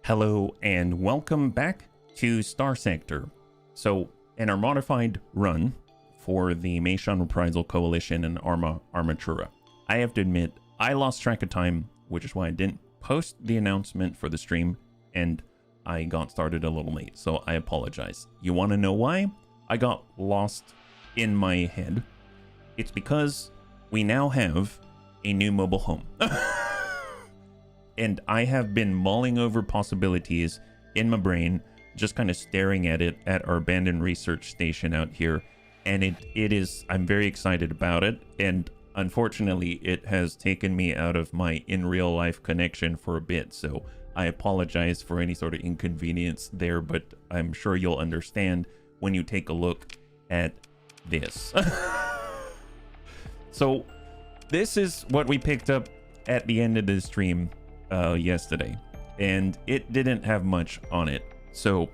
Hello and welcome back to Starsector. So, in our modified run for the Meishan Reprisal Coalition and Arma Armatura, I have to admit, I lost track of time, which is why I didn't post the announcement for the stream, and I got started a little late, so I apologize. You want to know why? I got lost in my head. It's because we now have a new mobile home. And I have been mulling over possibilities in my brain, just kind of staring at it at our abandoned research station out here. And it is, I'm very excited about it. And unfortunately, it has taken me out of my in real life connection for a bit. So I apologize for any sort of inconvenience there, but I'm sure you'll understand when you take a look at this. So this is what we picked up at the end of the stream yesterday, and it didn't have much on it. So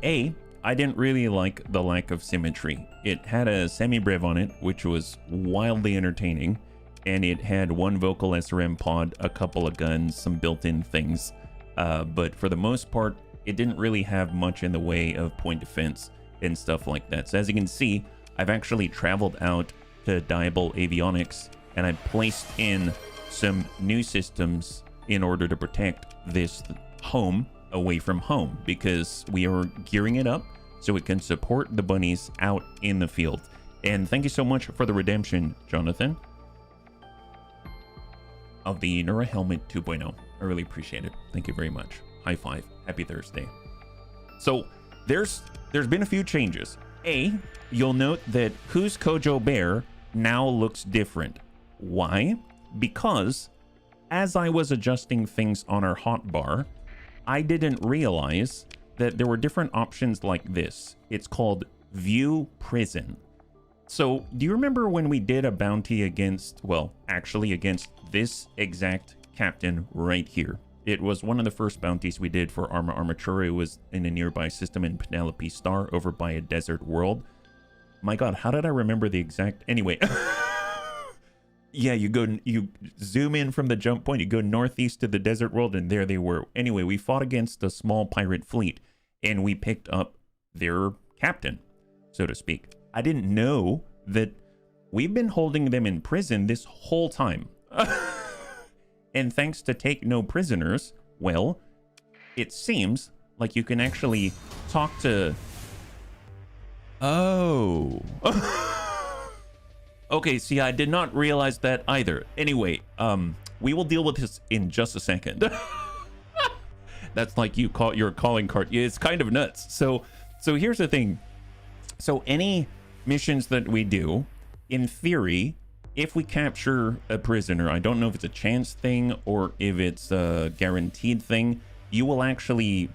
I didn't really like the lack of symmetry. It had a semi-brev on it, which was wildly entertaining, and it had one vocal SRM pod, a couple of guns, some built-in things, but for the most part it didn't really have much in the way of point defense and stuff like that. So as you can see, I've actually traveled out to Diable Avionics and I placed in some new systems in order to protect this home away from home, because we are gearing it up so it can support the bunnies out in the field. And thank you so much for the redemption, Jonathan, of the Nura Helmet 2.0. I really appreciate it. Thank you very much. High five. Happy Thursday. So there's been a few changes. You'll note that Who's Kojo Bear now looks different. Why? Because as I was adjusting things on our hotbar, I didn't realize that there were different options like this. It's called View Prison. So do you remember when we did a bounty against, well, actually against this exact captain right here? It was one of the first bounties we did for Arma Armatura. It was in a nearby system in Penelope Star over by a desert world. My God, how did I remember the exact... Anyway... Yeah, you zoom in from the jump point, you go northeast to the desert world, and there they were. Anyway, we fought against a small pirate fleet, and we picked up their captain, so to speak. I didn't know that we've been holding them in prison this whole time. And thanks to Take No Prisoners, well, it seems like you can actually talk to... Oh... Okay, see, I did not realize that either. Anyway, we will deal with this in just a second. That's like you call your calling card. It's kind of nuts. So here's the thing. So any missions that we do, in theory, if we capture a prisoner, I don't know if it's a chance thing or if it's a guaranteed thing, you will actually,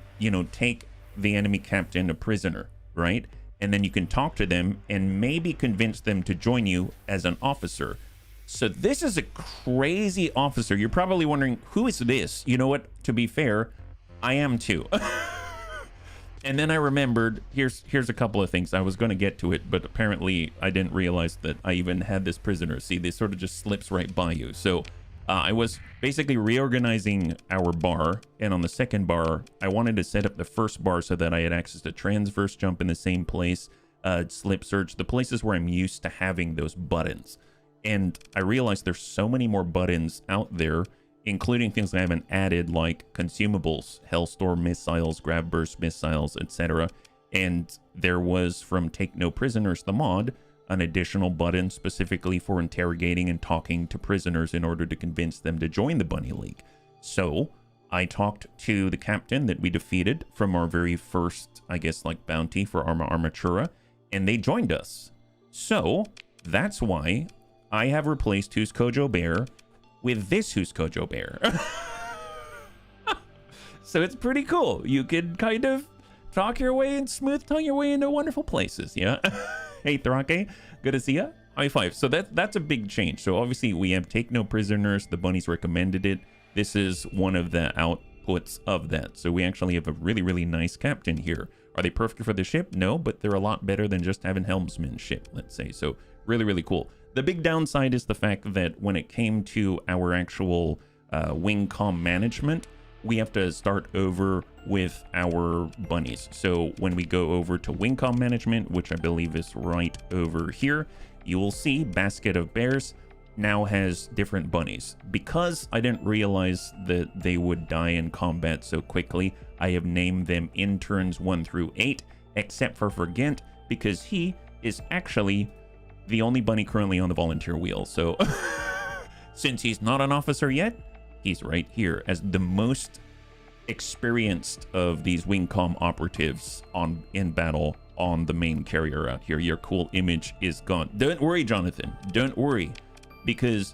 take the enemy captain a prisoner, right? And then you can talk to them and maybe convince them to join you as an officer. So this is a crazy officer. You're probably wondering, who is this? You know what? To be fair, I am too. And then I remembered, here's a couple of things. I was going to get to it, but apparently I didn't realize that I even had this prisoner. See, this sort of just slips right by you. So I was basically reorganizing our bar, and on the second bar, I wanted to set up the first bar so that I had access to transverse jump in the same place, slip search, the places where I'm used to having those buttons. And I realized there's so many more buttons out there, including things I haven't added, like consumables, Hellstorm missiles, grab burst missiles, etc. And there was, from Take No Prisoners, the mod, an additional button specifically for interrogating and talking to prisoners in order to convince them to join the Bunny League. So I talked to the captain that we defeated from our very first, I guess, like bounty for Arma Armatura, and they joined us. So that's why I have replaced Who's Kojo Bear with this Who's Kojo Bear. So it's pretty cool. You could kind of talk your way and smooth tongue your way into wonderful places, yeah? Hey, Thrake, good to see ya. High five. So that's a big change. So obviously we have Take No Prisoners. The bunnies recommended it. This is one of the outputs of that. So we actually have a really, really nice captain here. Are they perfect for the ship? No, but they're a lot better than just having helmsman ship, let's say. So really, really cool. The big downside is the fact that when it came to our actual wing comm management, we have to start over with our bunnies. So when we go over to Wingcom management, which I believe is right over here, you will see Basket of Bears now has different bunnies. Because I didn't realize that they would die in combat so quickly, I have named them in turns 1 through 8, except for Vergent, because he is actually the only bunny currently on the volunteer wheel. So since he's not an officer yet, he's right here as the most experienced of these Wingcom operatives in battle on the main carrier out here. Your cool image is gone. Don't worry, Jonathan. Don't worry. Because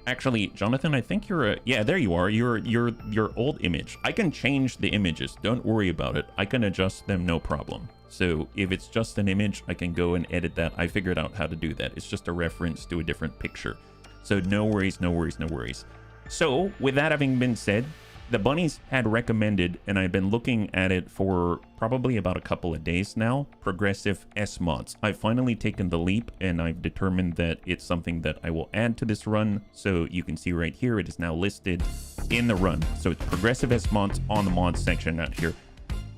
actually, Jonathan, I think you're yeah, there you are. You're your old image. I can change the images. Don't worry about it. I can adjust them, no problem. So if it's just an image, I can go and edit that. I figured out how to do that. It's just a reference to a different picture. So no worries, no worries, no worries. So with that having been said, the bunnies had recommended, and I've been looking at it for probably about a couple of days now, progressive S mods. I've finally taken the leap, and I've determined that it's something that I will add to this run. So you can see right here, it is now listed in the run. So it's progressive S mods on the mods section out here.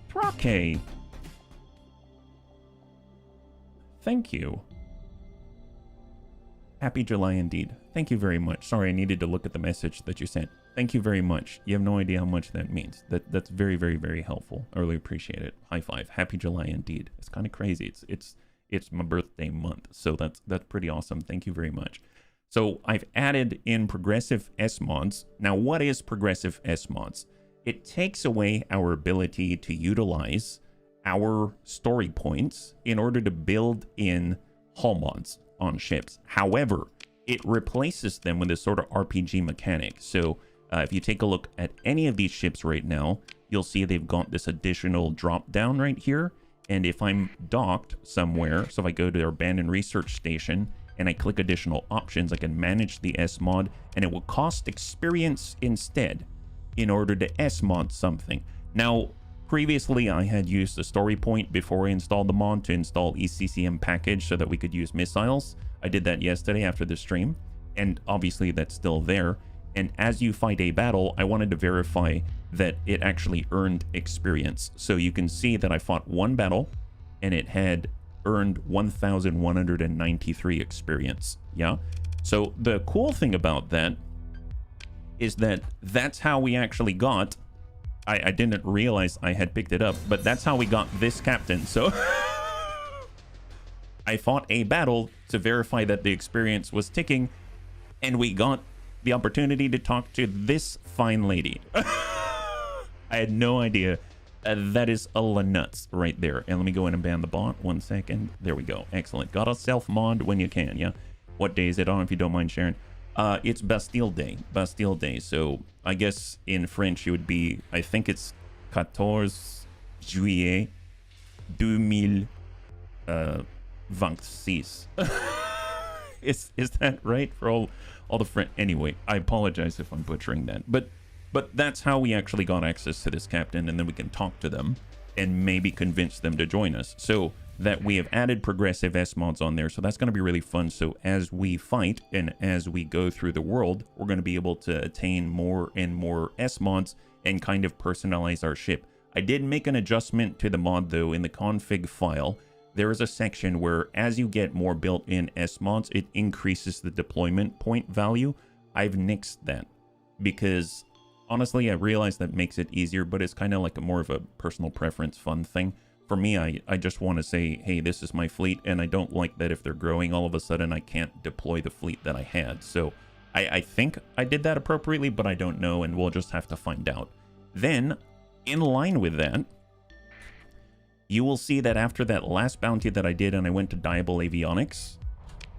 Thrake, thank you. Happy July indeed. Thank you very much. Sorry, I needed to look at the message that you sent. Thank you very much. You have no idea how much that means. That's very, very, very helpful. I really appreciate it. High five. Happy July indeed. It's kind of crazy. It's my birthday month, so that's pretty awesome. Thank you very much. So I've added in progressive S mods. Now, what is progressive S mods? It takes away our ability to utilize our story points in order to build in hull mods on ships. However, it replaces them with a sort of RPG mechanic. So if you take a look at any of these ships right now, you'll see they've got this additional drop down right here. And if I'm docked somewhere, so if I go to their abandoned research station and I click additional options, I can manage the S mod, and it will cost experience instead in order to S mod something. Now, previously I had used a story point before I installed the mod to install ECCM package so that we could use missiles. I did that yesterday after the stream, and obviously that's still there. And as you fight a battle, I wanted to verify that it actually earned experience. So you can see that I fought one battle and it had earned 1,193 experience. Yeah. So the cool thing about that is that that's how we actually got, I didn't realize I had picked it up, but that's how we got this captain. So I fought a battle to verify that the experience was ticking, and we got the opportunity to talk to this fine lady. I had no idea. That is a la nuts right there. And let me go in and ban the bot. 1 second. There we go. Excellent. Got a self mod when you can. Yeah. What day is it on, if you don't mind sharing? It's Bastille Day. Bastille Day. So I guess in French it would be, I think it's 14 juillet 2026. Is that right for all the French? Anyway, I apologize if I'm butchering that. But that's how we actually got access to this captain, and then we can talk to them and maybe convince them to join us. So that we have added progressive S mods on there, so that's going to be really fun. So as we fight and as we go through the world, we're going to be able to attain more and more S mods and kind of personalize our ship. I did make an adjustment to the mod though. In the config file, there is a section where as you get more built-in S mods, it increases the deployment point value. I've nixed that because honestly, I realize that makes it easier, but it's kind of like a more of a personal preference fun thing. For me, I just want to say, hey, this is my fleet, and I don't like that if they're growing, all of a sudden I can't deploy the fleet that I had. So I think I did that appropriately, but I don't know, and we'll just have to find out. Then, in line with that, you will see that after that last bounty that I did and I went to Diable Avionics,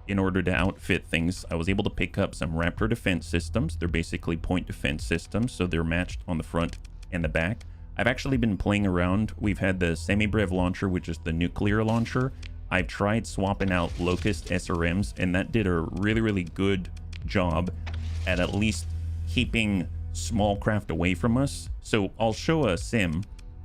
in order to outfit things, I was able to pick up some Raptor defense systems. They're basically point defense systems, so they're matched on the front and the back. I've actually been playing around. We've had the Semi-Brev launcher, which is the nuclear launcher. I've tried swapping out Locust SRMs, and that did a really, really good job at least keeping small craft away from us. So I'll show a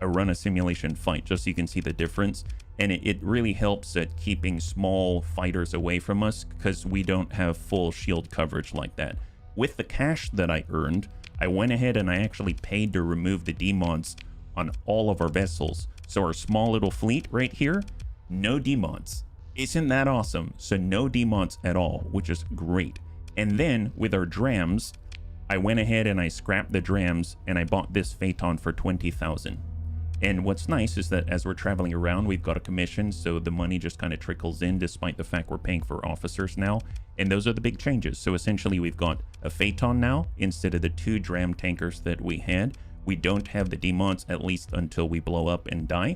run a simulation fight, just so you can see the difference. And it really helps at keeping small fighters away from us because we don't have full shield coverage like that. With the cash that I earned, I went ahead and I actually paid to remove the demods on all of our vessels. So our small little fleet right here, no demods. Isn't that awesome? So no demods at all, which is great. And then with our drams, I went ahead and I scrapped the drams and I bought this Phaeton for 20,000. And what's nice is that as we're traveling around, we've got a commission, so the money just kind of trickles in despite the fact we're paying for officers now. And those are the big changes. So essentially we've got a Phaeton now instead of the 2 dram tankers that we had. We don't have the demods, at least until we blow up and die.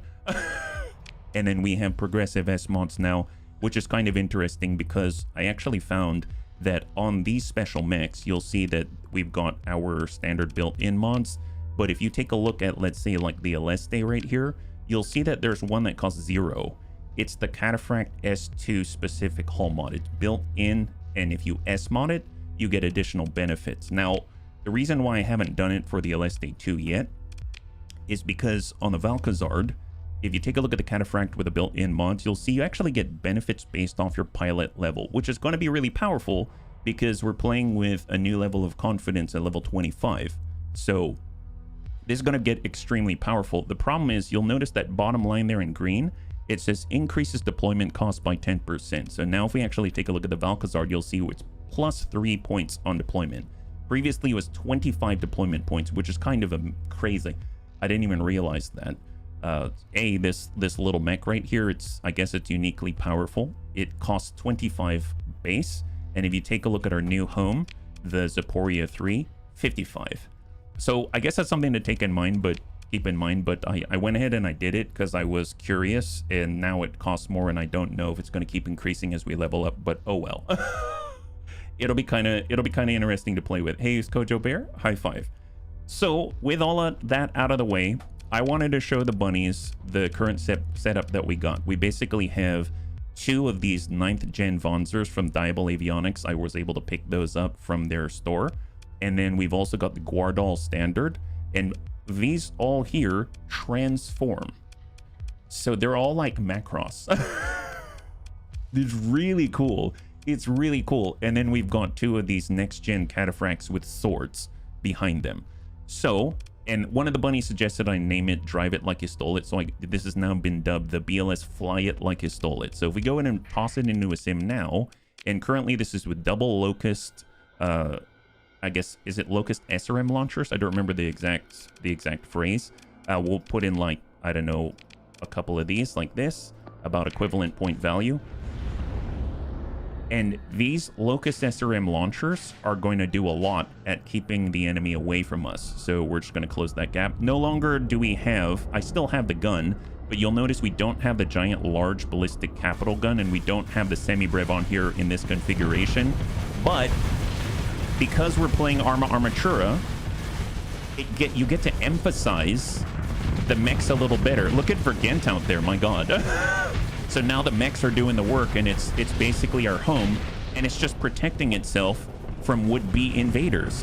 And then we have progressive S mods now, which is kind of interesting because I actually found that on these special mechs, you'll see that we've got our standard built-in mods. But if you take a look at, let's say, like the Aleste right here, you'll see that there's one that costs 0. It's the Cataphract S2 specific hull mod. It's built in, and if you S mod it, you get additional benefits. Now, the reason why I haven't done it for the Aleste 2 yet is because on the Valkazard, if you take a look at the Cataphract with the built-in mods, you'll see you actually get benefits based off your pilot level, which is going to be really powerful because we're playing with a new level of confidence at level 25. So this is going to get extremely powerful. The problem is you'll notice that bottom line there in green, it says increases deployment cost by 10%. So now if we actually take a look at the Valkazard, you'll see it's plus 3 points on deployment. Previously it was 25 deployment points, which is kind of crazy. I didn't even realize that. This little mech right here, I guess it's uniquely powerful. It costs 25 base, and if you take a look at our new home, the Zaporia 3, 55. So I guess that's something to take in mind, but keep in mind. But I went ahead and I did it because I was curious, and now it costs more, and I don't know if it's going to keep increasing as we level up. But oh well. it'll be kind of interesting to play with. Hey, Kojo Bear, high five. So with all of that out of the way, I wanted to show the bunnies the current setup that we got. We basically have 2 of these 9th gen Vonzers from Diable Avionics. I was able to pick those up from their store. And then we've also got the Guardal Standard. And these all here transform. So they're all like Macross. It's really cool. It's really cool. And then we've got 2 of these next gen Cataphracts with swords behind them. So, and one of the bunnies suggested I name it Drive It Like You Stole It. So this has now been dubbed the BLS Fly It Like You Stole It. So if we go in and toss it into a sim now, and currently this is with double Locust, I guess, is it Locust SRM launchers? I don't remember the exact phrase. We'll put in, like, I don't know, a couple of these like this, about equivalent point value. And these Locust SRM launchers are going to do a lot at keeping the enemy away from us. So we're just going to close that gap. No longer do we have, I still have the gun, but you'll notice we don't have the giant large ballistic capital gun, and we don't have the semi-brev on here in this configuration. But because we're playing Arma Armatura, you get to emphasize the mechs a little better. Look at Vergent out there, my god. So now the mechs are doing the work, and it's basically our home, and it's just protecting itself from would-be invaders.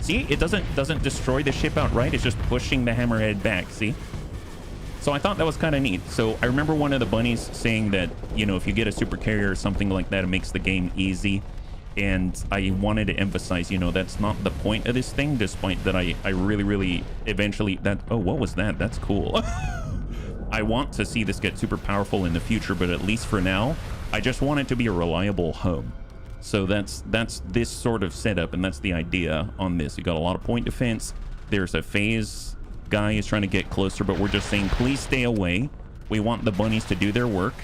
See, it doesn't destroy the ship outright. It's just pushing the hammerhead back. See? So I thought that was kind of neat. So I remember one of the bunnies saying that, you know, if you get a super carrier or something like that, it makes the game easy. And I wanted to emphasize, you know, that's not the point of this thing, despite that I really eventually oh, what was that? That's cool. I want to see this get super powerful in the future, but at least for now, I just want it to be a reliable home. So that's this sort of setup, and that's the idea on this. You got a lot of point defense. There's a phase guy who's trying to get closer, but we're just saying, please stay away. We want the bunnies to do their work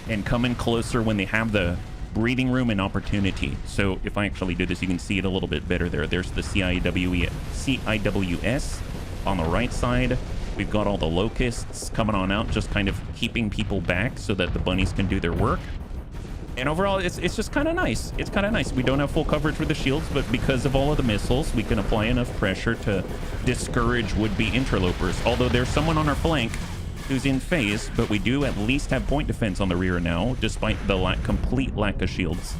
and come in closer when they have the breathing room and opportunity. So if I actually do this, you can see it a little bit better there. There's the CIWS on the right side. We've got all the locusts coming on out, just kind of keeping people back so that the bunnies can do their work. And overall, it's just kind of nice. It's kind of nice. We don't have full coverage with the shields, but because of all of the missiles, we can apply enough pressure to discourage would-be interlopers. Although there's someone on our flank who's in phase, but we do at least have point defense on the rear now, despite the complete lack of shields.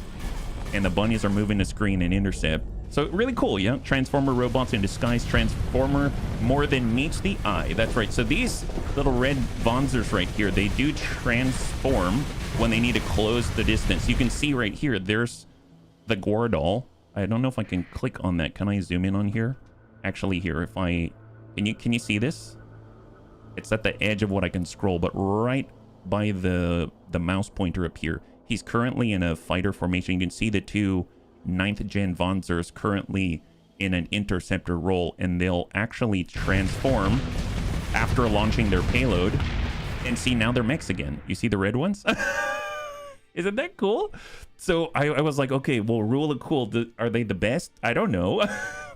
And the bunnies are moving to screen and intercept. So really cool, yeah? Transformer robots in disguise. Transformer more than meets the eye. That's right. So these little red Vonzers right here, they do transform when they need to close the distance. You can see right here, there's the Guardal. I don't know if I can click on that. Can I zoom in on here? Actually, here, if I... Can you see this? It's at the edge of what I can scroll, but right by the mouse pointer up here. He's currently in a fighter formation. You can see the two 9th gen Wanzers currently in an interceptor role, and they'll actually transform after launching their payload. And see, now they're mechs again. You see the red ones? Isn't that cool? So I was like, okay, well, rule of cool, are they the best? I don't know.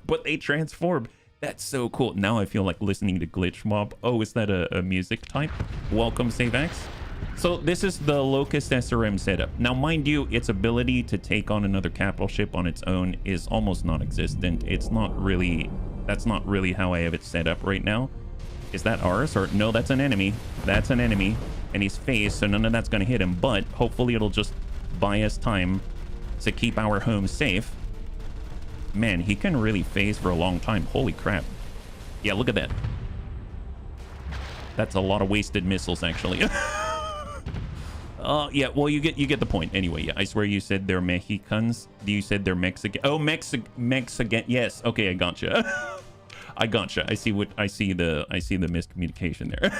But they transform. That's so cool. Now I feel like listening to Glitch Mob. Oh, is that a music type? Welcome, SaveX. So this is the Locust SRM setup. Now, mind you, its ability to take on another capital ship on its own is almost non-existent. It's not really... That's not really how I have it set up right now. Is that ours? Or no, that's an enemy. That's an enemy. And he's phased, so none of that's going to hit him. But hopefully it'll just buy us time to keep our home safe. Man, he can really phase for a long time. Holy crap. Yeah, look at that. That's a lot of wasted missiles, actually. Yeah, well, you get the point. Anyway, yeah, I swear you said they're Mexicans. You said they're Mexican. Oh, Mexican. Yes. Okay, I gotcha. I gotcha. I see the miscommunication there.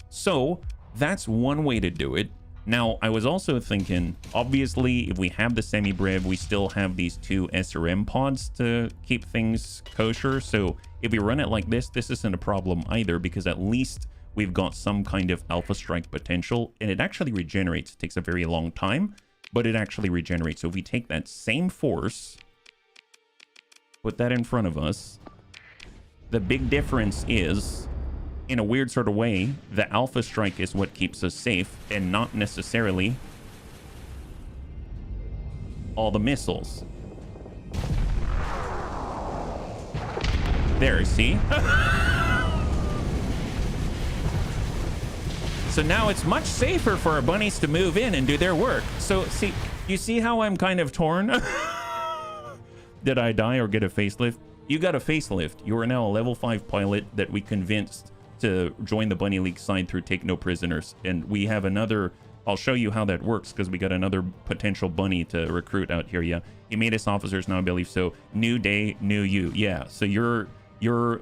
So that's one way to do it. Now, I was also thinking, obviously, if we have the semi-brev, we still have these two SRM pods to keep things kosher. So if we run it like this isn't a problem either, because at least we've got some kind of alpha strike potential, and it actually regenerates. It takes a very long time, but it actually regenerates. So if we take that same force, put that in front of us, the big difference is, in a weird sort of way, the alpha strike is what keeps us safe, and not necessarily all the missiles. There, see? So now it's much safer for our bunnies to move in and do their work. So, see, you see how I'm kind of torn? Did I die or get a facelift? You got a facelift. You are now a level 5 pilot that we convinced to join the Bunny League side through Take No Prisoners. And we have another... I'll show you how that works, because we got another potential bunny to recruit out here. Yeah, he made us officers now, I believe. So, new day, new you. Yeah, so you're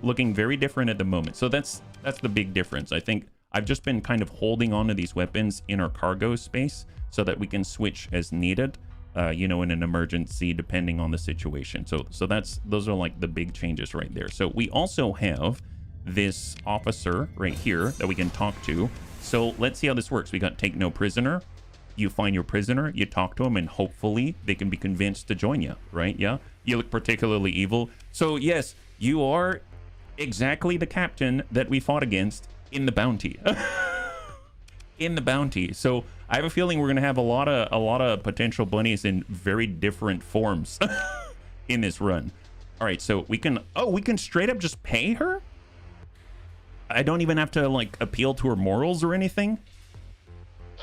looking very different at the moment. So that's the big difference. I think I've just been kind of holding on to these weapons in our cargo space so that we can switch as needed, you know, in an emergency, depending on the situation. So those are like the big changes right there. So we also have this officer right here that we can talk to. So let's see how this works. We got Take No Prisoner. You find your prisoner, you talk to them, and hopefully they can be convinced to join you, right? Yeah, you look particularly evil. So yes, you are exactly the captain that we fought against in the bounty. In the bounty. So I have a feeling we're gonna have a lot of potential bunnies in very different forms in this run. All right, so we can straight up just pay her. I don't even have to like appeal to her morals or anything.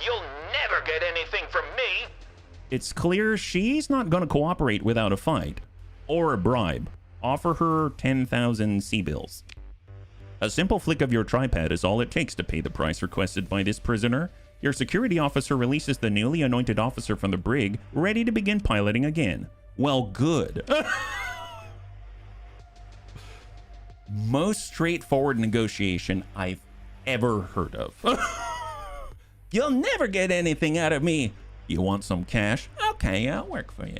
You'll never get anything from me. It's clear she's not gonna cooperate without a fight or a bribe. Offer her 10,000 sea bills. A simple flick of your tripod is all it takes to pay the price requested by this prisoner. Your security officer releases the newly anointed officer from the brig, ready to begin piloting again. Well, good. Most straightforward negotiation I've ever heard of. You'll never get anything out of me. You want some cash? Okay, I'll work for you.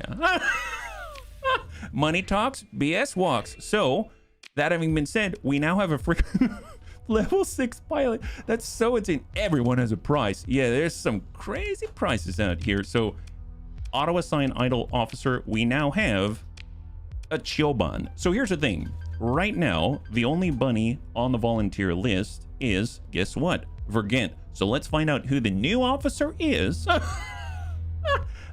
Money talks, BS walks. So, that having been said, we now have a freaking level 6 pilot. That's so insane. Everyone has a price. Yeah, there's some crazy prices out here. So, auto-assign idle officer, we now have a Chilban. So here's the thing. Right now, the only bunny on the volunteer list is, guess what? Vergent. So let's find out who the new officer is.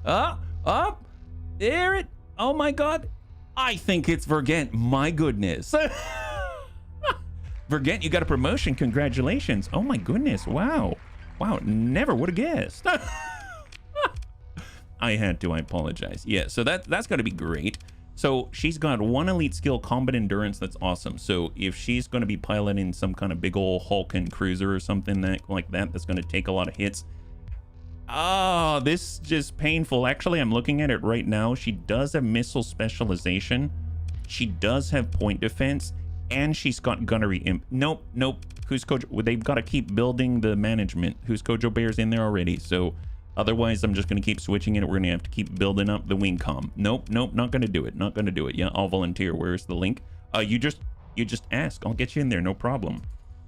There it. Oh my God. I think it's Vergent. My goodness. Vergent, you got a promotion. Congratulations. Oh my goodness. Wow. Wow. Never would have guessed. I had to. I apologize. Yeah. So that's got to be great. So she's got 1 elite skill, combat endurance. That's awesome. So if she's going to be piloting some kind of big old Hulk cruiser or something like that, that's going to take a lot of hits. Oh, this is just painful. Actually, I'm looking at it right now. She does have missile specialization. She does have point defense, and she's got gunnery imp. Nope. Who's Kojo? Well, they've got to keep building the management. Who's Kojo Bear's in there already? So otherwise, I'm just going to keep switching it. We're going to have to keep building up the wing comm. Nope. Not going to do it. Not going to do it. Yeah, I'll volunteer. Where's the link? You just ask. I'll get you in there. No problem.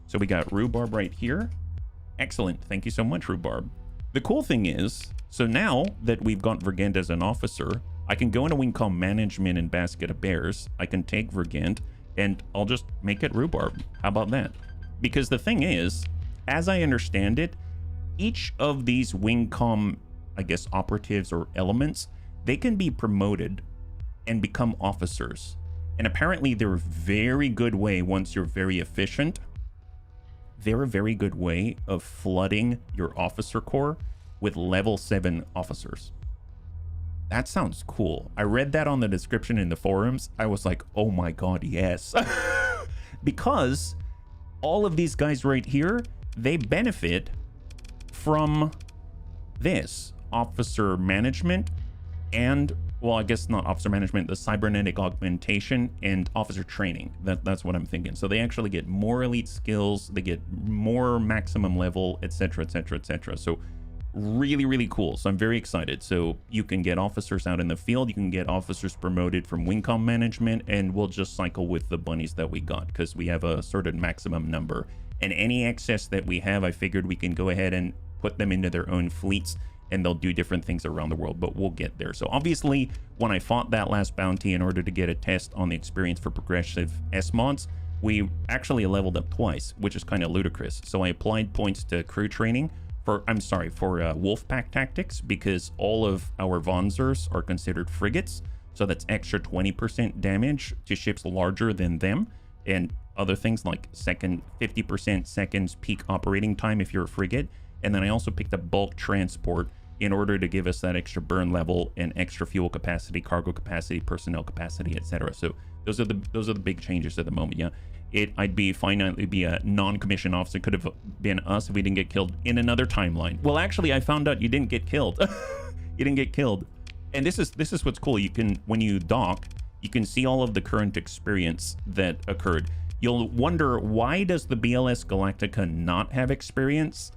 So we got Rhubarb right here. Excellent. Thank you so much, Rhubarb. The cool thing is, so now that we've got Vergent as an officer, I can go into wing comm management and Basket of Bears. I can take Vergent and I'll just make it Rhubarb. How about that? Because the thing is, as I understand it, each of these wing comm, I guess, operatives or elements, they can be promoted and become officers. And apparently they're a very good way, once you're very efficient, they're a very good way of flooding your officer corps with level 7 officers. That sounds cool. I read that on the description in the forums. I was like, oh my god, yes. Because all of these guys right here, they benefit from this officer management and, well, I guess not officer management, the cybernetic augmentation and officer training. That's what I'm thinking. So they actually get more elite skills, they get more maximum level, etc, etc, etc. So really cool. So I'm very excited. So you can get officers out in the field, you can get officers promoted from wing comm management, and we'll just cycle with the bunnies that we got because we have a sort of maximum number. And any excess that we have, I figured we can go ahead and put them into their own fleets and they'll do different things around the world, but we'll get there. So obviously, when I fought that last bounty in order to get a test on the experience for progressive S-mods, we actually leveled up twice, which is kind of ludicrous. So I applied points to crew training for Wolfpack tactics, because all of our Vonzers are considered frigates. So that's extra 20% damage to ships larger than them, and other things like 50% seconds peak operating time if you're a frigate. And then I also picked up bulk transport in order to give us that extra burn level and extra fuel capacity, cargo capacity, personnel capacity, etc. So those are the big changes at the moment. Yeah, I'd be fine. It'd be a non-commissioned officer. Could have been us if we didn't get killed in another timeline. Well, actually, I found out you didn't get killed. You didn't get killed. And this is what's cool. You can, when you dock, you can see all of the current experience that occurred. You'll wonder, why does the BLS Galactica not have experience?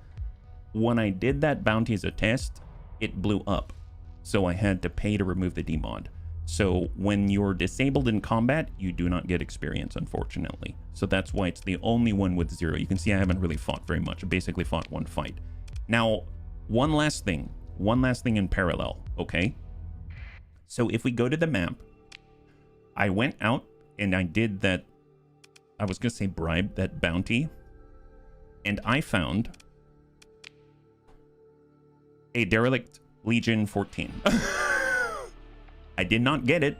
When I did that bounty as a test, it blew up. So I had to pay to remove the demod. So when you're disabled in combat, you do not get experience, unfortunately. So that's why it's the only one with 0. You can see I haven't really fought very much. I basically fought one fight. Now, one last thing in parallel, okay? So if we go to the map, I went out and I did that, I was gonna say bribe, that bounty, and I found a derelict Legion 14. I did not get it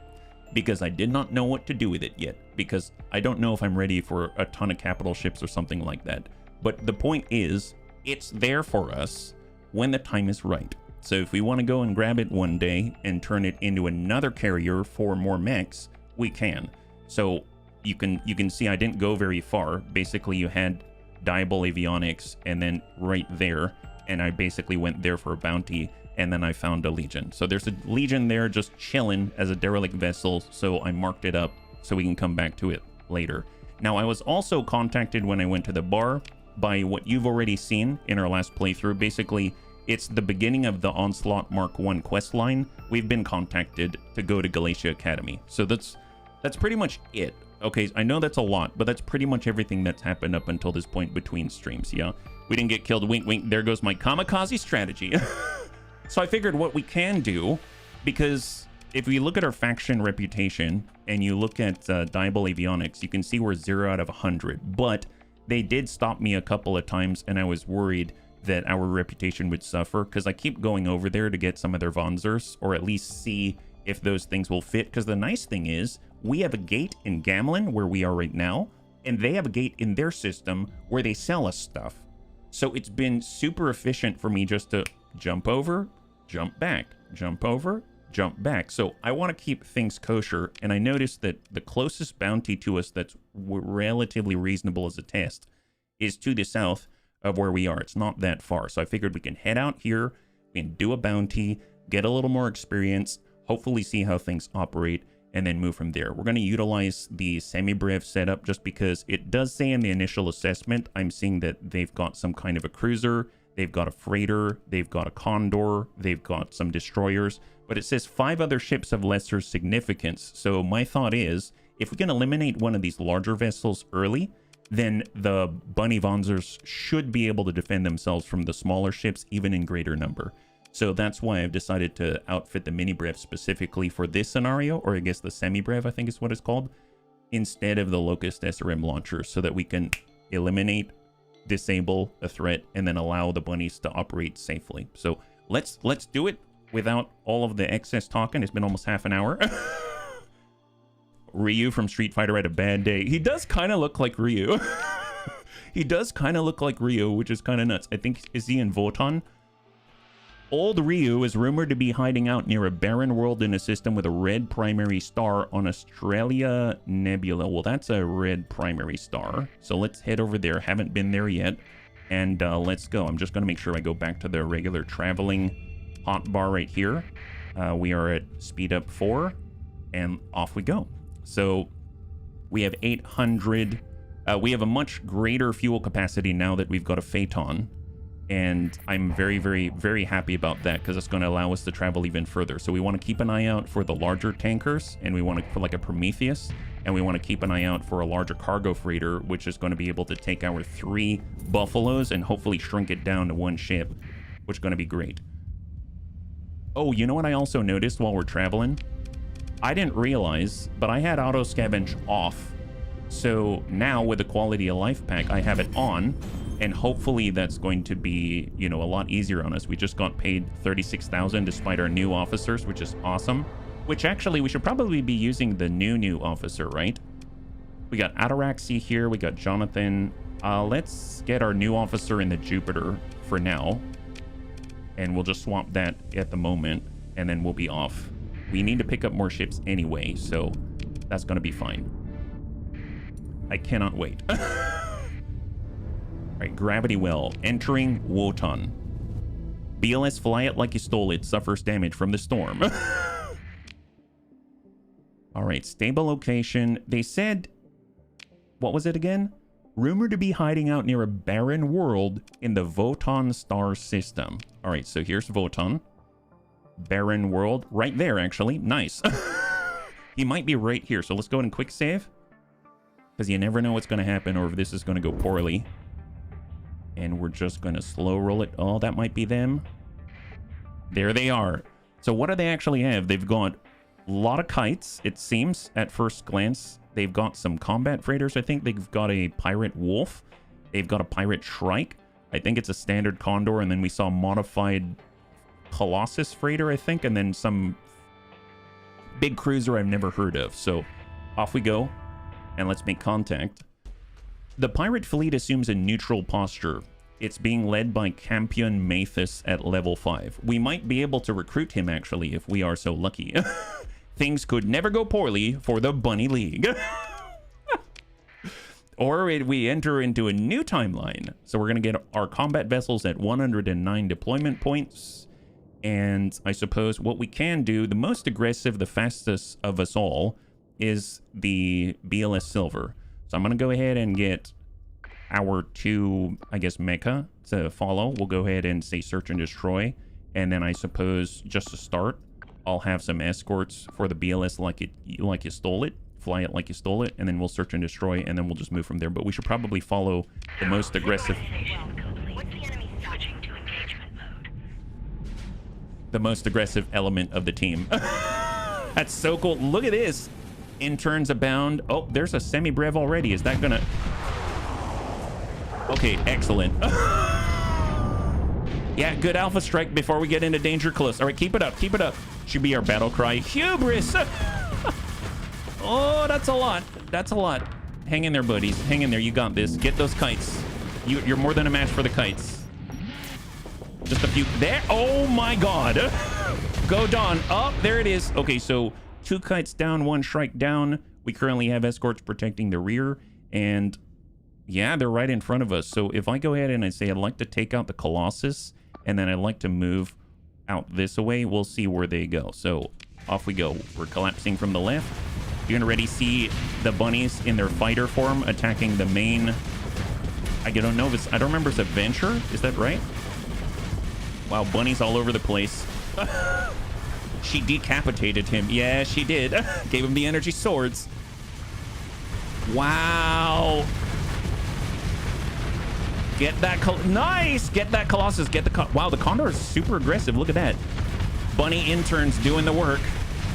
because I did not know what to do with it yet, because I don't know if I'm ready for a ton of capital ships or something like that. But the point is, it's there for us when the time is right. So if we want to go and grab it one day and turn it into another carrier for more mechs, we can. So you can see I didn't go very far. Basically, you had Diabol Avionics and then right there, and I basically went there for a bounty, and then I found a Legion. So there's a Legion there just chilling as a derelict vessel, so I marked it up so we can come back to it later. Now, I was also contacted when I went to the bar by what you've already seen in our last playthrough. Basically, it's the beginning of the Onslaught Mark 1 quest line. We've been contacted to go to Galatia Academy. So that's pretty much it. Okay, I know that's a lot, but that's pretty much everything that's happened up until this point between streams, yeah? We didn't get killed, wink, wink, there goes my kamikaze strategy. So I figured what we can do, because if we look at our faction reputation, and you look at Diabol Avionics, you can see we're 0 out of 100, but they did stop me a couple of times, and I was worried that our reputation would suffer, because I keep going over there to get some of their Vonzers, or at least see if those things will fit, because the nice thing is, we have a gate in Gamlin, where we are right now, and they have a gate in their system where they sell us stuff. So it's been super efficient for me just to jump over, jump back, jump over, jump back. So I want to keep things kosher, and I noticed that the closest bounty to us that's relatively reasonable as a test is to the south of where we are. It's not that far. So I figured we can head out here, we can do a bounty, get a little more experience, hopefully see how things operate, and then move from there. We're going to utilize the semi-brev setup just because it does say in the initial assessment, I'm seeing that they've got some kind of a cruiser, they've got a freighter, they've got a condor, they've got some destroyers, but it says 5 other ships of lesser significance. So my thought is, if we can eliminate one of these larger vessels early, then the Bunny Wanzers should be able to defend themselves from the smaller ships, even in greater number. So that's why I've decided to outfit the mini brev specifically for this scenario, or I guess the semi brev, I think is what it's called, instead of the Locust SRM launcher, so that we can eliminate, disable a threat, and then allow the bunnies to operate safely. So let's do it without all of the excess talking. It's been almost half an hour. Ryu from Street Fighter had a bad day. He does kind of look like Ryu. He does kind of look like Ryu, which is kind of nuts. I think, is he in Voton? Old Ryu is rumored to be hiding out near a barren world in a system with a red primary star on Australia Nebula. Well, that's a red primary star. So let's head over there. Haven't been there yet. And let's go. I'm just going to make sure I go back to the regular traveling hotbar right here. We are at speed up 4. And off we go. So we have 800. We have a much greater fuel capacity now that we've got a Phaeton. And I'm very, very, very happy about that because it's going to allow us to travel even further. So we want to keep an eye out for the larger tankers, and we want to put like a Prometheus, and we want to keep an eye out for a larger cargo freighter, which is going to be able to take our 3 Buffaloes and hopefully shrink it down to 1 ship, which is going to be great. Oh, you know what I also noticed while we're traveling? I didn't realize, but I had auto scavenge off. So now with the quality of life pack, I have it on. And hopefully that's going to be, you know, a lot easier on us. We just got paid 36,000 despite our new officers, which is awesome. Which actually, we should probably be using the new officer, right? We got Ataraxy here. We got Jonathan. Let's get our new officer in the Jupiter for now. And we'll just swap that at the moment. And then we'll be off. We need to pick up more ships anyway, so that's going to be fine. I cannot wait. Alright, Gravity Well. Entering Wotan. BLS Fly It Like You Stole It suffers damage from the storm. Alright, stable location. They said... What was it again? Rumored to be hiding out near a barren world in the Voton star system. Alright, so here's Voton. Barren world. Right there, actually. Nice. He might be right here, so let's go ahead and quick save. Because you never know what's going to happen or if this is going to go poorly. And we're just going to slow roll it. Oh, that might be them. There they are. So what do they actually have? They've got a lot of kites, it seems, at first glance. They've got some combat freighters, I think. They've got a pirate wolf. They've got a pirate shrike. I think it's a standard condor. And then we saw a modified Colossus freighter, I think. And then some big cruiser I've never heard of. So off we go. And let's make contact. The pirate fleet assumes a neutral posture. It's being led by Campion Mathis at level 5. We might be able to recruit him, actually, if we are so lucky. Things could never go poorly for the Bunny League. Or we enter into a new timeline. So we're going to get our combat vessels at 109 deployment points. And I suppose what we can do, the most aggressive, the fastest of us all, is the BLS Silver. So I'm going to go ahead and get our 2, I guess, mecha to follow. We'll go ahead and say search and destroy. And then I suppose, just to start, I'll have some escorts for the BLS like you stole it. Fly it like you stole it. And then we'll search and destroy. And then we'll just move from there. But we should probably follow the most aggressive... The most aggressive element of the team. That's so cool. Look at this. Interns abound. Oh, there's a semi-brev already. Is that gonna... Okay, excellent. Yeah, good alpha strike before we get into danger close. All right, keep it up. Keep it up. Should be our battle cry. Hubris! Oh, that's a lot. That's a lot. Hang in there, buddies. Hang in there. You got this. Get those kites. You're more than a match for the kites. Just a few... There. Oh, my God. Go, Dawn. Oh, there it is. Okay, so... 2 kites down, 1 shrike down. We currently have escorts protecting the rear. And yeah, they're right in front of us. So if I go ahead and I say I'd like to take out the Colossus, and then I'd like to move out this way, we'll see where they go. So Off we go. We're collapsing from the left. You can already see the bunnies in their fighter form attacking the main. I don't know if it's, I don't remember if it's Adventure. Is that right? Wow, bunnies all over the place. She decapitated him. Yeah, she did. Gave him the energy swords. Wow. Get that. Nice. Get that Colossus. Get the. Wow, the Condor is super aggressive. Look at that. Bunny interns doing the work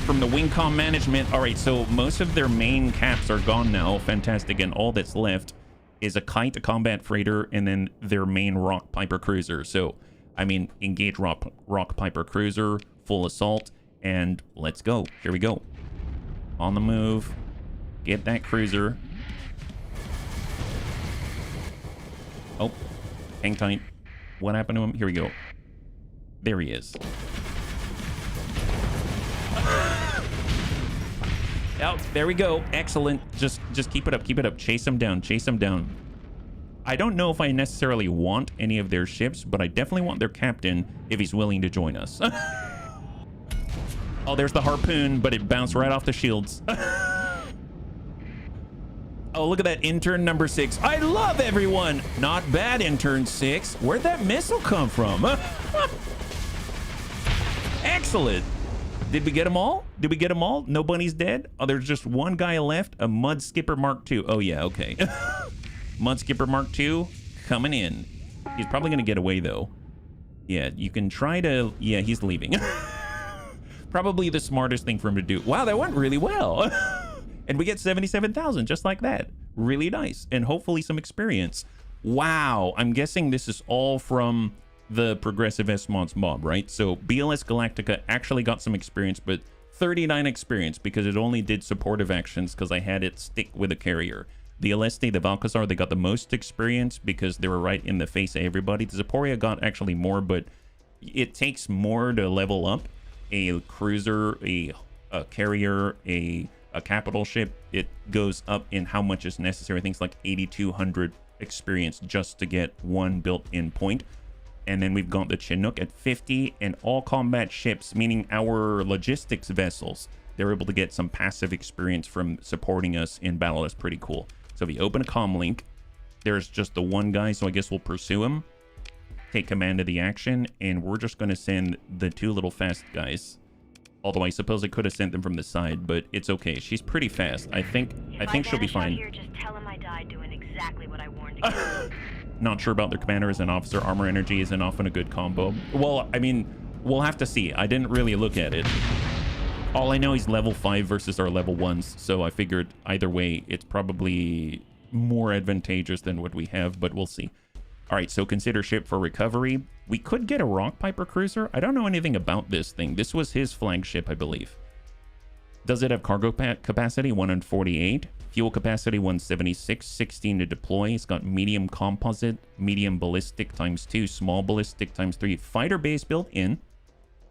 from the Wingcom management. All right, so most of their main caps are gone now. Fantastic. And all that's left is a Kite, a combat freighter, and then their main Rock Piper cruiser. So, I mean, engage Rock Piper cruiser, full assault, and let's go. Here we go. On the move. Get that cruiser. Oh, hang tight. What happened to him? Here we go. There he is. Oh, there we go. Excellent. Just keep it up. Keep it up. Chase him down. Chase him down. I don't know if I necessarily want any of their ships, but I definitely want their captain if he's willing to join us. Oh, there's the harpoon, but it bounced right off the shields. Oh, look at that intern number 6. I love everyone. Not bad, intern 6. Where'd that missile come from? Excellent. Did we get them all? Did we get them all? No bunnies dead? Oh, there's just one guy left. A Mud Skipper Mark II. Oh, yeah, okay. Mud Skipper Mark II coming in. He's probably going to get away, though. Yeah, you can try to... Yeah, he's leaving. Probably the smartest thing for him to do. Wow, that went really well. And we get 77,000 just like that. Really nice. And hopefully some experience. Wow. I'm guessing this is all from the Progressive S-Mods mob, right? So BLS Galactica actually got some experience, but 39 experience because it only did supportive actions because I had it stick with a carrier. The Aleste, the Valkazar, they got the most experience because they were right in the face of everybody. The Zaporia got actually more, but it takes more to level up a cruiser, a carrier, a capital ship. It goes up in how much is necessary. Things like 8,200 experience just to get one built-in point. And then we've got the Chinook at 50, and all combat ships, meaning our logistics vessels, they're able to get some passive experience from supporting us in battle. That's pretty cool. So if you open a comm link, there's just the one guy, so I guess we'll pursue him, take command of the action, and we're just going to send the 2 little fast guys. Although I suppose I could have sent them from the side, but it's okay. She's pretty fast. I think she'll be fine. Here, just tell him I died doing exactly what I warned you. Not sure about their commander as an officer. Armor energy isn't often a good combo. Well, I mean, we'll have to see. I didn't really look at it. All I know is level 5 versus our level 1s, so I figured either way, it's probably more advantageous than what we have, but we'll see. All right, so consider ship for recovery. We could get a Rock Piper cruiser. I don't know anything about this thing. This was his flagship, I believe. Does it have cargo capacity? 148. Fuel capacity 176. 16 to deploy. It's got medium composite, medium ballistic ×2, small ballistic ×3. Fighter base built in.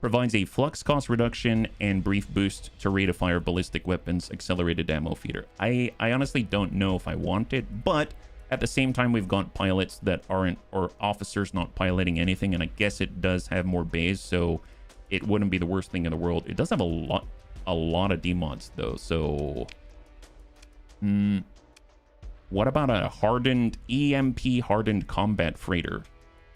Provides a flux cost reduction and brief boost to rate of fire ballistic weapons, accelerated ammo feeder. I honestly don't know if I want it, but at the same time, we've got pilots that aren't, or officers not piloting anything, and I guess it does have more bays, so it wouldn't be the worst thing in the world. It does have a lot of demods, though, so... what about a hardened, EMP hardened combat freighter?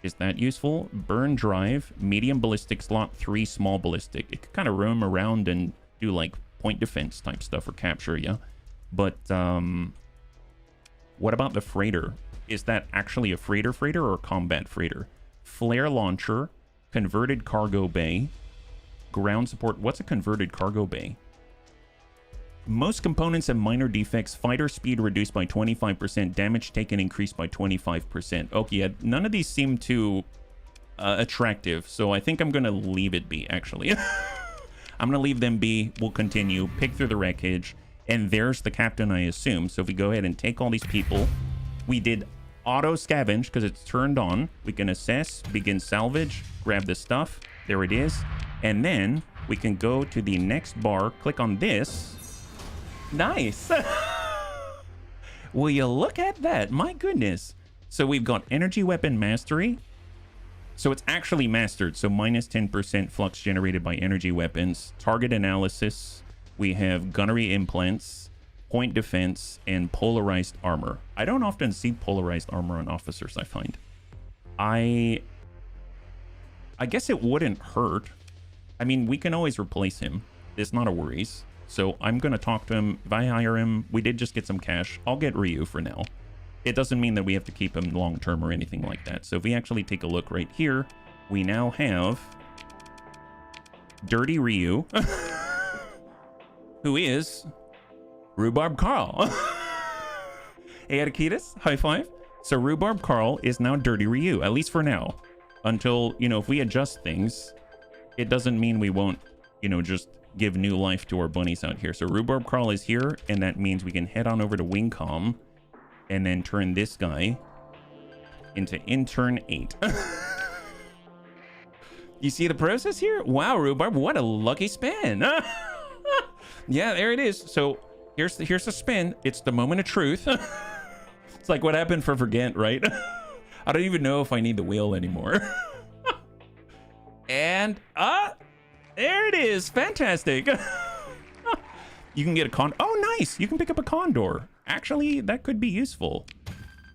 Is that useful? Burn drive, medium ballistic slot, 3 small ballistic. It could kind of roam around and do, like, point defense type stuff or capture, yeah? But, what about the freighter? Is that actually a freighter or a combat freighter? Flare launcher, converted cargo bay, ground support. What's a converted cargo bay? Most components have minor defects. Fighter speed reduced by 25%. Damage taken increased by 25%. Okay, yeah, none of these seem too attractive, so I think I'm going to leave it be, actually. I'm going to leave them be. We'll continue. Pick through the wreckage. And there's the captain, I assume. So if we go ahead and take all these people, we did auto scavenge because it's turned on. We can assess, begin salvage, grab the stuff. There it is. And then we can go to the next bar, click on this. Nice. Will you look at that? My goodness. So we've got energy weapon mastery, So it's actually mastered. So minus 10% flux generated by energy weapons. Target analysis. We have gunnery implants, point defense, and polarized armor. I don't often see polarized armor on officers, I find. I guess it wouldn't hurt. I mean, we can always replace him. It's not a worries. So I'm going to talk to him. If I hire him, we did just get some cash. I'll get Ryu for now. It doesn't mean that we have to keep him long term or anything like that. So if we actually take a look right here, we now have Dirty Ryu, who is Rhubarb Carl. Hey, Adikitas, high five. So Rhubarb Carl is now Dirty Ryu, at least for now. Until, you know, if we adjust things, it doesn't mean we won't, you know, just give new life to our bunnies out here. So Rhubarb Carl is here, and that means we can head on over to Wingcom and then turn this guy into Intern 8. You see the process here? Wow, Rhubarb, what a lucky spin. Yeah, there it is. So here's the spin. It's the moment of truth. It's like what happened for Forget, right? I don't even know if I need the wheel anymore. And there it is. Fantastic. You can get a con. Oh, nice. You can pick up a condor. Actually, that could be useful.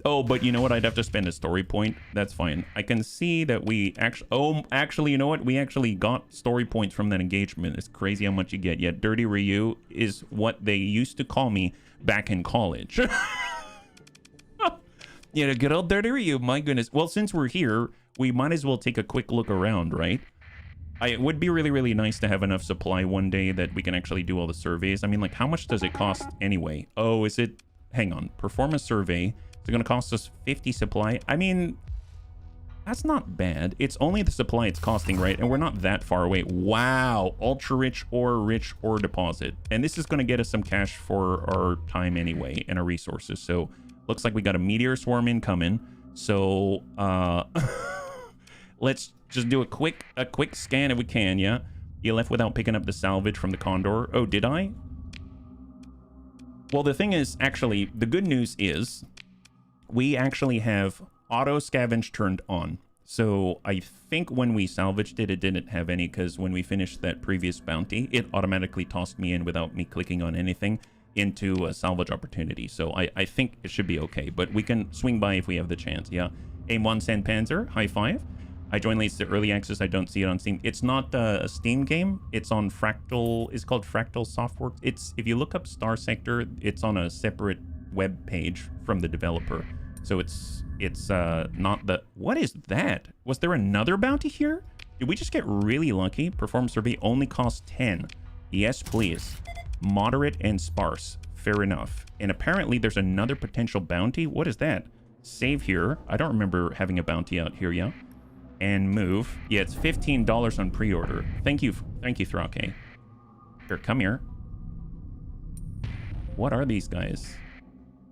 Oh, but you know what? I'd have to spend a story point. That's fine. I can see that we actually... Oh, actually, you know what? We actually got story points from that engagement. It's crazy how much you get. Yet Dirty Ryu is what they used to call me back in college. Yeah, good old Dirty Ryu. My goodness. Well, since we're here, we might as well take a quick look around, right? It would be really, really nice to have enough supply one day that we can actually do all the surveys. I mean, like, how much does it cost anyway? Oh, is it... Hang on. Perform a survey. It's going to cost us 50 supply. I mean, that's not bad. It's only the supply it's costing, right? And we're not that far away. Wow. Ultra rich ore deposit. And this is going to get us some cash for our time anyway and our resources. So, looks like we got a meteor swarm incoming. So, let's just do a quick scan if we can, yeah? You left without picking up the salvage from the Condor. Oh, did I? Well, the thing is, actually, the good news is we actually have auto scavenge turned on. So I think when we salvaged it, it didn't have any, because when we finished that previous bounty, it automatically tossed me in without me clicking on anything into a salvage opportunity. So I think it should be okay, but we can swing by if we have the chance, yeah? A1 Sand Panzer, high five. I joined late to early access. I don't see it on Steam. It's not a Steam game. It's on Fractal. It's called Fractal Softworks. It's, if you look up Starsector, it's on a separate web page from the developer. So it's not the... What is that? Was there another bounty here? Did we just get really lucky? Perform survey only costs 10. Yes, please. Moderate and sparse. Fair enough. And apparently there's another potential bounty. What is that? Save here. I don't remember having a bounty out here, yeah? And move. Yeah, it's $15 on pre-order. Thank you, Thrake. Here, come here. What are these guys?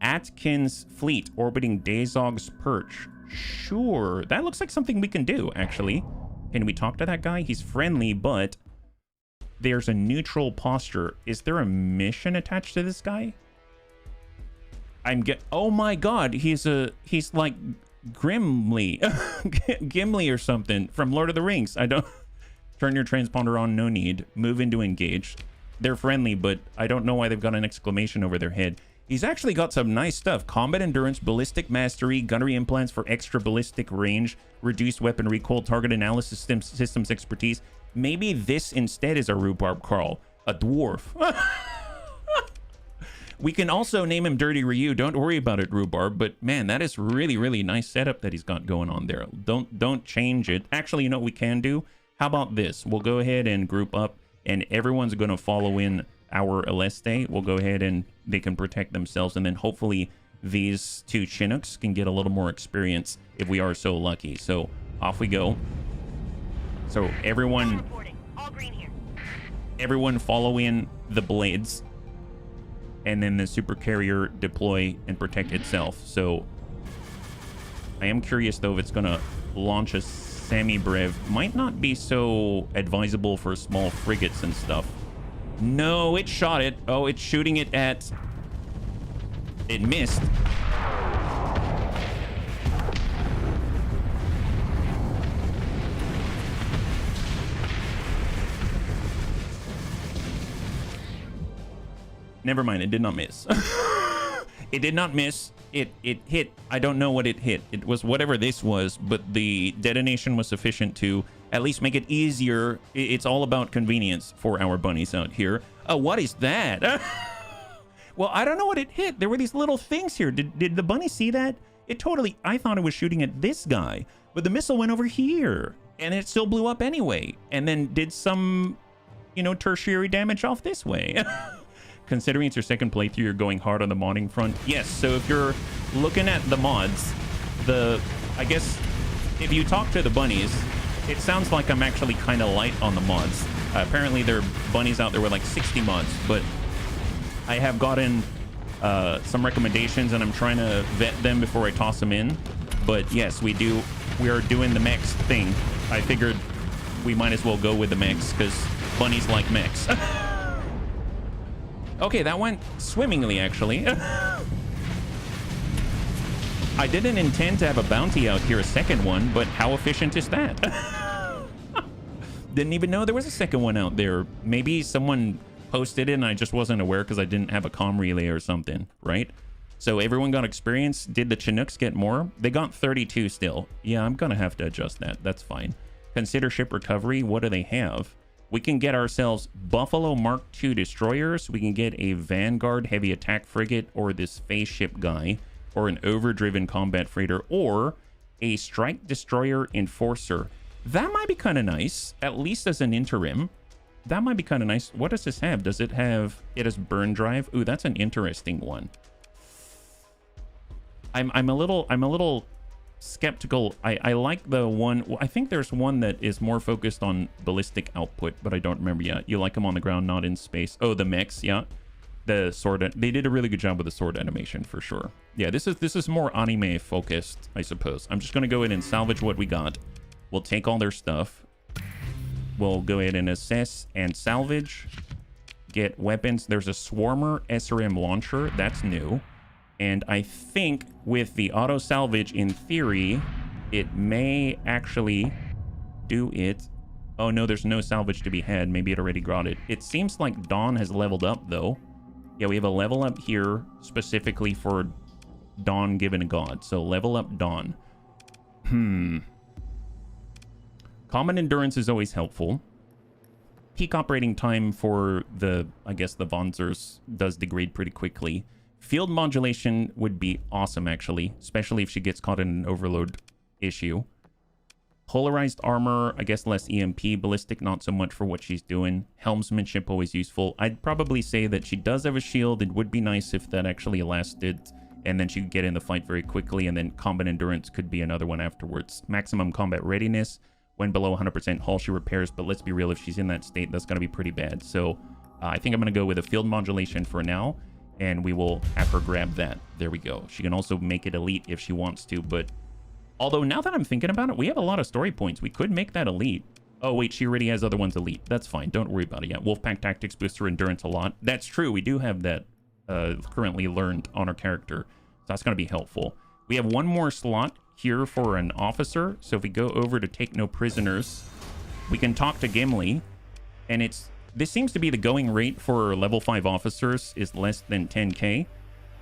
Atkins Fleet orbiting Dazog's Perch. Sure, that looks like something we can do, actually. Can we talk to that guy? He's friendly, but there's a neutral posture. Is there a mission attached to this guy? Oh my god, he's like Gimli. Gimli or something from Lord of the Rings. I don't... Turn your transponder on, no need. Move into engage. They're friendly, but I don't know why they've got an exclamation over their head. He's actually got some nice stuff. Combat endurance, ballistic mastery, gunnery implants for extra ballistic range, reduced weapon recoil, target analysis systems expertise. Maybe this instead is a Rhubarb Carl. A dwarf. We can also name him Dirty Ryu. Don't worry about it, Rhubarb. But man, that is really, really nice setup that he's got going on there. Don't change it. Actually, you know what we can do? How about this? We'll go ahead and group up, and everyone's going to follow in our Aleste. We'll go ahead and they can protect themselves, and then hopefully these two Chinooks can get a little more experience if we are so lucky. So off we go. So everyone follow in the blades, and then the super carrier deploy and protect itself. So I am curious though if it's gonna launch a semi-brev. Might not be so advisable for small frigates and stuff. No, it shot it. Oh, it's shooting it at... It missed. Never mind, it did not miss. It did not miss. It hit. I don't know what it hit. It was whatever this was, but the detonation was sufficient to at least make it easier. It's all about convenience for our bunnies out here. Oh, what is that? Well, I don't know what it hit. There were these little things here. Did the bunny see that? It totally, I thought it was shooting at this guy, but the missile went over here and it still blew up anyway. And then did some, you know, tertiary damage off this way. Considering it's your second playthrough, you're going hard on the modding front. Yes, so if you're looking at the mods, I guess if you talk to the bunnies, it sounds like I'm actually kind of light on the mods. Apparently there are bunnies out there with like 60 mods, but I have gotten some recommendations and I'm trying to vet them before I toss them in. But yes, we are doing the mechs thing. I figured we might as well go with the mechs because bunnies like mechs. Okay, that went swimmingly, actually. I didn't intend to have a bounty out here, a second one, but how efficient is that? Didn't even know there was a second one out there. Maybe someone posted it and I just wasn't aware because I didn't have a comm relay or something, right? So everyone got experience. Did the Chinooks get more? They got 32 still. Yeah, I'm gonna have to adjust that. That's fine. Consider ship recovery. What do they have? We can get ourselves Buffalo Mark II destroyers. We can get a Vanguard heavy attack frigate or this phase ship guy or an overdriven combat freighter or a strike destroyer enforcer. That might be kind of nice, at least as an interim. That might be kind of nice. What does this have? Does it have, it has burn drive? Ooh, that's an interesting one. I'm a little skeptical. I like the one, I think there's one that is more focused on ballistic output, but I don't remember yet. You like them on the ground, not in space. Oh, the mechs, yeah. The sword, they did a really good job with the sword animation for sure. Yeah, this is more anime focused, I suppose. I'm just gonna go ahead and salvage what we got. We'll take all their stuff. We'll go ahead and assess and salvage. Get weapons. There's a Swarmer SRM launcher. That's new. And I think with the auto salvage, in theory, it may actually do it. Oh no, there's no salvage to be had. Maybe it already got it. It seems like Dawn has leveled up though. Yeah, we have a level up here specifically for Dawn given a god. So level up Dawn. Common endurance is always helpful. Peak operating time for the, I guess, the Vonzers does degrade pretty quickly. Field modulation would be awesome, actually, especially if she gets caught in an overload issue. Polarized armor, I guess less EMP. Ballistic, not so much for what she's doing. Helmsmanship, always useful. I'd probably say that she does have a shield. It would be nice if that actually lasted, and then she could get in the fight very quickly, and then combat endurance could be another one afterwards. Maximum combat readiness. When below 100% hull, she repairs, but let's be real, if she's in that state, that's going to be pretty bad. So I think I'm going to go with a field modulation for now, and we will have her grab that. There we go. She can also make it elite if she wants to, but although now that I'm thinking about it, we have a lot of story points. We could make that elite. Oh, wait, she already has other ones elite. That's fine. Don't worry about it yet. Wolfpack Tactics boosts her endurance a lot. That's true. We do have that currently learned on our character, so that's going to be helpful. We have one more slot here for an officer, so if we go over to take no prisoners, we can talk to Gimli, and this seems to be the going rate for level 5 officers is less than 10k,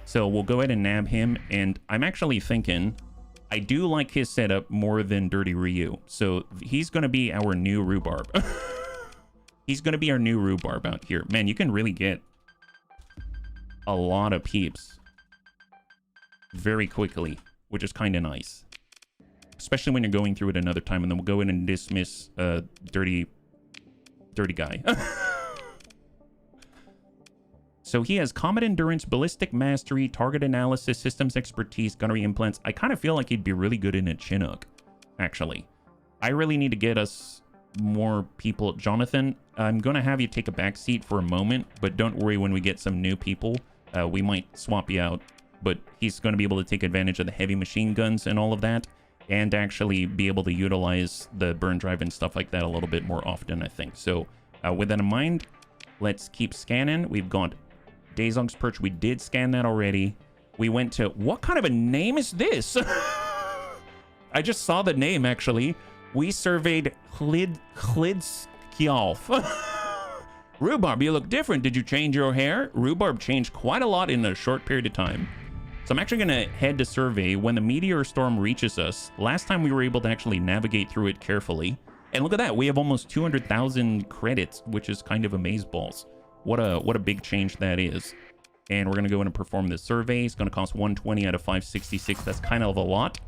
so we'll go ahead and nab him. And I'm actually thinking I do like his setup more than Dirty Ryu, so he's going to be our new rhubarb. He's going to be our new rhubarb out here. Man, you can really get a lot of peeps very quickly, which is kind of nice, especially when you're going through it another time. And then we'll go in and dismiss dirty guy. So he has combat endurance, ballistic mastery, target analysis, systems expertise, gunnery implants. I kind of feel like he'd be really good in a Chinook, actually. I really need to get us more people. Jonathan, I'm going to have you take a back seat for a moment, but don't worry, when we get some new people, we might swap you out. But he's going to be able to take advantage of the heavy machine guns and all of that, and actually be able to utilize the burn drive and stuff like that a little bit more often, I think. So with that in mind, let's keep scanning. We've got Dazong's Perch. We did scan that already. We went to... What kind of a name is this? I just saw the name, actually. We surveyed Hlidskjalf. Rhubarb, you look different. Did you change your hair? Rhubarb changed quite a lot in a short period of time. So I'm actually going to head to survey when the meteor storm reaches us. Last time we were able to actually navigate through it carefully. And look at that. We have almost 200,000 credits, which is kind of amazeballs. What a big change that is. And we're going to go in and perform this survey. It's going to cost 120 out of 566. That's kind of a lot.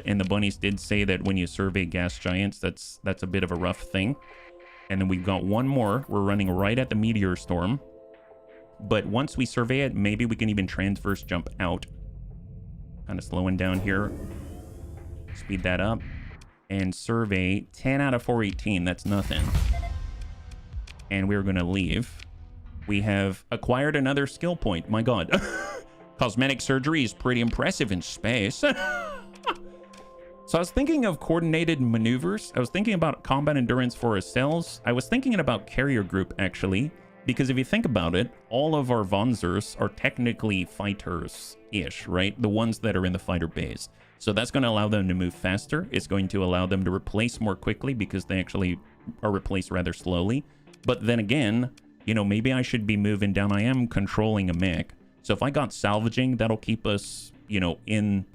And the bunnies did say that when you survey gas giants, that's a bit of a rough thing. And then we've got one more. We're running right at the meteor storm. But once we survey it, maybe we can even transverse jump out. Kind of slowing down here. Speed that up. And survey 10 out of 418. That's nothing. And we're going to leave. We have acquired another skill point. My god. Cosmetic surgery is pretty impressive in space. So I was thinking of coordinated maneuvers. I was thinking about combat endurance for our cells. I was thinking about carrier group, actually. Because if you think about it, all of our Vonzers are technically fighters-ish, right? The ones that are in the fighter bays. So that's going to allow them to move faster. It's going to allow them to replace more quickly because they actually are replaced rather slowly. But then again, you know, maybe I should be moving down. I am controlling a mech. So if I got salvaging, that'll keep us, you know, in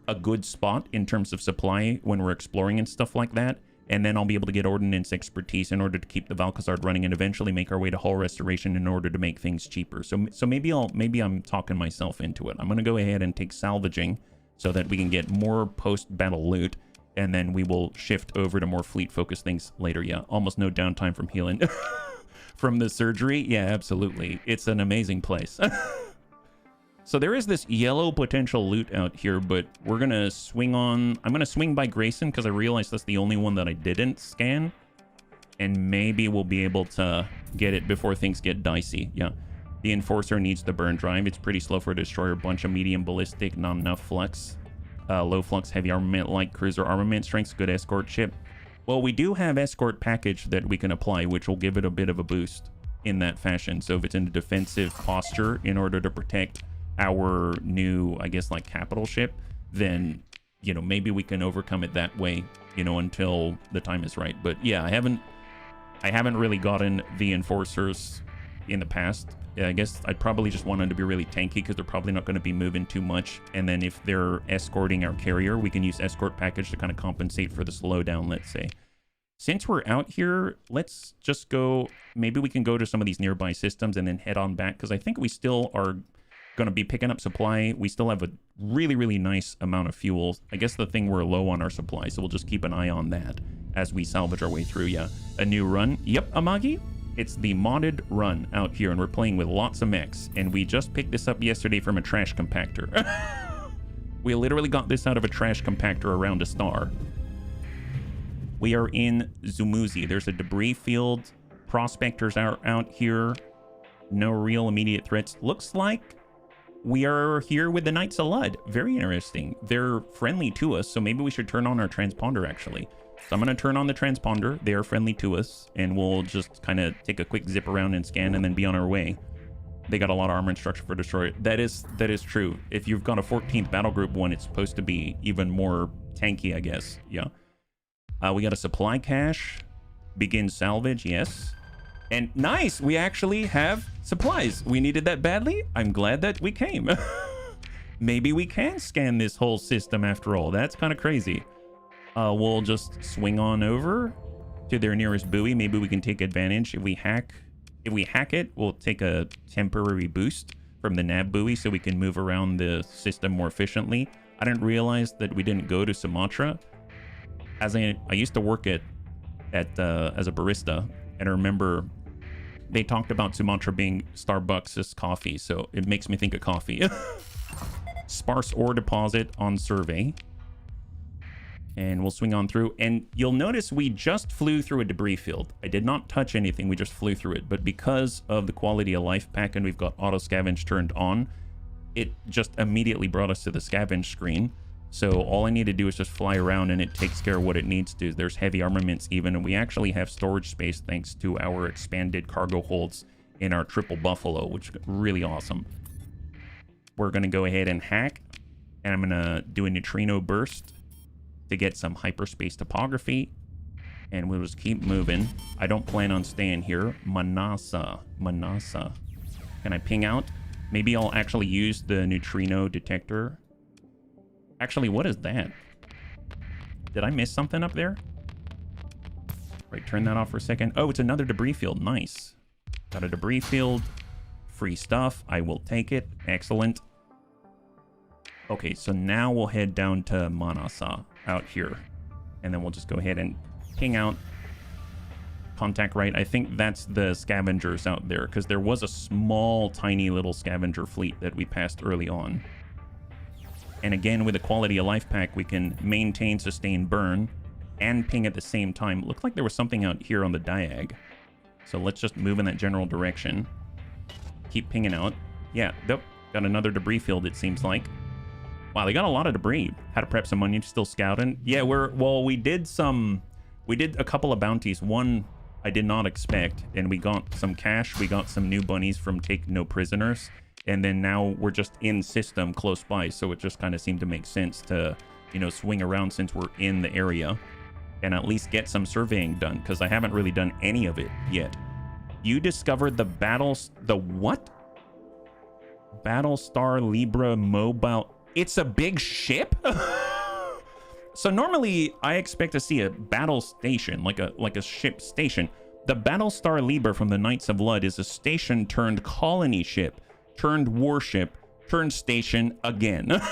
a good spot in terms of supply when we're exploring and stuff like that. And then I'll be able to get ordnance expertise in order to keep the Valkazard running and eventually make our way to hull restoration in order to make things cheaper. So maybe I'm talking myself into it. I'm going to go ahead and take salvaging so that we can get more post-battle loot. And then we will shift over to more fleet-focused things later. Yeah, almost no downtime from healing. From the surgery? Yeah, absolutely. It's an amazing place. So there is this yellow potential loot out here, but we're going to swing on... I'm going to swing by Grayson because I realized that's the only one that I didn't scan. And maybe we'll be able to get it before things get dicey. Yeah. The Enforcer needs the burn drive. It's pretty slow for a destroyer. Bunch of medium ballistic, not enough flux. Low flux, heavy armament, light cruiser armament strength, good escort ship. Well, we do have escort package that we can apply, which will give it a bit of a boost in that fashion. So if it's in a defensive posture in order to protect our new, I guess, like capital ship, then, you know, maybe we can overcome it that way, you know, until the time is right. But yeah, I haven't really gotten the Enforcers in the past. I guess I'd probably just want them to be really tanky because they're probably not going to be moving too much. And then if they're escorting our carrier, we can use escort package to kind of compensate for the slowdown, let's say. Since we're out here, let's just go, maybe we can go to some of these nearby systems and then head on back because I think we still are going to be picking up supply. We still have a really, really nice amount of fuel. I guess the thing, we're low on our supply, so we'll just keep an eye on that as we salvage our way through. Yeah, a new run. Yep, Amagi. It's the modded run out here, and we're playing with lots of mechs. And we just picked this up yesterday from a trash compactor. We literally got this out of a trash compactor around a star. We are in Zumuzi. There's a debris field. Prospectors are out here. No real immediate threats. Looks like we are here with the Knights of Lud. Very interesting. They're friendly to us, so maybe we should turn on our transponder, actually. So I'm going to turn on the transponder. They are friendly to us, and we'll just kind of take a quick zip around and scan and then be on our way. They got a lot of armor and structure for destroyer. That is true. If you've got a 14th battle group one, it's supposed to be even more tanky, I guess. Yeah. We got a supply cache. Begin salvage, yes. And nice, we actually have supplies. We needed that badly. I'm glad that we came. Maybe we can scan this whole system after all. That's kind of crazy. We'll just swing on over to their nearest buoy. Maybe we can take advantage. If we hack it, we'll take a temporary boost from the nav buoy so we can move around the system more efficiently. I didn't realize that we didn't go to Sumatra. As I used to work as a barista, and I remember they talked about Sumatra being Starbucks' coffee, so it makes me think of coffee. Sparse ore deposit on survey. And we'll swing on through. And you'll notice we just flew through a debris field. I did not touch anything, we just flew through it. But because of the quality of life pack and we've got auto scavenge turned on, it just immediately brought us to the scavenge screen. So all I need to do is just fly around and it takes care of what it needs to. There's heavy armaments even, and we actually have storage space thanks to our expanded cargo holds in our triple buffalo, which is really awesome. We're going to go ahead and hack, and I'm going to do a neutrino burst to get some hyperspace topography. And we'll just keep moving. I don't plan on staying here. Manasa. Can I ping out? Maybe I'll actually use the neutrino detector. Actually, what is that? Did I miss something up there? Right, turn that off for a second. Oh, it's another debris field. Nice. Got a debris field. Free stuff. I will take it. Excellent. Okay, so now we'll head down to Manasa out here. And then we'll just go ahead and ping out. Contact right. I think that's the scavengers out there, because there was a small, tiny little scavenger fleet that we passed early on. And again, with the quality of life pack, we can maintain, sustain, burn, and ping at the same time. Looked like there was something out here on the diag. So let's just move in that general direction. Keep pinging out. Yeah, nope. Got another debris field, it seems like. Wow, they got a lot of debris. Had to prep some onions, still scouting. Yeah, we did a couple of bounties. One I did not expect, and we got some cash. We got some new bunnies from Take No Prisoners. And then now we're just in system close by, so it just kind of seemed to make sense to, you know, swing around since we're in the area and at least get some surveying done, because I haven't really done any of it yet. You discovered the what? Battlestar Libra mobile. It's a big ship? So normally I expect to see a battle station, like a ship station. The Battlestar Libra from the Knights of Lud is a station turned colony ship, turned warship, turned station again.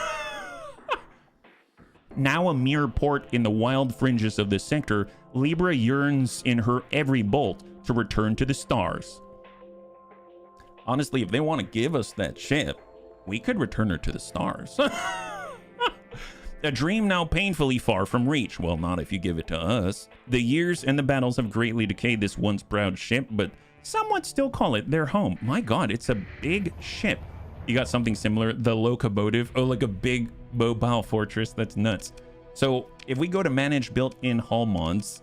Now a mere port in the wild fringes of the sector, Libra yearns in her every bolt to return to the stars. Honestly, if they want to give us that ship, we could return her to the stars. A dream now painfully far from reach. Well, not if you give it to us. The years and the battles have greatly decayed this once proud ship, but some would still call it their home. My God, it's a big ship. You got something similar, the locomotive. Oh, like a big mobile fortress. That's nuts. So if we go to manage built-in hull mods,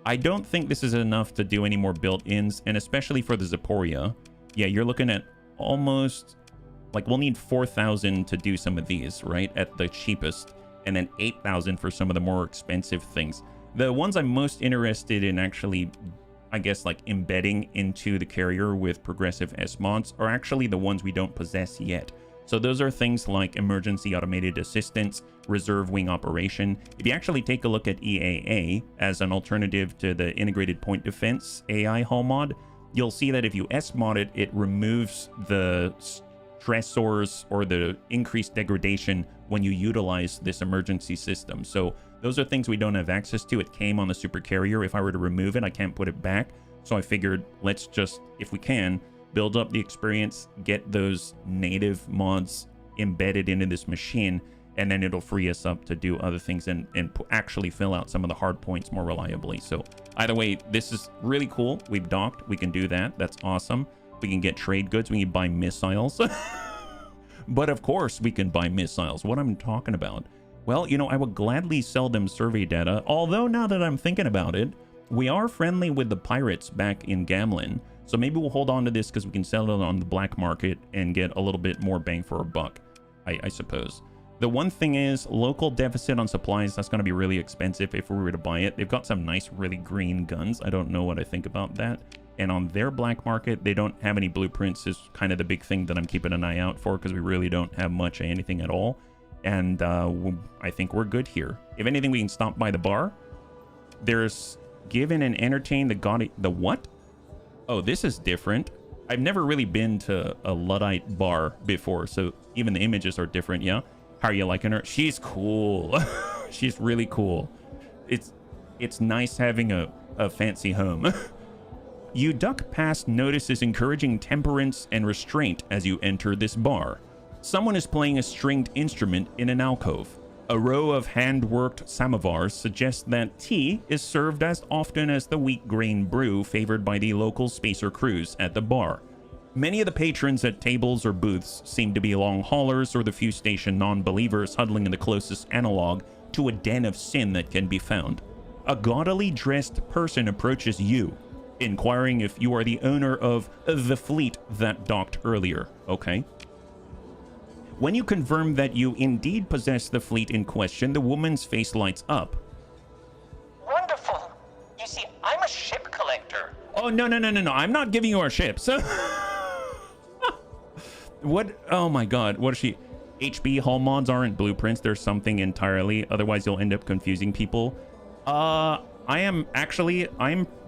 I don't think this is enough to do any more built-ins, and especially for the Zaporia. Yeah, you're looking at almost, like, we'll need 4,000 to do some of these, right? At the cheapest. And then 8,000 for some of the more expensive things. The ones I'm most interested in actually, I guess, like embedding into the carrier with progressive S mods are actually the ones we don't possess yet. So those are things like emergency automated assistance, reserve wing operation. If you actually take a look at EAA as an alternative to the integrated point defense AI hull mod, you'll see that if you S mod it, it removes the stressors or the increased degradation when you utilize this emergency system. So those are things we don't have access to. It came on the super carrier. If I were to remove it, I can't put it back. So I figured, let's just, if we can, build up the experience, get those native mods embedded into this machine, and then it'll free us up to do other things and actually fill out some of the hard points more reliably. So either way, this is really cool. We've docked. We can do that. That's awesome. We can get trade goods. We can buy missiles. But of course we can buy missiles. What I'm talking about? Well, you know, I would gladly sell them survey data. Although now that I'm thinking about it, we are friendly with the pirates back in Gamlin. So maybe we'll hold on to this because we can sell it on the black market and get a little bit more bang for our buck, I suppose. The one thing is local deficit on supplies. That's going to be really expensive if we were to buy it. They've got some nice, really green guns. I don't know what I think about that. And on their black market, they don't have any blueprints is kind of the big thing that I'm keeping an eye out for, because we really don't have much of anything at all. And I think we're good here. If anything, we can stop by the bar. There's given and entertain the what? Oh, this is different. I've never really been to a Luddite bar before, so even the images are different, yeah? How are you liking her? She's cool. She's really cool. It's nice having a fancy home. You duck past notices encouraging temperance and restraint as you enter this bar. Someone is playing a stringed instrument in an alcove. A row of hand-worked samovars suggests that tea is served as often as the wheat grain brew favored by the local spacer crews at the bar. Many of the patrons at tables or booths seem to be long haulers or the few station non-believers huddling in the closest analog to a den of sin that can be found. A gaudily dressed person approaches you, inquiring if you are the owner of the fleet that docked earlier. Okay. When you confirm that you indeed possess the fleet in question, the woman's face lights up. Wonderful. You see, Oh, no. I'm not giving you our ships. What? Oh my God. What is she? HB hull mods aren't blueprints. They're something entirely. Otherwise, you'll end up confusing people. I'm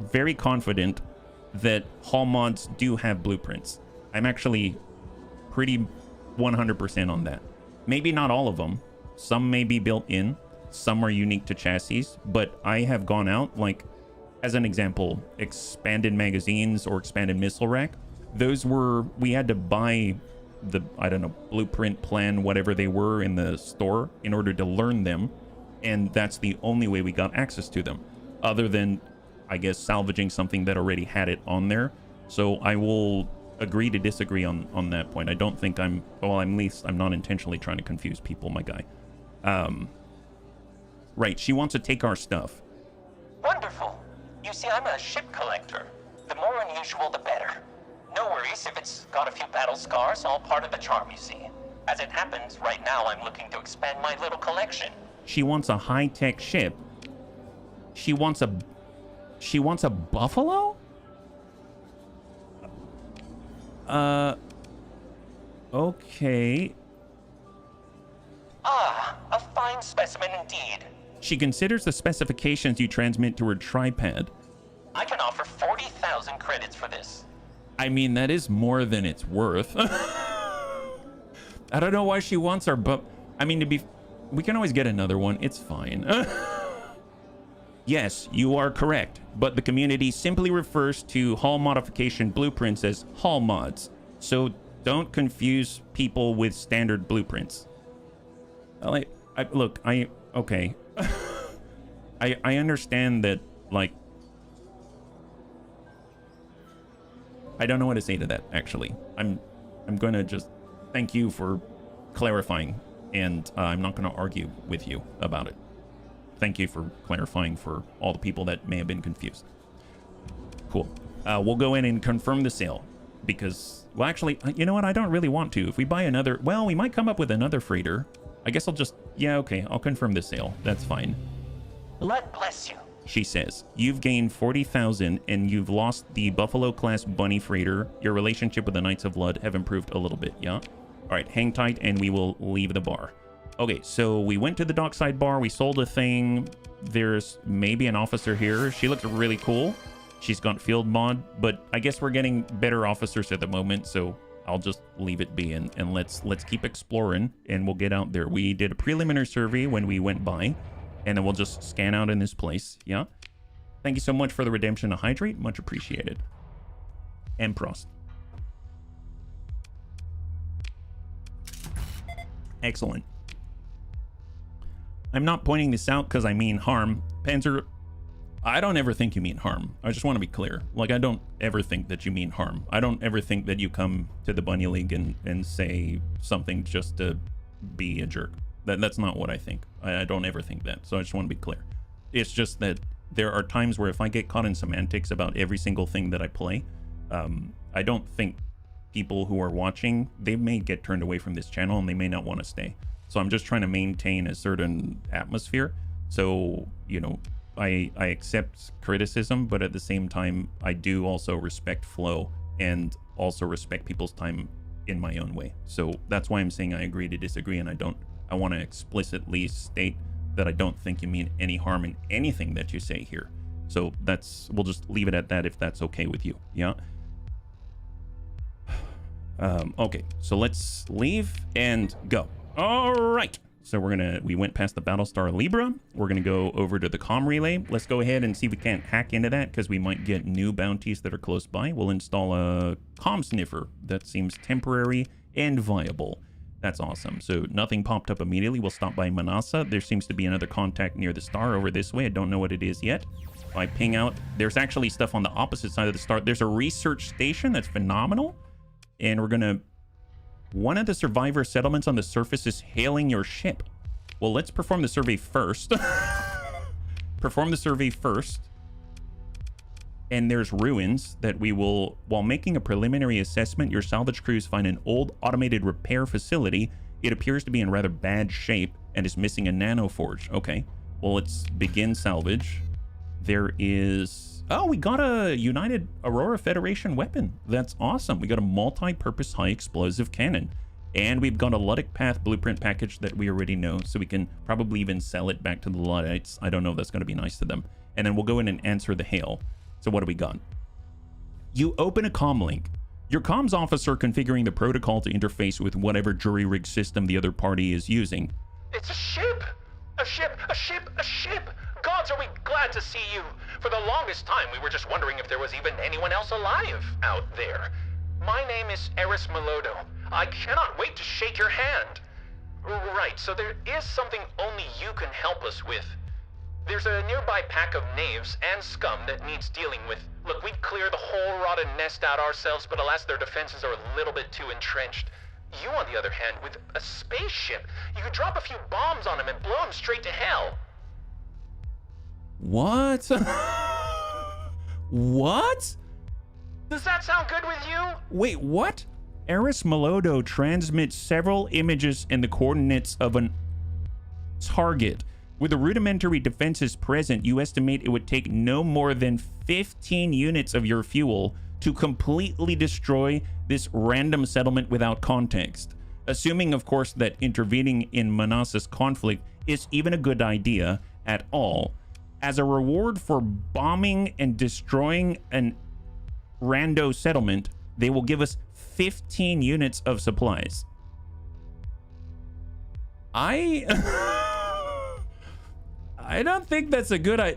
very confident that hull mods do have blueprints. I'm actually pretty 100% on that. Maybe not all of them. Some may be built in. Some are unique to chassis. But I have gone out, like, as an example, expanded magazines or expanded missile rack. Those were, we had to buy the, I don't know, blueprint plan, whatever they were in the store in order to learn them. And that's the only way we got access to them, other than, I guess, salvaging something that already had it on there. So I will agree to disagree on that point. I don't think I'm not intentionally trying to confuse people, my guy. Right, she wants to take our stuff. Wonderful. You see, I'm a ship collector. The more unusual, the better. No worries if it's got a few battle scars, all part of the charm, you see. As it happens, right now I'm looking to expand my little collection. She wants a high-tech ship. She wants a buffalo? Okay. Ah, a fine specimen indeed. She considers the specifications you transmit to her tripod. I can offer 40,000 credits for this. I mean, that is more than it's worth. I don't know why she wants our I mean, we can always get another one. It's fine. Yes, you are correct. But the community simply refers to hull modification blueprints as hull mods. So don't confuse people with standard blueprints. Okay. I understand that, like, I don't know what to say to that, actually. I'm going to just thank you for clarifying, and I'm not going to argue with you about it. Thank you for clarifying for all the people that may have been confused. Cool. We'll go in and confirm the sale because, well, actually, you know what? I don't really want to. If we buy another, well, we might come up with another freighter. I guess I'll just, yeah, okay, I'll confirm the sale. That's fine. Lord bless you. She says, you've gained 40,000 and you've lost the Buffalo class bunny freighter. Your relationship with the Knights of Blood have improved a little bit, yeah? All right, hang tight and we will leave the bar. Okay, so we went to the dockside bar. We sold a thing. There's maybe an officer here. She looks really cool. She's got field mod, but I guess we're getting better officers at the moment, so I'll just leave it be and let's keep exploring and we'll get out there. We did a preliminary survey when we went by, and then we'll just scan out in this place. Yeah. Thank you so much for the redemption to hydrate. Much appreciated. And Prost. Excellent. I'm not pointing this out because I mean harm. Panzer, I don't ever think you mean harm. I just want to be clear. Like, I don't ever think that you mean harm. I don't ever think that you come to the Bunny League and say something just to be a jerk. That's not what I think. I don't ever think that. So I just want to be clear. It's just that there are times where if I get caught in semantics about every single thing that I play, I don't think people who are watching, they may get turned away from this channel and they may not want to stay. So I'm just trying to maintain a certain atmosphere. So, you know, I accept criticism, but at the same time, I do also respect flow and also respect people's time in my own way. So that's why I'm saying I agree to disagree, and I want to explicitly state that I don't think you mean any harm in anything that you say here. So we'll just leave it at that if that's okay with you. Yeah. Okay, so let's leave and go. All right. So we went past the Battlestar Libra. We're gonna go over to the comm relay. Let's go ahead and see if we can't hack into that because we might get new bounties that are close by. We'll install a comm sniffer that seems temporary and viable. That's awesome. So nothing popped up immediately. We'll stop by Manasa. There seems to be another contact near the star over this way. I don't know what it is yet. If I ping out, there's actually stuff on the opposite side of the star. There's a research station that's phenomenal. And we're gonna, one of the survivor settlements on the surface is hailing your ship. Well, let's perform the survey first. Perform the survey first. And there's ruins that we will, while making a preliminary assessment, your salvage crews find an old automated repair facility. It appears to be in rather bad shape and is missing a nano forge. Okay, well, let's begin salvage. There is this? Oh, we got a United Aurora Federation weapon. That's awesome. We got a multi-purpose high explosive cannon. And we've got a Luddic Path blueprint package that we already know, so we can probably even sell it back to the Luddites. I don't know if that's going to be nice to them. And then we'll go in and answer the hail. So what do we got? You open a comm link. Your comms officer configuring the protocol to interface with whatever jury-rig system the other party is using. It's a ship! A ship! A ship! A ship! Gods, are we glad to see you! For the longest time, we were just wondering if there was even anyone else alive out there. My name is Eris Melodo. I cannot wait to shake your hand. Right, so there is something only you can help us with. There's a nearby pack of knaves and scum that needs dealing with. Look, we'd clear the whole rotten nest out ourselves, but alas, their defenses are a little bit too entrenched. You, on the other hand, with a spaceship, you could drop a few bombs on them and blow them straight to hell. What? What? Does that sound good with you? Wait, what? Eris Melodo transmits several images and the coordinates of an target. With the rudimentary defenses present, you estimate it would take no more than 15 units of your fuel to completely destroy this random settlement without context. Assuming, of course, that intervening in Manassas conflict is even a good idea at all. As a reward for bombing and destroying an rando settlement, they will give us 15 units of supplies. I don't think that's a good I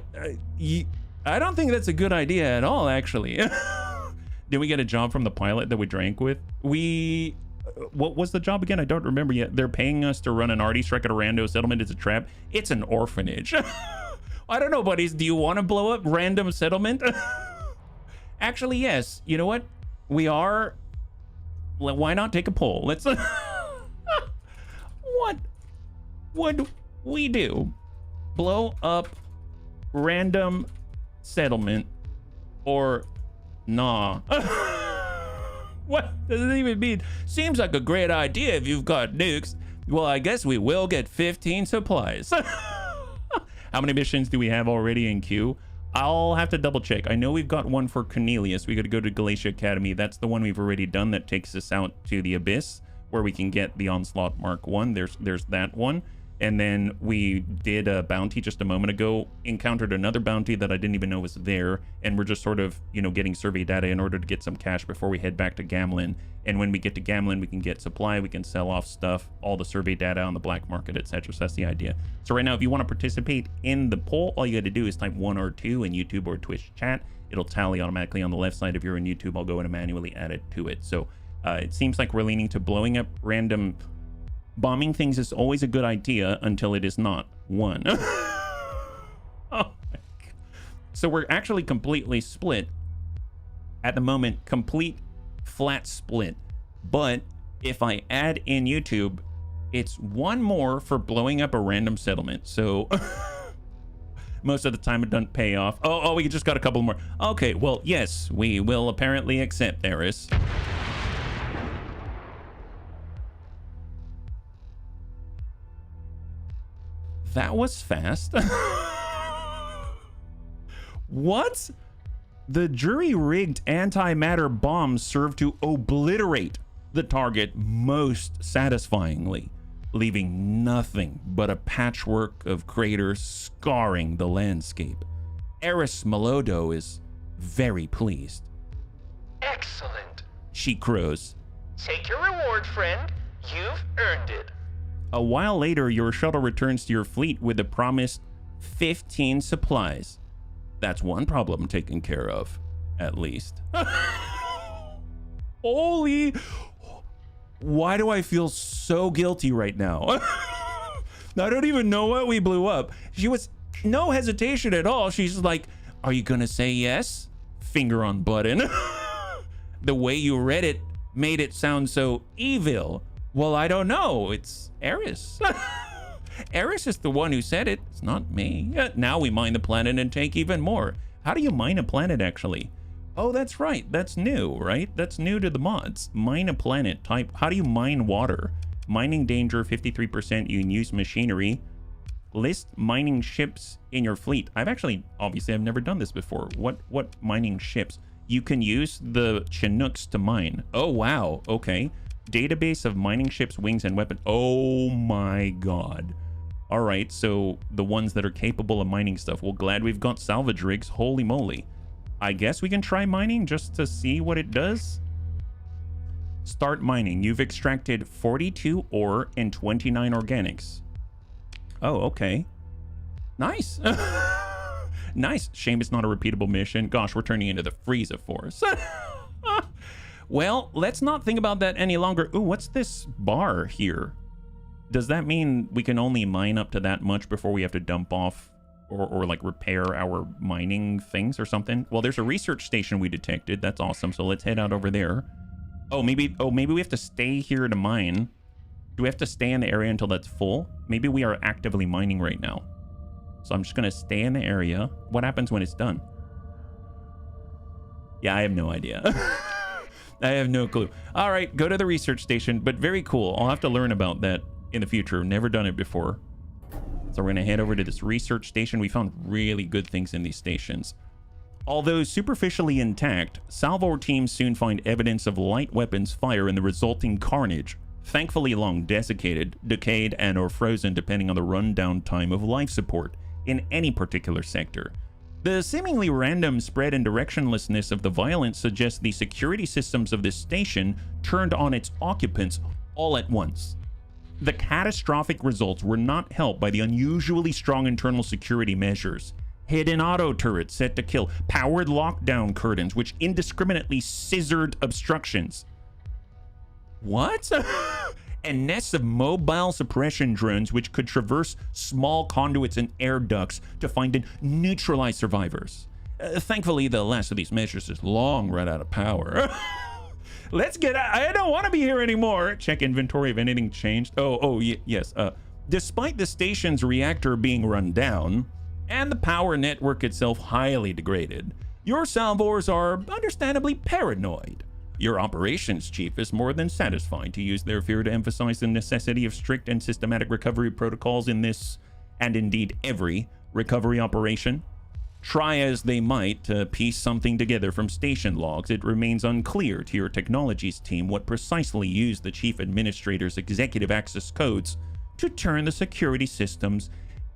don't think that's a good idea at all, actually. Did we get a job from the pilot that we drank with? What was the job again? I don't remember yet. They're paying us to run an arty strike at a rando settlement. It's a trap. It's an orphanage. I don't know, buddies. Do you want to blow up random settlement? Actually, yes. You know what? We are. Why not take a poll? Let's. What would we do? Blow up random settlement or nah? What does it even mean? Seems like a great idea if you've got nukes. Well, I guess we will get 15 supplies. How many missions do we have already in queue? I'll have to double check. I know we've got one for Cornelius. We got to go to Galatia Academy. That's the one we've already done that takes us out to the Abyss, where we can get the Onslaught Mark 1. There's that one. And then we did a bounty just a moment ago, encountered another bounty that I didn't even know was there. And we're just sort of, you know, getting survey data in order to get some cash before we head back to Gamlin. And when we get to Gamlin, we can get supply, we can sell off stuff, all the survey data on the black market, etc. So that's the idea. So right now, if you want to participate in the poll, all you got to do is type 1 or 2 in YouTube or Twitch chat. It'll tally automatically on the left side. If you're in YouTube, I'll go in and manually add it to it. So it seems like we're leaning to blowing up random. Bombing things is always a good idea until it is not. One. Oh my God. So we're actually completely split at the moment, complete flat split. But if I add in YouTube, it's one more for blowing up a random settlement. So most of the time it doesn't pay off. Oh, we just got a couple more. Okay, well, yes, we will apparently accept Eris. That was fast. What? The jury-rigged antimatter bombs serve to obliterate the target most satisfyingly, leaving nothing but a patchwork of craters scarring the landscape. Eris Melodo is very pleased. Excellent. She crows. Take your reward, friend. You've earned it. A while later, your shuttle returns to your fleet with the promised 15 supplies. That's one problem taken care of, at least. Holy... Why do I feel so guilty right now? I don't even know what we blew up. She was no hesitation at all. She's like, are you gonna say yes? Finger on button. The way you read it made it sound so evil. Well, I don't know. It's Eris. Eris is the one who said it. It's not me. Now we mine the planet and take even more. How do you mine a planet, actually? Oh, that's right. That's new, right? That's new to the mods. Mine a planet. Type, how do you mine water? Mining danger, 53%. You can use machinery. List mining ships in your fleet. Obviously I've never done this before. What mining ships? You can use the Chinooks to mine. Oh, wow. Okay. Database of mining ships, wings, and weapons. Oh my god. All right, so the ones that are capable of mining stuff. Well, glad we've got salvage rigs. Holy moly. I guess we can try mining just to see what it does. Start mining. You've extracted 42 ore and 29 organics. Oh, okay. Nice. Nice. Shame it's not a repeatable mission. Gosh, we're turning into the Frieza Force. Well, let's not think about that any longer. Ooh, what's this bar here? Does that mean we can only mine up to that much before we have to dump off or like repair our mining things or something? Well, there's a research station we detected. That's awesome. So let's head out over there. Maybe we have to stay here to mine. Do we have to stay in the area until that's full? Maybe we are actively mining right now. So I'm just going to stay in the area. What happens when it's done? Yeah, I have no idea. I have no clue. All right, go to the research station, but very cool. I'll have to learn about that in the future. Never done it before. So we're going to head over to this research station. We found really good things in these stations. Although superficially intact, Salvor teams soon find evidence of light weapons fire and the resulting carnage, thankfully long desiccated, decayed, and or frozen depending on the rundown time of life support in any particular sector. The seemingly random spread and directionlessness of the violence suggests the security systems of this station turned on its occupants all at once. The catastrophic results were not helped by the unusually strong internal security measures. Hidden auto turrets set to kill, powered lockdown curtains which indiscriminately scissored obstructions. What? And nests of mobile suppression drones which could traverse small conduits and air ducts to find and neutralize survivors. Thankfully, the last of these measures is long run out of power. Let's get out. I don't want to be here anymore. Check inventory if anything changed. Yes. Despite the station's reactor being run down and the power network itself highly degraded, your Salvors are understandably paranoid. Your operations chief is more than satisfied to use their fear to emphasize the necessity of strict and systematic recovery protocols in this, and indeed every, recovery operation. Try as they might to piece something together from station logs, it remains unclear to your technologies team what precisely used the chief administrator's executive access codes to turn the security systems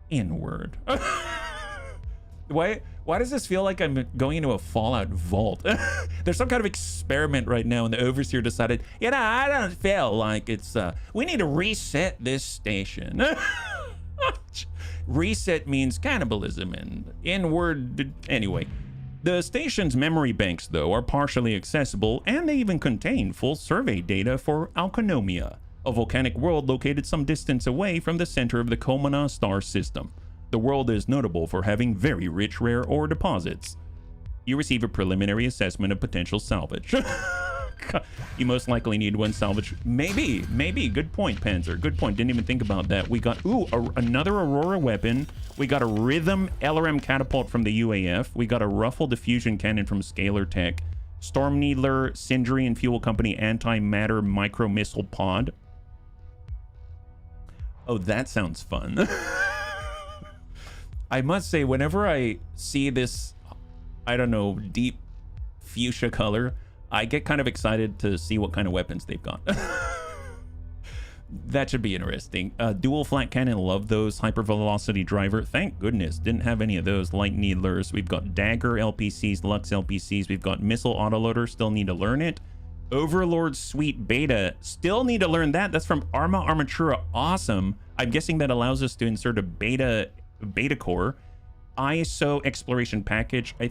inward. Why does this feel like I'm going into a Fallout vault? There's some kind of experiment right now, and the overseer decided, I don't feel like it's, we need to reset this station. Reset means cannibalism and inward. Anyway, the station's memory banks, though, are partially accessible, and they even contain full survey data for Alconomia, a volcanic world located some distance away from the center of the Komana star system. The world is notable for having very rich rare ore deposits. You receive a preliminary assessment of potential salvage. You most likely need one salvage. Maybe. Good point, Panzer. Good point. Didn't even think about that. We got, another Aurora weapon. We got a Rhythm LRM catapult from the UAF. We got a Ruffle diffusion cannon from Scalar Tech. Storm Needler, Sindrian Fuel Company antimatter micro missile pod. Oh, that sounds fun. I must say, whenever I see this, I don't know, deep fuchsia color, I get kind of excited to see what kind of weapons they've got. That should be interesting. Dual flat cannon, love those. Hypervelocity driver, thank goodness. Didn't have any of those. Light needlers. We've got dagger LPCs, Lux LPCs. We've got missile autoloader, still need to learn it. Overlord Suite Beta, still need to learn that. That's from Arma Armatura, awesome. I'm guessing that allows us to insert a beta core. ISO exploration package, I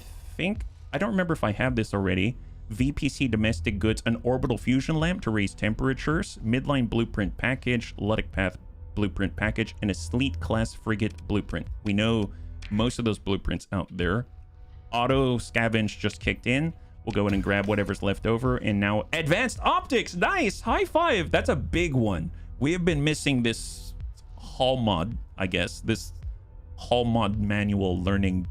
don't remember if I have this already. VPC domestic goods, an orbital fusion lamp to raise temperatures, midline blueprint package, Ludic path blueprint package, and a Sleet class frigate blueprint. We know most of those blueprints out there. Auto scavenge just kicked in. We'll go in and grab whatever's left over. And now advanced optics, nice, high five. That's a big one. We have been missing this hall mod, I guess, this hall mod manual learning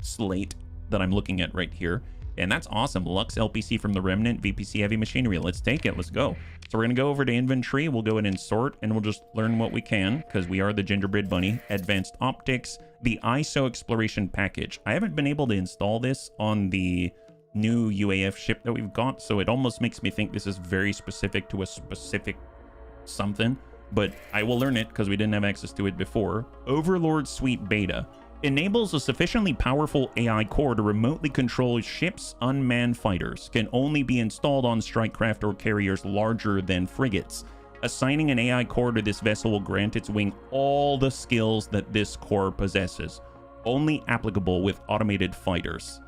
slate that I'm looking at right here. And that's awesome. Lux LPC from the Remnant, VPC Heavy Machinery. Let's take it. Let's go. So we're going to go over to inventory. We'll go in and sort, and we'll just learn what we can, because we are the Gingerbread Bunny. Advanced Optics, the ISO Exploration Package. I haven't been able to install this on the new UAF ship that we've got, so it almost makes me think this is very specific to a specific something, but I will learn it because we didn't have access to it before. Overlord Suite Beta enables a sufficiently powerful AI core to remotely control ships. Unmanned fighters can only be installed on strike craft or carriers larger than frigates. Assigning an AI core to this vessel will grant its wing all the skills that this core possesses, only applicable with automated fighters.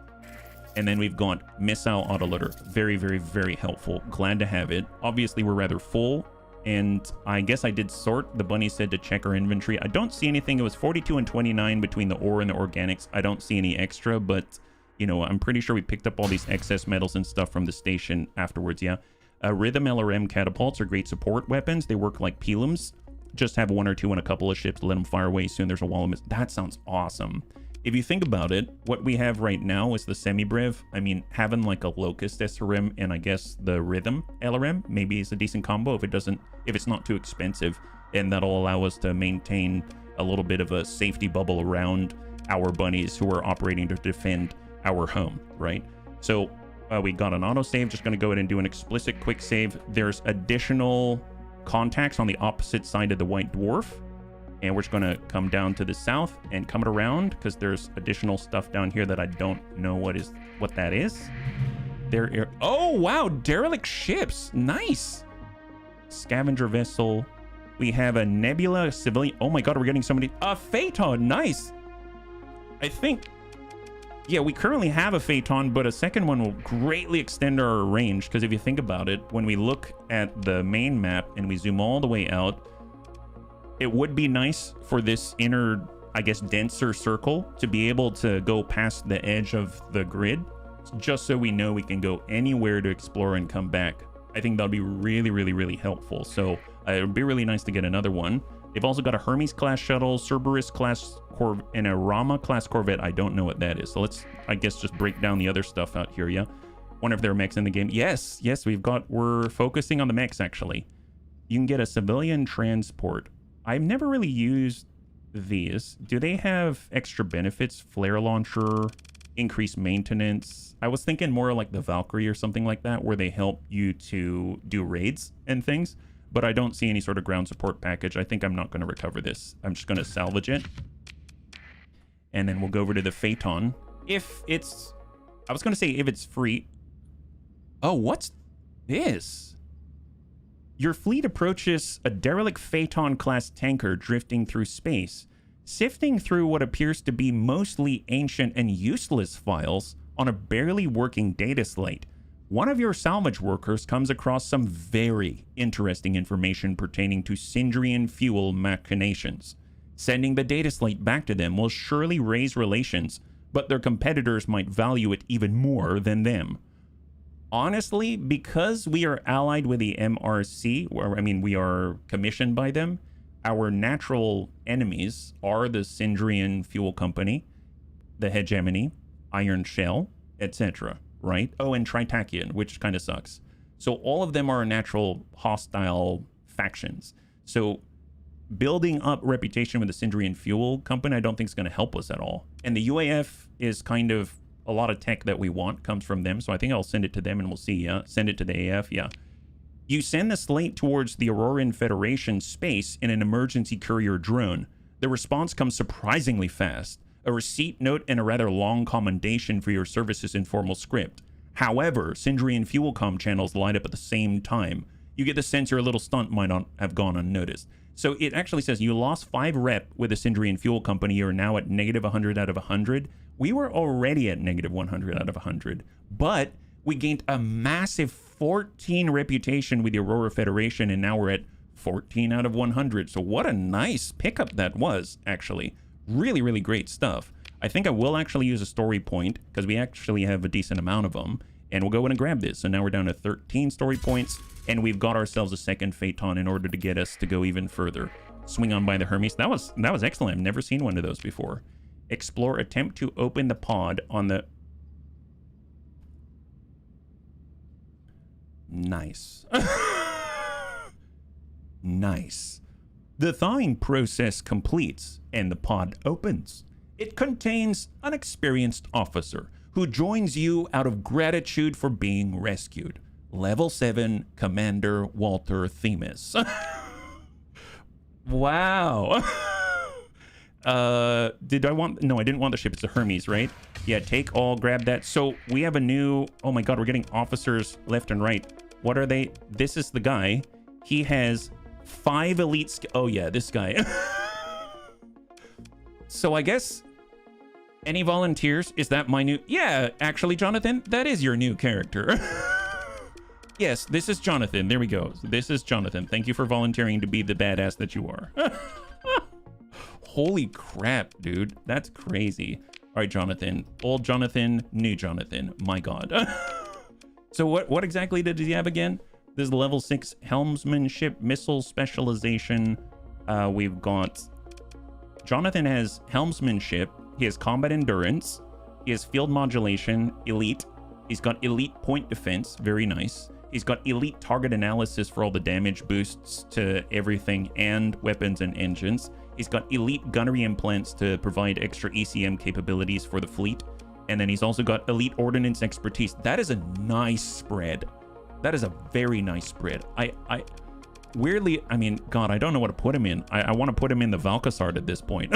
And then we've got Missile Autoloader. Very, very, very helpful. Glad to have it. Obviously, we're rather full. And I guess I did sort. The bunny said to check our inventory. I don't see anything. It was 42 and 29 between the ore and the organics. I don't see any extra, but, you know, I'm pretty sure we picked up all these excess metals and stuff from the station afterwards, yeah. Rhythm LRM catapults are great support weapons. They work like pilums. Just have one or two on a couple of ships. Let them fire away soon. There's a wall of miss. That sounds awesome. If you think about it, what we have right now is the semi-brev. I mean, having like a Locust SRM and I guess the Rhythm LRM maybe is a decent combo if it's not too expensive, and that'll allow us to maintain a little bit of a safety bubble around our bunnies who are operating to defend our home, right? So we got an autosave. Just going to go ahead and do an explicit quick save. There's additional contacts on the opposite side of the White Dwarf. And we're just going to come down to the south and come it around because there's additional stuff down here that I don't know what that is. Oh, wow. Derelict ships. Nice. Scavenger vessel. We have a Nebula civilian. Oh my God, we're getting somebody. A Phaeton. Nice. I think, yeah, we currently have a Phaeton, but a second one will greatly extend our range because if you think about it, when we look at the main map and we zoom all the way out, it would be nice for this inner, I guess, denser circle to be able to go past the edge of the grid, just so we know we can go anywhere to explore and come back. I think that'll be really, really, really helpful. So it would be really nice to get another one. They've also got a Hermes-class shuttle, Cerberus-class Corvette, and a Rama-class Corvette. I don't know what that is. So let's, I guess, just break down the other stuff out here, yeah? Wonder if there are mechs in the game. Yes, we're focusing on the mechs, actually. You can get a civilian transport. I've never really used these. Do they have extra benefits? Flare launcher, increased maintenance. I was thinking more like the Valkyrie or something like that, where they help you to do raids and things, but I don't see any sort of ground support package. I think I'm not going to recover this. I'm just going to salvage it. And then we'll go over to the Phaeton. I was going to say if it's free. Oh, what's this? Your fleet approaches a derelict Phaeton-class tanker drifting through space, sifting through what appears to be mostly ancient and useless files on a barely working data slate. One of your salvage workers comes across some very interesting information pertaining to Syndrian fuel machinations. Sending the data slate back to them will surely raise relations, but their competitors might value it even more than them. Honestly, because we are allied with the MRC, or I mean, we are commissioned by them, our natural enemies are the Syndrian Fuel Company, the Hegemony, Iron Shell, etc., right? Oh, and Tritachian, which kind of sucks. So all of them are natural hostile factions. So building up reputation with the Syndrian Fuel Company, I don't think is going to help us at all. And the UAF is kind of a lot of tech that we want comes from them, so I think I'll send it to them and we'll see, yeah? Send it to the AF, yeah. You send the slate towards the Auroran Federation space in an emergency courier drone. The response comes surprisingly fast. A receipt note and a rather long commendation for your services in formal script. However, Syndrian Fuel Com channels light up at the same time. You get the sense your little stunt might not have gone unnoticed. So it actually says you lost 5 rep with the Syndrian Fuel Company. You're now at negative 100 out of 100. We were already at negative 100 out of 100, but we gained a massive 14 reputation with the Aurora Federation, and now we're at 14 out of 100. So what a nice pickup that was, actually. Really, really great stuff. I think I will actually use a story point because we actually have a decent amount of them, and we'll go in and grab this. So now we're down to 13 story points, and we've got ourselves a second Phaeton in order to get us to go even further. Swing on by the Hermes. That was excellent. I've never seen one of those before. Explore, attempt to open the pod on the... Nice. Nice. The thawing process completes and the pod opens. It contains an experienced officer who joins you out of gratitude for being rescued. Level 7 Commander Walter Themis. Wow. Did I want... No, I didn't want the ship. It's a Hermes, right? Yeah, take all, grab that. So we have a new... Oh my god, we're getting officers left and right. What are they? This is the guy. He has 5 elite... Oh yeah, this guy. So I guess... Any volunteers? Is that my new... Yeah, actually, Jonathan, that is your new character. Yes, this is Jonathan. There we go. This is Jonathan. Thank you for volunteering to be the badass that you are. Holy crap, dude. That's crazy. All right, Jonathan. Old Jonathan, new Jonathan. My god. So what exactly did he have again? This is level 6 helmsmanship missile specialization. We've got... Jonathan has helmsmanship. He has combat endurance. He has field modulation, elite. He's got elite point defense, very nice. He's got elite target analysis for all the damage boosts to everything and weapons and engines. He's got elite gunnery implants to provide extra ECM capabilities for the fleet. And then he's also got elite ordnance expertise. That is a nice spread. That is a very nice spread. Weirdly, I mean, God, I don't know what to put him in. I want to put him in the Valkasard at this point.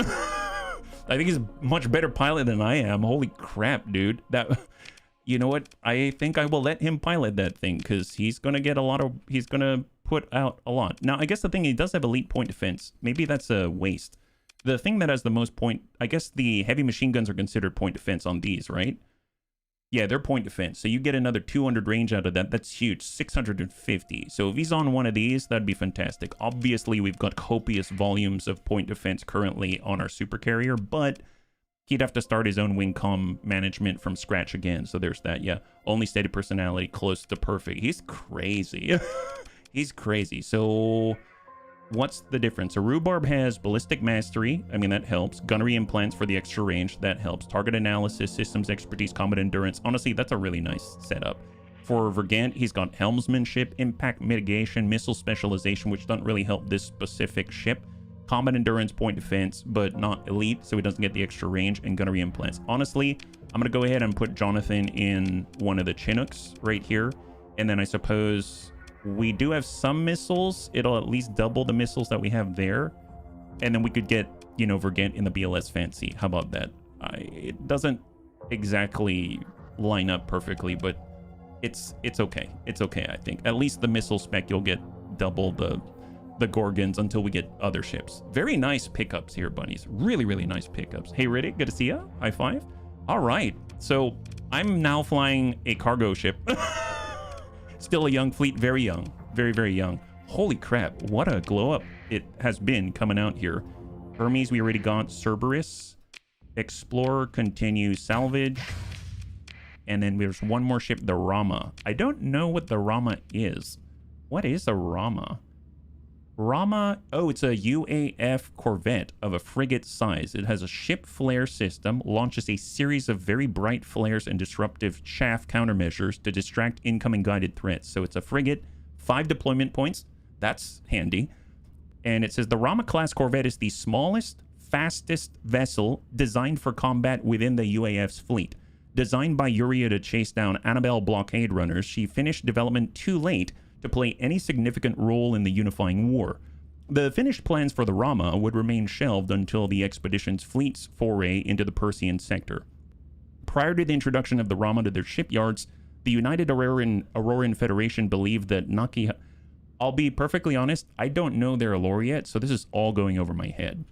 I think he's a much better pilot than I am. Holy crap, dude. That, you know what? I think I will let him pilot that thing because he's going to get a lot of... He's going to put out a lot. Now, I guess the thing, he does have elite point defense. Maybe that's a waste. The thing that has the most point... I guess the heavy machine guns are considered point defense on these, right? Yeah, they're point defense. So you get another 200 range out of that. That's huge. 650. So if he's on one of these, that'd be fantastic. Obviously, we've got copious volumes of point defense currently on our super carrier, but he'd have to start his own wing comm management from scratch again. So there's that. Yeah, only stated personality, close to perfect. He's crazy. He's crazy. So what's the difference? A rhubarb has ballistic mastery. I mean, that helps. Gunnery implants for the extra range. That helps. Target analysis, systems expertise, combat endurance. Honestly, that's a really nice setup. For Vergant, he's got helmsmanship, impact mitigation, missile specialization, which doesn't really help this specific ship. Combat endurance, point defense, but not elite, so he doesn't get the extra range, and gunnery implants. Honestly, I'm going to go ahead and put Jonathan in one of the Chinooks right here. And then I suppose... we do have some missiles. It'll at least double the missiles that we have there. And then we could get, you know, Vergant in the BLS Fancy. How about that? It doesn't exactly line up perfectly, but it's okay. It's okay, I think. At least the missile spec, you'll get double the Gorgons until we get other ships. Very nice pickups here, bunnies. Really, really nice pickups. Hey, Riddick, good to see ya. High five. All right. So I'm now flying a cargo ship. Still a young fleet, very young, very, very young. Holy crap, what a glow up it has been coming out here. Hermes, we already got. Cerberus, Explorer, continue, salvage. And then there's one more ship, the Rama. I don't know what the Rama is. What is a Rama? Rama, oh, it's a UAF corvette of a frigate size. It has a ship flare system, launches a series of very bright flares and disruptive chaff countermeasures to distract incoming guided threats. So it's a frigate, 5 deployment points. That's handy. And it says the Rama class corvette is the smallest, fastest vessel designed for combat within the UAF's fleet. Designed by Uria to chase down Annabelle blockade runners, she finished development too late to play any significant role in the unifying war. The finished plans for the Rama would remain shelved until the expedition's fleet's foray into the Persian sector. Prior to the introduction of the Rama to their shipyards, the United Auroran Federation believed that Naki... I'll be perfectly honest, I don't know their lore yet, so this is all going over my head.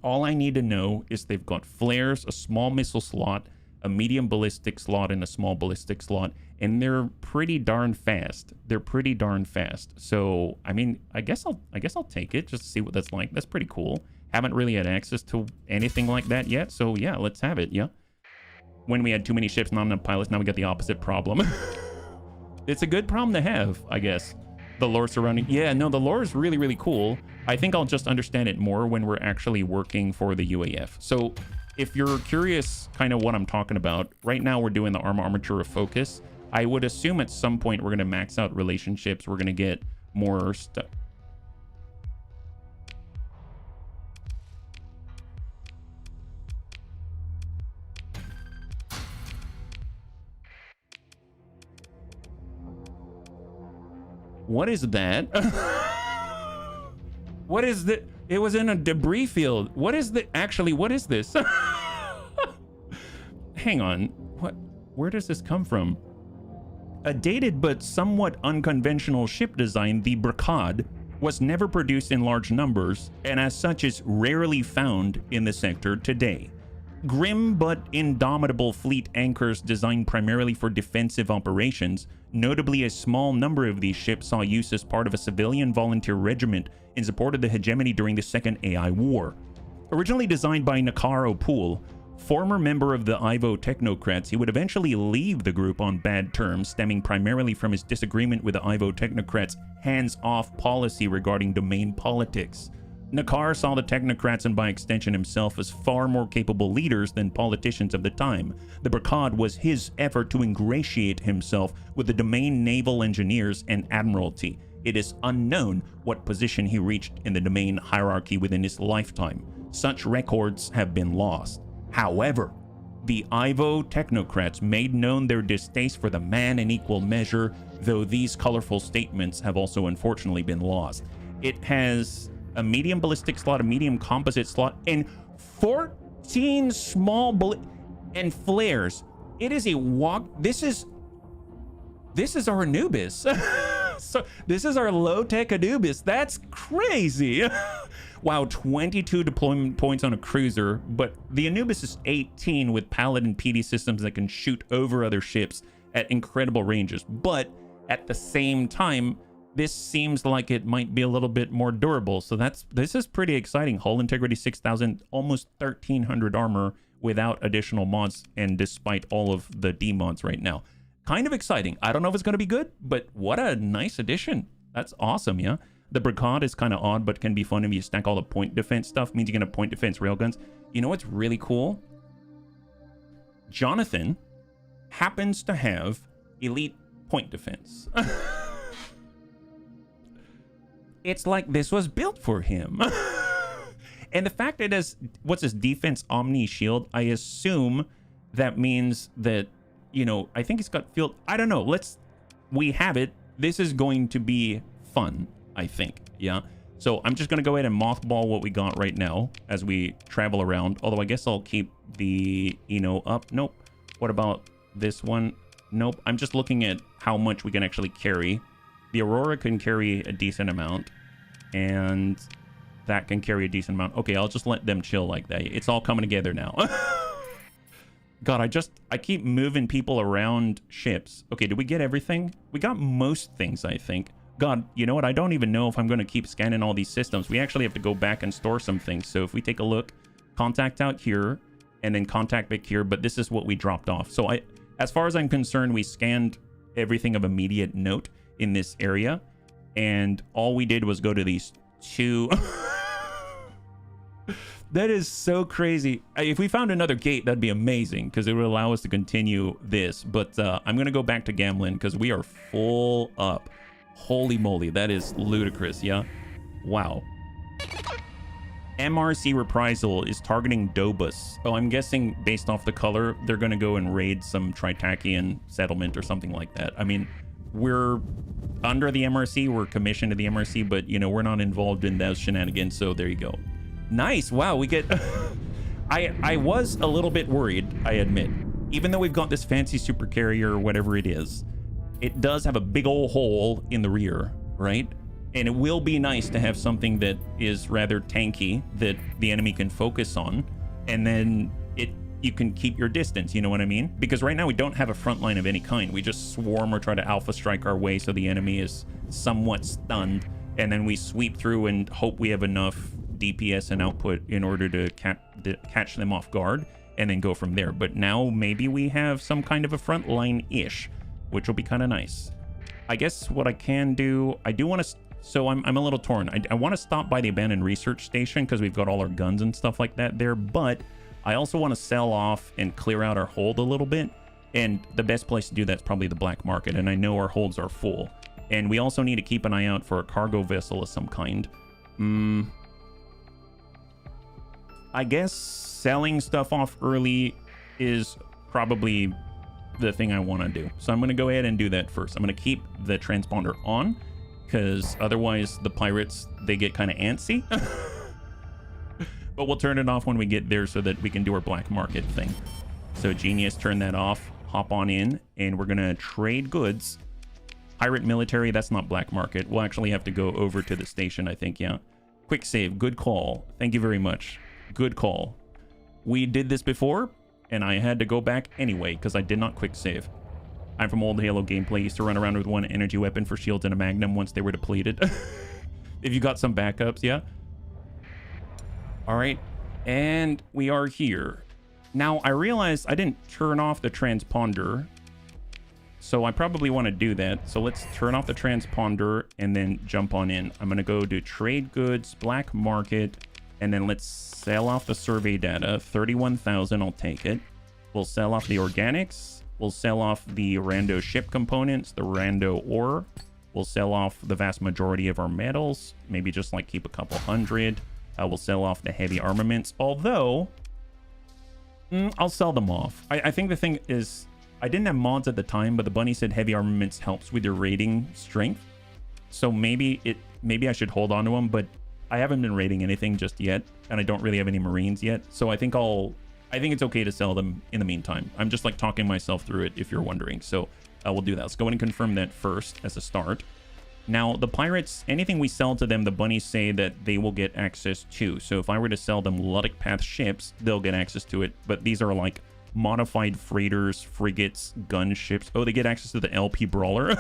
All I need to know is they've got flares, a small missile slot, a medium ballistic slot, and a small ballistic slot, and they're pretty darn fast. They're pretty darn fast. So, I mean, I guess I'll take it just to see what that's like. That's pretty cool. Haven't really had access to anything like that yet, so yeah, let's have it, yeah. When we had too many ships, not enough pilots, now we got the opposite problem. It's a good problem to have, I guess. The lore surrounding... Yeah, no, the lore is really, really cool. I think I'll just understand it more when we're actually working for the UAF. So, if you're curious kind of what I'm talking about, right now we're doing the armature of focus. I would assume at some point we're going to max out relationships. We're going to get more stuff. What is that? What is the... It was in a debris field. What is the... Actually, what is this? Hang on. What? Where does this come from? A dated but somewhat unconventional ship design, the Bracad, was never produced in large numbers, and as such is rarely found in the sector today. Grim but indomitable fleet anchors designed primarily for defensive operations. Notably, a small number of these ships saw use as part of a civilian volunteer regiment in support of the hegemony during the Second AI War. Originally designed by Nakar O'Poole, former member of the Ivo Technocrats, he would eventually leave the group on bad terms, stemming primarily from his disagreement with the Ivo Technocrats' hands-off policy regarding domain politics. Nakar saw the Technocrats, and by extension himself, as far more capable leaders than politicians of the time. The Bracad was his effort to ingratiate himself with the domain naval engineers and admiralty. It is unknown what position he reached in the domain hierarchy within his lifetime. Such records have been lost. However, the Ivo Technocrats made known their distaste for the man in equal measure, though these colorful statements have also unfortunately been lost. It has a medium ballistic slot, a medium composite slot, and 14 small and flares. It is a walk. This is our Anubis. So this is our low-tech Anubis. That's crazy. Wow, 22 deployment points on a cruiser, but the Anubis is 18 with Paladin PD systems that can shoot over other ships at incredible ranges. But at the same time, this seems like it might be a little bit more durable. So this is pretty exciting. Hull integrity 6,000, almost 1,300 armor without additional mods, and despite all of the demods right now. Kind of exciting. I don't know if it's going to be good, but what a nice addition. That's awesome, yeah? The Bracad is kind of odd, but can be fun if you stack all the point defense stuff. Means you can have point defense railguns. You know what's really cool? Jonathan happens to have elite point defense. It's like this was built for him. And the fact that it has, what's his defense Omni Shield, I assume that means that, you know, I think he's got field. I don't know. We have it. This is going to be fun, I think. Yeah. So I'm just going to go ahead and mothball what we got right now as we travel around. Although I guess I'll keep the Eno up. Nope. What about this one? Nope. I'm just looking at how much we can actually carry. The Aurora can carry a decent amount, and that can carry a decent amount. Okay, I'll just let them chill like that. It's all coming together now. God, I keep moving people around ships. Okay, did we get everything? We got most things, I think. God, you know what? I don't even know if I'm going to keep scanning all these systems. We actually have to go back and store some things. So if we take a look, contact out here, and then contact back here, but this is what we dropped off. So as far as I'm concerned, we scanned everything of immediate note in this area, and all we did was go to these two. That is so crazy. If we found another gate, that'd be amazing, because it would allow us to continue this. But I'm gonna go back to Gamlin because we are full up. Holy moly, that is ludicrous. Yeah, wow. MRC Reprisal is targeting Dobus. Oh, I'm guessing based off the color, they're gonna go and raid some Tritakian settlement or something like that. I mean, we're under the MRC, we're commissioned to the MRC, but you know, we're not involved in those shenanigans, so there you go. Nice. Wow, we get I was a little bit worried, I admit. Even though we've got this fancy super carrier or whatever it is, it does have a big old hole in the rear, right? And it will be nice to have something that is rather tanky that the enemy can focus on, and then you can keep your distance, you know what I mean? Because right now we don't have a front line of any kind. We just swarm or try to alpha strike our way so the enemy is somewhat stunned, and then we sweep through and hope we have enough DPS and output in order to catch them off guard, and then go from there. But now maybe we have some kind of a front line-ish, which will be kind of nice. I guess what I can do, I do want to, so I'm a little torn. I want to stop by the abandoned research station because we've got all our guns and stuff like that there, but I also want to sell off and clear out our hold a little bit. And the best place to do that's probably the black market, and I know our holds are full. And we also need to keep an eye out for a cargo vessel of some kind. I guess selling stuff off early is probably the thing I want to do. So I'm going to go ahead and do that first. I'm going to keep the transponder on, because otherwise the pirates, they get kind of antsy. But we'll turn it off when we get there so that we can do our black market thing. So Genius, turn that off, hop on in, and we're going to trade goods. Pirate military, that's not black market. We'll actually have to go over to the station, I think, yeah. Quick save, good call. Thank you very much. Good call. We did this before, and I had to go back anyway, because I did not quick save. I'm from old Halo gameplay. Used to run around with one energy weapon for shields and a magnum once they were depleted. If you got some backups, yeah. All right, and we are here. Now, I realized I didn't turn off the transponder, so I probably want to do that. So let's turn off the transponder and then jump on in. I'm going to go to trade goods, black market, and then let's sell off the survey data. 31,000, I'll take it. We'll sell off the organics. We'll sell off the rando ship components, the rando ore. We'll sell off the vast majority of our metals. Maybe just like keep a couple hundred. We'll sell off the heavy armaments. Although, I'll sell them off. I think the thing is, I didn't have mods at the time, but the bunny said heavy armaments helps with your raiding strength. So maybe I should hold on to them, but I haven't been raiding anything just yet, and I don't really have any Marines yet. So I think it's okay to sell them in the meantime. I'm just like talking myself through it, if you're wondering. So we'll do that. Let's go ahead and confirm that first as a start. Now, the pirates, anything we sell to them, the bunnies say that they will get access to. So if I were to sell them Luddic Path ships, they'll get access to it. But these are like modified freighters, frigates, gunships. Oh, they get access to the LP Brawler.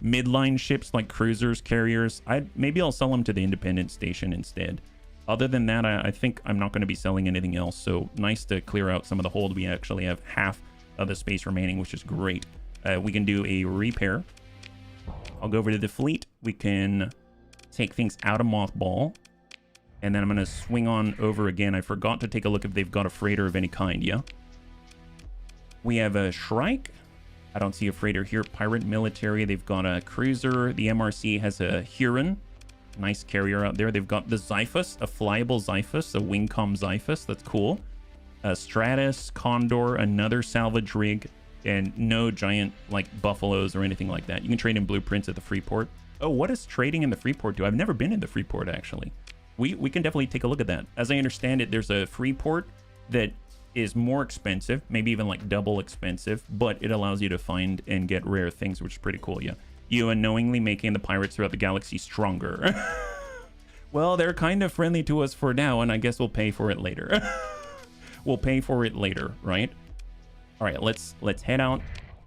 Midline ships like cruisers, carriers. Maybe I'll sell them to the independent station instead. Other than that, I think I'm not going to be selling anything else. So nice to clear out some of the hold. We actually have half of the space remaining, which is great. We can do a repair. I'll go over to the fleet. We can take things out of mothball. And then I'm going to swing on over again. I forgot to take a look if they've got a freighter of any kind, yeah? We have a Shrike. I don't see a freighter here. Pirate military, they've got a cruiser. The MRC has a Huron. Nice carrier out there. They've got the Xiphus, a flyable Xiphus, a Wingcom Xiphus. That's cool. A Stratus, Condor, another salvage rig, and no giant, like, buffaloes or anything like that. You can trade in blueprints at the Freeport. Oh, what does trading in the Freeport do? I've never been in the Freeport, actually. We can definitely take a look at that. As I understand it, there's a Freeport that is more expensive, maybe even like double expensive, but it allows you to find and get rare things, which is pretty cool, yeah. You unknowingly making the pirates throughout the galaxy stronger. Well, they're kind of friendly to us for now, and I guess we'll pay for it later. We'll pay for it later, right? All right, let's head out,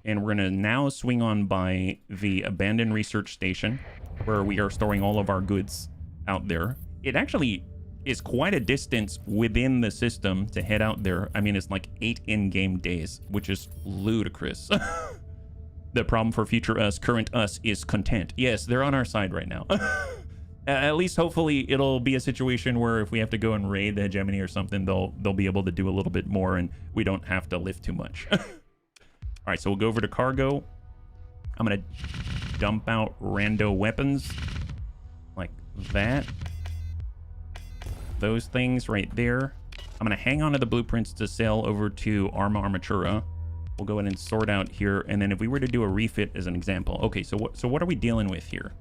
and we're gonna now swing on by the abandoned research station, where we are storing all of our goods out there. It actually is quite a distance within the system to head out there. I mean, it's like 8 in-game days, which is ludicrous. The problem for future us, current us, is content. Yes, they're on our side right now. At least, hopefully, it'll be a situation where if we have to go and raid the hegemony or something, they'll be able to do a little bit more, and we don't have to lift too much. All right, so we'll go over to cargo. I'm gonna dump out rando weapons like that. Those things right there. I'm gonna hang on to the blueprints to sell over to Arma Armatura. We'll go ahead and sort out here, and then if we were to do a refit as an example. Okay, so what are we dealing with here?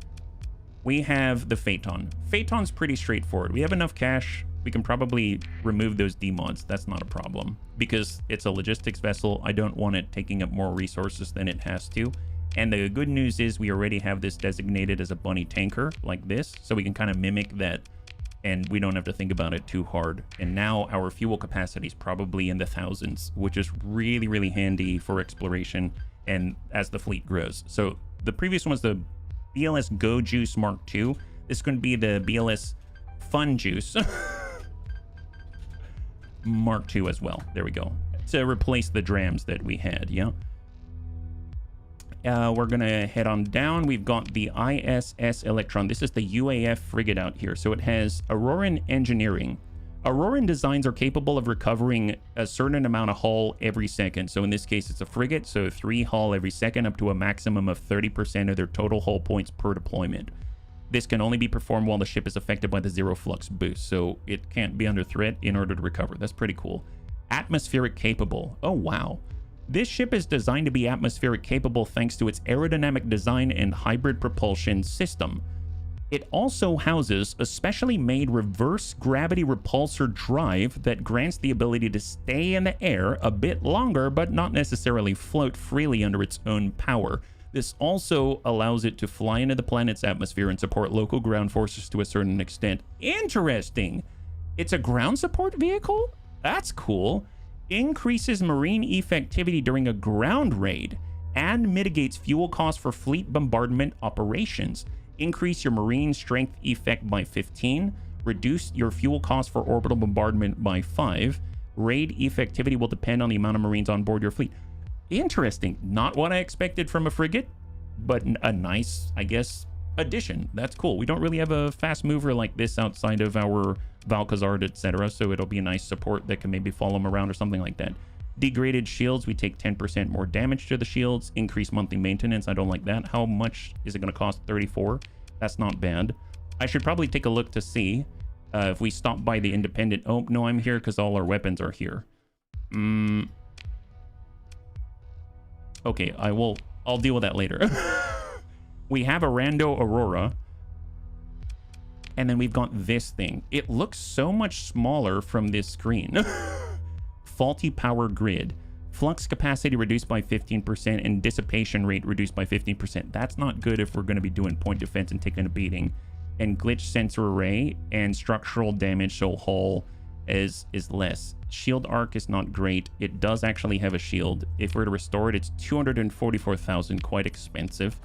We have the Phaeton. Phaeton's pretty straightforward. We have enough cash. We can probably remove those demods. That's not a problem because it's a logistics vessel. I don't want it taking up more resources than it has to. And the good news is we already have this designated as a bunny tanker like this, so we can kind of mimic that, and we don't have to think about it too hard. And now our fuel capacity is probably in the thousands, which is really, really handy for exploration and as the fleet grows. So the previous one was the BLS Go Juice Mark II. This is going to be the BLS Fun Juice Mark II as well. There we go. To replace the drams that we had, yeah? We're going to head on down. We've got the ISS Electron. This is the UAF frigate out here. So it has Auroran Engineering. Auroran designs are capable of recovering a certain amount of hull every second. So in this case, it's a frigate, so 3 hull every second, up to a maximum of 30% of their total hull points per deployment. This can only be performed while the ship is affected by the zero flux boost, so it can't be under threat in order to recover. That's pretty cool. Atmospheric capable. Oh, wow. This ship is designed to be atmospheric capable thanks to its aerodynamic design and hybrid propulsion system. It also houses a specially made reverse gravity repulsor drive that grants the ability to stay in the air a bit longer, but not necessarily float freely under its own power. This also allows it to fly into the planet's atmosphere and support local ground forces to a certain extent. Interesting. It's a ground support vehicle? That's cool. Increases marine effectivity during a ground raid and mitigates fuel costs for fleet bombardment operations. Increase your marine strength effect by 15. Reduce your fuel costs for orbital bombardment by 5. Raid effectivity will depend on the amount of marines on board your fleet. Interesting. Not what I expected from a frigate, but a nice, I guess, addition. That's cool. We don't really have a fast mover like this outside of our Valkazard, etc., so it'll be a nice support that can maybe follow them around or something like that. Degraded shields, we take 10% more damage to the shields. Increase monthly maintenance, I don't like that. How much is it going to cost? 34. That's not bad. I should probably take a look to see if we stop by the independent. Oh, no, I'm here because all our weapons are here. Okay, I'll deal with that later. We have a Rando Aurora. And then we've got this thing. It looks so much smaller from this screen. Faulty power grid. Flux capacity reduced by 15% and dissipation rate reduced by 15%. That's not good if we're going to be doing point defense and taking a beating. And glitch sensor array and structural damage, so hull is less. Shield arc is not great. It does actually have a shield. If we're to restore it, it's 244,000, quite expensive.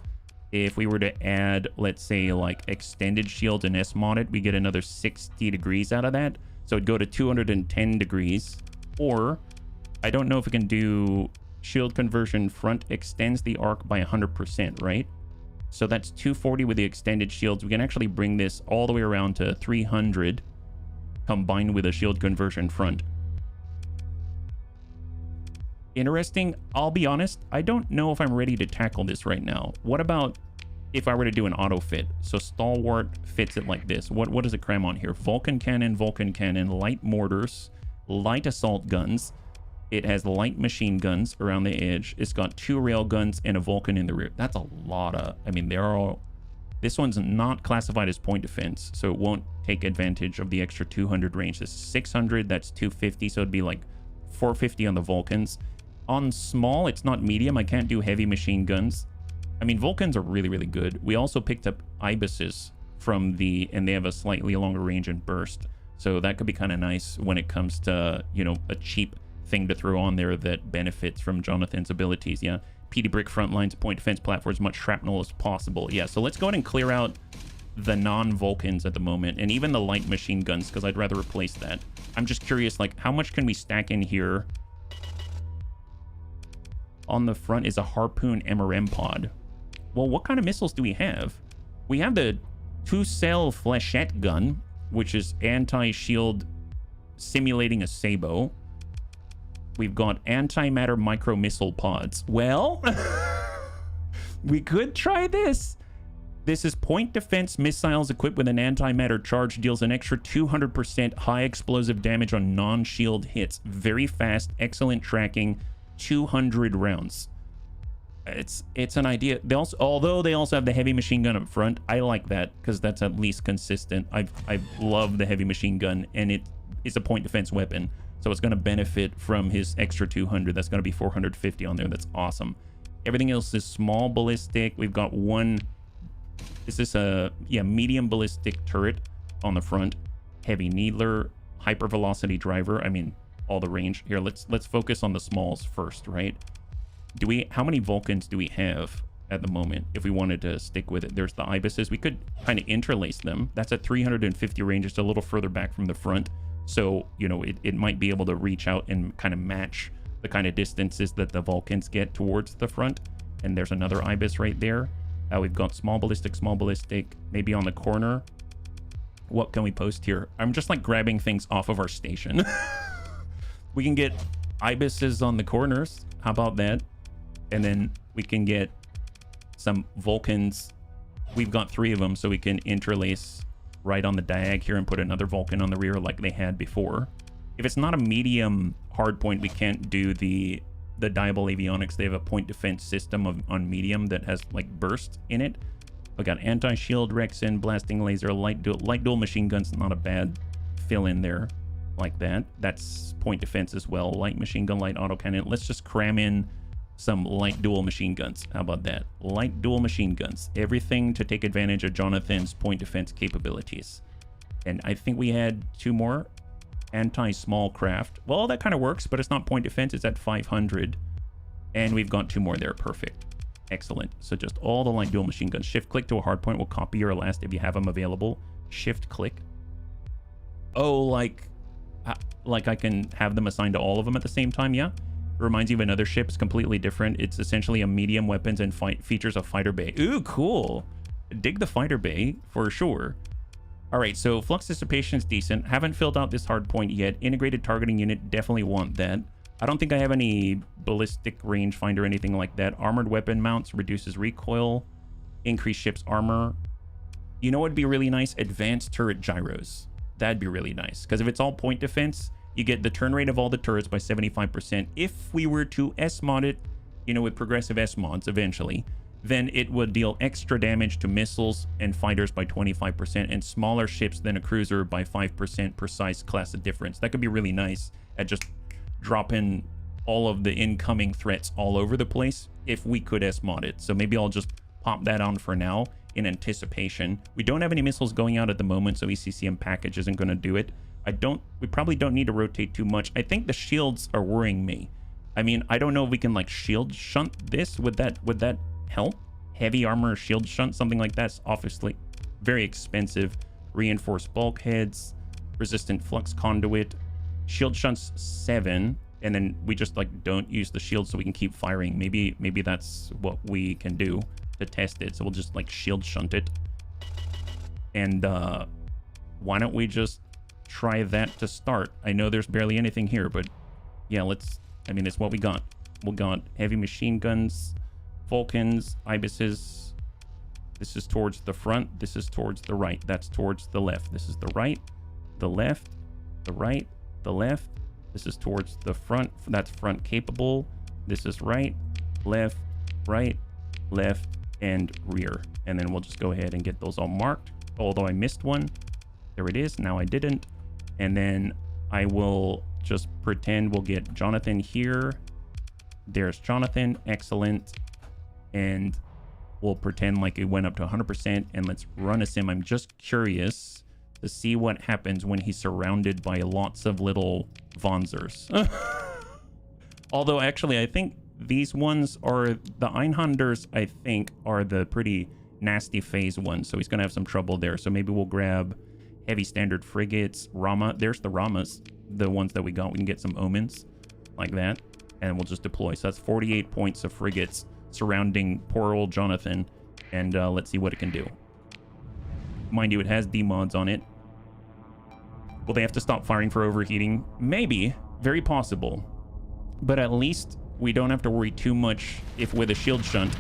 If we were to add, let's say, like extended shield and S-mod it, we get another 60 degrees out of that. So it'd go to 210 degrees. Or, I don't know if it can do shield conversion front extends the arc by 100%, right? So that's 240 with the extended shields. We can actually bring this all the way around to 300 combined with a shield conversion front. Interesting. I'll be honest, I don't know if I'm ready to tackle this right now. What about if I were to do an auto fit? So Stalwart fits it like this. What does it cram on here? Vulcan cannon, light mortars, light assault guns. It has light machine guns around the edge. It's got 2 rail guns and a Vulcan in the rear. That's a lot of, I mean, they're all, this one's not classified as point defense, so it won't take advantage of the extra 200 range. This is 600, that's 250, so it'd be like 450 on the Vulcans. On small, it's not medium. I can't do heavy machine guns. I mean, Vulcans are really, really good. We also picked up Ibises from and they have a slightly longer range and burst. So that could be kind of nice when it comes to, you know, a cheap thing to throw on there that benefits from Jonathan's abilities. Yeah. PD brick front lines, point defense platforms, much shrapnel as possible. Yeah. So let's go ahead and clear out the non-Vulcans at the moment, and even the light machine guns, because I'd rather replace that. I'm just curious, like, how much can we stack in here? On the front is a Harpoon MRM pod. Well, what kind of missiles do we have? We have the 2-cell flechette gun, which is anti-shield simulating a sabot. We've got antimatter micro missile pods. Well, we could try this. This is point defense missiles equipped with an antimatter charge, deals an extra 200% high explosive damage on non-shield hits. Very fast, excellent tracking, 200 rounds. It's an idea. They also, although they also have the heavy machine gun up front, I like that because that's at least consistent. I love the heavy machine gun, and it is a point defense weapon, so it's going to benefit from his extra 200. That's going to be 450 on there. That's awesome. Everything else is small ballistic. We've got one. Is this a medium ballistic turret on the front? Heavy needler, hypervelocity driver. I mean, all the range here. Let's focus on the smalls first, right? How many Vulcans do we have at the moment if we wanted to stick with it? There's the Ibises. We could kind of interlace them. That's at 350 range, just a little further back from the front. So, you know, it might be able to reach out and kind of match the kind of distances that the Vulcans get towards the front. And there's another Ibis right there. We've got small ballistic, maybe on the corner. What can we post here? I'm just like grabbing things off of our station. We can get ibises on the corners. How about that? And then we can get some Vulcans. We've got 3 of them, so we can interlace right on the diag here and put another Vulcan on the rear like they had before. If it's not a medium hardpoint, we can't do the Diable Avionics. They have a point defense system on medium that has like burst in it. We got anti-shield, Rexin, blasting laser, light dual machine guns. Not a bad fill in there like that. That's point defense as well. Light machine gun, light autocannon. Let's just cram in some light dual machine guns. How about that? Light dual machine guns. Everything to take advantage of Jonathan's point defense capabilities. And I think we had 2 more. Anti-small craft. Well, that kind of works, but it's not point defense. It's at 500. And we've got 2 more there. Perfect. Excellent. So just all the light dual machine guns. Shift click to a hard point will copy your last if you have them available. Shift click. Oh, like I can have them assigned to all of them at the same time. Yeah. It reminds you of another ship. It's completely different. It's essentially a medium weapons and features a fighter bay. Ooh, cool. Dig the fighter bay for sure. All right, so flux dissipation is decent. Haven't filled out this hard point yet. Integrated targeting unit, definitely want that. I don't think I have any ballistic rangefinder or anything like that. Armored weapon mounts, reduces recoil, increase ship's armor. You know what would be really nice? Advanced turret gyros. That'd be really nice. Because if it's all point defense, you get the turn rate of all the turrets by 75%. If we were to S-mod it, you know, with progressive S-mods eventually, then it would deal extra damage to missiles and fighters by 25% and smaller ships than a cruiser by 5% per size class of difference. That could be really nice at just dropping all of the incoming threats all over the place if we could S-mod it. So maybe I'll just pop that on for now in anticipation. We don't have any missiles going out at the moment, so ECCM package isn't going to do it. We probably don't need to rotate too much. I think the shields are worrying me. I mean, I don't know if we can like shield shunt this. Would that help? Heavy armor shield shunt, something like that's obviously very expensive. Reinforced bulkheads, resistant flux conduit, shield shunts 7, and then we just like don't use the shield so we can keep firing. Maybe that's what we can do to test it. So we'll just like shield shunt it. And why don't we just try that to start? I know there's barely anything here, but yeah, it's what we got. We got heavy machine guns, Vulcans, ibises. This is towards the front. This is towards the right. That's towards the left. This is the right, the left, the right, the left. This is towards the front. That's front capable. This is right, left, and rear. And then we'll just go ahead and get those all marked. Although I missed one. There it is. Now I didn't. And then I will just pretend we'll get Jonathan here. There's Jonathan. Excellent. And we'll pretend like it went up to 100%, and let's run a sim. I'm just curious to see what happens when he's surrounded by lots of little Vonzers. Although actually I think these ones are the Einhanders, I think are the pretty nasty phase ones, so he's gonna have some trouble there. So maybe we'll grab heavy standard frigates, Rama. There's the Ramas, the ones that we got. We can get some omens like that, and we'll just deploy. So that's 48 points of frigates surrounding poor old Jonathan, and let's see what it can do. Mind you, it has demods on it. Will they have to stop firing for overheating? Maybe. Very possible. But at least we don't have to worry too much if with a shield shunt.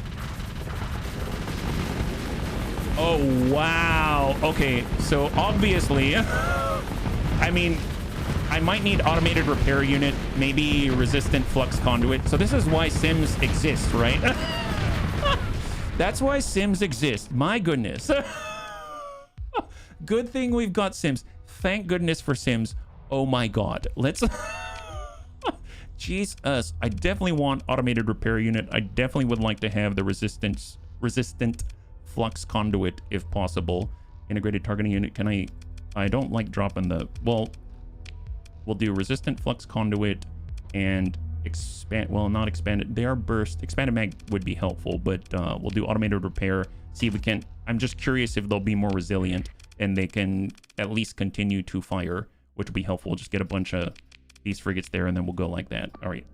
Oh, wow. Okay, so obviously, I mean, I might need automated repair unit, maybe resistant flux conduit. So this is why Sims exist, right? That's why Sims exist. My goodness. Good thing we've got Sims. Thank goodness for Sims. Oh my God. Let's... Jesus. I definitely want automated repair unit. I definitely would like to have the resistant flux conduit if possible. Integrated targeting unit. Can I don't like dropping the... Well... We'll do resistant flux conduit and expand. Well, not expanded. They are burst. Expanded mag would be helpful, but we'll do automated repair. See if we can. I'm just curious if they'll be more resilient and they can at least continue to fire, which would be helpful. We'll just get a bunch of these frigates there and then we'll go like that. All right.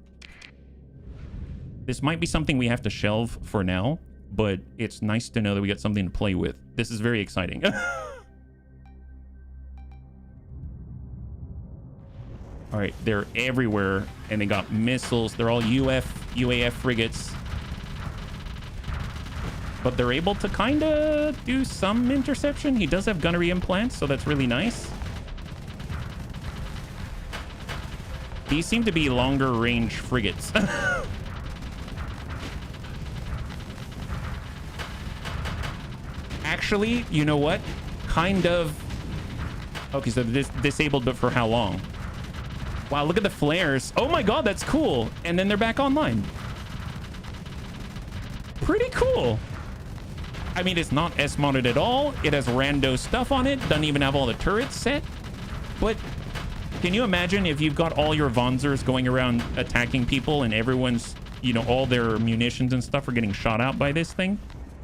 This might be something we have to shelve for now, but it's nice to know that we got something to play with. This is very exciting. All right, they're everywhere, and they got missiles. They're all UAF frigates. But they're able to kind of do some interception. He does have gunnery implants, so that's really nice. These seem to be longer range frigates. Actually, you know what? Kind of. Okay, so this disabled, but for how long? Wow, look at the flares. Oh my god, that's cool. And then they're back online. Pretty cool. I mean, it's not S-modded at all. It has rando stuff on it. Doesn't even have all the turrets set. But can you imagine if you've got all your Vonzers going around attacking people and everyone's, you know, all their munitions and stuff are getting shot out by this thing?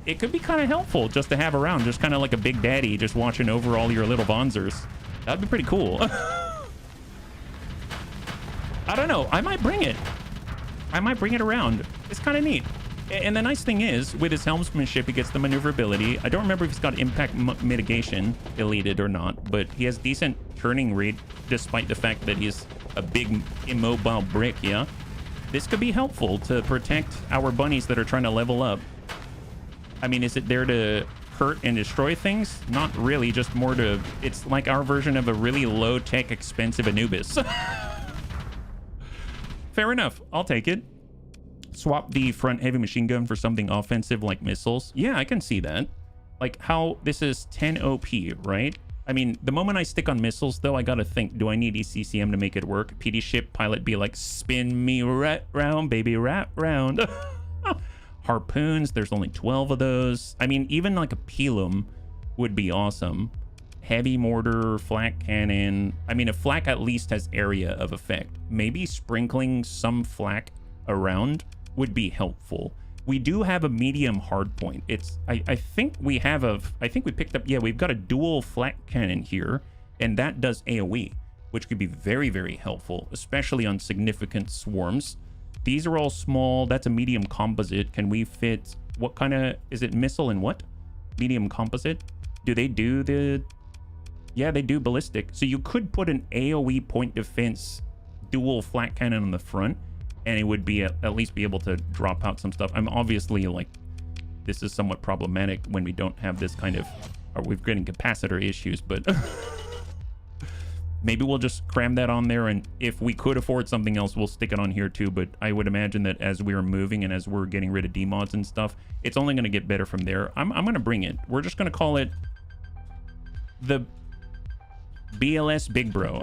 It could be kind of helpful just to have around, just kind of like a big daddy just watching over all your little Vonzers. That'd be pretty cool. I don't know. I might bring it. I might bring it around. It's kind of neat. And the nice thing is, with his helmsmanship, he gets the maneuverability. I don't remember if he's got impact mitigation deleted or not, but he has decent turning rate, despite the fact that he's a big immobile brick, yeah? This could be helpful to protect our bunnies that are trying to level up. I mean, is it there to hurt and destroy things? Not really, just more to... It's like our version of a really low-tech, expensive Anubis. Fair enough. I'll take it. Swap the front heavy machine gun for something offensive like missiles. Yeah, I can see that. Like how this is 10 OP, right? I mean, the moment I stick on missiles, though, I gotta think, do I need ECCM to make it work? PD ship, pilot be like, spin me right round, baby, right round. Harpoons, there's only 12 of those. I mean, even like a Pelum would be awesome. Heavy mortar, flak cannon. I mean, a flak at least has area of effect. Maybe sprinkling some flak around would be helpful. We do have a medium hard point. It's I think we have I think we picked up, yeah, we've got a dual flak cannon here, and that does AoE, which could be very, very helpful, especially on significant swarms. These are all small. That's a medium composite. Can we fit, what kind of, is it missile and what? Medium composite? Do they do the, yeah, they do ballistic. So you could put an AoE point defense dual flak cannon on the front, and it would be at least be able to drop out some stuff. I'm obviously like, this is somewhat problematic when we don't have this kind of, or we're getting capacitor issues, but maybe we'll just cram that on there, and if we could afford something else, we'll stick it on here too. But I would imagine that as we're moving and as we're getting rid of demods and stuff, it's only going to get better from there. I'm going to bring it. We're just going to call it the BLS Big Bro.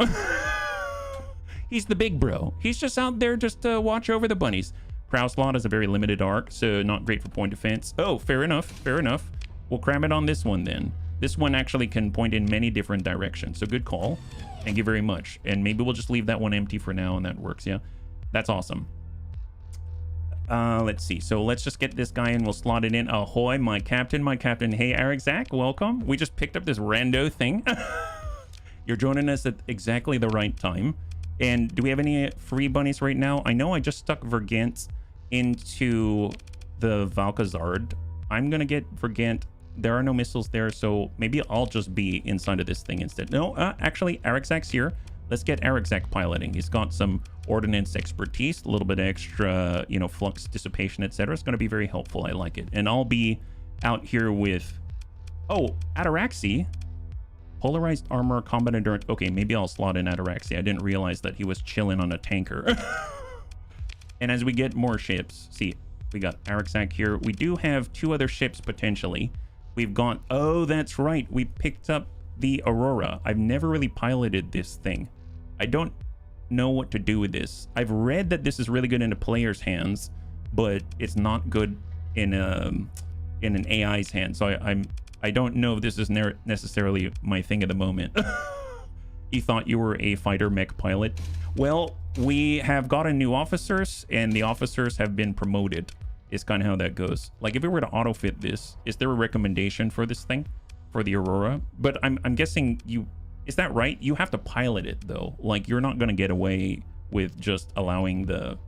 He's the big bro. He's just out there just to watch over the bunnies. Prow slot is a very limited arc, so not great for point defense. Oh, fair enough. Fair enough. We'll cram it on this one then. This one actually can point in many different directions, so good call. Thank you very much. And maybe we'll just leave that one empty for now, and that works, yeah? That's awesome. Let's see. So let's just get this guy in. We'll slot it in. Ahoy, my captain, my captain. Hey, Eric Zach, welcome. We just picked up this rando thing. You're joining us at exactly the right time. And do we have any free bunnies right now? I know I just stuck Vergant into the Valkazard. I'm going to get Vergant. There are no missiles there, so maybe I'll just be inside of this thing instead. No, actually, Arakzak's here. Let's get Arakzak piloting. He's got some ordnance expertise, a little bit extra, you know, flux dissipation, etc. It's going to be very helpful. I like it. And I'll be out here with... Oh, Ataraxi. Polarized armor, combat endurance. Okay, maybe I'll slot in Ataraxi. I didn't realize that he was chilling on a tanker. And as we get more ships, see, we got Arakzak here. We do have 2 other ships potentially. We've gone, oh, that's right. We picked up the Aurora. I've never really piloted this thing. I don't know what to do with this. I've read that this is really good in a player's hands, but it's not good in an AI's hands. So I don't know if this is necessarily my thing at the moment. You thought you were a fighter mech pilot? Well, we have gotten new officers, and the officers have been promoted. Is kind of how that goes. Like, if we were to auto-fit this, is there a recommendation for this thing? For the Aurora? But I'm guessing you... Is that right? You have to pilot it, though. Like, you're not going to get away with just allowing the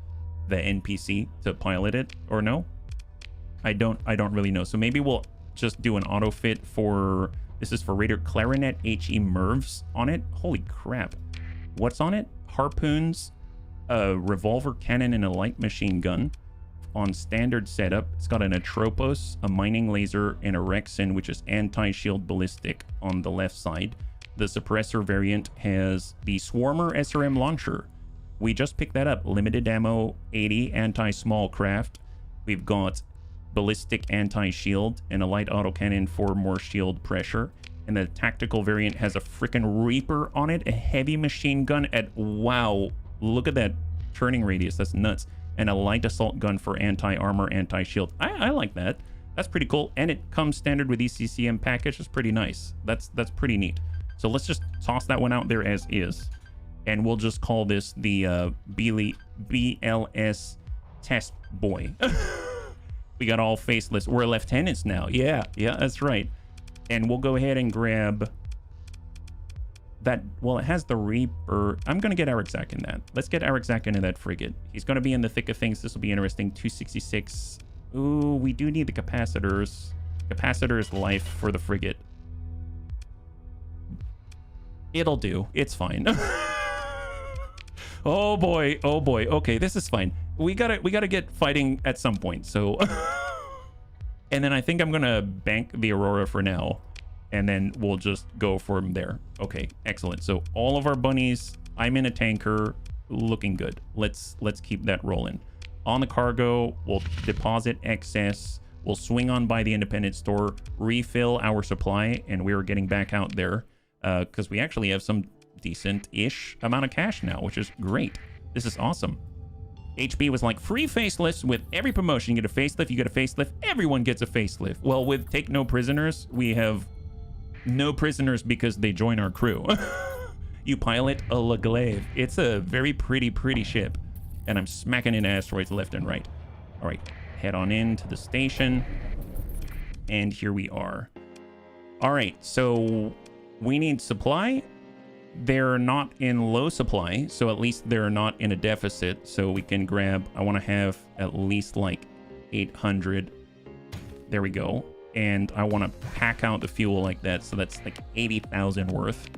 NPC to pilot it, or no? I don't really know. So maybe we'll just do an auto fit for, this is for Raider Clarinet HE Mervs on it. Holy crap. What's on it? harpoons, a revolver cannon, and a light machine gun. On standard setup, it's got an Atropos, a mining laser, and a Rexin, which is anti-shield ballistic on the left side. The suppressor variant has the Swarmer SRM launcher. We just picked that up. Limited ammo, 80, anti-small craft. We've got ballistic anti-shield and a light autocannon for more shield pressure. And the tactical variant has a freaking Reaper on it, a heavy machine gun at, wow, look at that turning radius, that's nuts. And a light assault gun for anti-armor, anti-shield. I like that. That's pretty cool. And it comes standard with ECCM package. It's pretty nice. That's pretty neat. So let's just toss that one out there as is. And we'll just call this the BLS Test Boy. We got all faceless. We're lieutenants now. Yeah, that's right. And we'll go ahead and grab that. Well, it has the Reaper. I'm going to get Eric Zach in that. Let's get Eric Zach into that frigate. He's going to be in the thick of things. This will be interesting. 266. Ooh, we do need the capacitors. Capacitor's life for the frigate. It'll do. It's fine. Oh boy. Okay, this is fine. We gotta get fighting at some point. So, and then I think I'm gonna bank the Aurora for now, and then we'll just go from there. Okay, excellent. So all of our bunnies. I'm in a tanker, looking good. Let's keep that rolling. On the cargo, we'll deposit excess. We'll swing on by the independent store, refill our supply, and we're getting back out there because we actually have some decent-ish amount of cash now, which is great. This is awesome. HB was like, free facelifts with every promotion. You get a facelift, you get a facelift. Everyone gets a facelift. Well, with Take No Prisoners, we have no prisoners because they join our crew. You pilot a Le Glaive. It's a very pretty ship. And I'm smacking into asteroids left and right. All right, head on in to the station. And here we are. All right, so we need supply. They're not in low supply, so at least they're not in a deficit. So we can grab, I want to have at least like 800. There we go. And I want to pack out the fuel like that. So that's like 80,000 worth.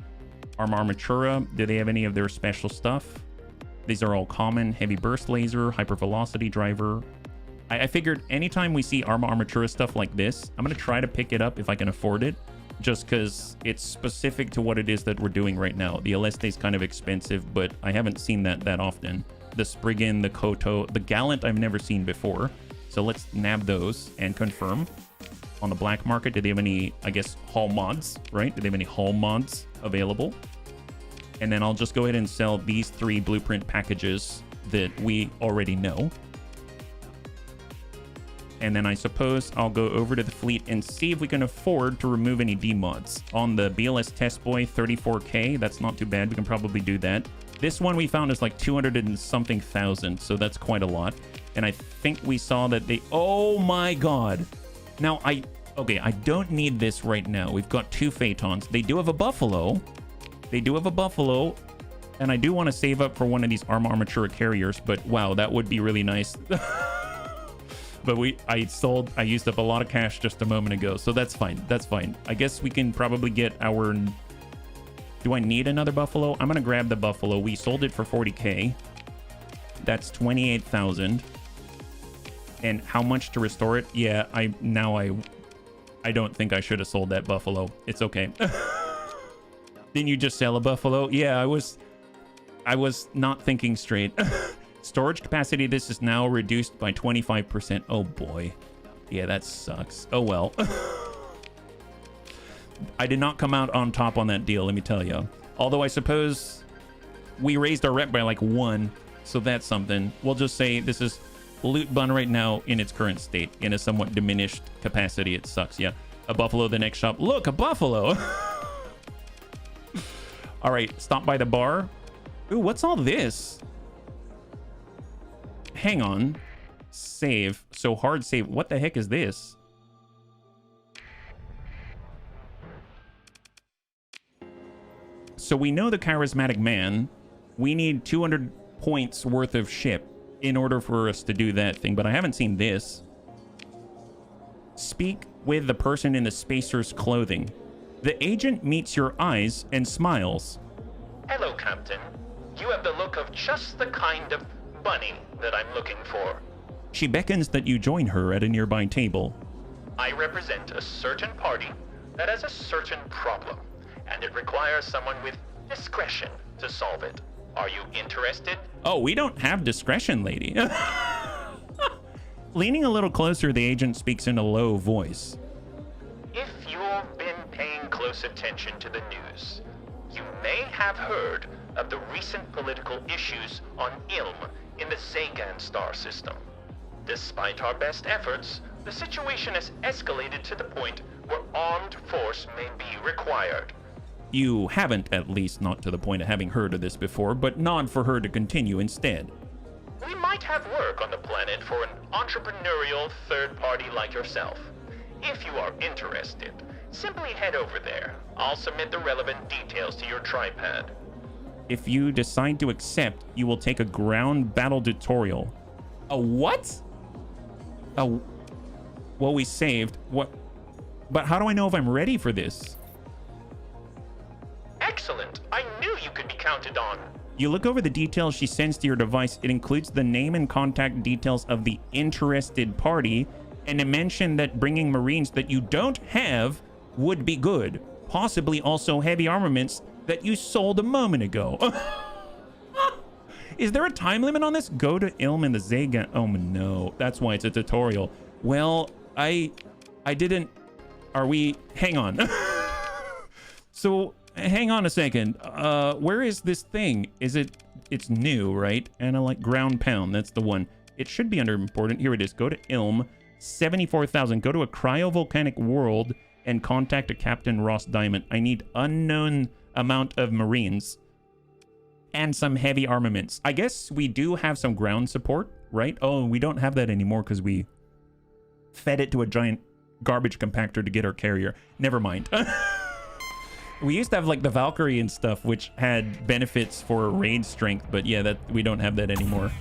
Arma Armatura, do they have any of their special stuff? These are all common. Heavy burst laser, hypervelocity driver. I figured anytime we see Arma Armatura stuff like this, I'm going to try to pick it up if I can afford it. Just because it's specific to what it is that we're doing right now. The Aleste is kind of expensive, but I haven't seen that often. The Spriggan, the Koto, the Gallant I've never seen before. So let's nab those and confirm. On the black market, do they have any, I guess, hull mods, right? Do they have any hull mods available? And then I'll just go ahead and sell these 3 blueprint packages that we already know. And then I suppose I'll go over to the fleet and see if we can afford to remove any D-mods. On the BLS Test Boy, 34K, that's not too bad. We can probably do that. This one we found is like 200 and something thousand, so that's quite a lot. And I think we saw that they... Oh my god! Now, okay, I don't need this right now. We've got 2 Phaetons. They do have a Buffalo. And I do want to save up for one of these Arma Armatura carriers, but wow, that would be really nice. But I used up a lot of cash just a moment ago, so that's fine. I guess we can probably get our... Do I need another Buffalo? I'm gonna grab the Buffalo. We sold it for 40K. That's 28,000. And how much to restore it? Yeah, I don't think I should have sold that Buffalo. It's okay. Didn't you just sell a Buffalo? Yeah, I was not thinking straight. Storage capacity, this is now reduced by 25%. Oh boy. Yeah, that sucks. Oh well. I did not come out on top on that deal, let me tell you. Although I suppose we raised our rep by like 1, so that's something. We'll just say this is Loot Bun right now in its current state, in a somewhat diminished capacity. It sucks, yeah. A Buffalo, the next shop. Look, a Buffalo! All right, stop by the bar. Ooh, what's all this? Hang on. Save. So hard save. What the heck is this? So we know the charismatic man. We need 200 points worth of ship in order for us to do that thing, but I haven't seen this. Speak with the person in the spacer's clothing. The agent meets your eyes and smiles. Hello, Captain. You have the look of just the kind of bunny that I'm looking for. She beckons that you join her at a nearby table. I represent a certain party that has a certain problem, and it requires someone with discretion to solve it. Are you interested? Oh, we don't have discretion, lady. Leaning a little closer, the agent speaks in a low voice. If you've been paying close attention to the news, you may have heard of the recent political issues on Ilm in the Zagan star system. Despite our best efforts, the situation has escalated to the point where armed force may be required. You haven't, at least not to the point of having heard of this before, but nod for her to continue instead. We might have work on the planet for an entrepreneurial third party like yourself. If you are interested, simply head over there. I'll submit the relevant details to your tripad. If you decide to accept, you will take a ground battle tutorial. A what? Well, we saved. What? But how do I know if I'm ready for this? Excellent. I knew you could be counted on. You look over the details she sends to your device. It includes the name and contact details of the interested party and a mention that bringing Marines that you don't have would be good. Possibly also heavy armaments that you sold a moment ago. Is there a time limit on this? Go to Ilm in the Zagan. Oh no, that's why it's a tutorial. Well, I didn't. Are we? Hang on. So hang on a second. Where is this thing? Is it? It's new, right? And I like ground pound. That's the one. It should be under important. Here it is. Go to Ilm. 74,000. Go to a cryovolcanic world and contact a Captain Ross Diamond. I need unknown amount of Marines and some heavy armaments. I guess we do have some ground support, right? Oh, we don't have that anymore because we fed it to a giant garbage compactor to get our carrier. Never mind. We used to have like the Valkyrie and stuff, which had benefits for raid strength, but yeah, that we don't have that anymore.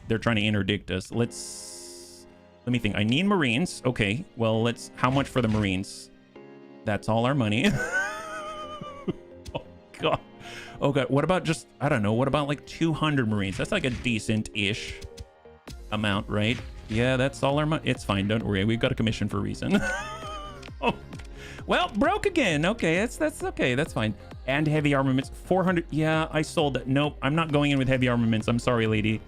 They're trying to interdict us. Let me think. I need Marines. Okay, well, how much for the Marines? That's all our money. Oh god. Oh god. What about just, I don't know, what about like 200 Marines? That's like a decent-ish amount, right? Yeah, that's all our money. It's fine, don't worry. We've got a commission for a reason. Oh. Well, broke again. Okay, that's okay. That's fine. And heavy armaments, 400. Yeah, I sold that. Nope, I'm not going in with heavy armaments. I'm sorry, lady.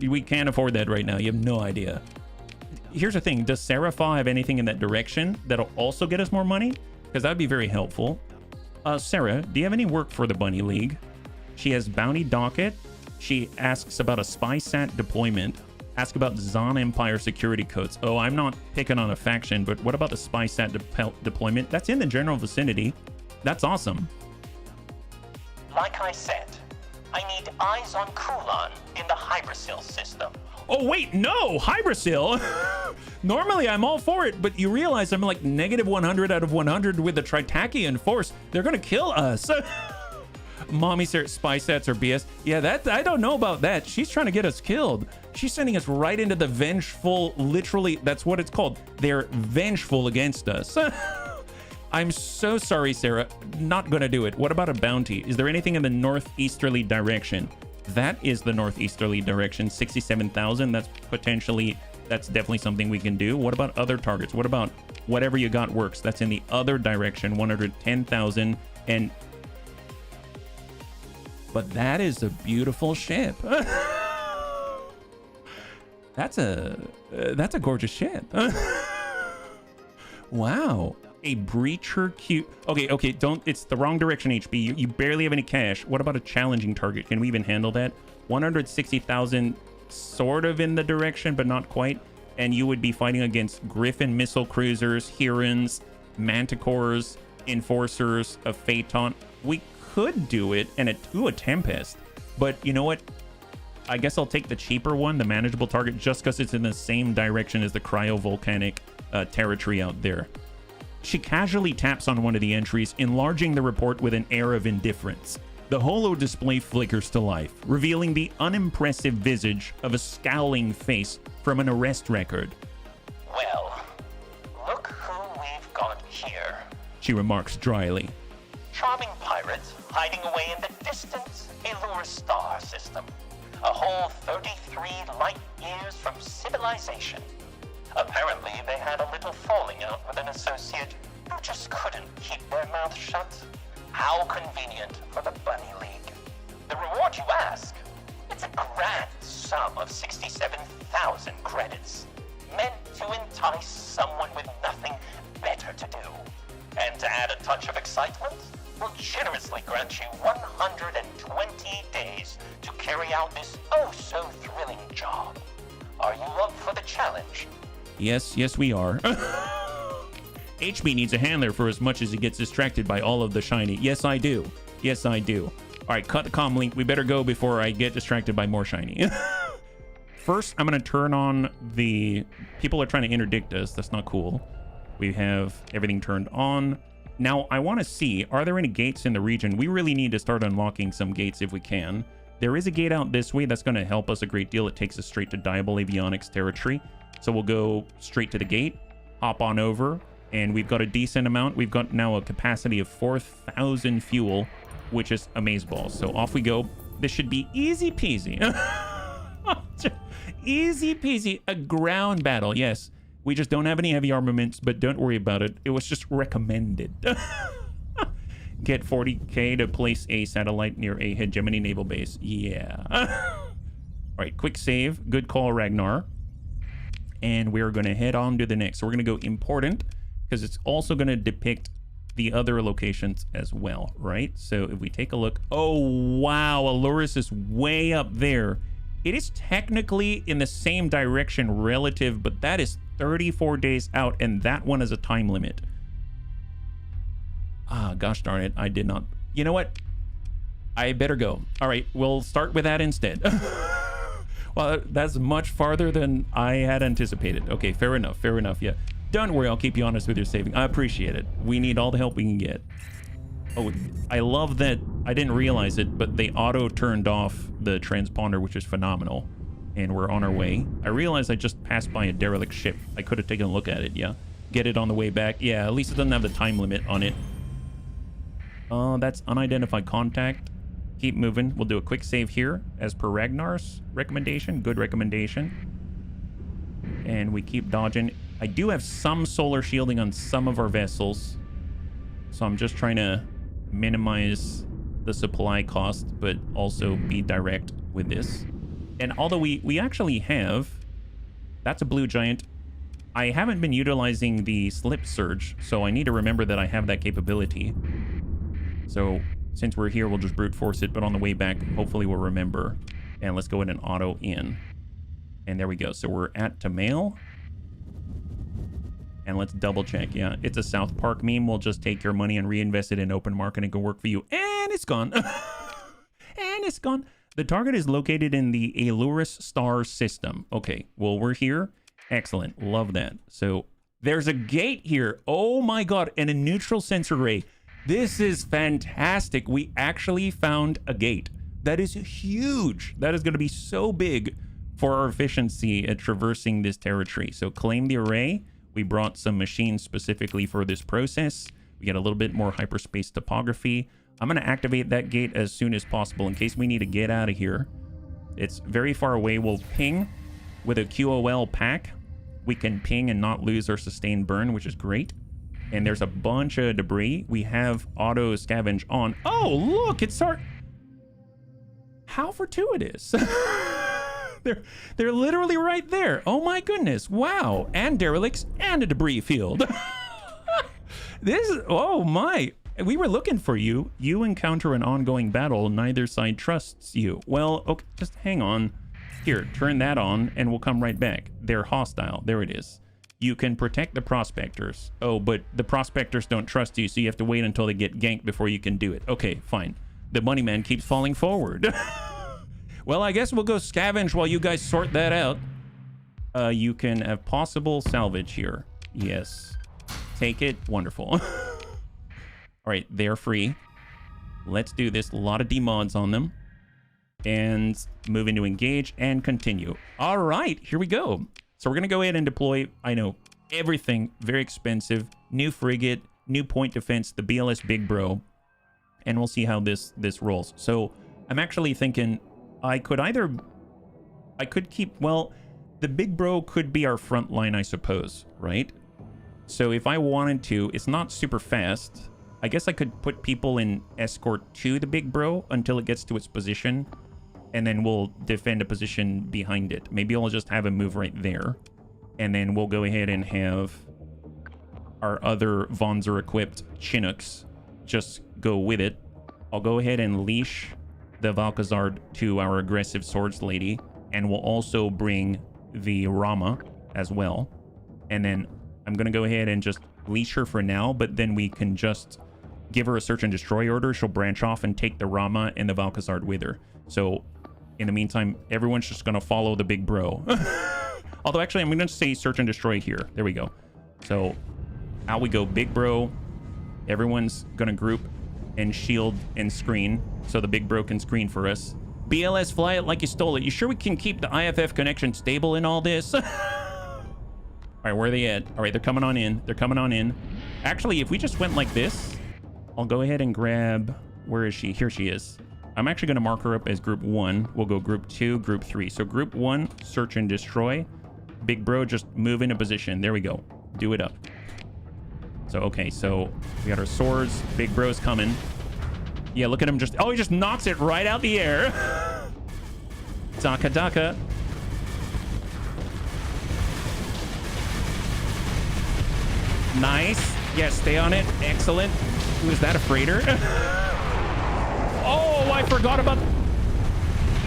We can't afford that right now. You have no idea. Here's the thing. Does Serapha have anything in that direction that'll also get us more money? Because that'd be very helpful. Sarah, do you have any work for the Bunny League? She has bounty docket. She asks about a spy sat deployment. Ask about Zon Empire security codes. Oh, I'm not picking on a faction, but what about the spy sat deployment? That's in the general vicinity. That's awesome. Like I said, I need eyes on Kulan in the Hybrasil system. Oh, wait, no, Hybrasil. Normally, I'm all for it, but you realize I'm like negative 100 out of 100 with the Tritakian force. They're going to kill us. Mommy said spy sets are BS. Yeah, I don't know about that. She's trying to get us killed. She's sending us right into the vengeful, literally, that's what it's called. They're vengeful against us. I'm so sorry, Sarah. Not gonna do it. What about a bounty? Is there anything in the northeasterly direction? That is the northeasterly direction, 67,000. That's definitely something we can do. What about other targets? What about whatever you got works? That's in the other direction, 110,000. But that is a beautiful ship. That's a gorgeous ship. Wow. A breacher cube. Okay, don't, it's the wrong direction, HB. You barely have any cash. What about a challenging target? Can we even handle that? 160,000, sort of in the direction, but not quite. And you would be fighting against Griffin missile cruisers, Herons, Manticores, Enforcers, a Phaeton. We could do it and do a Tempest, but you know what? I guess I'll take the cheaper one, the manageable target, just because it's in the same direction as the cryovolcanic territory out there. She casually taps on one of the entries, enlarging the report with an air of indifference. The holo display flickers to life, revealing the unimpressive visage of a scowling face from an arrest record. Well, look who we've got here. She remarks dryly. Charming pirate hiding away in the distant Elura star system, a whole 33 light years from civilization. Apparently, they had a little falling out with an associate who just couldn't keep their mouth shut. How convenient for the Bunny League. The reward, you ask? It's a grand sum of 67,000 credits, meant to entice someone with nothing better to do. And to add a touch of excitement, we'll generously grant you 120 days to carry out this oh-so-thrilling job. Are you up for the challenge? Yes, we are. HB needs a handler for as much as he gets distracted by all of the shiny. Yes, I do. All right, cut the comm link. We better go before I get distracted by more shiny. First, I'm going to turn on the... People are trying to interdict us. That's not cool. We have everything turned on. Now, I want to see, are there any gates in the region? We really need to start unlocking some gates if we can. There is a gate out this way that's going to help us a great deal. It takes us straight to Diable Avionics territory. So we'll go straight to the gate, hop on over, and we've got a decent amount. We've got now a capacity of 4,000 fuel, which is amazeballs. So off we go. This should be easy peasy. Easy peasy. A ground battle. Yes, we just don't have any heavy armaments, but don't worry about it. It was just recommended. Get 40k to place a satellite near a hegemony naval base. Yeah. All right, quick save. Good call, Ragnar. And we're going to head on to the next. So we're going to go important, because it's also going to depict the other locations as well, right? So if we take a look, oh wow, Alurus is way up there. It is technically in the same direction relative, but that is 34 days out, and that one has a time limit. Ah, gosh darn it, I did not. You know what? I better go. All right, we'll start with that instead. Well, that's much farther than I had anticipated. Okay, fair enough, yeah. Don't worry, I'll keep you honest with your saving. I appreciate it. We need all the help we can get. Oh, I love that. I didn't realize it, but they auto turned off the transponder, which is phenomenal. And we're on our way. I realized I just passed by a derelict ship. I could have taken a look at it, yeah. Get it on the way back. Yeah, at least it doesn't have the time limit on it. That's unidentified contact. Keep moving. We'll do a quick save here as per Ragnar's recommendation. Good recommendation. And we keep dodging. I do have some solar shielding on some of our vessels, so I'm just trying to minimize the supply cost, but also be direct with this. And although we actually have... That's a blue giant. I haven't been utilizing the slip surge, so I need to remember that I have that capability. So since we're here, we'll just brute force it, but on the way back, hopefully we'll remember. And let's go ahead and auto in. And there we go. So we're at Tamail. And let's double check. Yeah, it's a South Park meme. We'll just take your money and reinvest it in open market and go work for you. And it's gone. And it's gone. The target is located in the Elurus star system. Okay, well, we're here. Excellent. Love that. So there's a gate here. Oh my God. And a neutral sensor array. This is fantastic. We actually found a gate. That is huge. That is going to be so big for our efficiency at traversing this territory. So claim the array. We brought some machines specifically for this process. We get a little bit more hyperspace topography. I'm going to activate that gate as soon as possible in case we need to get out of here. It's very far away. We'll ping with a QOL pack. We can ping and not lose our sustained burn, which is great. And there's a bunch of debris. We have auto scavenge on. Oh, look, it's our... How fortuitous. They're literally right there. Oh my goodness. Wow. And derelicts and a debris field. This is... Oh my. We were looking for you. You encounter an ongoing battle. Neither side trusts you. Well, okay, just hang on. Here, turn that on and we'll come right back. They're hostile. There it is. You can protect the prospectors. Oh, but the prospectors don't trust you, so you have to wait until they get ganked before you can do it. Okay, fine. The money man keeps falling forward. Well, I guess we'll go scavenge while you guys sort that out. You can have possible salvage here. Yes. Take it. Wonderful. All right, they're free. Let's do this. A lot of demods on them. And move into engage and continue. All right, here we go. So we're going to go ahead and deploy, I know, everything very expensive. New frigate, new point defense, the BLS Big Bro. and we'll see how this rolls. So I'm actually thinking I could keep, well, the big bro could be our front line, I suppose, right? So if I wanted to, it's not super fast. I guess I could put people in escort to the big bro until it gets to its position, and then we'll defend a position behind it. Maybe I'll just have him move right there, and then we'll go ahead and have our other Vonzer equipped Chinooks just go with it. I'll go ahead and leash the Valkazard to our aggressive swords lady, and we'll also bring the Rama as well. And then I'm gonna go ahead and just leash her for now, but then we can just give her a search and destroy order. She'll branch off and take the Rama and the Valkazard with her. So in the meantime, everyone's just gonna follow the big bro. Although actually I'm gonna say search and destroy here. There we go. So out we go, big bro. Everyone's gonna group and shield and screen so the big bro can screen for us. BLS, fly it like you stole it. You sure we can keep the IFF connection stable in all this? All right, where are they at? All right, they're coming on in. They're coming on in. Actually, if we just went like this, I'll go ahead and grab, where is she? Here she is. I'm actually going to mark her up as group 1. We'll go group 2, group 3. So group 1, search and destroy. Big bro, just move into position. There we go. Do it up. So, okay, so we got our swords. Big bro's coming. Yeah, look at him just... Oh, he just knocks it right out the air. Daka daka. Nice. Yeah, stay on it. Excellent. Ooh, is that a freighter? Oh, I forgot about...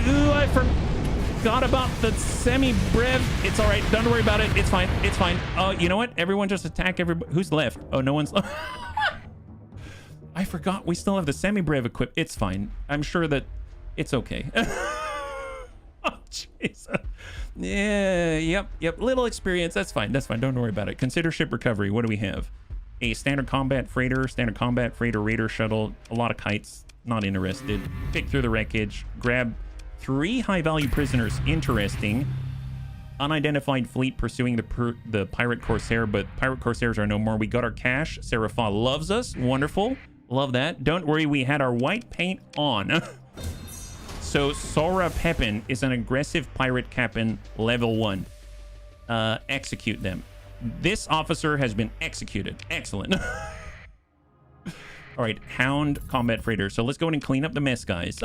Ooh, I forgot about the semi-brev. It's all right. Don't worry about it. It's fine. It's fine. Oh, you know what? Everyone just attack everybody. Who's left? Oh, no one's left. I forgot we still have the semi-brev equipped. It's fine. I'm sure that it's okay. Oh, jeez. Yeah, yep. Little experience. That's fine. That's fine. Don't worry about it. Consider ship recovery. What do we have? A standard combat freighter, raider shuttle, a lot of kites. Not interested. Pick through the wreckage. Grab 3 high-value prisoners. Interesting. Unidentified fleet pursuing the pirate corsair, but pirate corsairs are no more. We got our cash. Serapha loves us. Wonderful. Love that. Don't worry, we had our white paint on. So Sora Pepin is an aggressive pirate captain, level 1. Execute them. This officer has been executed. Excellent. All right, Hound combat freighter. So let's go in and clean up the mess, guys.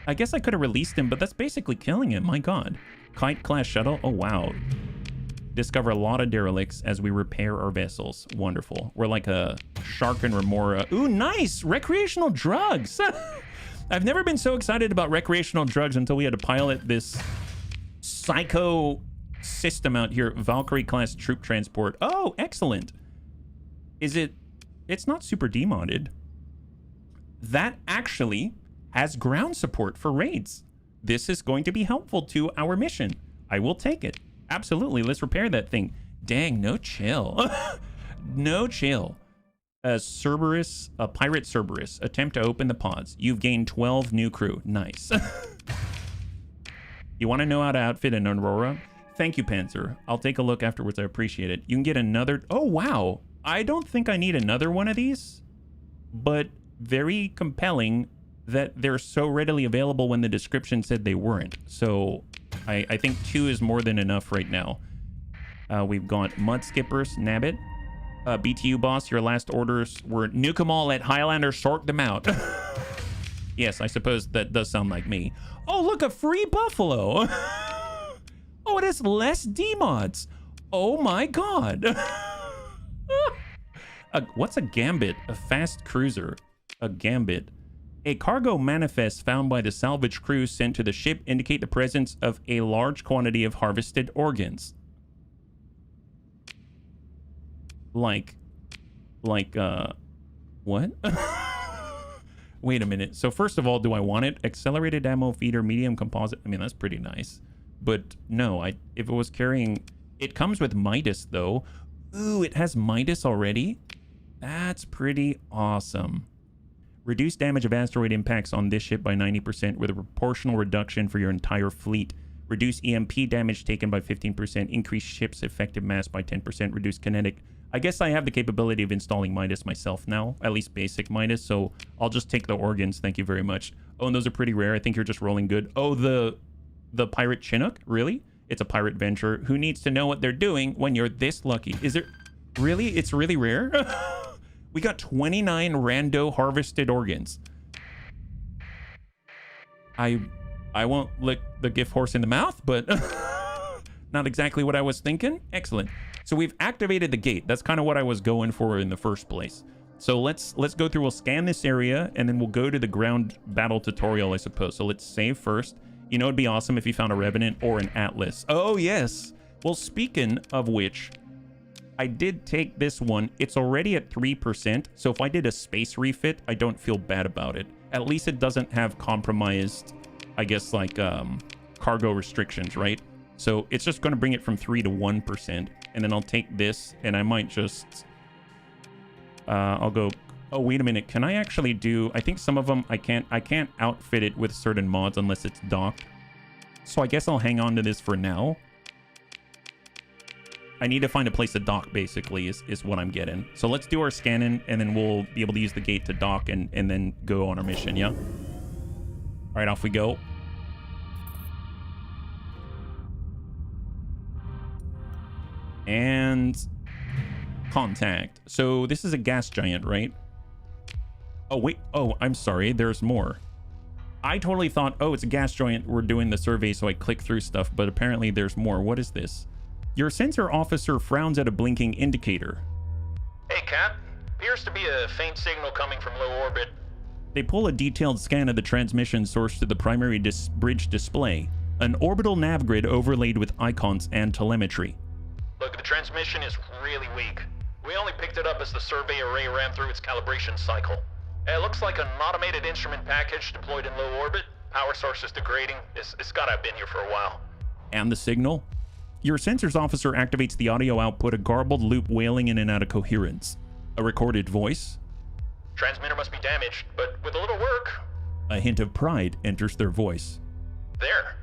I guess I could have released him, but that's basically killing him. My God. Kite class shuttle. Oh, wow. Discover a lot of derelicts as we repair our vessels. Wonderful. We're like a shark and remora. Ooh, nice. Recreational drugs. I've never been so excited about recreational drugs until we had to pilot this psycho system out here. Valkyrie class troop transport. Oh, excellent. Is it... It's not super demodded. That actually has ground support for raids. This is going to be helpful to our mission. I will take it. Absolutely. Let's repair that thing. Dang, no chill. No chill. A pirate Cerberus. Attempt to open the pods. You've gained 12 new crew. Nice. You want to know how to outfit an Aurora? Thank you, Panzer. I'll take a look afterwards. I appreciate it. You can get another... Oh, wow. I don't think I need another one of these, but very compelling that they're so readily available when the description said they weren't. So I think 2 is more than enough right now. We've got Mud Skippers, Nabbit. BTU boss, your last orders were nuke them all at Highlander, sort them out. Yes, I suppose that does sound like me. Oh, look, a free buffalo. Oh, it has less demods. Oh my God. What's a gambit? A fast cruiser. A gambit. A cargo manifest found by the salvage crew sent to the ship indicate the presence of a large quantity of harvested organs. Like, what? Wait a minute. So first of all, do I want it? Accelerated ammo feeder, medium composite. I mean, that's pretty nice. But no, if it was carrying... It comes with Midas, though. Ooh, it has Midas already? That's pretty awesome. Reduce damage of asteroid impacts on this ship by 90% with a proportional reduction for your entire fleet. Reduce EMP damage taken by 15%. Increase ship's effective mass by 10%. Reduce kinetic I guess I have the capability of installing Midas myself now, at least basic Midas, so I'll just take the organs. Thank you very much. Oh, and those are pretty rare. I think you're just rolling good. Oh, the pirate Chinook? Really? It's a pirate venture. Who needs to know what they're doing when you're this lucky? Is it really? It's really rare? We got 29 rando harvested organs. I won't lick the gift horse in the mouth, but not exactly what I was thinking. Excellent. So we've activated the gate. That's kind of what I was going for in the first place. So let's go through. We'll scan this area, and then we'll go to the ground battle tutorial, I suppose. So let's save first. You know, it'd be awesome if you found a Revenant or an Atlas. Oh, yes. Well, speaking of which, I did take this one. It's already at 3%. So if I did a space refit, I don't feel bad about it. At least it doesn't have compromised, I guess, like cargo restrictions, right? So it's just going to bring it from 3 to 1%. And then I'll take this, and I might just... I'll go... Oh, wait a minute. Can I actually do... I think some of them I can't outfit it with certain mods unless it's docked. So I guess I'll hang on to this for now. I need to find a place to dock, basically, is what I'm getting. So let's do our scanning, and then we'll be able to use the gate to dock and then go on our mission, yeah? All right, off we go. And contact. So this is a gas giant, right? Oh, wait. Oh, I'm sorry. There's more. I totally thought, oh, it's a gas giant. We're doing the survey, so I click through stuff. But apparently there's more. What is this? Your sensor officer frowns at a blinking indicator. Hey, Cap. Appears to be a faint signal coming from low orbit. They pull a detailed scan of the transmission source to the primary bridge display. An orbital nav grid overlaid with icons and telemetry. Look, the transmission is really weak. We only picked it up as the survey array ran through its calibration cycle. It looks like an automated instrument package deployed in low orbit. Power source is degrading. It's gotta have been here for a while. And the signal? Your sensors officer activates the audio output, a garbled loop wailing in and out of coherence. A recorded voice? Transmitter must be damaged, but with a little work... A hint of pride enters their voice. There.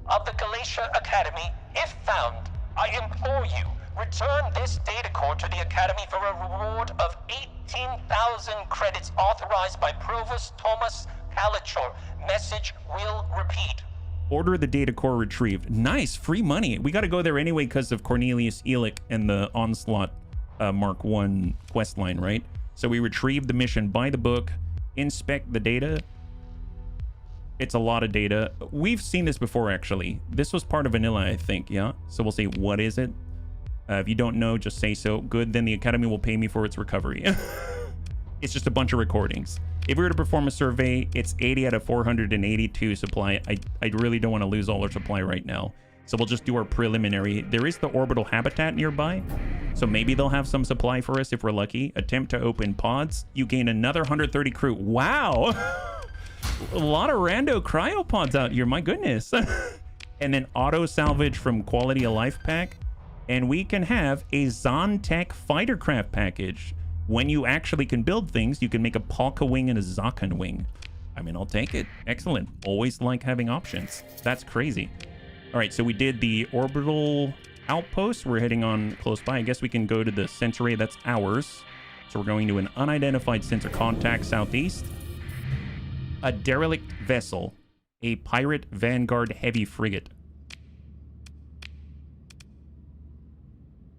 Of the Galatia Academy, if found, I implore you, return this data core to the Academy for a reward of 18,000 credits authorized by Provost Thomas Calichor. Message will repeat. Order the data core retrieved. Nice, free money. We got to go there anyway because of Cornelius Elick and the Onslaught Mark 1 quest line, right? So we retrieve the mission by the book, inspect the data. It's a lot of data. We've seen this before, actually. This was part of vanilla, I think, yeah? So we'll say, what is it? If you don't know, just say so. Good, then the Academy will pay me for its recovery. It's just a bunch of recordings. If we were to perform a survey, it's 80 out of 482 supply. I really don't want to lose all our supply right now. So we'll just do our preliminary. There is the orbital habitat nearby, so maybe they'll have some supply for us if we're lucky. Attempt to open pods. You gain another 130 crew. Wow! A lot of rando cryopods out here, my goodness. And then auto salvage from Quality of Life pack. And we can have a Zontech fighter craft package. When you actually can build things, you can make a Polka wing and a Zakan wing. I mean, I'll take it. Excellent. Always like having options. That's crazy. All right, so we did the orbital outpost. We're heading on close by. I guess we can go to the sensor array. That's ours. So we're going to an unidentified sensor contact southeast. A derelict vessel. A pirate Vanguard heavy frigate.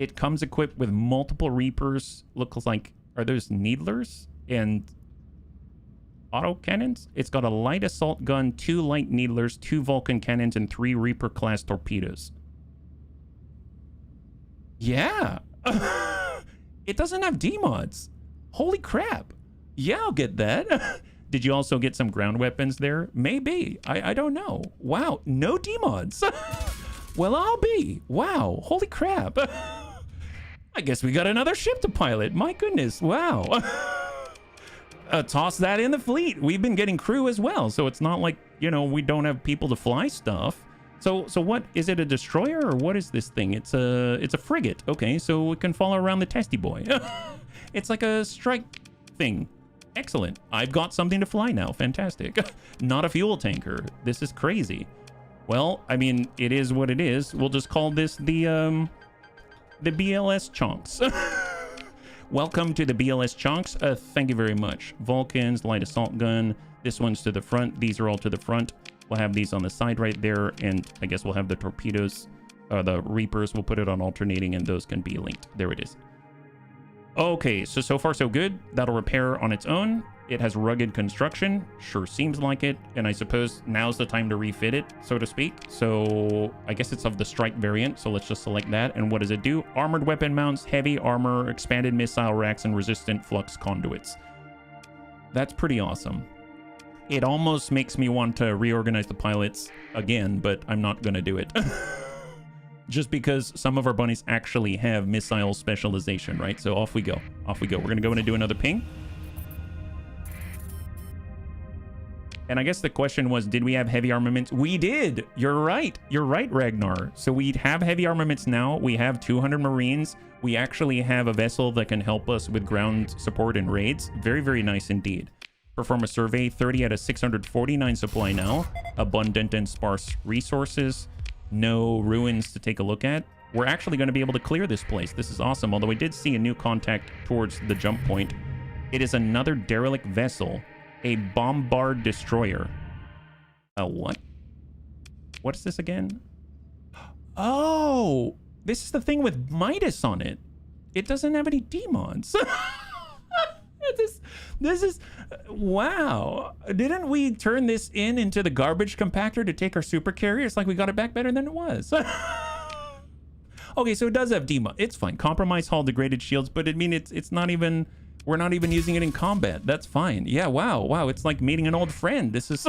It comes equipped with multiple Reapers. Looks like, are those Needlers? And auto cannons? It's got a light assault gun, 2 light Needlers, 2 Vulcan cannons, and 3 Reaper class torpedoes. Yeah. It doesn't have D-mods. Holy crap. Yeah, I'll get that. Did you also get some ground weapons there? Maybe. I don't know. Wow, no D-mods. Well, I'll be. Wow, holy crap. I guess we got another ship to pilot. My goodness, wow. Toss that in the fleet. We've been getting crew as well, so it's not like, you know, we don't have people to fly stuff. So what is it, a destroyer, or what is this thing? It's a frigate. Okay, so it can follow around the testy boy. It's like a strike thing. Excellent. I've got something to fly now. Fantastic. Not a fuel tanker. This is crazy. Well, I mean, it is what it is. We'll just call this the the BLS chunks. Welcome to the BLS chunks. Thank you very much. Vulcans, light assault gun. This one's to the front. These are all to the front. We'll have these on the side right there, and I guess we'll have the torpedoes, the Reapers. We'll put it on alternating, and those can be linked. There it is. Okay, so far so good. That'll repair on its own. It has rugged construction. Sure seems like it. And I suppose now's the time to refit it, so to speak. So I guess it's of the strike variant. So let's just select that. And what does it do? Armored weapon mounts, heavy armor, expanded missile racks, and resistant flux conduits. That's pretty awesome. It almost makes me want to reorganize the pilots again, but I'm not going to do it. Just because some of our bunnies actually have missile specialization, right? So off we go. Off we go. We're going to go in and do another ping. And I guess the question was, did we have heavy armaments? We did. You're right. You're right, Ragnar. So we have heavy armaments now. We have 200 Marines. We actually have a vessel that can help us with ground support and raids. Very, very nice indeed. Perform a survey. 30 out of 649 supply now. Abundant and sparse resources. No ruins to take a look at. We're actually going to be able to clear this place. This is awesome. Although we did see a new contact towards the jump point. It is another derelict vessel. A bombard destroyer. A what? What is this again? Oh, this is the thing with Midas on it. It doesn't have any demons. This is wow. Didn't we turn this into the garbage compactor to take our super carrier? It's like we got it back better than it was. Okay, so it does have demon. It's fine. Compromise hull, degraded shields, but I mean it's not even. We're not even using it in combat. That's fine. Yeah, wow. It's like meeting an old friend. This is...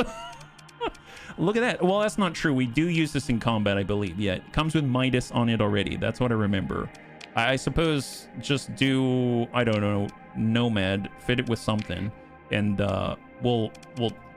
Look at that. Well, that's not true. We do use this in combat, I believe. Yeah, it comes with Midas on it already. That's what I remember. I suppose just do, I don't know, Nomad, fit it with something, and we'll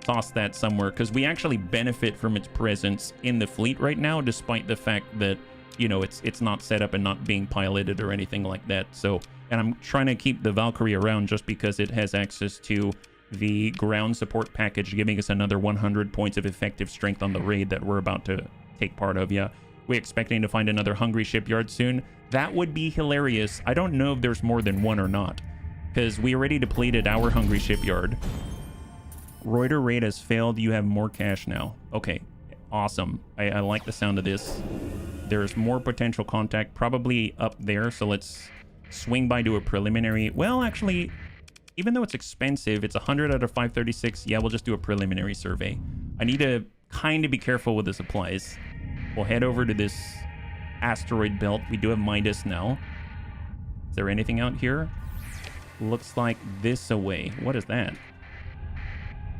toss that somewhere, because we actually benefit from its presence in the fleet right now, despite the fact that, you know, it's not set up and not being piloted or anything like that. So... And I'm trying to keep the Valkyrie around just because it has access to the ground support package, giving us another 100 points of effective strength on the raid that we're about to take part of. Yeah, we're expecting to find another hungry shipyard soon. That would be hilarious. I don't know if there's more than one or not, because we already depleted our hungry shipyard. Reuter raid has failed. You have more cash now. Okay, awesome. I like the sound of this. There's more potential contact, probably up there, so let's... swing by to a preliminary. Well, actually, even though it's expensive, it's 100 out of 536. Yeah, we'll just do a preliminary survey. I need to kind of be careful with the supplies. We'll head over to this asteroid belt. We do have Midas now. Is there anything out here? Looks like this away. What is that?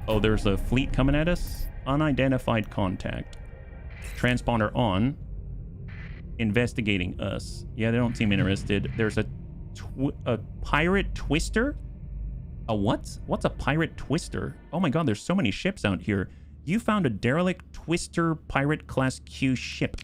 Oh, there's a fleet coming at us. Unidentified contact. Transponder on. Investigating us. Yeah, they don't seem interested. There's a pirate twister? A what? What's a pirate twister? Oh my god, there's so many ships out here. You found a derelict twister pirate class Q ship.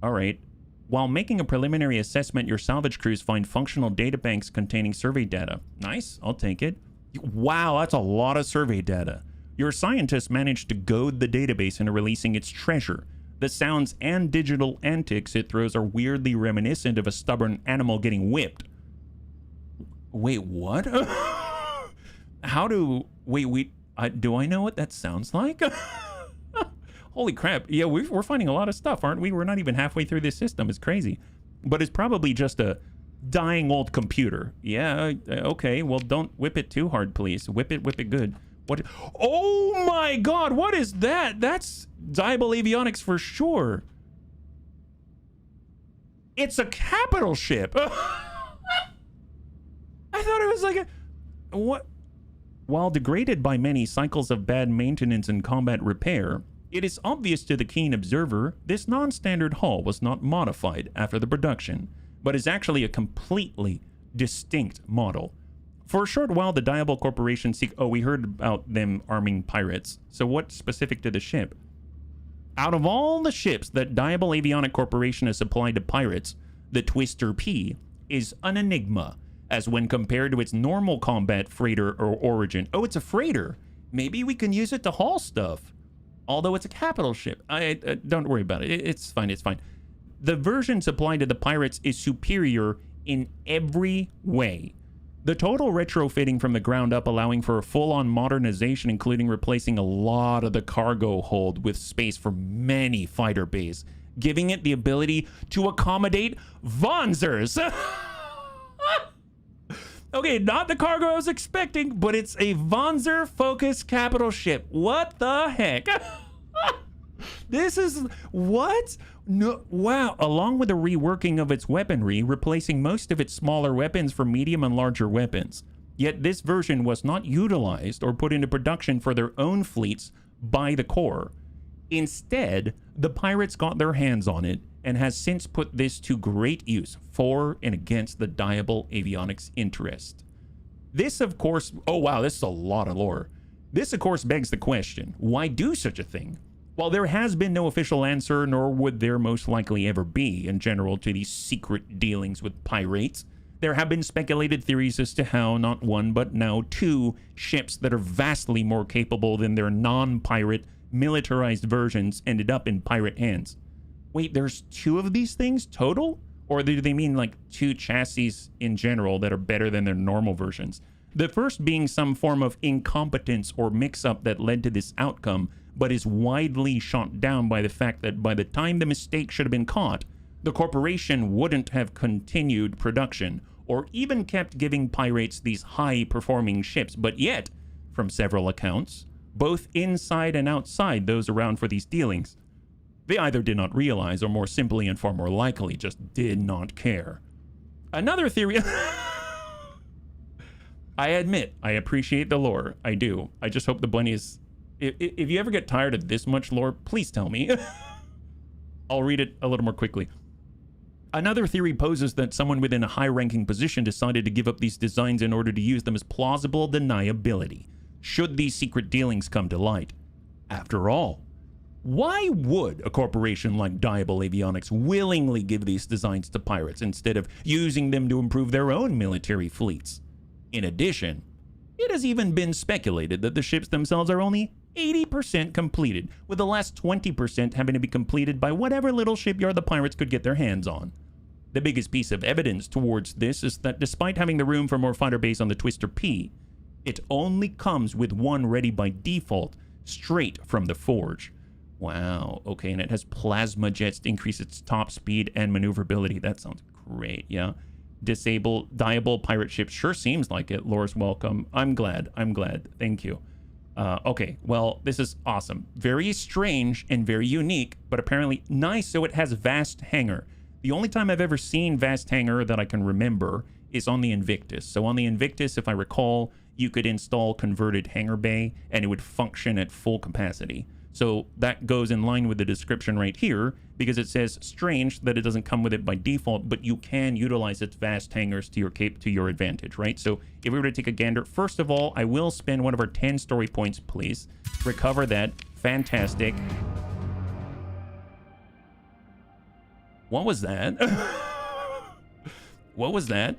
Alright. While making a preliminary assessment, your salvage crews find functional databanks containing survey data. Nice, I'll take it. Wow, that's a lot of survey data. Your scientists managed to goad the database into releasing its treasure. The sounds and digital antics it throws are weirdly reminiscent of a stubborn animal getting whipped. Wait, what? How do... Wait, do I know what that sounds like? Holy crap. Yeah, we're finding a lot of stuff, aren't we? We're not even halfway through this system. It's crazy. But it's probably just a dying old computer. Yeah, okay. Well, don't whip it too hard, please. Whip it good. What? Oh my god, what is that? That's Diabol Avionics for sure. It's a capital ship. I thought it was like a... What? While degraded by many cycles of bad maintenance and combat repair, it is obvious to the keen observer this non-standard hull was not modified after the production, but is actually a completely distinct model. For a short while, the Diabol Corporation seek... Oh, we heard about them arming pirates. So what's specific to the ship? Out of all the ships that Diabol Avionic Corporation has supplied to pirates, the Twister P is an enigma, as when compared to its normal combat freighter or origin. Oh, it's a freighter. Maybe we can use it to haul stuff. Although it's a capital ship. Don't worry about it. It's fine. The version supplied to the pirates is superior in every way. The total retrofitting from the ground up, allowing for a full-on modernization, including replacing a lot of the cargo hold with space for many fighter bays, giving it the ability to accommodate Wanzers. Okay, not the cargo I was expecting, but it's a Wanzer-focused capital ship. What the heck? This is... what? No, wow. Along with the reworking of its weaponry, replacing most of its smaller weapons for medium and larger weapons. Yet this version was not utilized or put into production for their own fleets by the Corps. Instead, the pirates got their hands on it and has since put this to great use for and against the Diable Avionics interest. This, of course... oh, wow, this is a lot of lore. This, of course, begs the question, why do such a thing? While there has been no official answer, nor would there most likely ever be in general to these secret dealings with pirates, there have been speculated theories as to how not one, but now two ships that are vastly more capable than their non-pirate militarized versions ended up in pirate hands. Wait, there's two of these things total? Or do they mean like two chassis in general that are better than their normal versions? The first being some form of incompetence or mix-up that led to this outcome, but is widely shot down by the fact that by the time the mistake should have been caught, the corporation wouldn't have continued production or even kept giving pirates these high-performing ships, but yet, from several accounts, both inside and outside those around for these dealings, they either did not realize or more simply and far more likely just did not care. Another theory... I admit, I appreciate the lore. I do. I just hope the bunny is... If you ever get tired of this much lore, please tell me. I'll read it a little more quickly. Another theory poses that someone within a high-ranking position decided to give up these designs in order to use them as plausible deniability, should these secret dealings come to light. After all, why would a corporation like Diable Avionics willingly give these designs to pirates instead of using them to improve their own military fleets? In addition, it has even been speculated that the ships themselves are only 80% completed, with the last 20% having to be completed by whatever little shipyard the pirates could get their hands on. The biggest piece of evidence towards this is that despite having the room for more fighter bays on the Twister P, it only comes with one ready by default, straight from the forge. Wow, okay, and it has plasma jets to increase its top speed and maneuverability. That sounds great, yeah. Disable Diable pirate ship sure seems like it. Lore's welcome. I'm glad. Thank you. Okay, well, this is awesome. Very strange and very unique, but apparently nice. So it has vast hangar. The only time I've ever seen vast hangar that I can remember is on the Invictus. So on the Invictus, if I recall, you could install converted hangar bay and it would function at full capacity. So that goes in line with the description right here, because it says strange that it doesn't come with it by default, but you can utilize its vast hangars to your advantage, right? So if we were to take a gander, first of all, I will spend one of our 10 story points, please. Recover that. Fantastic. What was that? What was that?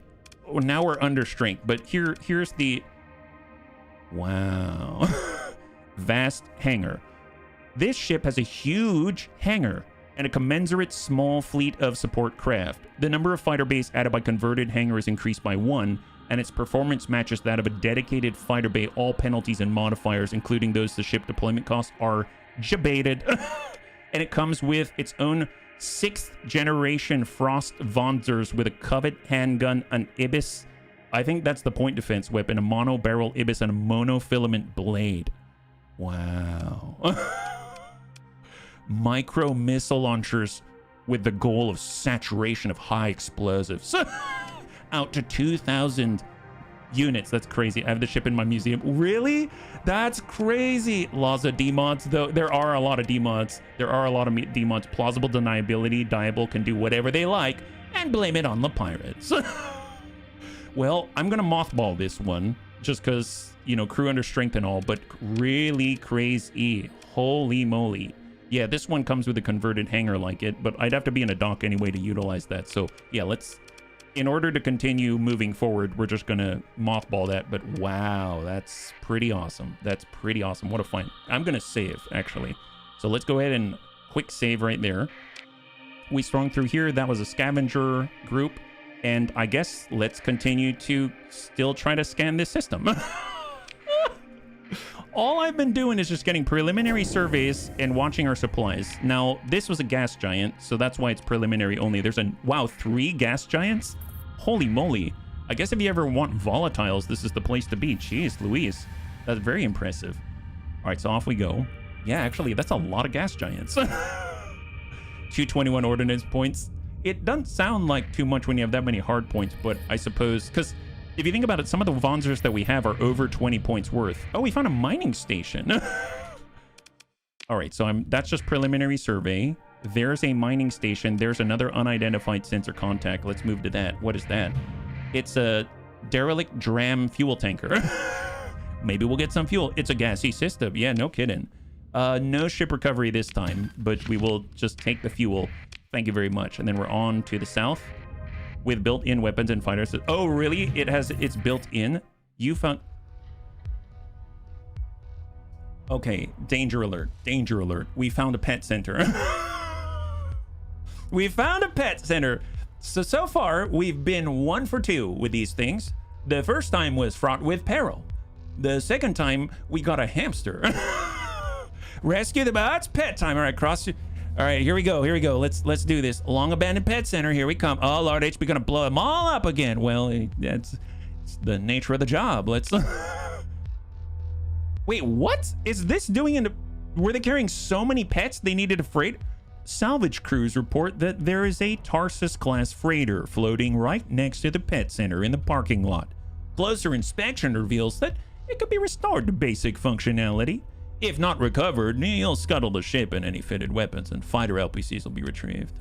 Oh, now we're under strength, but here's the... wow. Vast hangar. This ship has a huge hangar and a commensurate small fleet of support craft. The number of fighter bays added by converted hangar is increased by 1, and its performance matches that of a dedicated fighter bay. All penalties and modifiers, including those to ship deployment costs, are debated. And it comes with its own 6th generation Frost Wanzers with a Covet handgun, an Ibis. I think that's the point defense weapon, a mono barrel Ibis, and a monofilament blade. Wow. Micro missile launchers with the goal of saturation of high explosives. Out to 2,000 units. That's crazy. I have the ship in my museum. Really? That's crazy. Laws of demods, though. There are a lot of demods. Demods. Plausible deniability. Diable can do whatever they like and blame it on the pirates. Well, I'm going to mothball this one just because, you know, crew under strength and all, but really crazy. Holy moly. Yeah, this one comes with a converted hangar like it, but I'd have to be in a dock anyway to utilize that. So yeah, in order to continue moving forward, we're just gonna mothball that. But wow, that's pretty awesome. That's pretty awesome. What a find. I'm gonna save, actually. So let's go ahead and quick save right there. We swung through here. That was a scavenger group. And I guess let's continue to still try to scan this system. All I've been doing is just getting preliminary surveys and watching our supplies. Now, this was a gas giant, so that's why it's preliminary only. There's wow, 3 gas giants? Holy moly. I guess if you ever want volatiles, this is the place to be. Jeez Louise. That's very impressive. All right, so off we go. Yeah, actually, that's a lot of gas giants. 221 ordnance points. It doesn't sound like too much when you have that many hard points, but I suppose, because if you think about it, some of the Vonzers that we have are over 20 points worth. Oh, we found a mining station. All right, so that's just preliminary survey. There's a mining station. There's another unidentified sensor contact. Let's move to that. What is that? It's a derelict dram fuel tanker. Maybe we'll get some fuel. It's a gassy system. Yeah, no kidding. No ship recovery this time, but we will just take the fuel. Thank you very much. And then we're on to the south with built-in weapons and fighters. Oh, really? It's built in? You found... Okay, danger alert. Danger alert. We found a pet center. We found a pet center. So far, we've been 1 for 2 with these things. The first time was fraught with peril. The second time, we got a hamster. Rescue the bots, pet time. All right, cross. All right, here we go. Here we go. Let's do this. Long abandoned pet center. Here we come. Oh, Lord HB gonna blow them all up again. Well, it's the nature of the job. Let's. Wait, what is this doing? Were they carrying so many pets they needed a freight? Salvage crews report that there is a Tarsus-class freighter floating right next to the pet center in the parking lot. Closer inspection reveals that it could be restored to basic functionality. If not recovered, you'll scuttle the ship and any fitted weapons, and fighter LPCs will be retrieved.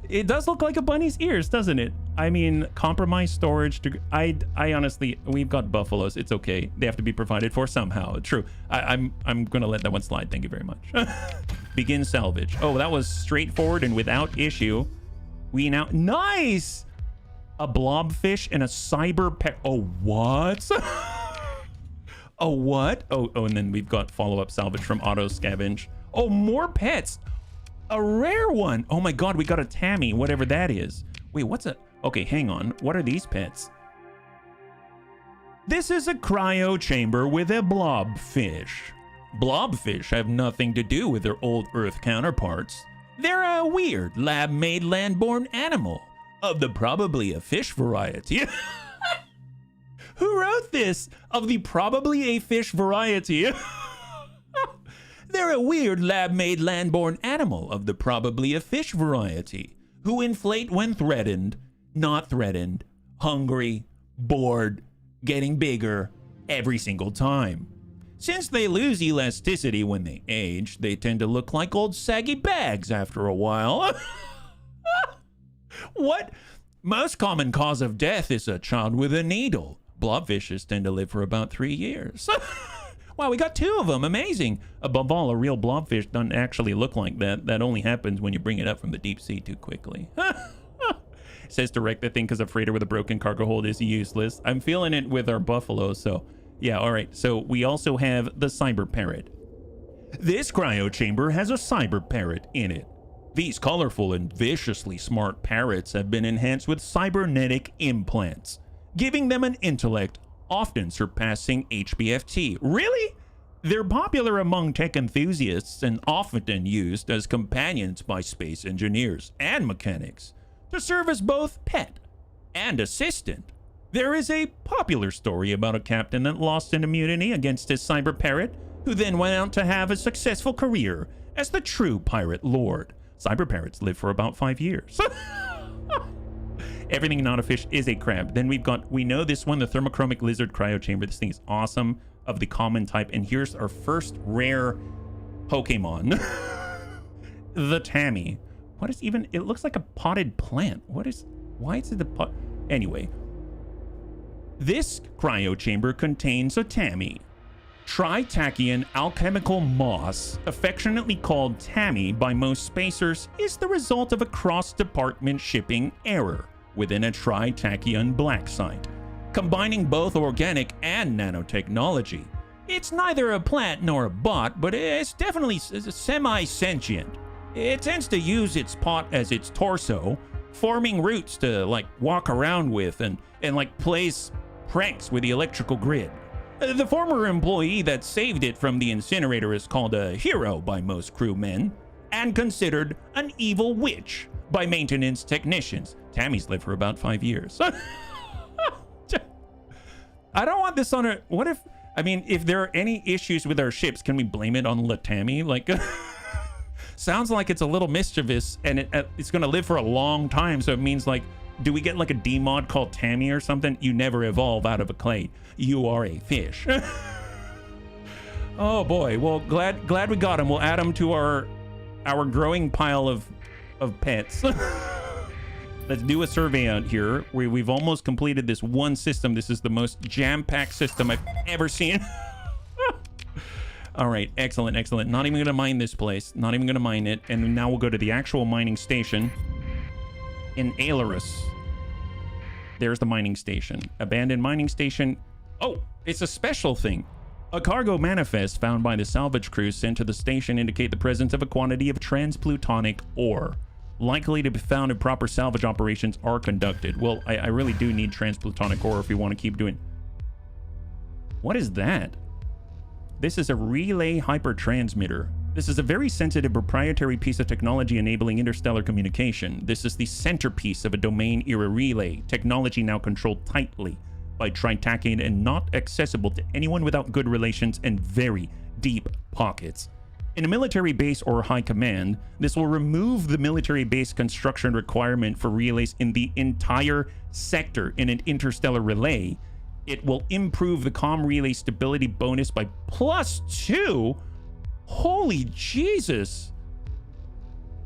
It does look like a bunny's ears, doesn't it? I mean, compromised storage. I honestly, we've got buffaloes. It's okay. They have to be provided for somehow. True. I'm gonna let that one slide. Thank you very much. Begin salvage. Oh, that was straightforward and without issue. We now nice. A blobfish and a cyber pet. Oh, what? Oh, what? Oh, and then we've got follow-up salvage from Auto Scavenge. Oh, more pets. A rare one. Oh my God, we got a Tammy, whatever that is. Wait, what's a... Okay, hang on. What are these pets? This is a cryo chamber with a blobfish. Blobfish have nothing to do with their old Earth counterparts. They're a weird lab-made land-born animal of the probably a fish variety. Who wrote this? Of the probably a fish variety. They're a weird lab-made land-born animal of the probably a fish variety, who inflate when threatened, not threatened, hungry, bored, getting bigger every single time. Since they lose elasticity when they age, they tend to look like old saggy bags after a while. What? Most common cause of death is a child with a needle. Blobfishes tend to live for about 3 years. Wow, we got 2 of them. Amazing. Above all, a real blobfish doesn't actually look like that. That only happens when you bring it up from the deep sea too quickly. It says to wreck the thing because a freighter with a broken cargo hold is useless. I'm feeling it with our buffalo, so... Yeah, all right. So we also have the cyber parrot. This cryo chamber has a cyber parrot in it. These colorful and viciously smart parrots have been enhanced with cybernetic implants, giving them an intellect often surpassing HBFT. Really? They're popular among tech enthusiasts and often used as companions by space engineers and mechanics to serve as both pet and assistant. There is a popular story about a captain that lost in a mutiny against his cyber parrot, who then went out to have a successful career as the true pirate lord. Cyber parrots live for about 5 years. Everything not a fish is a crab. Then we know this one, the thermochromic lizard cryo chamber. This thing is awesome, of the common type. And here's our first rare Pokemon. The Tammy. What is even, it looks like a potted plant. Why is it the pot? Anyway, this cryo chamber contains a Tammy. Tritachyan alchemical moss, affectionately called Tammy by most spacers, is the result of a cross-department shipping error within a Tritachyan black site, combining both organic and nanotechnology. It's neither a plant nor a bot, but it's definitely semi-sentient. It tends to use its pot as its torso, forming roots to like walk around with and like plays pranks with the electrical grid. The former employee that saved it from the incinerator is called a hero by most crewmen and considered an evil witch by maintenance technicians. Tammy's lived for about 5 years. I don't want this on a... What if... I mean, if there are any issues with our ships, can we blame it on Tammy? Like... Sounds like it's a little mischievous, and it's going to live for a long time, so it means, like, do we get, like, a D-mod called Tammy or something? You never evolve out of a clay. You are a fish. Oh, boy. Well, glad we got him. We'll add him to our growing pile of pets. Let's do a survey out here. We've almost completed this one system. This is the most jam-packed system I've ever seen. All right, excellent, excellent. Not even gonna mine this place. Not even gonna mine it. And now we'll go to the actual mining station in Alarus. There's the mining station. Abandoned mining station. Oh, it's a special thing. A cargo manifest found by the salvage crews sent to the station indicate the presence of a quantity of transplutonic ore, likely to be found if proper salvage operations are conducted. Well, I really do need transplutonic ore if we want to keep doing... What is that? This is a relay hypertransmitter. This is a very sensitive proprietary piece of technology enabling interstellar communication. This is the centerpiece of a domain-era relay, technology now controlled tightly by Tritakian and not accessible to anyone without good relations and very deep pockets. In a military base or high command, this will remove the military base construction requirement for relays in the entire sector in an interstellar relay. It will improve the comm relay stability bonus by +2. Holy Jesus.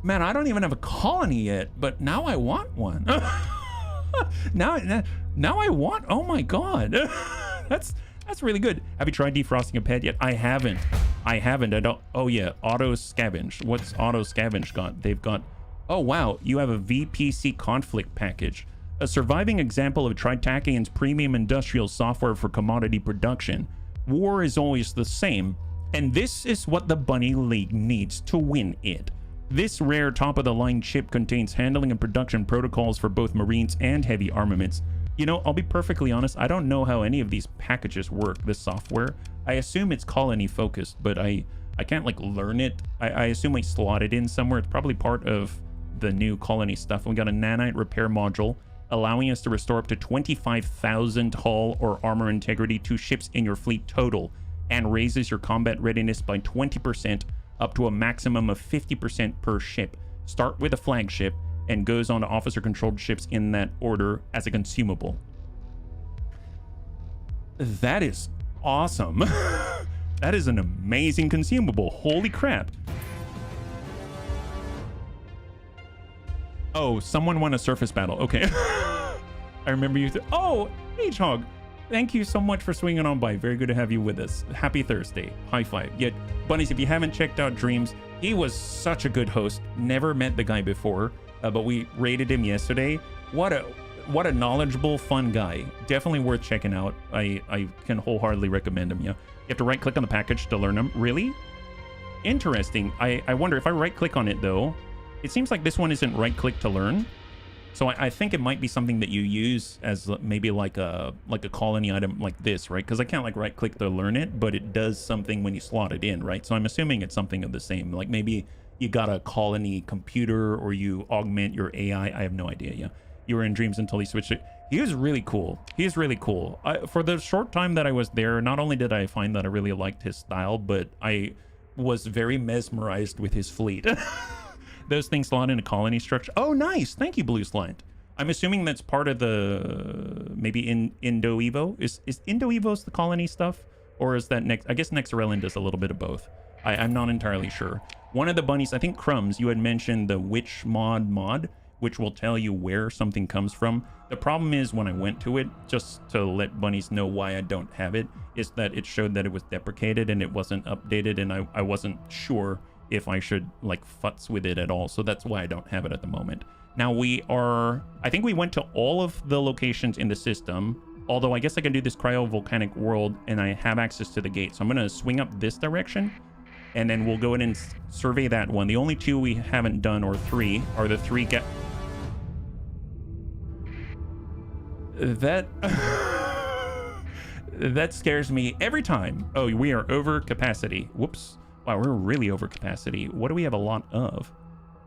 Man, I don't even have a colony yet, but now I want one. now I want, oh my God. That's really good. Have you tried defrosting a pet yet? I haven't. I don't. Oh yeah, auto scavenge. What's auto scavenge got? They've got, oh wow, you have a VPC conflict package. A surviving example of Tritakian's premium industrial software for commodity production. War is always the same, and this is what the Bunny League needs to win it. This rare top-of-the-line chip contains handling and production protocols for both Marines and heavy armaments. You know, I'll be perfectly honest, I don't know how any of these packages work, this software. I assume it's colony-focused, but I can't, like, learn it. I assume I slot it in somewhere. It's probably part of the new colony stuff. We got a nanite repair module, allowing us to restore up to 25,000 hull or armor integrity to ships in your fleet total, and raises your combat readiness by 20% up to a maximum of 50% per ship. Start with a flagship and goes on to officer-controlled ships in that order as a consumable. That is awesome. That is an amazing consumable. Holy crap. Oh, someone won a surface battle. Okay. I remember you. Oh, H-Hog. Thank you so much for swinging on by. Very good to have you with us. Happy Thursday. High five. Yet, bunnies, if you haven't checked out Dreams, he was such a good host. Never met the guy before, but we rated him yesterday. What a knowledgeable, fun guy. Definitely worth checking out. I can wholeheartedly recommend him. Yeah. You have to right-click on the package to learn him. Really? Interesting. I wonder if I right-click on it, though. It seems like this one isn't right-click to learn. So I think it might be something that you use as maybe like a colony item like this, right? Because I can't like right-click to learn it, but it does something when you slot it in, right? So I'm assuming it's something of the same. Like maybe you got a colony computer or you augment your AI. I have no idea. Yeah, you were in Dreams until he switched it. He was really cool. He's really cool. For the short time that I was there, not only did I find that I really liked his style, but I was very mesmerized with his fleet. Those things slot in a colony structure. Oh, nice. Thank you, Blue Slant. I'm assuming that's part of the maybe in Indo Evo. Is Indo Evo's the colony stuff, or is that next? I guess Nexarellan does a little bit of both. I'm not entirely sure. One of the bunnies, I think Crumbs, you had mentioned the Witch mod, which will tell you where something comes from. The problem is when I went to it, just to let bunnies know why I don't have it, is that it showed that it was deprecated and it wasn't updated, and I wasn't sure if I should like futz with it at all. So that's why I don't have it at the moment. Now I think we went to all of the locations in the system, although I guess I can do this cryovolcanic world and I have access to the gate. So I'm going to swing up this direction and then we'll go in and survey that one. The only 2 we haven't done, or 3, are the 3 that that scares me every time. Oh, we are over capacity. Whoops. Wow, we're really over capacity. What do we have a lot of?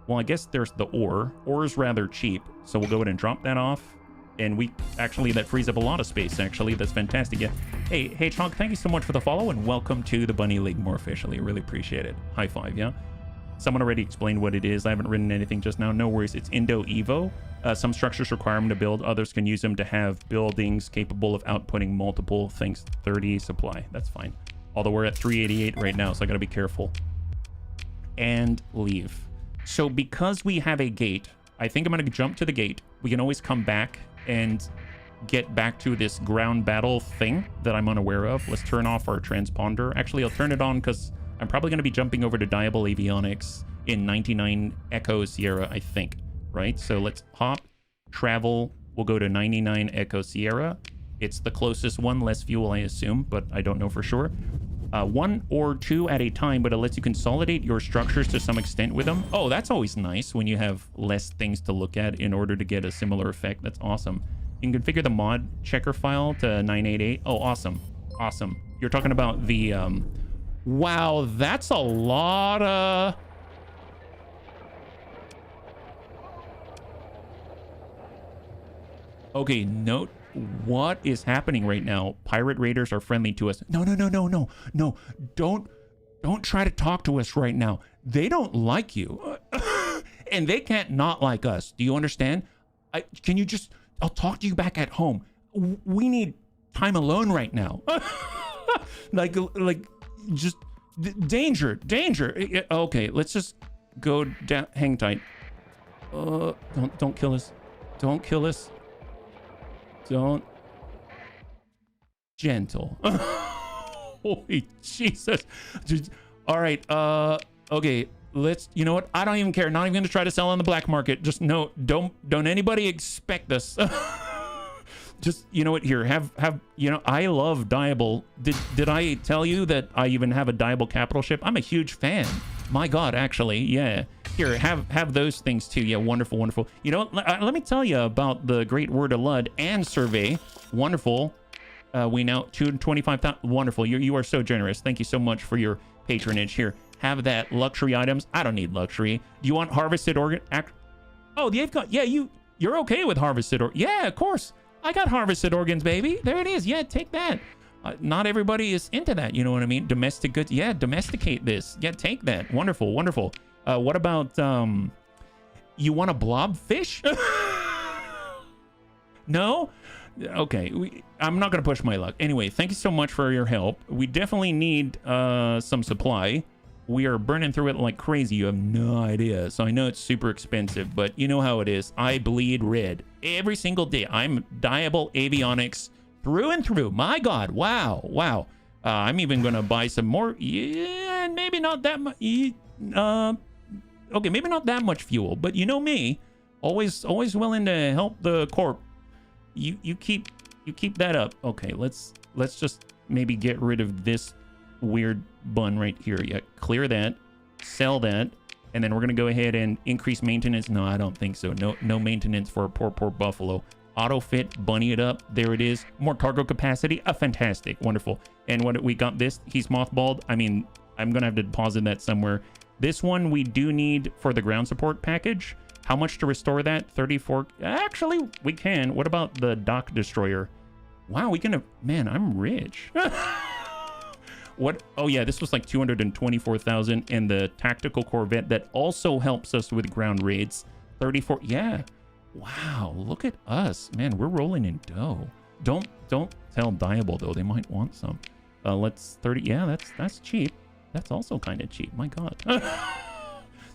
Well, I guess there's the ore. Ore is rather cheap, so we'll go ahead and drop that off. And we actually, that frees up a lot of space, actually. That's fantastic. Yeah. Hey, Hedgehog, thank you so much for the follow, and welcome to the Bunny League more officially. Really appreciate it. High five, yeah? Someone already explained what it is. I haven't written anything just now. No worries. It's Indo Evo. Some structures require them to build. Others can use them to have buildings capable of outputting multiple things. 30 supply. That's fine. Although we're at 388 right now, so I gotta be careful. And leave. So because we have a gate, I think I'm gonna jump to the gate. We can always come back and get back to this ground battle thing that I'm unaware of. Let's turn off our transponder. Actually, I'll turn it on because I'm probably going to be jumping over to Diable Avionics in 99 Echo Sierra, I think, right? So let's hop, travel. We'll go to 99 Echo Sierra. It's the closest one, less fuel, I assume, but I don't know for sure. 1 or 2 at a time, but it lets you consolidate your structures to some extent with them. Oh, that's always nice when you have less things to look at in order to get a similar effect. That's awesome. You can configure the mod checker file to 988. Oh, awesome. Awesome. You're talking about the, wow, that's a lot of... Okay, note what is happening right now. Pirate raiders are friendly to us. No. Don't try to talk to us right now. They don't like you. And they can't not like us. Do you understand? Can you just... I'll talk to you back at home. We need time alone right now. like just danger. Okay, let's just go down. Hang tight. Don't kill us. Don't kill us. Don't. Gentle. Holy Jesus. All right. Okay. Let's, you know what? I don't even care. Not even going to try to sell on the black market. Just no, don't anybody expect this. Just, you know what? Here, have, you know, I love Diable. Did I tell you that I even have a Diable capital ship? I'm a huge fan. My God, actually. Yeah. Here, have those things too. Yeah, wonderful. You know, let me tell you about the great word of Lud and survey. Wonderful. We now 225,000. Wonderful. You are so generous. Thank you so much for your patronage. Here, have that luxury items. I don't need luxury. Do you want harvested organ? Oh, they've got. Yeah, you're okay with harvested or? Yeah, of course. I got harvested organs, baby. There it is. Yeah, take that. Not everybody is into that. You know what I mean? Domestic goods. Yeah, domesticate this. Yeah, take that. Wonderful. What about you want a blobfish? No? Okay, I'm not gonna push my luck. Anyway, thank you so much for your help. We definitely need some supply. We are burning through it like crazy. You have no idea. So I know it's super expensive, but you know how it is. I bleed red every single day. I'm Diable Avionics through and through. My God, wow. I'm even gonna buy some more. Yeah, maybe not that much. Okay, maybe not that much fuel, but you know me, always willing to help the corp. You keep that up. Okay, let's just maybe get rid of this weird bun right here. Yeah, clear that, sell that, and then we're gonna go ahead and increase maintenance. No, I don't think so. No maintenance for a poor buffalo. Auto fit, bunny it up. There it is. More cargo capacity. Fantastic, wonderful. And what we got this? He's mothballed. I mean, I'm gonna have to deposit that somewhere. This one we do need for the ground support package. How much to restore that? 34. Actually, we can. What about the dock destroyer? Wow, we can. Man, I'm rich. What? Oh yeah, this was like 224,000, and the tactical corvette that also helps us with ground raids. 34. Yeah. Wow, look at us, man. We're rolling in dough. Don't tell Diable though. They might want some. Let's 30. Yeah, that's cheap. That's also kind of cheap. My God.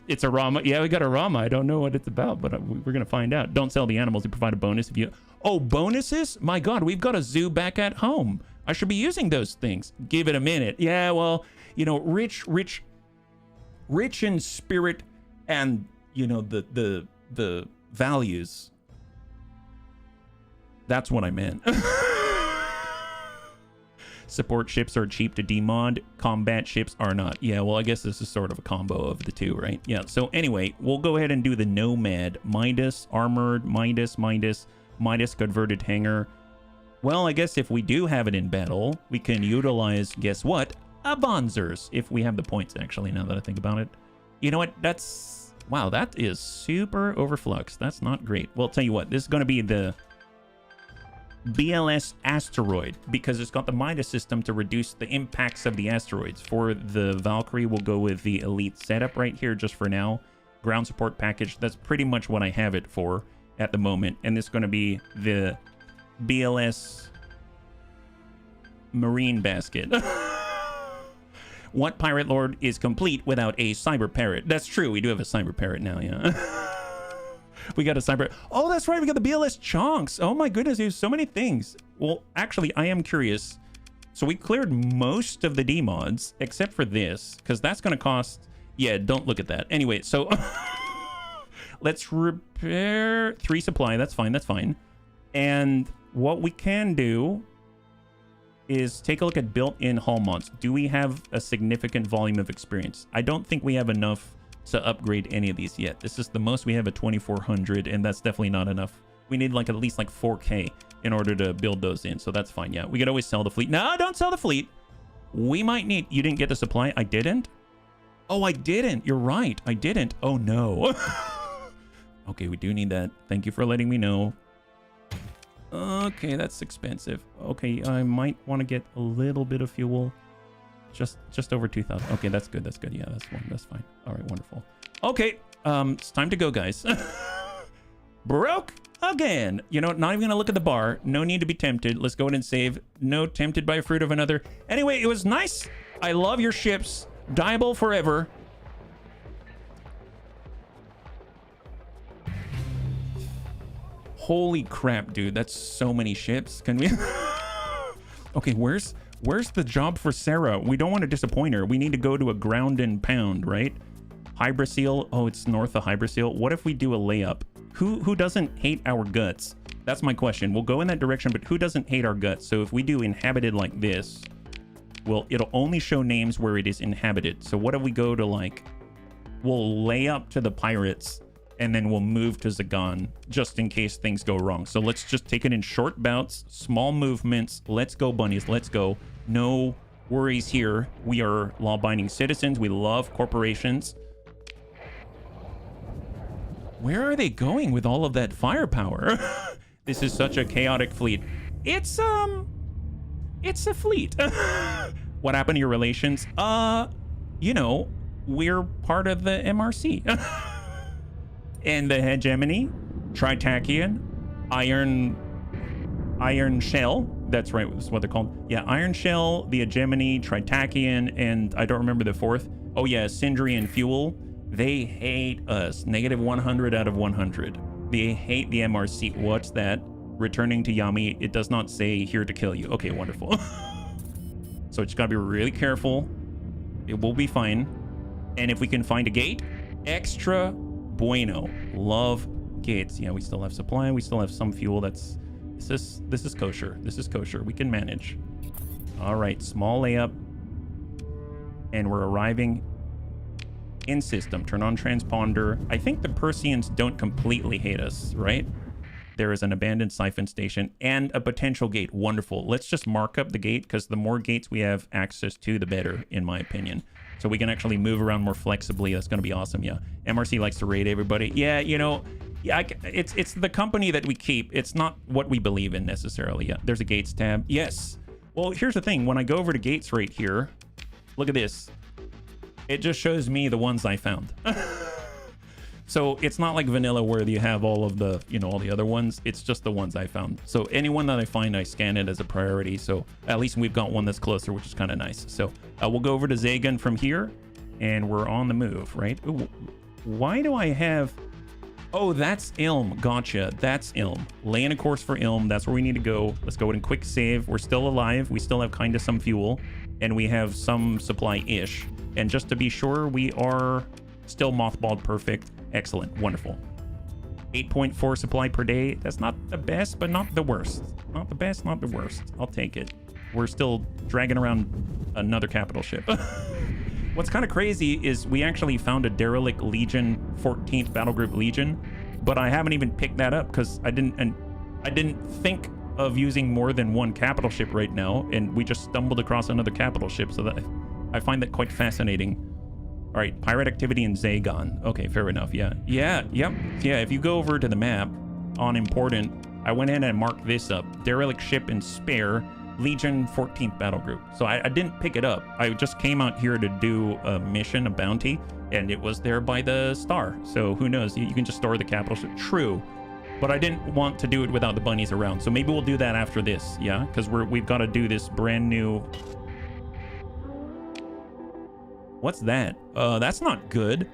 It's a Rama. Yeah, we got a Rama. I don't know what it's about, but we're going to find out. Don't sell the animals. They provide a bonus if you... Oh, bonuses? My God, we've got a zoo back at home. I should be using those things. Give it a minute. Yeah, well, you know, rich in spirit and, you know, the values. That's what I meant. Support ships are cheap to demod. Combat ships are not. Yeah, well, I guess this is sort of a combo of the two, right? Yeah, so anyway, we'll go ahead and do the Nomad. Midas, armored, Midas, converted hangar. Well, I guess if we do have it in battle, we can utilize, guess what? Avanzers, if we have the points, actually, now that I think about it. You know what? That's... Wow, that is super overflux. That's not great. Well, I'll tell you what. This is going to be the BLS asteroid, because it's got the Midas system to reduce the impacts of the asteroids. For the Valkyrie, we'll go with the elite setup right here just for now. Ground support package. That's pretty much what I have it for at the moment. And this is going to be the BLS Marine Basket. What pirate lord is complete without a cyber parrot? That's true. We do have a cyber parrot now, yeah. We got a cyber... Oh, that's right. We got the BLS chunks. Oh my goodness. There's so many things. Well, actually, I am curious. So we cleared most of the demods except for this, because that's going to cost... Yeah, don't look at that. Anyway, so let's repair 3 supply. That's fine. That's fine. And what we can do is take a look at built-in hull mods. Do we have a significant volume of experience? I don't think we have enough to upgrade any of these yet. This is the most we have at 2400, and that's definitely not enough. We need like at least like 4K in order to build those in, so that's fine. Yeah, we could always sell the fleet. No, don't sell the fleet. We might need... You didn't get the supply? I didn't? Oh, I didn't. You're right. I didn't. Oh, no. Okay, we do need that. Thank you for letting me know. Okay, that's expensive. Okay, I might want to get a little bit of fuel. Just over 2,000. Okay, that's good. That's good. Yeah, that's fine. All right, wonderful. Okay, it's time to go, guys. Broke again. You know, not even gonna look at the bar. No need to be tempted. Let's go ahead and save. No tempted by fruit of another. Anyway, it was nice. I love your ships. Diable forever. Holy crap, dude. That's so many ships. Can we... Okay, where's the job for Sarah? We don't want to disappoint her. We need to go to a ground and pound, right? Hybrasil. Oh, it's north of Hybrasil. What if we do a layup? Who doesn't hate our guts? That's my question. We'll go in that direction, but who doesn't hate our guts? So if we do inhabited like this, well, it'll only show names where it is inhabited. So what if we go to like... We'll lay up to the pirates, and then we'll move to Zagan just in case things go wrong. So let's just take it in short bouts, small movements. Let's go, bunnies. Let's go. No worries here. We are law-abiding citizens. We love corporations. Where are they going with all of that firepower? This is such a chaotic fleet. It's a fleet. What happened to your relations? You know, we're part of the MRC. And the hegemony, Tritachian, Iron Shell. That's right, that's what they're called. Yeah, Iron Shell, the hegemony, Tritachian, and I don't remember the fourth. Oh yeah, Sindrian Fuel. They hate us. -100 out of 100. They hate the MRC. What's that? Returning to Yami. It does not say here to kill you. Okay, wonderful. So just gotta be really careful. It will be fine. And if we can find a gate, extra bueno. Love gates. Yeah, we still have supply. We still have some fuel. This is kosher. This is kosher. We can manage. All right, small layup. And we're arriving in system. Turn on transponder. I think the Persians don't completely hate us, right? There is an abandoned siphon station and a potential gate. Wonderful. Let's just mark up the gate, because the more gates we have access to, the better, in my opinion. So we can actually move around more flexibly. That's going to be awesome. Yeah. MRC likes to raid everybody. Yeah, you know, yeah, it's the company that we keep. It's not what we believe in necessarily. Yeah. There's a gates tab. Yes. Well, here's the thing. When I go over to gates right here, look at this. It just shows me the ones I found. So it's not like vanilla where you have all of the, you know, all the other ones. It's just the ones I found. So anyone that I find, I scan it as a priority. So at least we've got one that's closer, which is kind of nice. So we'll go over to Zagan from here, and we're on the move, right? Ooh, why do I have... Oh, that's Ilm. Gotcha. That's Ilm. Laying a course for Ilm. That's where we need to go. Let's go ahead and quick save. We're still alive. We still have kind of some fuel, and we have some supply-ish. And just to be sure, we are still mothballed perfect. Excellent. Wonderful. 8.4 supply per day. That's not the best, but not the worst. Not the best, not the worst. I'll take it. we're still dragging around another capital ship. What's kind of crazy is we actually found a derelict Legion, 14th Battle Group Legion, but I haven't even picked that up because I didn't think of using more than one capital ship right now, and we just stumbled across another capital ship, so that I find that quite fascinating. All right, pirate activity in Zagon. Okay, fair enough. Yeah, if you go over to the map on important, I went in and marked this up: derelict ship and spare, Legion 14th Battle Group. So I didn't pick it up. I just came out here to do a mission, a bounty, and it was there by the star. So who knows? You can just store the capital ship. True. But I didn't want to do it without the bunnies around. So maybe we'll do that after this, yeah? Because we've got to do this brand new... What's that? That's not good.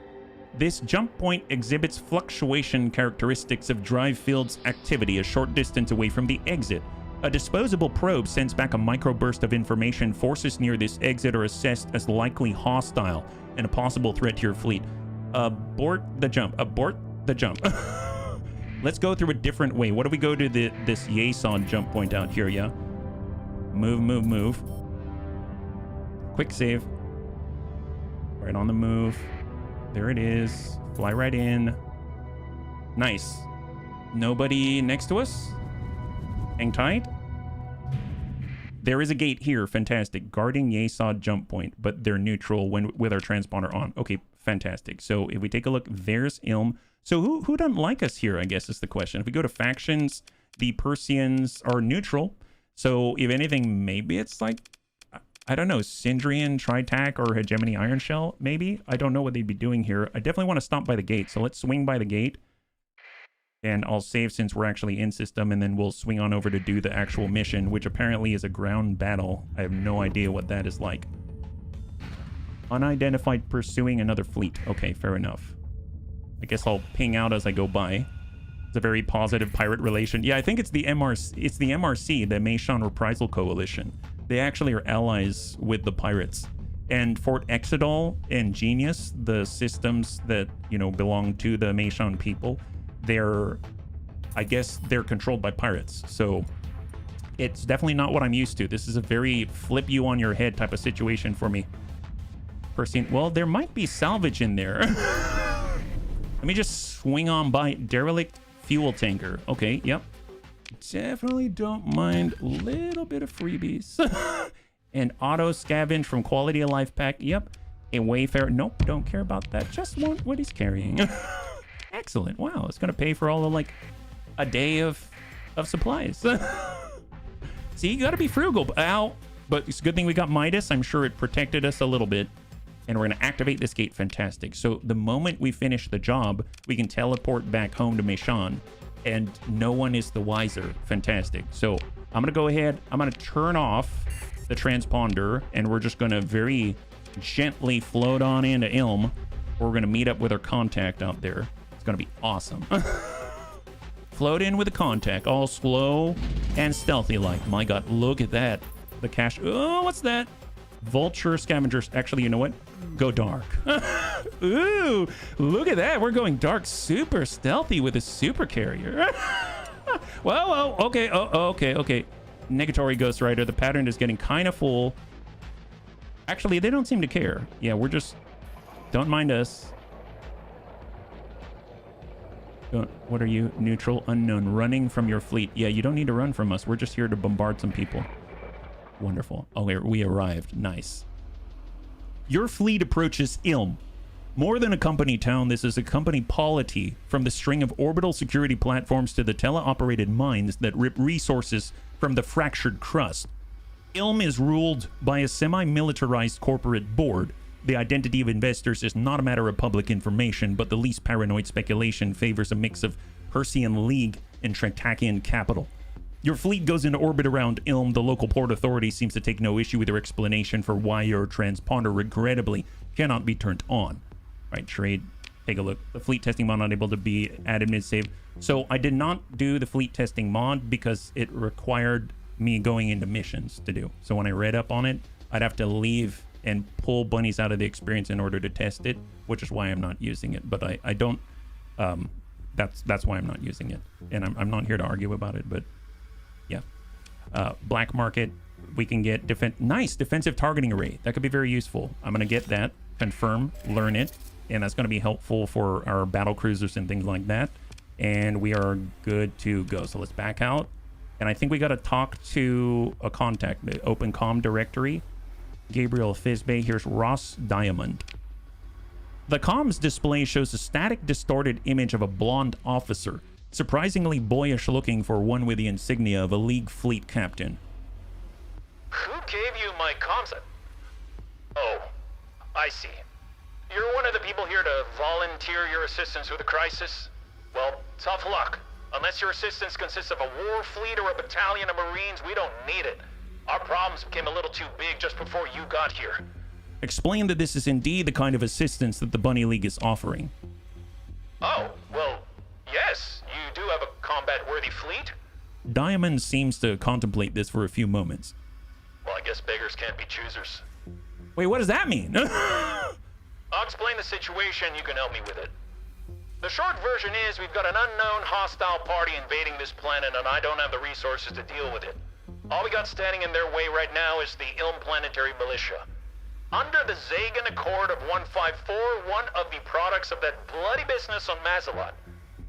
This jump point exhibits fluctuation characteristics of drive field's activity a short distance away from the exit. A disposable probe sends back a microburst of information. Forces near this exit are assessed as likely hostile and a possible threat to your fleet. Abort the jump. Abort the jump. Let's go through a different way. What do we go to this Yason jump point out here, yeah? Move. Quick save. Right on the move. There it is. Fly right in. Nice. Nobody next to us? Hang tight. There is a gate here. Fantastic. Guarding Yesod jump point, but they're neutral with our transponder on. Okay, fantastic. So if we take a look, there's Ilm. So who doesn't like us here, I guess is the question. If we go to factions, the Persians are neutral. So if anything, maybe it's like, I don't know, Sindrian, Tritac, or Hegemony Iron Shell, maybe? I don't know what they'd be doing here. I definitely want to stop by the gate. So let's swing by the gate. And I'll save since we're actually in system, and then we'll swing on over to do the actual mission, which apparently is a ground battle. I have no idea what that is like. Unidentified pursuing another fleet. Okay, fair enough. I guess I'll ping out as I go by. It's a very positive pirate relation. Yeah, I think it's the MRC. It's the MRC, the Meishan Reprisal Coalition. They actually are allies with the pirates. And Fort Exodal and Genius, the systems that, you know, belong to the Meishan people, I guess they're controlled by pirates. So it's definitely not what I'm used to. This is a very flip you on your head type of situation for me. Well, there might be salvage in there. Let me just swing on by. Derelict fuel tanker. Okay, yep. Definitely don't mind a little bit of freebies. And auto scavenge from quality of life pack. Yep. A wayfarer. Nope, don't care about that. Just want what he's carrying. Excellent. Wow, it's gonna pay for all of like a day of supplies. See, you gotta be frugal. Ow. But it's a good thing we got Midas. I'm sure it protected us a little bit. And we're going to activate this gate. Fantastic. So the moment we finish the job, we can teleport back home to Meishan, and no one is the wiser. Fantastic. So I'm going to go ahead. I'm going to turn off the transponder, and we're just going to very gently float on into Ilm. We're going to meet up with our contact out there. It's going to be awesome. Float in with the contact, all slow and stealthy like. My God, look at that. The cache. Oh, what's that? Vulture scavengers. Actually, you know what? Go dark. Ooh, look at that. We're going dark, super stealthy with a super carrier. Well, okay. Okay. Negatory Ghost Rider. The pattern is getting kind of full. Actually, they don't seem to care. Yeah, we're just... Don't mind us. What are you? Neutral, unknown. Running from your fleet. Yeah, you don't need to run from us. We're just here to bombard some people. Wonderful. Oh, we arrived. Nice. Your fleet approaches Ilm. More than a company town, this is a company polity, from the string of orbital security platforms to the teleoperated mines that rip resources from the fractured crust. Ilm is ruled by a semi-militarized corporate board. The identity of investors is not a matter of public information, but the least paranoid speculation favors a mix of Persian League and Tritakian capital. Your fleet goes into orbit around Ilm. The local port authority seems to take no issue with your explanation for why your transponder regrettably cannot be turned on. Right, trade. Take a look. The fleet testing mod not able to be added mid-save. So I did not do the fleet testing mod because it required me going into missions to do. So when I read up on it, I'd have to leave and pull bunnies out of the experience in order to test it, which is why I'm not using it. But I don't... That's why I'm not using it. And I'm not here to argue about it, but... Yeah. Black market. We can get nice defensive targeting array. That could be very useful. I'm going to get that, confirm, learn it, and that's going to be helpful for our battle cruisers and things like that. And we are good to go. So let's back out. And I think we got to talk to a contact, the open comm directory. Gabriel Fizbay. Here's Ross Diamond. The comms display shows a static, distorted image of a blonde officer, surprisingly boyish looking for one with the insignia of a League fleet captain. Who gave you my comms? Oh, I see. You're one of the people here to volunteer your assistance with the crisis? Well, tough luck. Unless your assistance consists of a war fleet or a battalion of Marines, we don't need it. Our problems became a little too big just before you got here. Explain that this is indeed the kind of assistance that the Bunny League is offering. Oh, well, yes, you do have a combat-worthy fleet. Diamond seems to contemplate this for a few moments. Well, I guess beggars can't be choosers. Wait, what does that mean? I'll explain the situation, you can help me with it. The short version is we've got an unknown hostile party invading this planet and I don't have the resources to deal with it. All we got standing in their way right now is the Ilm Planetary Militia. Under the Zagan Accord of 154, one of the products of that bloody business on Mazalot,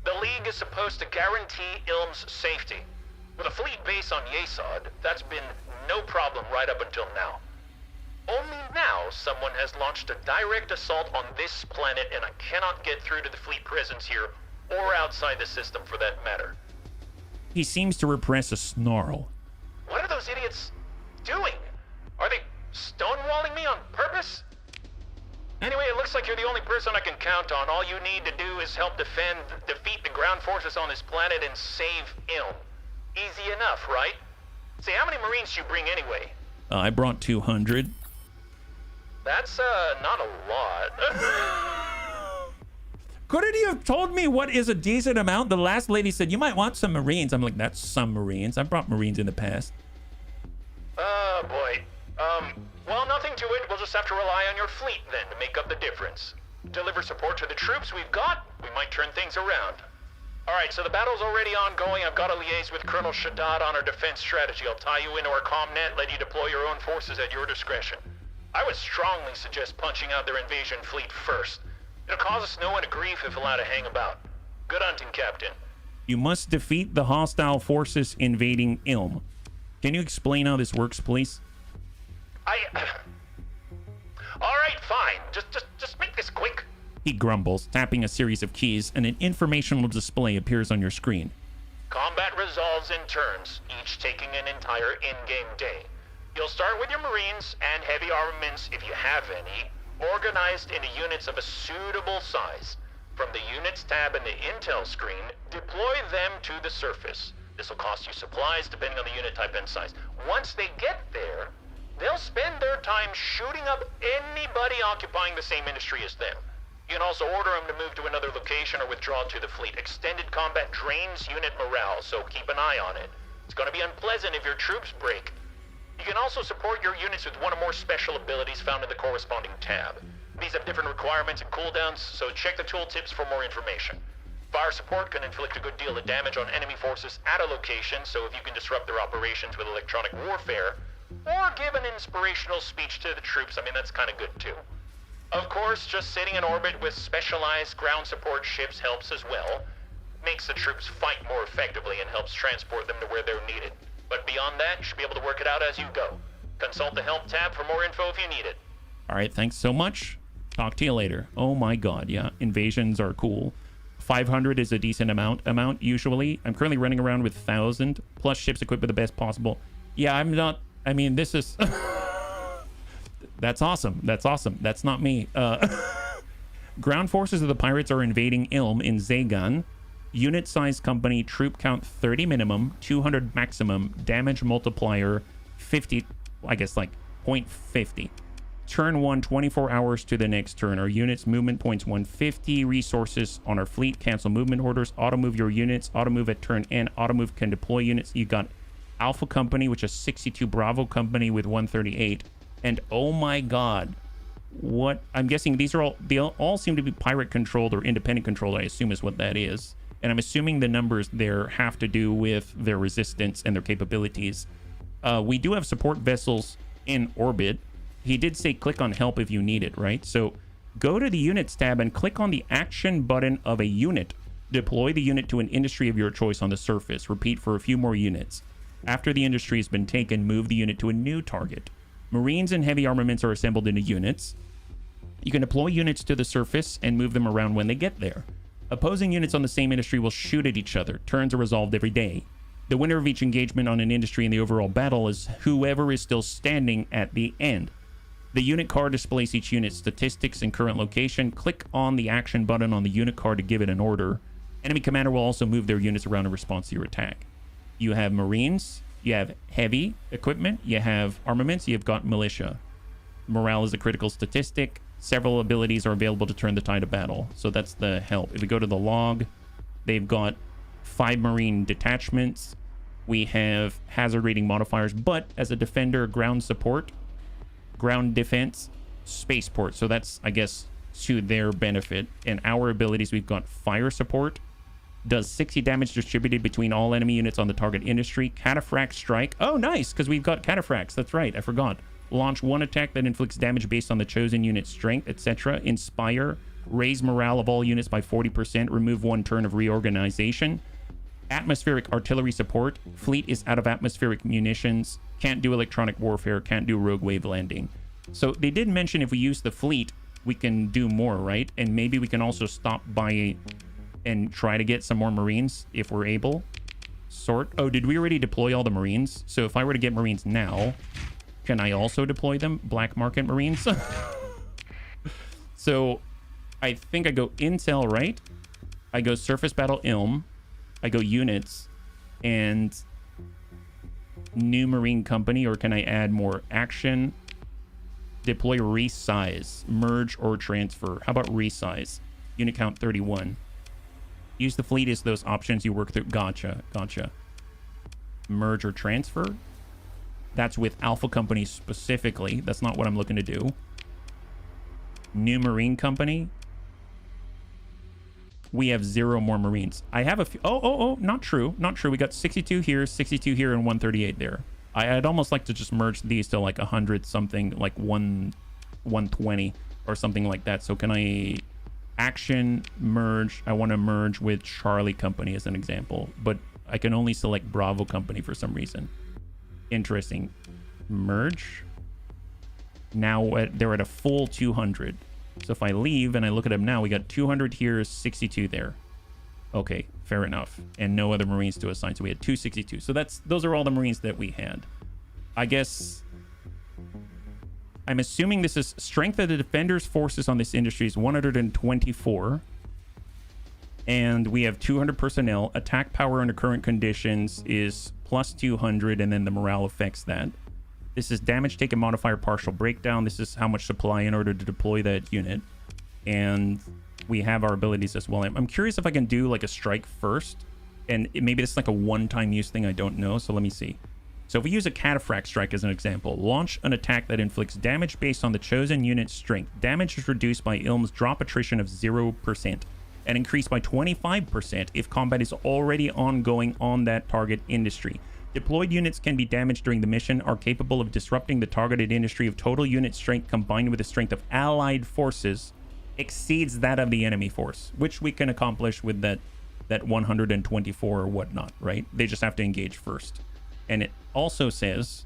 the League is supposed to guarantee Ilm's safety. With a fleet base on Yesod, that's been no problem right up until now. Only now someone has launched a direct assault on this planet and I cannot get through to the fleet presence here, or outside the system for that matter. He seems to repress a snarl. What are those idiots doing? Are they stonewalling me on purpose? Anyway, it looks like you're the only person I can count on. All you need to do is help defeat the ground forces on this planet and save Ilm. Easy enough, right? Say, how many Marines do you bring anyway? I brought 200. That's, not a lot. Couldn't you have told me what is a decent amount? The last lady said, you might want some Marines. I'm like, that's some Marines. I've brought Marines in the past. Oh, boy. Well, nothing to it. We'll just have to rely on your fleet, then, to make up the difference. Deliver support to the troops we've got, we might turn things around. Alright, so the battle's already ongoing. I've got to liaise with Colonel Shaddad on our defense strategy. I'll tie you into our commnet, let you deploy your own forces at your discretion. I would strongly suggest punching out their invasion fleet first. It'll cause us no end of grief if allowed to hang about. Good hunting, Captain. You must defeat the hostile forces invading Ilm. Can you explain how this works, please? Alright, fine. Just make this quick. He grumbles, tapping a series of keys, and an informational display appears on your screen. Combat resolves in turns, each taking an entire in-game day. You'll start with your Marines and heavy armaments, if you have any, organized into units of a suitable size. From the Units tab in the Intel screen, deploy them to the surface. This will cost you supplies depending on the unit type and size. Once they get there, they'll spend their time shooting up anybody occupying the same industry as them. You can also order them to move to another location or withdraw to the fleet. Extended combat drains unit morale, so keep an eye on it. It's going to be unpleasant if your troops break. You can also support your units with one or more special abilities found in the corresponding tab. These have different requirements and cooldowns, so check the tooltips for more information. Fire support can inflict a good deal of damage on enemy forces at a location, so if you can disrupt their operations with electronic warfare, or give an inspirational speech to the troops, I mean, that's kind of good too. Of course, just sitting in orbit with specialized ground support ships helps as well. Makes the troops fight more effectively and helps transport them to where they're needed. But beyond that, you should be able to work it out as you go. Consult the Help tab for more info if you need it. All right, thanks so much. Talk to you later. Oh my god, yeah, invasions are cool. 500 is a decent amount usually. I'm currently running around with 1,000 plus ships equipped with the best possible. Yeah, I'm not, I mean, this is that's awesome. That's not me. Ground forces of the pirates are invading Ilm in Zagan. Unit size company, troop count 30 minimum, 200 maximum, damage multiplier 50, I guess like 0.50. Turn 1, 24 hours to the next turn. Our units movement points 150. Resources on our fleet, cancel movement orders, auto move your units, auto move at turn end, auto move can deploy units. You got Alpha Company, which is 62, Bravo Company with 138. And oh my god, what I'm guessing they all seem to be pirate controlled or independent controlled, I assume is what that is. And I'm assuming the numbers there have to do with their resistance and their capabilities. We do have support vessels in orbit. He did say click on help if you need it, right? So go to the units tab and click on the action button of a unit. Deploy the unit to an industry of your choice on the surface. Repeat for a few more units. After the industry has been taken, move the unit to a new target. Marines and heavy armaments are assembled into units. You can deploy units to the surface and move them around when they get there. Opposing units on the same industry will shoot at each other. Turns are resolved every day. The winner of each engagement on an industry in the overall battle is whoever is still standing at the end. The unit card displays each unit's statistics and current location. Click on the action button on the unit card to give it an order. Enemy commander will also move their units around in response to your attack. You have Marines, you have heavy equipment, you have armaments, you've got militia. Morale is a critical statistic. Several abilities are available to turn the tide of battle. So that's the help. If we go to the log, they've got 5 Marine detachments. We have hazard rating modifiers, but as a defender, ground support, ground defense, spaceport. So that's, I guess, to their benefit. And our abilities, we've got fire support. Does 60 damage distributed between all enemy units on the target industry. Cataphract strike. Oh, nice, because we've got cataphracts. That's right, I forgot. Launch one attack that inflicts damage based on the chosen unit's strength, etc. Inspire. Raise morale of all units by 40%. Remove 1 turn of reorganization. Atmospheric artillery support. Fleet is out of atmospheric munitions. Can't do electronic warfare. Can't do rogue wave landing. So they did mention if we use the fleet, we can do more, right? And maybe we can also stop by and try to get some more Marines if we're able. Oh, did we already deploy all the Marines? So if I were to get Marines now, can I also deploy them? Black market Marines? So I think I go Intel, right? I go Surface Battle Ilm. I go Units. And new Marine Company, or can I add more? Action. Deploy resize. Merge or transfer. How about resize? Unit count 31. Use the fleet as those options you work through. Gotcha. Merge or transfer. That's with Alpha Company specifically. That's not what I'm looking to do. New Marine Company. We have 0 more Marines. I have a few. Oh, not true. We got 62 here, 62 here, and 138 there. I'd almost like to just merge these to like 100 something, like 120 or something like that. So can I action merge? I want to merge with Charlie Company as an example, but I can only select Bravo Company for some reason. Interesting. Merge. Now they're at a full 200. So if I leave and I look at them now, we got 200 here, 62 there. Okay, fair enough. And no other Marines to assign. So we had 262. So those are all the Marines that we had. I guess I'm assuming this is strength of the defenders forces on this industry is 124. And we have 200 personnel. Attack power under current conditions is plus 200, and then the morale affects that. This is damage taken modifier partial breakdown. This is how much supply in order to deploy that unit. And we have our abilities as well. I'm curious if I can do like a strike first. And maybe it's like a one-time use thing. I don't know. So let me see. So if we use a cataphract strike as an example, launch an attack that inflicts damage based on the chosen unit's strength. Damage is reduced by Ilm's drop attrition of 0% and increased by 25% if combat is already ongoing on that target industry. Deployed units can be damaged during the mission, are capable of disrupting the targeted industry if total unit strength combined with the strength of allied forces exceeds that of the enemy force, which we can accomplish with that 124 or whatnot, right? They just have to engage first. And it also says,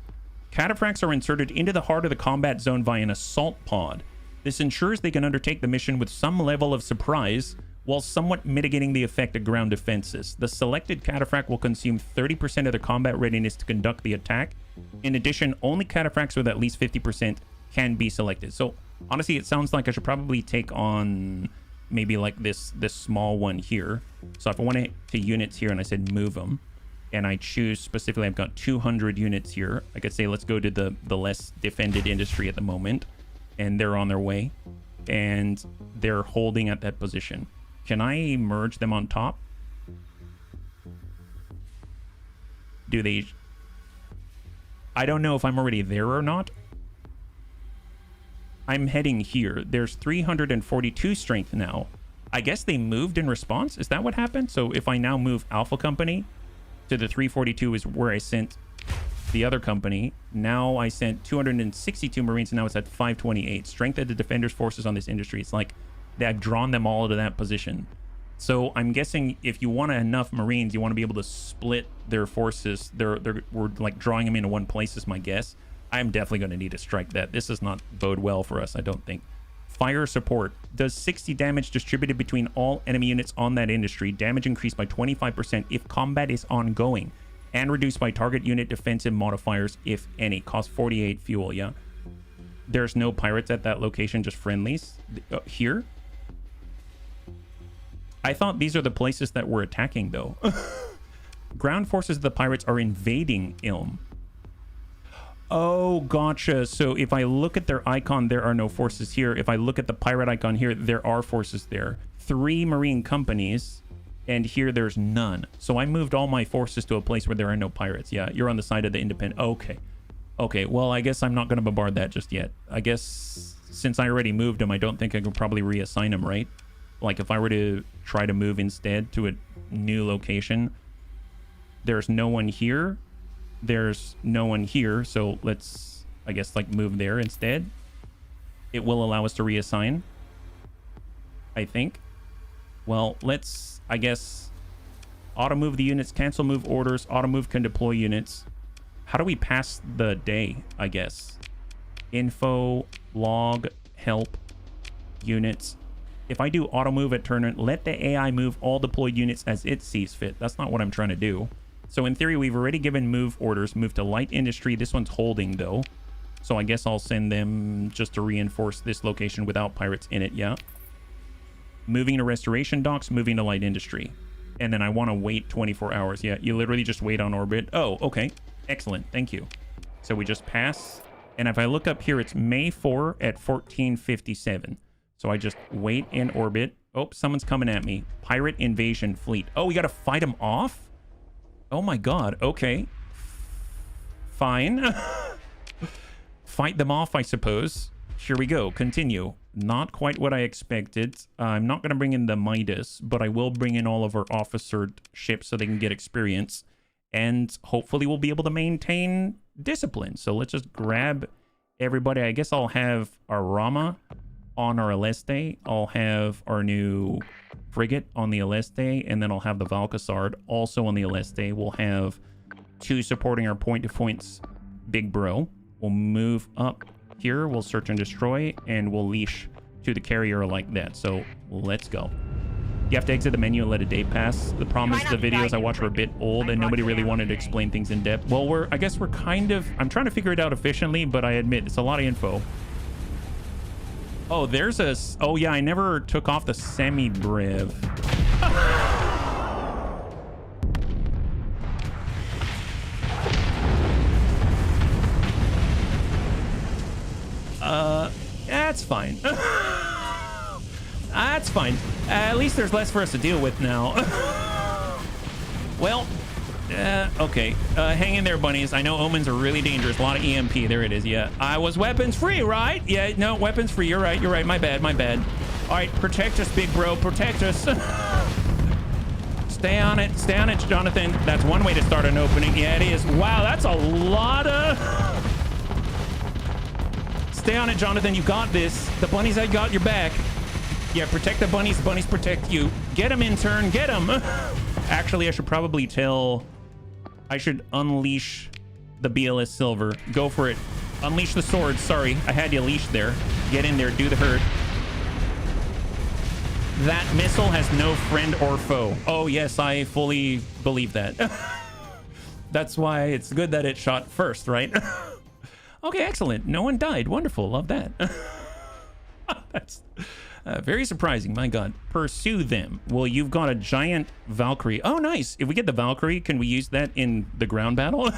cataphracts are inserted into the heart of the combat zone via an assault pod. This ensures they can undertake the mission with some level of surprise while somewhat mitigating the effect of ground defenses. The selected cataphract will consume 30% of their combat readiness to conduct the attack. In addition, only cataphracts with at least 50% can be selected. So honestly, it sounds like I should probably take on maybe like this small one here. So if I went to units here and I said move them, and I choose specifically, I've got 200 units here. I could say let's go to the less defended industry at the moment, and they're on their way, and they're holding at that position. Can I merge them on top? Do they? I don't know if I'm already there or not. I'm heading here. There's 342 strength now. I guess they moved in response. Is that what happened? So if I now move Alpha Company to the 342 is where I sent the other company. Now I sent 262 Marines, and now it's at 528. Strength of the defenders forces on this industry. It's like I've drawn them all to that position. So I'm guessing if you want enough Marines, you want to be able to split their forces. We're like drawing them into one place is my guess. I'm definitely going to need to strike that. This does not bode well for us, I don't think. Fire support. Does 60 damage distributed between all enemy units on that industry. Damage increased by 25% if combat is ongoing. And reduced by target unit defensive modifiers, if any. Cost 48 fuel, yeah. There's no pirates at that location, just friendlies. Here? I thought these are the places that we're attacking, though. Ground forces of the pirates are invading Ilm. Oh, gotcha. So if I look at their icon, there are no forces here. If I look at the pirate icon here, there are forces there. 3 marine companies, and here there's none. So I moved all my forces to a place where there are no pirates. Yeah, you're on the side of the independent. Okay. Okay, well, I guess I'm not going to bombard that just yet. I guess since I already moved them, I don't think I could probably reassign them, right? Like if I were to try to move instead to a new location, there's no one here. There's no one here, so let's, I guess, like move there instead. It will allow us to reassign, I think. Well, let's, I guess, auto move the units, cancel move orders, auto move can deploy units. How do we pass the day, I guess? Info, log, help, units. If I do auto move at turn, let the AI move all deployed units as it sees fit. That's not what I'm trying to do. So in theory, we've already given move orders. Move to light industry. This one's holding, though. So I guess I'll send them just to reinforce this location without pirates in it, yeah. Moving to restoration docks, moving to light industry. And then I want to wait 24 hours. Yeah, you literally just wait on orbit. Oh, okay. Excellent. Thank you. So we just pass. And if I look up here, it's May 4 at 1457. So I just wait in orbit. Oh, someone's coming at me. Pirate invasion fleet. Oh, we got to fight them off? Oh my god, okay. Fine. Fight them off, I suppose. Here we go, continue. Not quite what I expected. I'm not going to bring in the Midas, but I will bring in all of our officered ships so they can get experience. And hopefully we'll be able to maintain discipline. So let's just grab everybody. I guess I'll have our Rama on our Aleste. I'll have our new frigate on the Aleste, and then I'll have the Valkasard also on the Aleste. We'll have 2 supporting our point-to-points big bro. We'll move up here, we'll search and destroy, and we'll leash to the carrier like that. So let's go. You have to exit the menu and let a day pass. The problem is the videos I watch were a bit old and nobody really wanted to explain things in depth. Well, I guess we're kind of, I'm trying to figure it out efficiently, but I admit it's a lot of info. Oh, there's a... Oh, yeah, I never took off the semi-brev. That's fine. That's fine. At least there's less for us to deal with now. Well... okay. Hang in there, bunnies. I know omens are really dangerous. A lot of EMP. There it is. Yeah. I was weapons free, right? Yeah, no, weapons free. You're right. You're right. My bad. My bad. All right. Protect us, big bro. Protect us. Stay on it. Stay on it, Jonathan. That's one way to start an opening. Yeah, it is. Wow, that's a lot of... Stay on it, Jonathan. You got this. The bunnies, I got your back. Yeah, protect the bunnies. The bunnies protect you. Get them, intern. Get them. Actually, I should probably tell... I should unleash the BLS Silver. Go for it. Unleash the sword. Sorry, I had you leashed there. Get in there. Do the hurt. That missile has no friend or foe. Oh, yes, I fully believe that. That's why it's good that it shot first, right? Okay, excellent. No one died. Wonderful. Love that. That's... very surprising, my god. Pursue them. Well, you've got a giant Valkyrie. Oh, nice. If we get the Valkyrie, can we use that in the ground battle?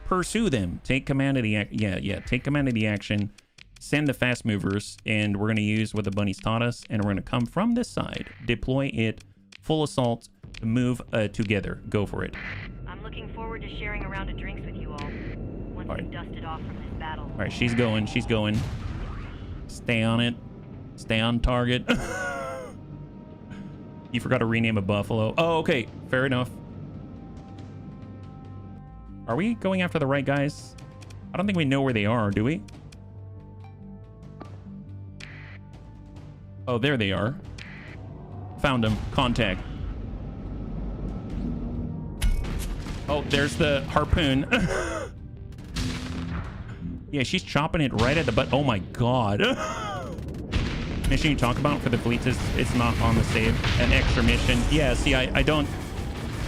Pursue them. Take command of the... take command of the action. Send the fast movers, and we're going to use what the bunnies taught us, and we're going to come from this side. Deploy it. Full assault. Move together. Go for it. I'm looking forward to sharing a round of drinks with you all. Once we've dusted off from this battle. All right, she's going. She's going. Stay on it. Stay on target. You forgot to rename a buffalo. Oh, okay. Fair enough. Are we going after the right guys? I don't think we know where they are, do we? Oh, there they are. Found them. Contact. Oh, there's the harpoon. Yeah, she's chopping it right at the butt. Oh my god. Mission you talk about for the fleets is it's not on the save. An extra mission. Yeah, see, I don't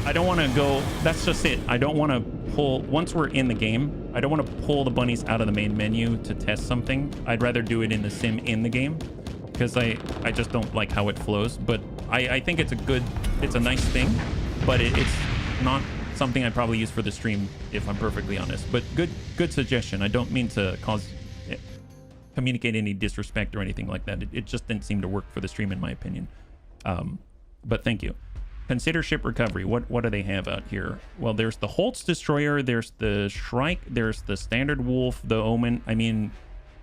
want to go. That's just it. I don't want to pull, once we're in the game, I don't want to pull the bunnies out of the main menu to test something. I'd rather do it in the sim in the game, because I just don't like how it flows. But I think it's a nice thing, but it's not something I'd probably use for the stream, if I'm perfectly honest. But good suggestion. I don't mean to communicate any disrespect or anything like that. It just didn't seem to work for the stream, in my opinion. But thank you. Consider ship recovery. What do they have out here? Well, there's the Holtz destroyer, there's the Shrike, there's the Standard Wolf, the Omen. I mean,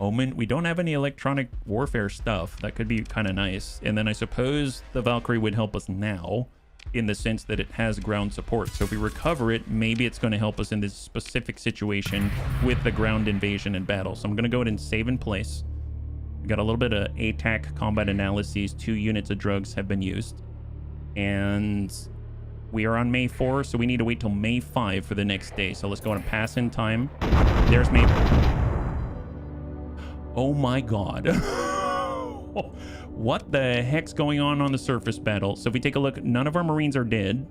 Omen, we don't have any electronic warfare stuff. That could be kind of nice. And then I suppose the Valkyrie would help us now, in the sense that it has ground support. So if we recover it, maybe it's going to help us in this specific situation with the ground invasion and battle. So I'm going to go ahead and save in place. We got a little bit of ATAC combat analyses. 2 units of drugs have been used. And we are on May 4, so we need to wait till May 5 for the next day. So let's go and pass in time. There's May. Oh my god. What the heck's going on the surface battle? So if we take a look, none of our Marines are dead.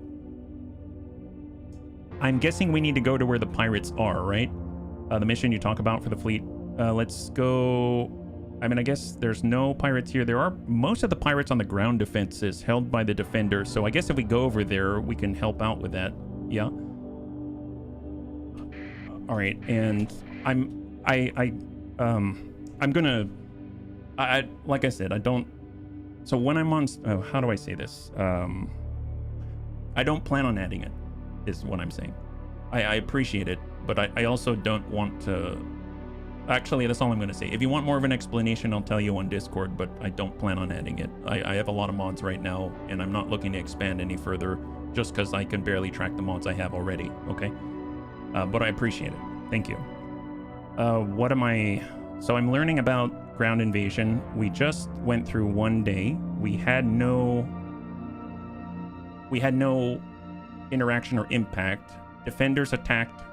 I'm guessing we need to go to where the pirates are, right? The mission you talk about for the fleet. Let's go. I mean, I guess there's no pirates here. There are most of the pirates on the ground defenses held by the defenders. So I guess if we go over there, we can help out with that. Yeah. All right. And like I said, I don't. So when I'm on, how do I say this? I don't plan on adding it, is what I'm saying. I appreciate it, but I also don't want to. Actually, that's all I'm going to say. If you want more of an explanation, I'll tell you on Discord, but I don't plan on adding it. I have a lot of mods right now, and I'm not looking to expand any further just because I can barely track the mods I have already, okay? But I appreciate it. Thank you. What am I... So I'm learning about ground invasion. We just went through one day. We had no interaction or impact. Defenders attacked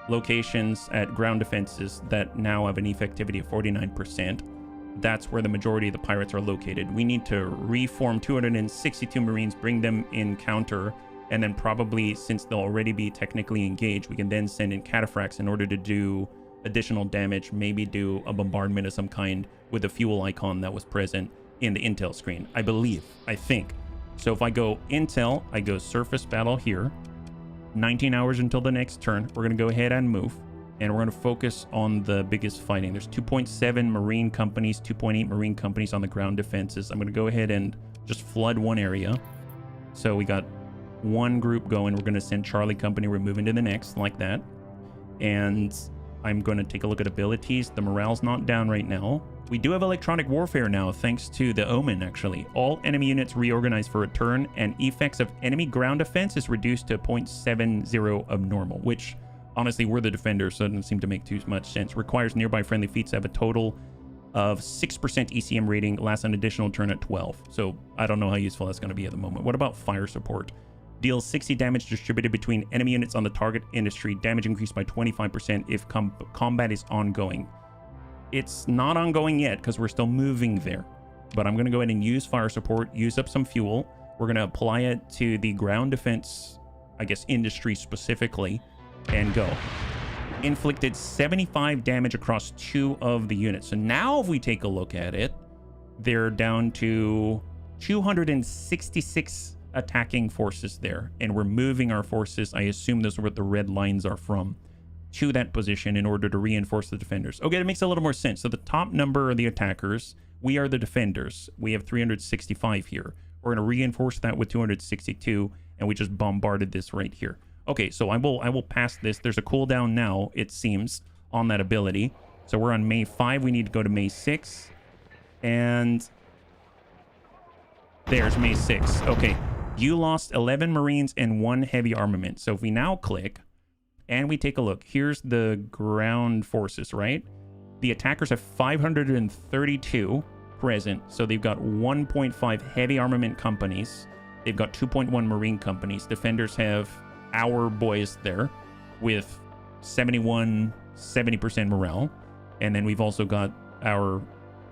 locations at ground defenses that now have an effectivity of 49%. That's where the majority of the pirates are located. We need to reform 262 Marines, bring them in counter, and then probably, since they'll already be technically engaged, we can then send in cataphracts in order to do additional damage, maybe do a bombardment of some kind with the fuel icon that was present in the intel screen, I think. So if I go intel, I go surface battle here, 19 hours until the next turn. We're going to go ahead and move, and we're going to focus on the biggest fighting. There's 2.7 Marine companies, 2.8 Marine companies on the ground defenses. I'm going to go ahead and just flood one area. So we got one group going. We're going to send Charlie Company. We're moving to the next like that. And I'm going to take a look at abilities. The morale's not down right now. We do have electronic warfare now, thanks to the Omen, actually. All enemy units reorganize for a turn, and effects of enemy ground defense is reduced to 0.70 of normal, which, honestly, we're the defenders, so it doesn't seem to make too much sense. Requires nearby friendly fleets to have a total of 6% ECM rating, lasts an additional turn at 12. So I don't know how useful that's going to be at the moment. What about fire support? Deals 60 damage distributed between enemy units on the target industry. Damage increased by 25% if combat is ongoing. It's not ongoing yet because we're still moving there. But I'm going to go ahead and use fire support, use up some fuel. We're going to apply it to the ground defense, I guess, industry specifically, and go. Inflicted 75 damage across 2 of the units. So now if we take a look at it, they're down to 266 attacking forces there, and we're moving our forces, I assume those are what the red lines are from, to that position in order to reinforce the defenders. Okay, that makes a little more sense. So the top number are the attackers, we are the defenders. We have 365 here. We're going to reinforce that with 262, and we just bombarded this right here. Okay, so I will pass this. There's a cooldown now, it seems, on that ability. So we're on May 5, we need to go to May 6, and there's May 6. Okay. You lost 11 Marines and 1 heavy armament. So if we now click and we take a look, here's the ground forces, right? The attackers have 532 present, so they've got 1.5 heavy armament companies. They've got 2.1 marine companies. Defenders have our boys there with 70% morale. And then we've also got our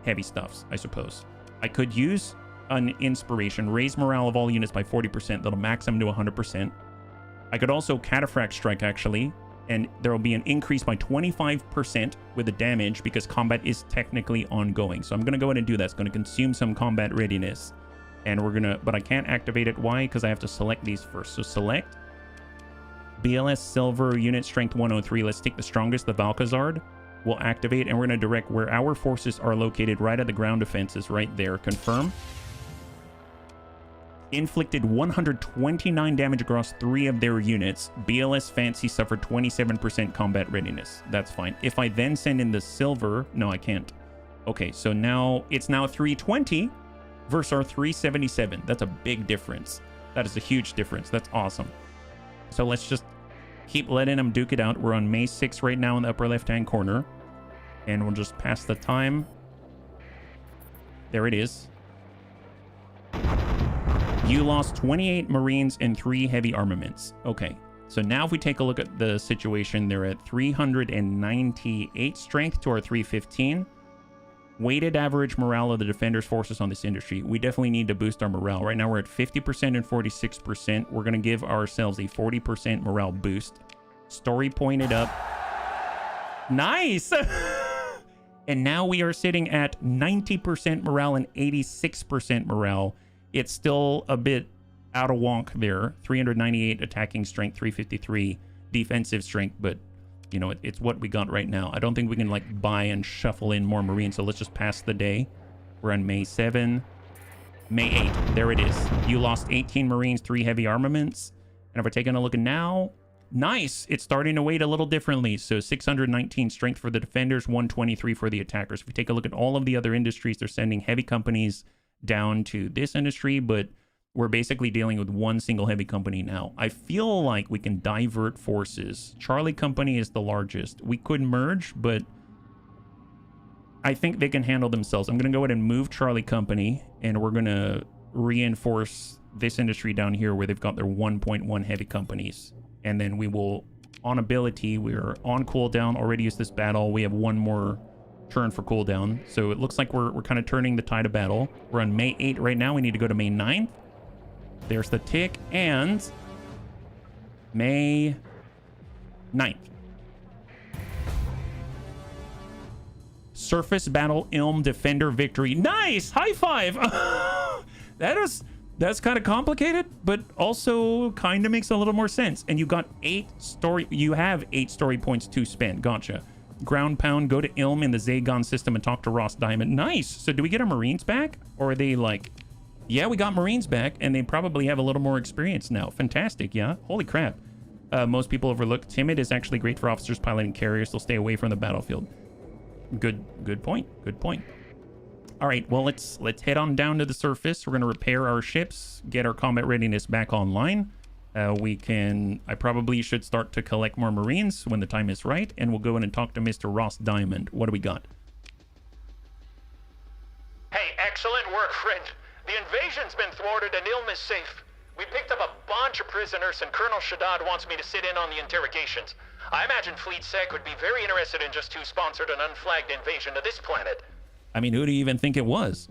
heavy stuffs, I suppose. I could use an inspiration, raise morale of all units by 40%. That'll max them to 100%. I could also cataphract strike, actually, and there will be an increase by 25% with the damage because combat is technically ongoing. So I'm going to go ahead and do that. It's going to consume some combat readiness. And we're going to, but I can't activate it. Why? Because I have to select these first. So select BLS Silver Unit Strength 103. Let's take the strongest, the Valkazard. We'll activate, and we're going to direct where our forces are located, right at the ground defenses, right there. Confirm. Inflicted 129 damage across 3 of their units. BLS Fancy suffered 27% combat readiness. That's fine. If I then send in the silver... No, I can't. Okay, so now it's now 320 versus our 377. That's a big difference. That is a huge difference. That's awesome. So let's just keep letting them duke it out. We're on May 6 right now in the upper left-hand corner. And we'll just pass the time. There it is. You lost 28 Marines and 3 heavy armaments. Okay, so now if we take a look at the situation, they're at 398 strength to our 315. Weighted average morale of the defenders' forces on this industry. We definitely need to boost our morale. Right now we're at 50% and 46%. We're going to give ourselves a 40% morale boost. Story pointed up. Nice! And now we are sitting at 90% morale and 86% morale. It's still a bit out of wonk there. 398 attacking strength, 353 defensive strength, but you know, it's what we got right now. I don't think we can like buy and shuffle in more Marines, so let's just pass the day. We're on May 7. May 8, there it is. You lost 18 Marines, 3 heavy armaments. And if we're taking a look at now, nice, it's starting to weight a little differently. So 619 strength for the defenders, 123 for the attackers. If we take a look at all of the other industries, they're sending heavy companies down to this industry, but we're basically dealing with one single heavy company now. I feel like we can divert forces. Charlie Company is the largest. We could merge, but I think they can handle themselves. I'm going to go ahead and move Charlie Company, and we're going to reinforce this industry down here where they've got their 1.1 heavy companies. And then we will, on ability, we're on cooldown, already used this battle. We have one more turn for cooldown. So it looks like we're kind of turning the tide of battle. We're on May 8 right now. We need to go to May 9th. There's the tick, and May 9th. Surface battle, Ilm Defender victory. Nice! High five! That's kind of complicated, but also kind of makes a little more sense. And you got 8 story points to spend. Gotcha. Ground pound, go to Ilm in the Zagon system and talk to Ross Diamond. Nice! So do we get our Marines back? Or are they like... Yeah, we got Marines back, and they probably have a little more experience now. Fantastic, yeah? Holy crap. Most people overlook Timid is actually great for officers piloting carriers. They'll stay away from the battlefield. Good point. Good point. All right, well, let's head on down to the surface. We're going to repair our ships, get our combat readiness back online. I probably should start to collect more Marines when the time is right, and we'll go in and talk to Mr. Ross Diamond. What do we got? Hey, excellent work, friend. The invasion's been thwarted and Ilm is safe. We picked up a bunch of prisoners and Colonel Shaddad wants me to sit in on the interrogations. I imagine Fleet Sec would be very interested in just who sponsored an unflagged invasion of this planet. I mean, who do you even think it was?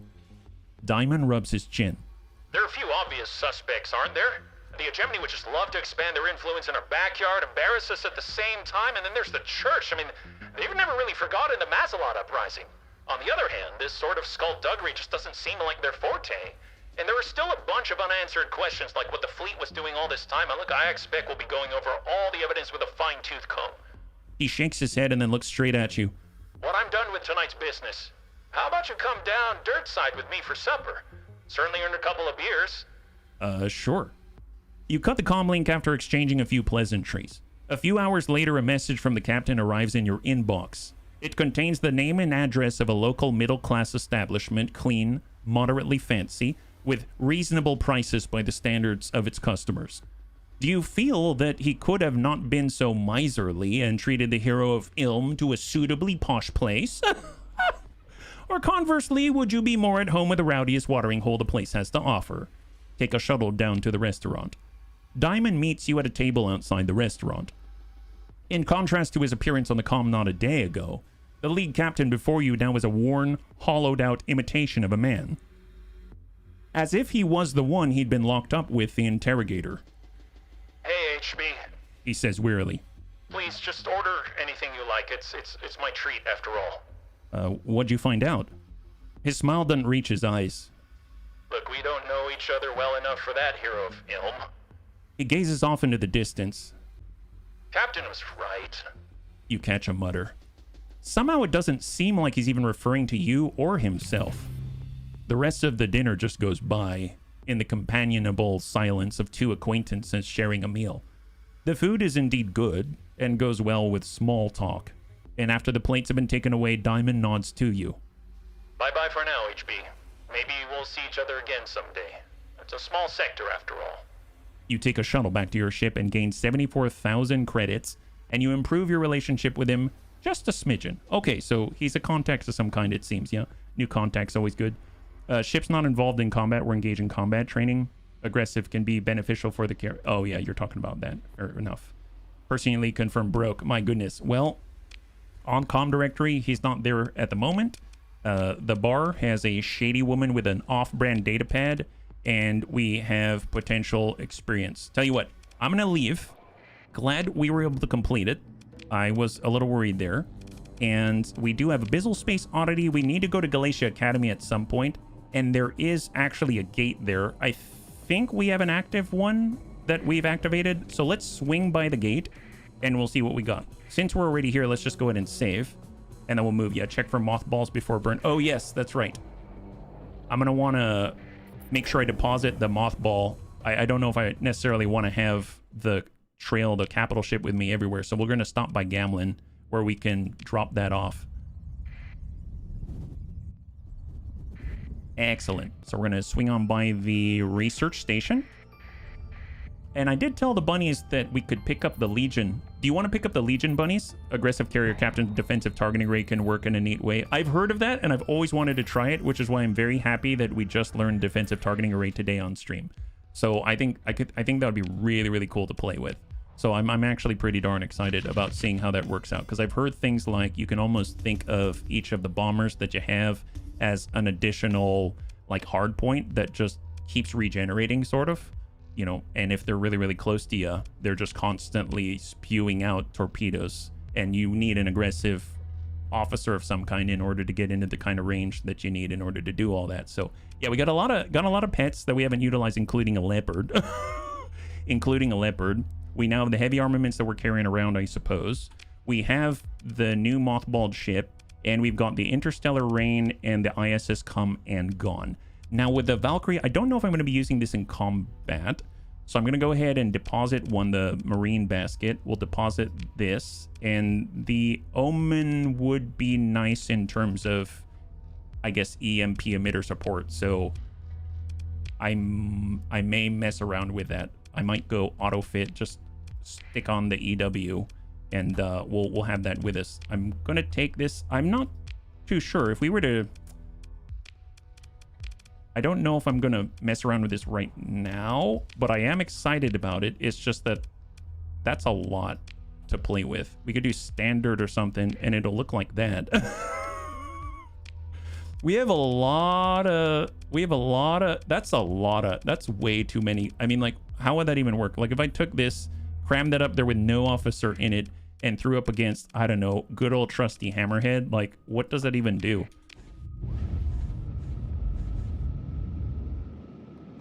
Diamond rubs his chin. There are a few obvious suspects, aren't there? The Hegemony would just love to expand their influence in our backyard, embarrass us at the same time, and then there's the Church. I mean, they've never really forgotten the Mazalot uprising. On the other hand, this sort of skullduggery just doesn't seem like their forte. And there are still a bunch of unanswered questions, like what the fleet was doing all this time. And look, I expect we'll be going over all the evidence with a fine-tooth comb. He shakes his head and then looks straight at you. Well, I'm done with tonight's business. How about you come down dirt side with me for supper? Certainly earned a couple of beers. Sure. You cut the comm link after exchanging a few pleasantries. A few hours later, a message from the captain arrives in your inbox. It contains the name and address of a local middle-class establishment, clean, moderately fancy, with reasonable prices by the standards of its customers. Do you feel that he could have not been so miserly and treated the hero of Ilm to a suitably posh place? Or conversely, would you be more at home with the rowdiest watering hole the place has to offer? Take a shuttle down to the restaurant. Diamond meets you at a table outside the restaurant. In contrast to his appearance on the comm not a day ago, the league captain before you now is a worn, hollowed-out imitation of a man. As if he was the one he'd been locked up with the interrogator. Hey, HB. He says wearily. Please, just order anything you like. It's my treat, after all. What'd you find out? His smile doesn't reach his eyes. Look, we don't know each other well enough for that, hero of Ilm. He gazes off into the distance. Captain was right. You catch a mutter. Somehow it doesn't seem like he's even referring to you or himself. The rest of the dinner just goes by, in the companionable silence of two acquaintances sharing a meal. The food is indeed good, and goes well with small talk. And after the plates have been taken away, Diamond nods to you. Bye-bye for now, HB. Maybe we'll see each other again someday. It's a small sector, after all. You take a shuttle back to your ship and gain 74,000 credits, and you improve your relationship with him just a smidgen. Okay, so he's a contact of some kind, it seems, yeah? New contact's always good. Ship's not involved in combat. We're engaged in combat training. Aggressive can be beneficial for the care. Oh, yeah, you're talking about that. Fair enough. Personally confirmed broke. My goodness. Well, on comm directory, he's not there at the moment. The bar has a shady woman with an off-brand data pad, and we have potential experience. Tell you what, I'm gonna leave. Glad we were able to complete it. I was a little worried there. And we do have Abyssal Space Oddity. We need to go to Galatia Academy at some point, and there is actually a gate there. I think we have an active one that we've activated, so let's swing by the gate and we'll see what we got. Since we're already here, let's just go ahead and save, and then we'll move. Yeah, check for mothballs before burn. Oh yes, that's right. I'm gonna want to make sure I deposit the mothball. I don't know if I necessarily want to have the trail, the capital ship with me everywhere, so we're gonna stop by Gamlin where we can drop that off. Excellent. So we're gonna swing on by the research station. And I did tell the bunnies that we could pick up the Legion. Do you want to pick up the Legion, bunnies? Aggressive carrier captain defensive targeting rate can work in a neat way. I've heard of that, and I've always wanted to try it, which is why I'm very happy that we just learned defensive targeting array today on stream. So I think that would be really, really cool to play with. So I'm actually pretty darn excited about seeing how that works out, because I've heard things like you can almost think of each of the bombers that you have as an additional like hard point that just keeps regenerating, sort of. You know, and if they're really, really close to you, they're just constantly spewing out torpedoes, and you need an aggressive officer of some kind in order to get into the kind of range that you need in order to do all that. So yeah, we got a lot of pets that we haven't utilized, including a leopard. We now have the heavy armaments that we're carrying around, I suppose. We have the new mothballed ship, and we've got the Interstellar Rain and the ISS Come and Gone. Now with the Valkyrie, I don't know if I'm going to be using this in combat, so I'm going to go ahead and deposit the marine basket. We'll deposit this, and the Omen would be nice in terms of, I guess, EMP emitter support, so I may mess around with that. I might go auto fit, just stick on the EW, and we'll have that with us. I'm going to take this. I'm not too sure. If we were to... I don't know if I'm going to mess around with this right now, but I am excited about it. It's just that that's a lot to play with. We could do standard or something, and it'll look like that. That's way too many. I mean, like, how would that even work? Like, if I took this, crammed that up there with no officer in it, and threw up against, I don't know, good old trusty Hammerhead, like, what does that even do?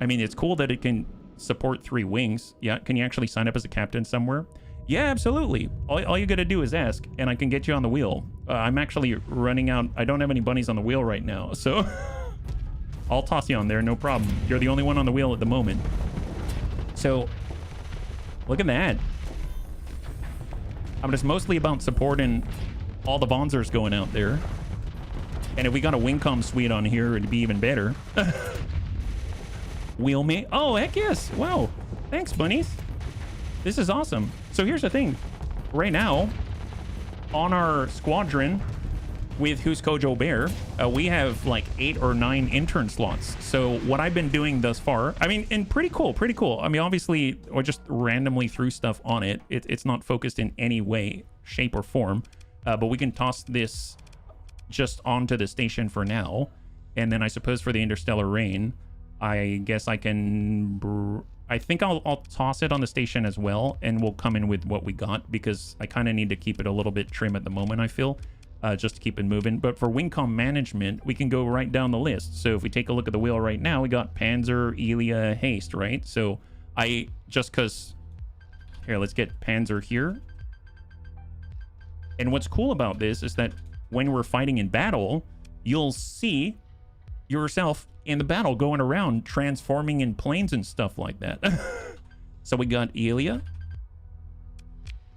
I mean, it's cool that it can support 3 wings. Yeah, can you actually sign up as a captain somewhere? Yeah, absolutely. All you gotta do is ask, and I can get you on the wheel. I'm actually running out. I don't have any bunnies on the wheel right now, so I'll toss you on there, no problem. You're the only one on the wheel at the moment. So, look at that. I mean, it's mostly about supporting all the Bonzers going out there. And if we got a Wingcom suite on here, it'd be even better. Wheel me. Oh, heck yes. Wow. Thanks, bunnies. This is awesome. So here's the thing. Right now, on our squadron with Who's Kojo Bear, we have like 8 or 9 intern slots. So what I've been doing thus far, I mean, and pretty cool. I mean, obviously, I just randomly threw stuff on it. It's not focused in any way, shape, or form. But we can toss this just onto the station for now. And then I suppose for the Interstellar Rain, I guess I can... I think I'll toss it on the station as well, and we'll come in with what we got, because I kind of need to keep it a little bit trim at the moment, I feel, just to keep it moving. But for Wingcom management, we can go right down the list. So if we take a look at the wheel right now, we got Panzer, Elia, Haste, right? So I just because... Here, let's get Panzer here. And what's cool about this is that when we're fighting in battle, you'll see yourself in the battle going around transforming in planes and stuff like that. So we got Elia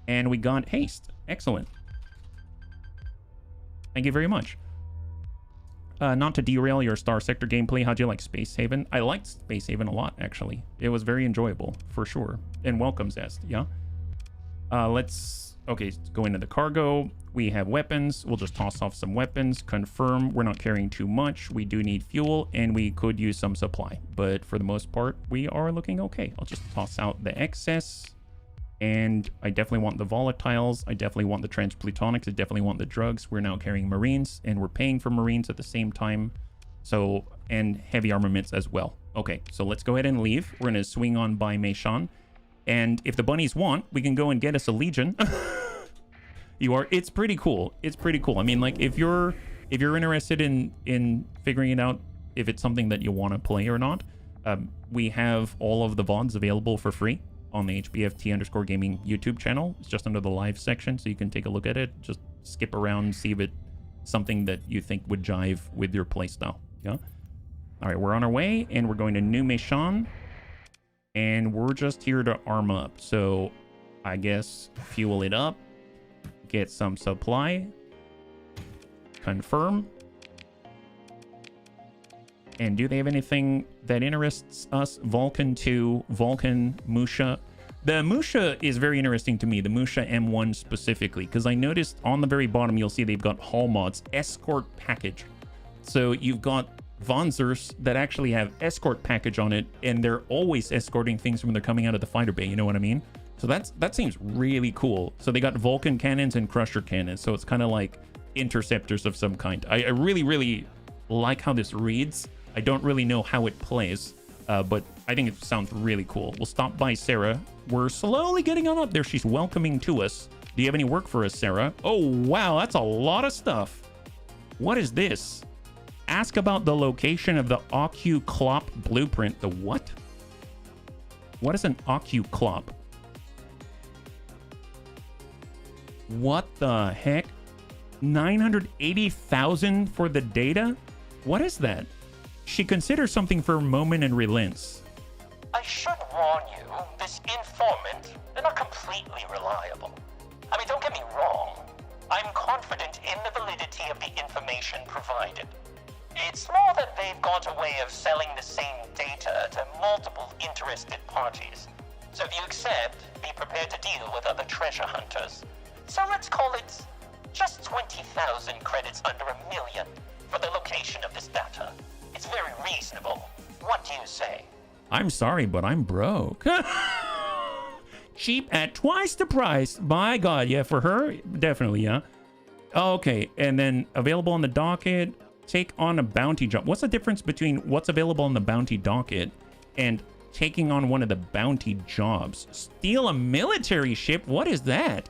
and we got Haste. Excellent. Thank you very much. Not to derail your Starsector gameplay, how'd you like Space Haven? I liked Space Haven a lot, actually. It was very enjoyable, for sure. And welcome, Zest, yeah? Let's go into the cargo. We have weapons. We'll just toss off some weapons. Confirm we're not carrying too much. We do need fuel, and we could use some supply. But for the most part, we are looking okay. I'll just toss out the excess. And I definitely want the volatiles. I definitely want the transplutonics. I definitely want the drugs. We're now carrying Marines, and we're paying for Marines at the same time. So, and heavy armaments as well. Okay, so let's go ahead and leave. We're going to swing on by Meishan. And if the bunnies want, we can go and get us a Legion. It's pretty cool. It's pretty cool. I mean, like, if you're interested in figuring it out, if it's something that you want to play or not, we have all of the VODs available for free on the HBFT_gaming YouTube channel. It's just under the live section, so you can take a look at it. Just skip around, see if it's something that you think would jive with your playstyle. Yeah. All right, we're on our way, and we're going to New Meishan, and we're just here to arm up. So I guess fuel it up. Get some supply. Confirm. And do they have anything that interests us? Vulcan 2, Vulcan, Musha. The Musha is very interesting to me, the Musha M1 specifically, because I noticed on the very bottom, you'll see they've got Hall Mods, Escort Package. So you've got Vonzers that actually have Escort Package on it, and they're always escorting things when they're coming out of the fighter bay, you know what I mean? So that seems really cool. So they got Vulcan cannons and Crusher cannons. So it's kind of like interceptors of some kind. I really, really like how this reads. I don't really know how it plays, but I think it sounds really cool. We'll stop by Sarah. We're slowly getting on up there. She's welcoming to us. Do you have any work for us, Sarah? Oh, wow. That's a lot of stuff. What is this? Ask about the location of the Ocu-Clop blueprint. The what? What is an Ocu-Clop? What the heck? 980,000 for the data? What is that? She considers something for moment and relents. I should warn you, this informant, they're not completely reliable. I mean, don't get me wrong. I'm confident in the validity of the information provided. It's more that they've got a way of selling the same data to multiple interested parties. So if you accept, be prepared to deal with other treasure hunters. So let's call it just 20,000 credits under $1 million for the location of this data. It's very reasonable. What do you say? I'm sorry, but I'm broke. Cheap at twice the price. My God, yeah, for her, definitely, yeah. Okay, and then available on the docket, take on a bounty job. What's the difference between what's available on the bounty docket and taking on one of the bounty jobs? Steal a military ship? What is that?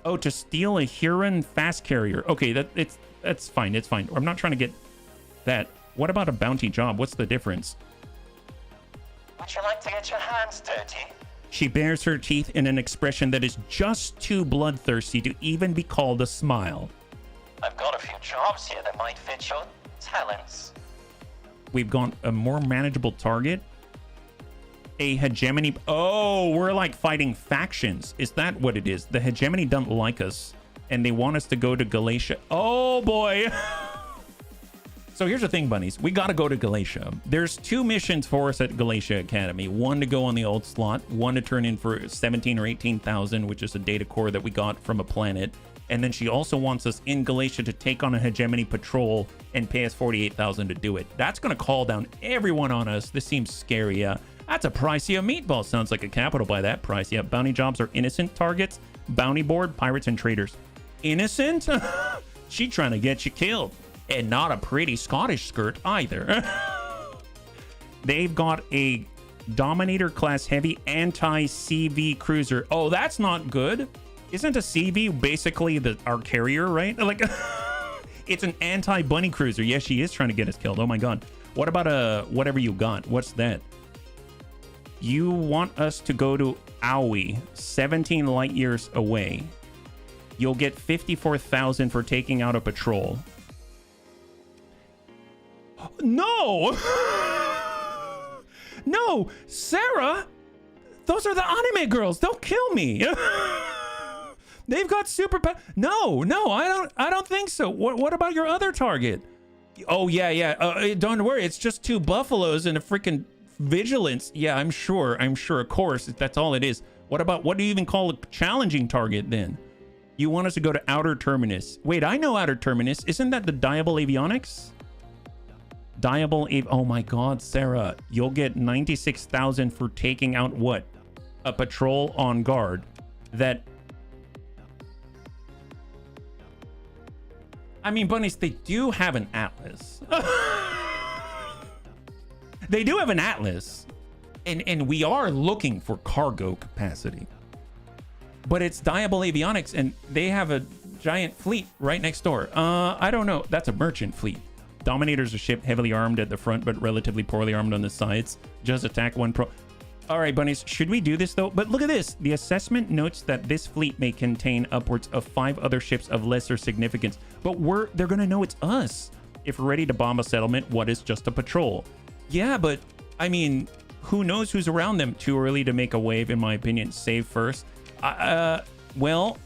Oh, to steal a Huron fast carrier. Okay, that's fine. It's fine. I'm not trying to get that. What about a bounty job? What's the difference? Would you like to get your hands dirty? She bares her teeth in an expression that is just too bloodthirsty to even be called a smile. I've got a few jobs here that might fit your talents. We've got a more manageable target. A hegemony. Oh, we're like fighting factions. Is that what it is? The hegemony don't like us, and they want us to go to Galatia. Oh boy. So here's the thing, bunnies. We got to go to Galatia. There's 2 missions for us at Galatia Academy. One to go on the old slot. One to turn in for 17 or 18,000, which is a data core that we got from a planet. And then she also wants us in Galatia to take on a hegemony patrol and pay us 48,000 to do it. That's going to call down everyone on us. This seems scary. That's a pricey meatball. Sounds like a capital by that price. Yeah, bounty jobs are innocent targets. Bounty board, pirates and traders. Innocent? She trying to get you killed. And not a pretty Scottish skirt either. They've got a Dominator class heavy anti-CV cruiser. Oh, that's not good. Isn't a CV basically our carrier, right? Like, it's an anti-bunny cruiser. Yes, she is trying to get us killed. Oh my god. What about whatever you got? What's that? You want us to go to Aoi, 17 light years away. You'll get 54,000 for taking out a patrol. No! No! Sarah! Those are the anime girls! Don't kill me! They've got super No, I don't think so. What about your other target? Oh, yeah. Don't worry, it's just 2 buffaloes and a freaking vigilance. Yeah, I'm sure, of course, that's all it is. What do you even call a challenging target then? You want us to go to Outer Terminus. Wait, I know Outer Terminus. Isn't that the Diable Avionics? Oh my god, Sarah, you'll get 96,000 for taking out what? A patrol on guard that... I mean, bunnies, they do have an Atlas. They do have an Atlas. And we are looking for cargo capacity. But it's Diable Avionics, and they have a giant fleet right next door. I don't know. That's a merchant fleet. Dominator's a ship heavily armed at the front, but relatively poorly armed on the sides. Just attack 1 pro... All right, bunnies, should we do this, though? But look at this. The assessment notes that this fleet may contain upwards of 5 other ships of lesser significance. But they're going to know it's us. If we're ready to bomb a settlement, what is just a patrol? Yeah, but, I mean, who knows who's around them? Too early to make a wave, in my opinion. Save first. Well,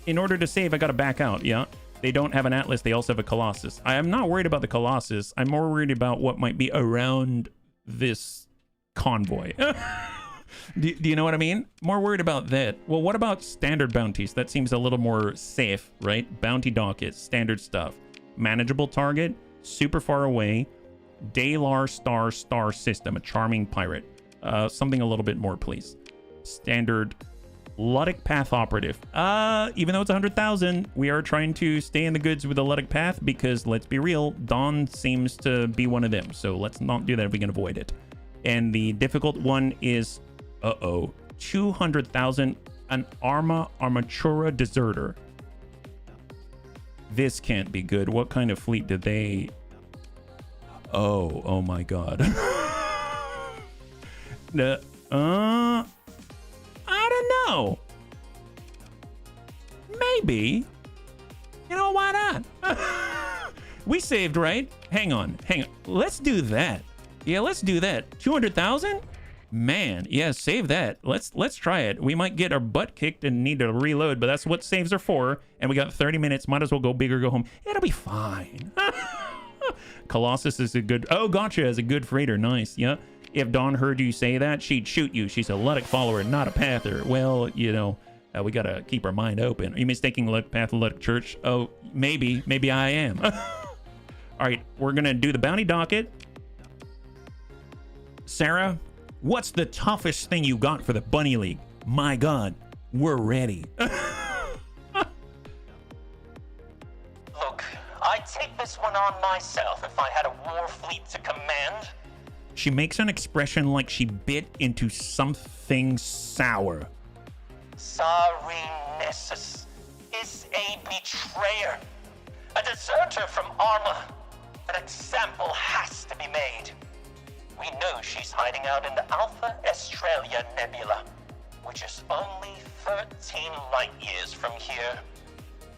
in order to save, I got to back out, yeah? They don't have an Atlas. They also have a Colossus. I am not worried about the Colossus. I'm more worried about what might be around this convoy. Do you know what I mean? More worried about that. Well, what about standard bounties? That seems a little more safe, right? Bounty docket, standard stuff. Manageable target, super far away. Dalar star system, a charming pirate. Something a little bit more, please. Standard Luddic Path operative. Even though it's 100,000, we are trying to stay in the goods with the Luddic Path because, let's be real, Dawn seems to be one of them. So let's not do that if we can avoid it. And the difficult one is, 200,000, an Armatura Deserter. This can't be good. What kind of fleet did they... Oh my god. I don't know. Maybe. You know, why not? We saved, right? Hang on. Let's do that. Yeah, let's do that. 200,000? Man, yeah, save that. Let's try it. We might get our butt kicked and need to reload, but that's what saves are for. And we got 30 minutes. Might as well go big or go home. It'll be fine. Colossus is a good... Oh, gotcha. Is a good freighter. Nice. Yeah. If Dawn heard you say that, she'd shoot you. She's a Luddic follower, not a Pather. Well, you know, we gotta keep our mind open. Are you mistaking Luddic Path and Luddic Church? Oh, maybe. Maybe I am. All right, we're gonna do the bounty docket. Sarah, what's the toughest thing you got for the Bunny League? My god, we're ready. Look, I'd take this one on myself if I had a war fleet to command. She makes an expression like she bit into something sour. Sorry, Nessus is a betrayer, a deserter from Arma. An example has to be made. We know she's hiding out in the Alpha Australia Nebula, which is only 13 light years from here.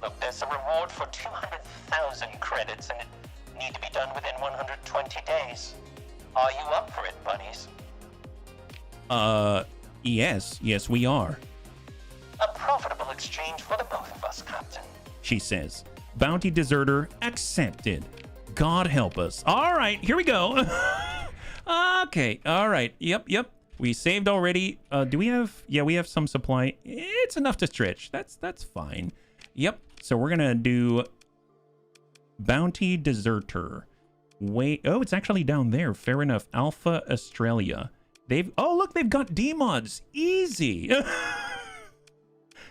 Look, there's a reward for 200,000 credits, and it need to be done within 120 days. Are you up for it, bunnies? Yes, we are. A profitable exchange for the both of us, Captain. She says. Bounty deserter accepted. God help us. All right, here we go. Okay, all right. Yep. We saved already. Do we have... Yeah, we have some supply. It's enough to stretch. That's fine. Yep. So we're gonna do Bounty Deserter. Wait. Oh, it's actually down there. Fair enough. Alpha Australia. Oh, look, they've got D-mods. Easy.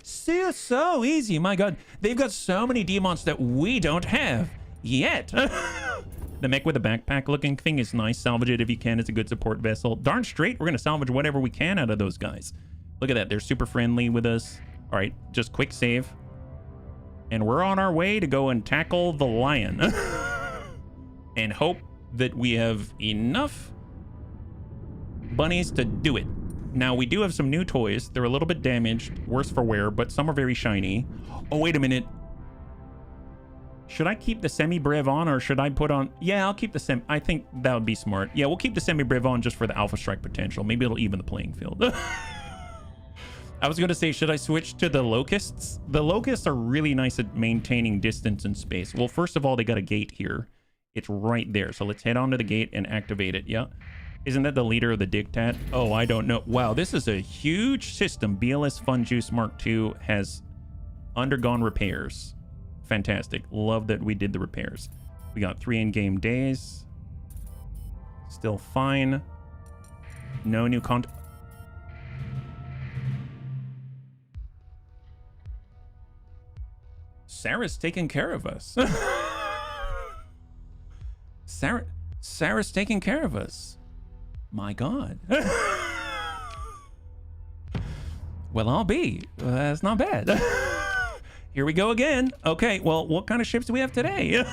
So easy. My God. They've got so many D-mods that we don't have yet. The mech with a backpack looking thing is nice. Salvage it if you can. It's a good support vessel. Darn straight, we're going to salvage whatever we can out of those guys. Look at that. They're super friendly with us. All right, just quick save. And we're on our way to go and tackle the lion. And hope that we have enough bunnies to do it. Now, we do have some new toys. They're a little bit damaged, worse for wear, but some are very shiny. Oh, wait a minute. Should I keep the semi-brev on, or should I put on... Yeah, I'll keep the semi... I think that would be smart. Yeah, we'll keep the semi-brev on just for the Alpha Strike potential. Maybe it'll even the playing field. I was going to say, should I switch to the Locusts? The Locusts are really nice at maintaining distance and space. Well, first of all, they got a gate here. It's right there. So let's head on to the gate and activate it. Yeah. Isn't that the leader of the Dictat? Oh, I don't know. Wow, this is a huge system. BLS Fun Juice Mark II has undergone repairs. Fantastic. Love that we did the repairs. We got 3 in-game days. Still fine. No new content. Sarah's taking care of us. Sarah's taking care of us. My God. Well, I'll be. That's not bad. Here we go again. Okay, well, what kind of ships do we have today?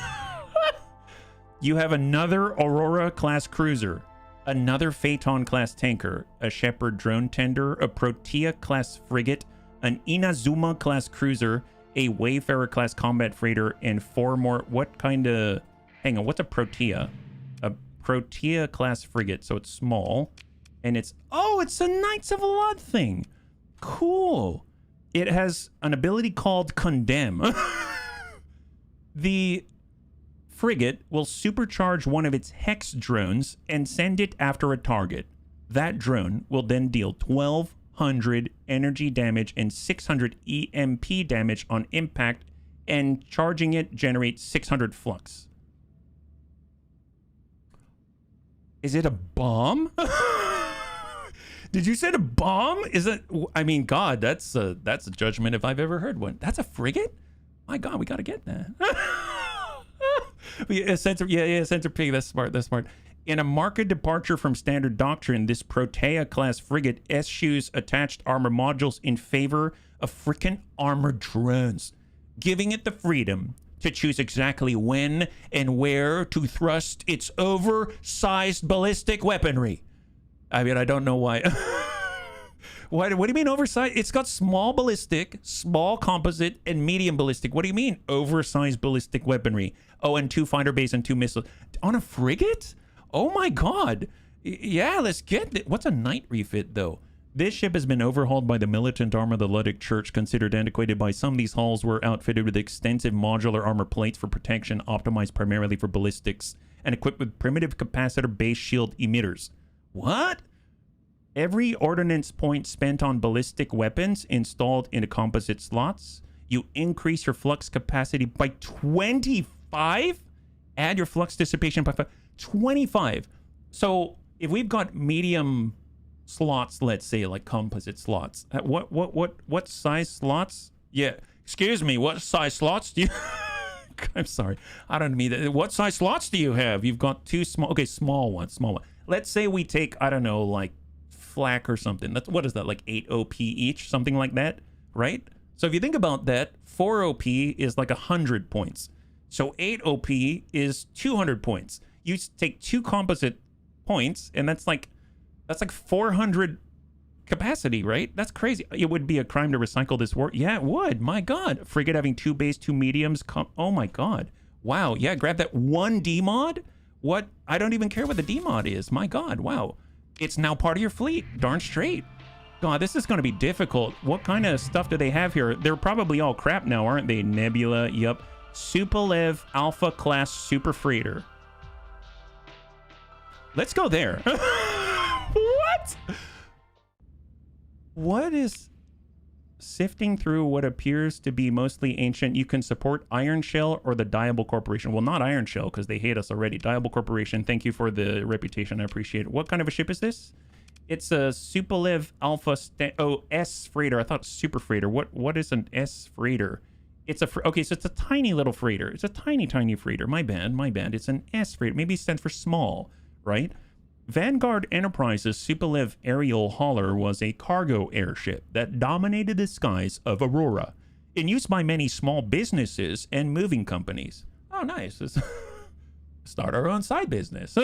You have another Aurora-class cruiser, another Phaeton-class tanker, a Shepherd drone tender, a Protea-class frigate, an Inazuma-class cruiser, a Wayfarer-class combat freighter, and 4 more... What kind of... Hang on, what's a Protea? A Protea-class frigate, so it's small. And it's... Oh, it's a Knights of Lod thing. Cool. It has an ability called Condemn. The frigate will supercharge one of its Hex drones and send it after a target. That drone will then deal 1,200 energy damage and 600 EMP damage on impact, and charging it generates 600 flux. Is it a bomb? Did you say a bomb? Is it? I mean, God, that's a judgment if I've ever heard one. That's a frigate? My God, we got to get that. Sensor pig. That's smart. That's smart. In a marked departure from standard doctrine, this Protea-class frigate eschews attached armor modules in favor of frickin' armored drones, giving it the freedom to choose exactly when and where to thrust its oversized ballistic weaponry. I mean, I don't know why. What do you mean oversized? It's got small ballistic, small composite, and medium ballistic. What do you mean oversized ballistic weaponry? Oh, and 2 fighter bays and 2 missiles. On a frigate? Oh my God. Yeah, let's get it. What's a night refit, though? This ship has been overhauled by the militant arm of the Luddic Church, considered antiquated by some. These hulls were outfitted with extensive modular armor plates for protection, optimized primarily for ballistics, and equipped with primitive capacitor base shield emitters. What? Every ordnance point spent on ballistic weapons installed into composite slots, you increase your flux capacity by 25? Add your flux dissipation by 25. So if we've got medium slots, let's say, like composite slots, what size slots? Yeah, excuse me, what size slots do you... I'm sorry, I don't mean that. What size slots do you have? You've got 2 small... Okay, small one. Let's say we take, I don't know, like flak or something. That's, what is that, like 8 OP each? Something like that, right? So if you think about that, 4 OP is like 100 points. So 8 OP is 200 points. You take 2 composite points, and that's like 400 capacity, right? That's crazy. It would be a crime to recycle this war. Yeah, it would. My God. Frigate having 2 bays, 2 mediums. Oh my God. Wow. Yeah, grab that 1 D mod. What? I don't even care what the D mod is. My God. Wow. It's now part of your fleet. Darn straight. God, this is going to be difficult. What kind of stuff do they have here? They're probably all crap now, aren't they? Nebula. Yep. Tupolev Alpha Class Super Freighter. Let's go there. What? What is... Sifting through what appears to be mostly ancient, you can support Iron Shell or the Diable Corporation. Well, not Iron Shell, because they hate us already. Diable Corporation, thank you for the reputation. I appreciate it. What kind of a ship is this? It's a Tupolev Alpha... S Freighter. I thought Super Freighter. What is an S Freighter? It's a... Okay, so it's a tiny little freighter. It's a tiny, tiny freighter. My bad, my bad. It's an S Freighter. Maybe it stands for small, right? Vanguard Enterprises' Tupolev aerial hauler was a cargo airship that dominated the skies of Aurora, in use by many small businesses and moving companies. Oh, nice. Let's start our own side business.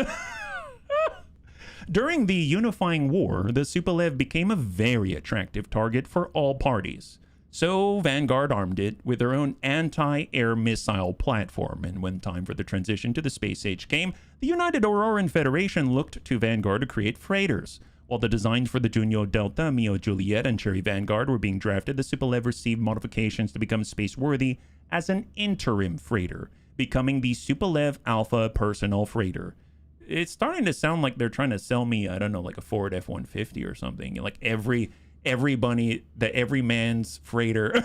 During the unifying war, the Tupolev became a very attractive target for all parties. So Vanguard armed it with their own anti-air missile platform, and when time for the transition to the space age came, the United Auroran Federation looked to Vanguard to create freighters. While the designs for the Juno Delta, Mio Juliet, and Cherry Vanguard were being drafted, the Tupolev received modifications to become space-worthy as an interim freighter, becoming the Tupolev Alpha Personal Freighter. It's starting to sound like they're trying to sell me, I don't know, like a Ford F-150 or something. Like every man's freighter.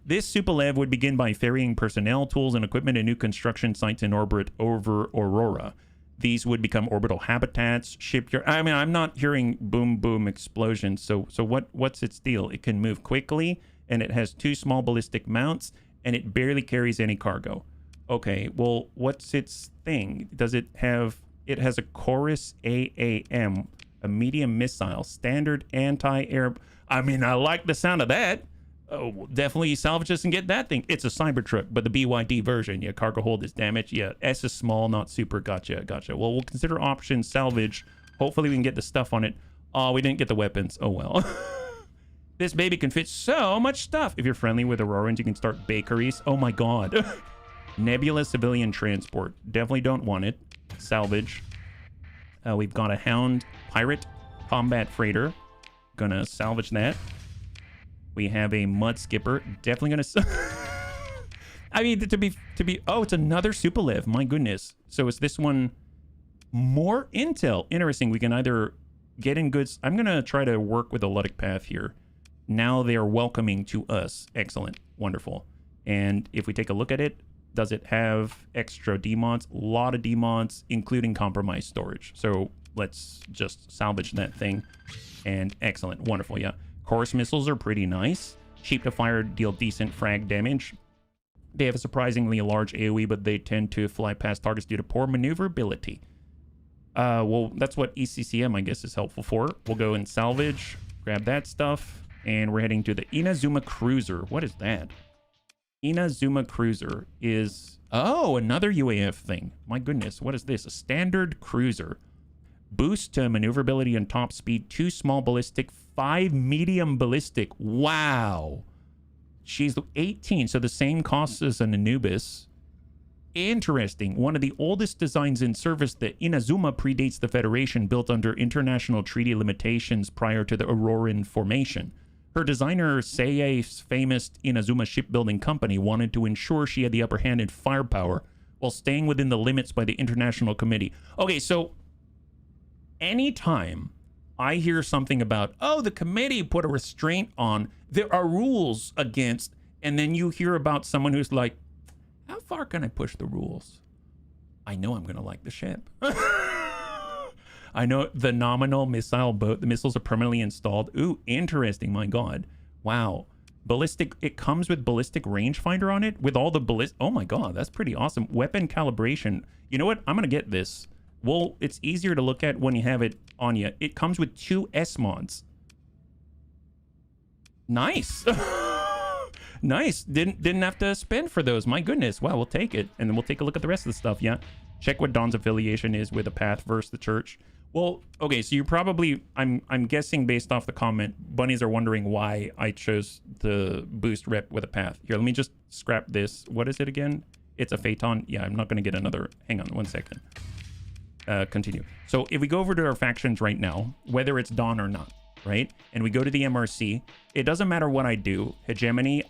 This Tupolev would begin by ferrying personnel, tools, and equipment to new construction sites in orbit over Aurora. These would become orbital habitats, shipyard. I mean, I'm not hearing boom, boom explosions. So what's its deal? It can move quickly, and it has 2 small ballistic mounts, and it barely carries any cargo. Okay, well, what's its thing? Does it have... It has a Chorus AAM, a medium missile, standard anti-air... I mean, I like the sound of that. Oh, definitely salvage this and get that thing. It's a Cybertruck, but the BYD version. Yeah, cargo hold is damaged. Yeah, S is small, not super. Gotcha. Well, we'll consider option salvage. Hopefully we can get the stuff on it. Oh, we didn't get the weapons. Oh, well. This baby can fit so much stuff. If you're friendly with Aurorans, you can start bakeries. Oh, my God. Nebula civilian transport. Definitely don't want it. Salvage. We've got a Hound pirate combat freighter. Gonna salvage that. We have a mud skipper. Definitely gonna... I mean, to be... Oh, it's another Tupolev. My goodness. So is this one more intel? Interesting. We can either get in goods... I'm gonna try to work with the Ludic path here. Now they are welcoming to us. Excellent. Wonderful. And if we take a look at it, does it have extra demods? A lot of demods, including compromised storage. So let's just salvage that thing. And excellent. Wonderful. Yeah. Chorus missiles are pretty nice. Cheap to fire, deal decent frag damage. They have a surprisingly large AoE, but they tend to fly past targets due to poor maneuverability. Well, that's what ECCM, I guess, is helpful for. We'll go and salvage, grab that stuff, and we're heading to the Inazuma Cruiser. What is that? Inazuma Cruiser is... Oh, another UAF thing. My goodness, what is this? A standard cruiser. Boost to maneuverability and top speed, 2 small ballistic, 5 medium ballistic. Wow. She's 18, so the same cost as an Anubis. Interesting. One of the oldest designs in service, the Inazuma predates the Federation, built under international treaty limitations prior to the Auroran formation. Her designer, Seiei's famous Inazuma shipbuilding company, wanted to ensure she had the upper hand in firepower while staying within the limits by the International Committee. Okay, so anytime I hear something about, oh, the committee put a restraint on, there are rules against, and then you hear about someone who's like, how far can I push the rules? I know I'm going to like the ship. I know the nominal missile boat. The missiles are permanently installed. Ooh, interesting. My God. Wow. Ballistic. It comes with ballistic rangefinder on it with all the ballistic. Oh my God. That's pretty awesome. Weapon calibration. You know what? I'm going to get this. Well, it's easier to look at when you have it on you. It comes with 2 S mods. Nice. Nice. Didn't have to spend for those. My goodness. Wow, we'll take it. And then we'll take a look at the rest of the stuff. Yeah. Check what Dawn's affiliation is with the path versus the church. Well, okay, so you probably, I'm guessing based off the comment, bunnies are wondering why I chose to boost rep with a path. Here, let me just scrap this. What is it again? It's a Phaeton. Yeah, I'm not going to get another. Hang on 1 second. Continue. So if we go over to our factions right now, whether it's Dawn or not, right? And we go to the MRC, it doesn't matter what I do. Hegemony,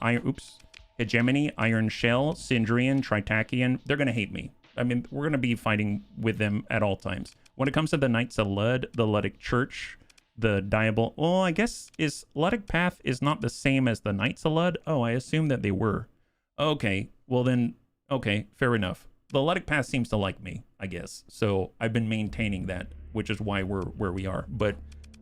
Hegemony, Iron Shell, Syndrian, Tritachian, they're going to hate me. I mean, we're going to be fighting with them at all times. When it comes to the Knights of Lud, the Ludic Church, the Diabol... Well, I guess Ludic Path is not the same as the Knights of Lud? Oh, I assume that they were. Okay, well then, okay, fair enough. The Ludic Path seems to like me, I guess. So I've been maintaining that, which is why we're where we are. But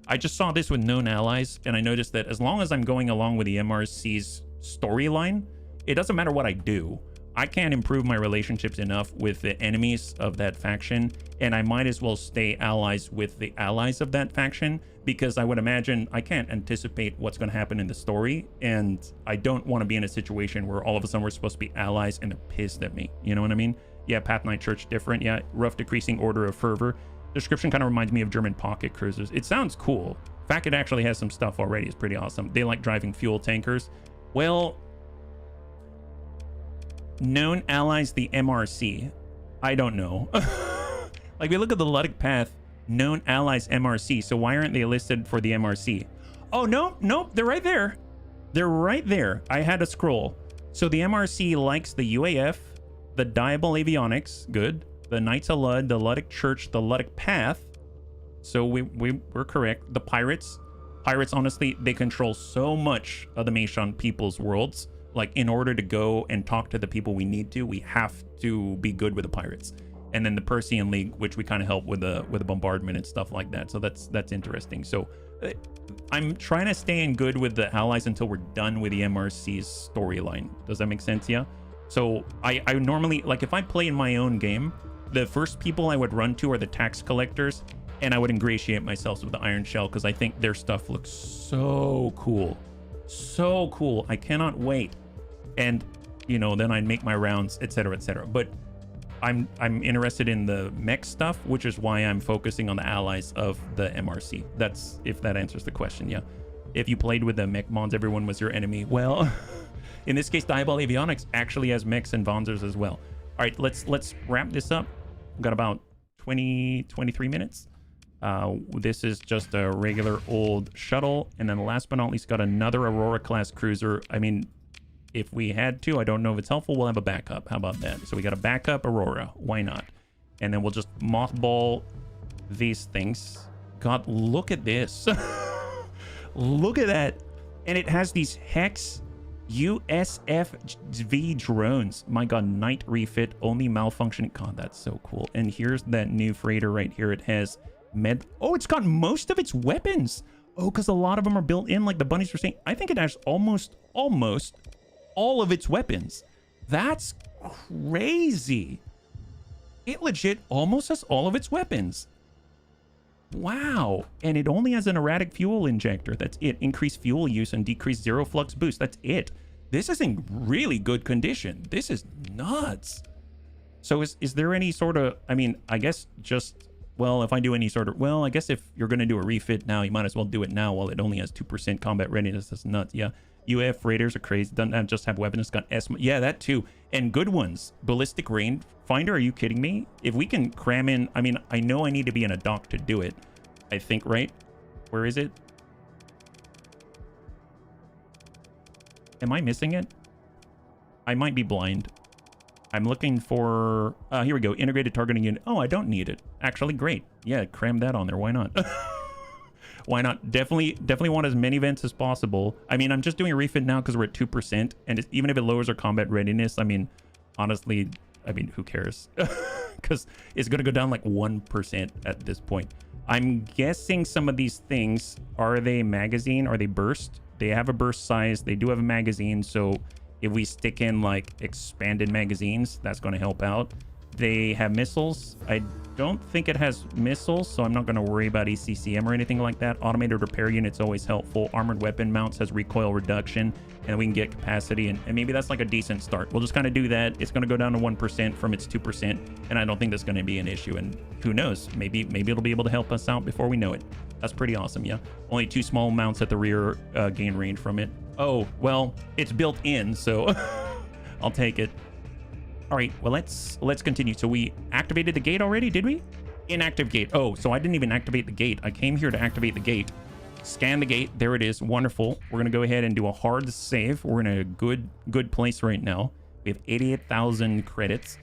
I just saw this with known allies, and I noticed that as long as I'm going along with the MRC's storyline, it doesn't matter what I do. I can't improve my relationships enough with the enemies of that faction, and I might as well stay allies with the allies of that faction, because I would imagine I can't anticipate what's going to happen in the story, and I don't want to be in a situation where all of a sudden we're supposed to be allies and they're pissed at me. You know what I mean? Yeah, Path Knight Church different. Yeah, rough decreasing order of fervor. Description kind of reminds me of German pocket cruisers. It sounds cool. The fact it actually has some stuff already is pretty awesome. They like driving fuel tankers. Well, known allies, the MRC. I don't know. Like, we look at the Ludic Path, known allies MRC. So why aren't they listed for the MRC? Oh, no, nope, they're right there. They're right there. I had to scroll. So the MRC likes the UAF, the Diabol Avionics, good. The Knights of Lud, the Ludic Church, the Ludic Path. So we're correct. The Pirates. Pirates, honestly, they control so much of the Meishon people's worlds. Like, in order to go and talk to the people we need to, we have to be good with the Pirates. And then the Persian League, which we kind of help with the bombardment and stuff like that. So that's interesting. So I'm trying to stay in good with the allies until we're done with the MRC's storyline. Does that make sense? Yeah. So I normally, like, if I play in my own game, the first people I would run to are the tax collectors, and I would ingratiate myself with the Iron Shell because I think their stuff looks so cool. So cool. I cannot wait. And, you know, then I'd make my rounds, etc., etc. But I'm interested in the mech stuff, which is why I'm focusing on the allies of the MRC. That's, if that answers the question, yeah. If you played with the mech mons, everyone was your enemy. Well, in this case, Diabol Avionics actually has mechs and Vonzers as well. All right, let's wrap this up. We've got about 23 minutes. This is just a regular old shuttle. And then last but not least, got another Aurora class cruiser. I mean, if we had to, I don't know if it's helpful, we'll have a backup. How about that? So we got a backup Aurora. Why not? And then we'll just mothball these things. God, look at this. Look at that. And it has these Hex USFV drones. My God, night refit, only malfunctioning. God, that's so cool. And here's that new freighter right here. It has oh, it's got most of its weapons. Oh, because a lot of them are built in, like the bunnies were saying. I think it has almost all of its weapons. That's crazy. It legit almost has all of its weapons. Wow. And it only has an erratic fuel injector. That's it. Increased fuel use and decreased zero flux boost. That's it. This is in really good condition. This is nuts. So is there any sort of, I mean, I guess just, well, if I do any sort of, well, I guess if you're going to do a refit now, you might as well do it now while it only has 2% combat readiness. That's nuts. Yeah. UAF raiders are crazy. Doesn't just have weapons. It's got S. Yeah, that too. And good ones. Ballistic rangefinder. Are you kidding me? If we can cram in, I mean, I know I need to be in a dock to do it. I think, right? Where is it? Am I missing it? I might be blind. I'm looking for, here we go. Integrated targeting unit. Oh, I don't need it. Actually, great. Yeah, cram that on there. Why not? Why not? Definitely want as many vents as possible. I mean, I'm just doing a refit now because we're at 2%. And even if it lowers our combat readiness, I mean, honestly, I mean, who cares? Because it's going to go down like 1% at this point. I'm guessing some of these things, are they magazine? Are they burst? They have a burst size. They do have a magazine. So if we stick in like expanded magazines, that's going to help out. They have missiles. I don't think it has missiles, so I'm not going to worry about ECCM or anything like that. Automated repair unit's always helpful. Armored weapon mounts has recoil reduction, and we can get capacity, and maybe that's like a decent start. We'll just kind of do that. It's going to go down to 1% from its 2%, and I don't think that's going to be an issue. And who knows? Maybe it'll be able to help us out before we know it. That's pretty awesome, yeah. Only 2 small mounts at the rear gain range from it. Oh, well, it's built in, so I'll take it. All right, well, let's continue. So we activated the gate already, did we? Inactive gate. Oh, so I didn't even activate the gate. I came here to activate the gate. Scan the gate. There it is. Wonderful. We're going to go ahead and do a hard save. We're in a good place right now. We have 88,000 credits.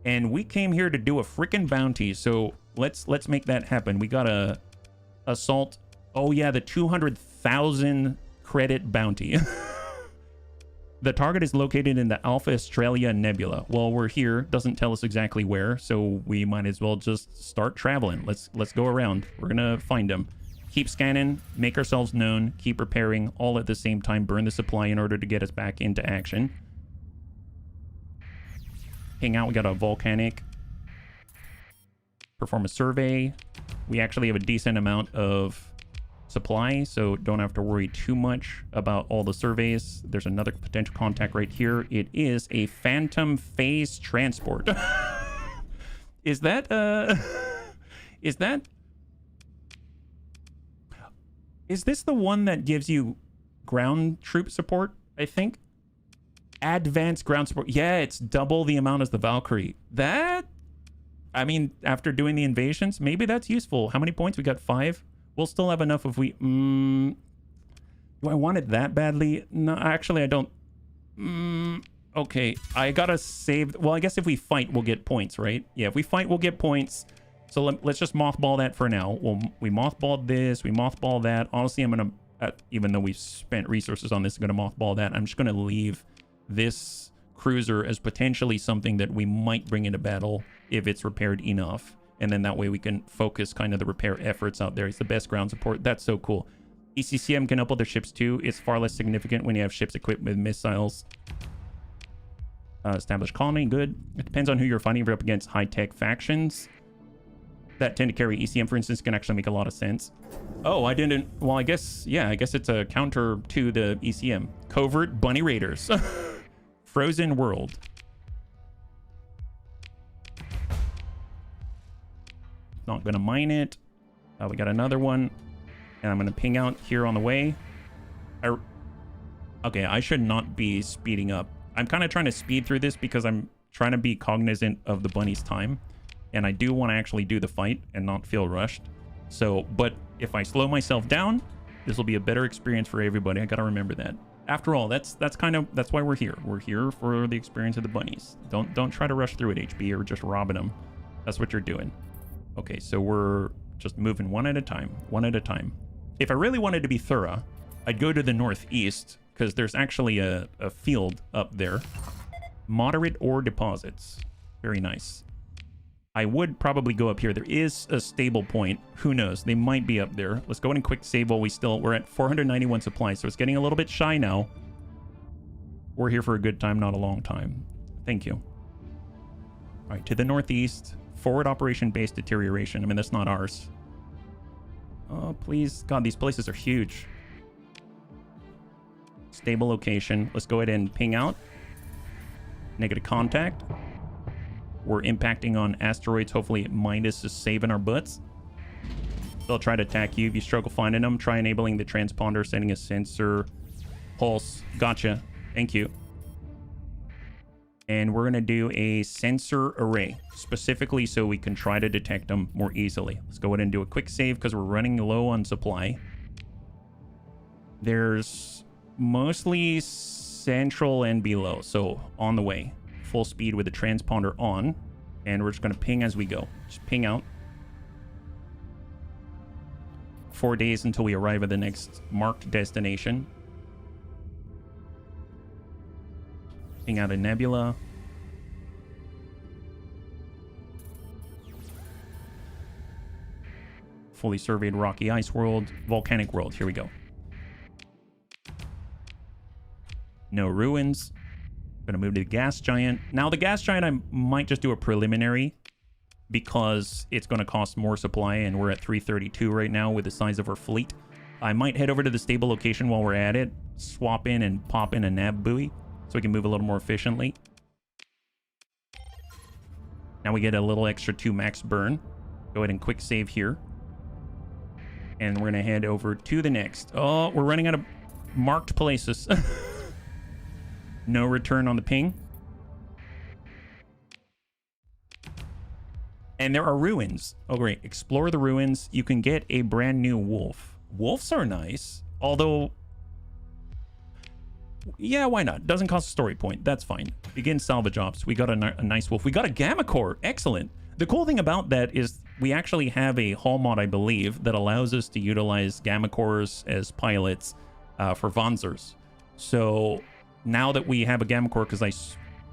And we came here to do a freaking bounty. So let's make that happen. We got a assault. Oh yeah, the 200,000 credit bounty. The target is located in the Alpha Australia Nebula. Well, we're here. Doesn't tell us exactly where, so we might as well just start traveling. Let's go around. We're gonna find them. Keep scanning, make ourselves known, keep repairing, all at the same time. Burn the supply in order to get us back into action. Hang out. We got a volcanic. Perform a survey. We actually have a decent amount of supply, so don't have to worry too much about all the surveys. There's another potential contact right here. It is a phantom phase transport. Is this the one that gives you ground troop support? I think advanced ground support. Yeah, it's double the amount as the Valkyrie. That, I mean, after doing the invasions, maybe that's useful. How many points? We got 5. We'll still have enough if we... do I want it that badly? No, actually, I don't. Okay, I gotta save... Well, I guess if we fight, we'll get points, right? Yeah, if we fight, we'll get points. So let's just mothball that for now. Well, we mothballed this, we mothball that. Honestly, I'm gonna... even though we've spent resources on this, I'm gonna mothball that. I'm just gonna leave this cruiser as potentially something that we might bring into battle if it's repaired enough. And then that way we can focus kind of the repair efforts out there. It's the best ground support. That's so cool. ECCM can upload their ships too. It's far less significant when you have ships equipped with missiles. Established colony, good. It depends on who you're fighting. If you're up against high-tech factions that tend to carry ECM, for instance, can actually make a lot of sense. Oh, I didn't... Well, I guess... Yeah, I guess it's a counter to the ECM. Covert Bunny Raiders. Frozen World. Not gonna mine it. We got another one, and I'm gonna ping out here on the way. Okay, I should not be speeding up. I'm kind of trying to speed through this because I'm trying to be cognizant of the bunny's time, and I do want to actually do the fight and not feel rushed. So, but if I slow myself down, this will be a better experience for everybody. I gotta remember that. After all, that's why we're here. We're here for the experience of the bunnies. Don't try to rush through it, HB, or just robbing them. That's what you're doing. Okay, so we're just moving one at a time. If I really wanted to be thorough, I'd go to the northeast, because there's actually a field up there. Moderate ore deposits. Very nice. I would probably go up here. There is a stable point. Who knows? They might be up there. Let's go ahead and quick save while we're at 491 supplies, so it's getting a little bit shy now. We're here for a good time, not a long time. Thank you. All right, to the northeast. Forward operation base deterioration. I mean, that's not ours. Oh, please. God, these places are huge. Stable location. Let's go ahead and ping out. Negative contact. We're impacting on asteroids. Hopefully, Midas is saving our butts. They'll try to attack you if you struggle finding them. Try enabling the transponder, setting a sensor. Pulse. Gotcha. Thank you. And we're going to do a sensor array, specifically so we can try to detect them more easily. Let's go ahead and do a quick save because we're running low on supply. There's mostly central and below, so on the way. Full speed with the transponder on, and we're just going to ping as we go. Just ping out. 4 days until we arrive at the next marked destination. Ping out a nebula. Fully surveyed rocky ice world. Volcanic world. Here we go. No ruins. Gonna move to the gas giant. Now the gas giant, I might just do a preliminary because it's gonna cost more supply, and we're at 332 right now with the size of our fleet. I might head over to the stable location while we're at it. Swap in and pop in a nav buoy, so we can move a little more efficiently. Now we get a little extra 2 max burn. Go ahead and quick save here. And we're going to head over to the next. Oh, we're running out of marked places. No return on the ping. And there are ruins. Oh, great. Explore the ruins. You can get a brand new wolf. Wolves are nice, although, yeah, why not? Doesn't cost a story point. That's fine. Begin salvage ops. We got a nice wolf. We got a gamma core. Excellent. The cool thing about that is we actually have a hull mod, I believe, that allows us to utilize gamma cores as pilots for Vanzers. So now that we have a gamma core, because I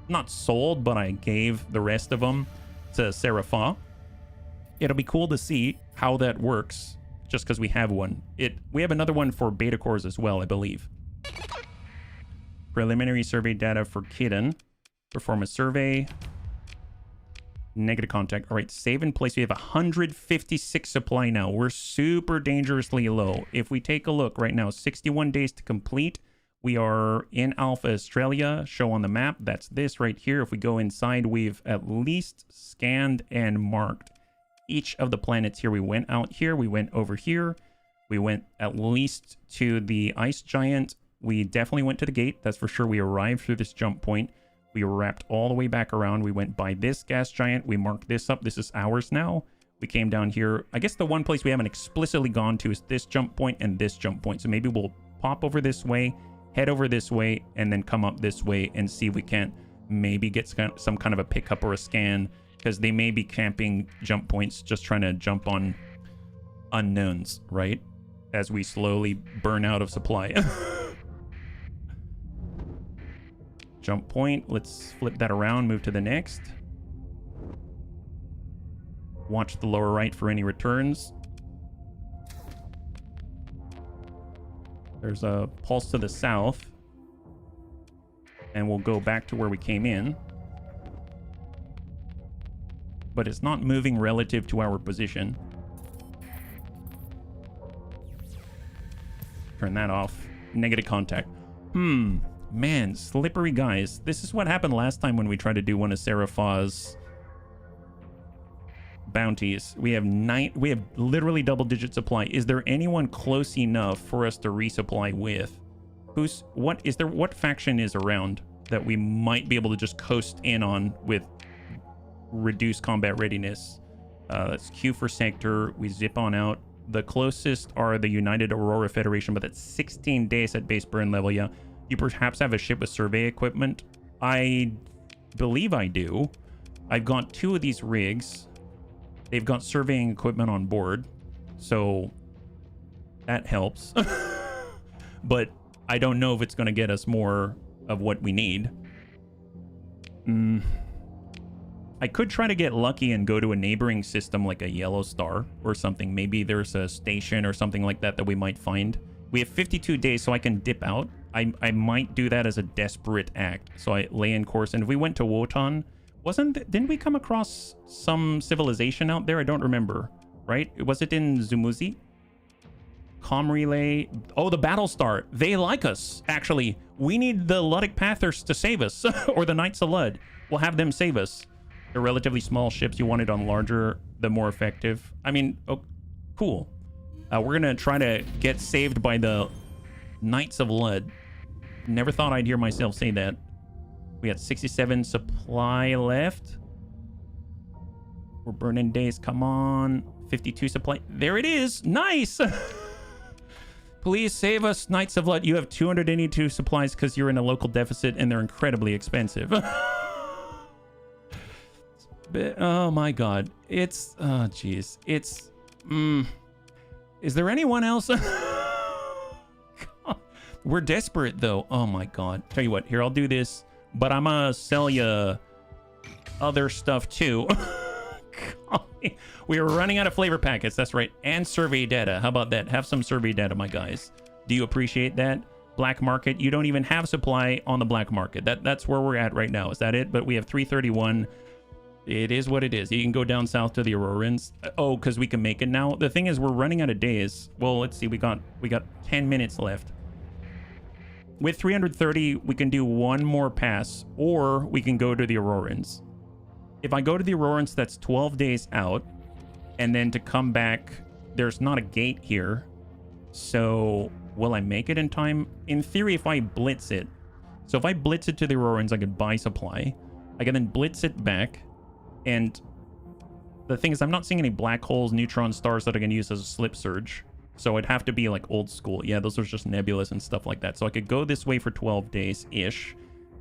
not sold, but I gave the rest of them to Serapha, it'll be cool to see how that works just because we have one. We have another one for beta cores as well, I believe. Preliminary survey data for Kitten. Perform a survey. Negative contact. All right, save in place. We have 156 supply now. We're super dangerously low. If we take a look right now, 61 days to complete. We are in Alpha Australia. Show on the map. That's this right here. If we go inside, we've at least scanned and marked each of the planets here. We went out here. We went over here. We went at least to the ice giant. We definitely went to the gate. That's for sure. We arrived through this jump point. We were wrapped all the way back around. We went by this gas giant. We marked this up. This is ours now. We came down here. I guess the one place we haven't explicitly gone to is this jump point and this jump point. So maybe we'll pop over this way, head over this way, and then come up this way and see if we can't maybe get some kind of a pickup or a scan, because they may be camping jump points, just trying to jump on unknowns, right? As we slowly burn out of supply. Jump point. Let's flip that around, move to the next. Watch the lower right for any returns. There's a pulse to the south. And we'll go back to where we came in. But it's not moving relative to our position. Turn that off. Negative contact. Man, slippery guys. This is what happened last time when we tried to do one of Serapha's bounties. We have literally double-digit supply. Is there anyone close enough for us to resupply with? What faction is around that we might be able to just coast in on with reduced combat readiness? That's Q for sector. We zip on out. The closest are the United Aurora Federation, but that's 16 days at base burn level. Yeah. You perhaps have a ship with survey equipment. I believe I do. I've got 2 of these rigs. They've got surveying equipment on board, so that helps. But I don't know if it's going to get us more of what we need. I could try to get lucky and go to a neighboring system like a yellow star or something. Maybe there's a station or something like that that we might find. We have 52 days, so I can dip out. I might do that as a desperate act. So I lay in course. And if we went to Wotan, didn't we come across some civilization out there? I don't remember, right? Was it in Zumuzi? Comm relay. Oh, the Battlestar. They like us, actually. We need the Ludic Pathers to save us, or the Knights of Lud. We'll have them save us. They're relatively small ships. You want it on larger, the more effective. I mean, oh, cool. We're going to try to get saved by the Knights of Lud. Never thought I'd hear myself say that. We got 67 supply left. We're burning days. Come on. 52 supply. There it is. Nice. Please save us, Knights of Lud. You have 282 supplies because you're in a local deficit and they're incredibly expensive. Oh my god. It's... Oh, jeez. It's... Is there anyone else? We're desperate, though. Oh, my God. Tell you what. Here, I'll do this. But I'm gonna sell you other stuff, too. We are running out of flavor packets. That's right. And survey data. How about that? Have some survey data, my guys. Do you appreciate that? Black market. You don't even have supply on the black market. That's where we're at right now. Is that it? But we have 331. It is what it is. You can go down south to the Aurorans. Oh, because we can make it now. The thing is, we're running out of days. Well, let's see. We got 10 minutes left. With 330, we can do one more pass, or we can go to the Aurorans. If I go to the Aurorans, that's 12 days out. And then to come back, there's not a gate here. So will I make it in time? In theory, if I blitz it. So if I blitz it to the Aurorans, I could buy supply. I can then blitz it back. And the thing is, I'm not seeing any black holes, neutron stars that I can use as a slip surge. So it'd have to be like old school. Yeah, those are just nebulas and stuff like that. So I could go this way for 12 days-ish.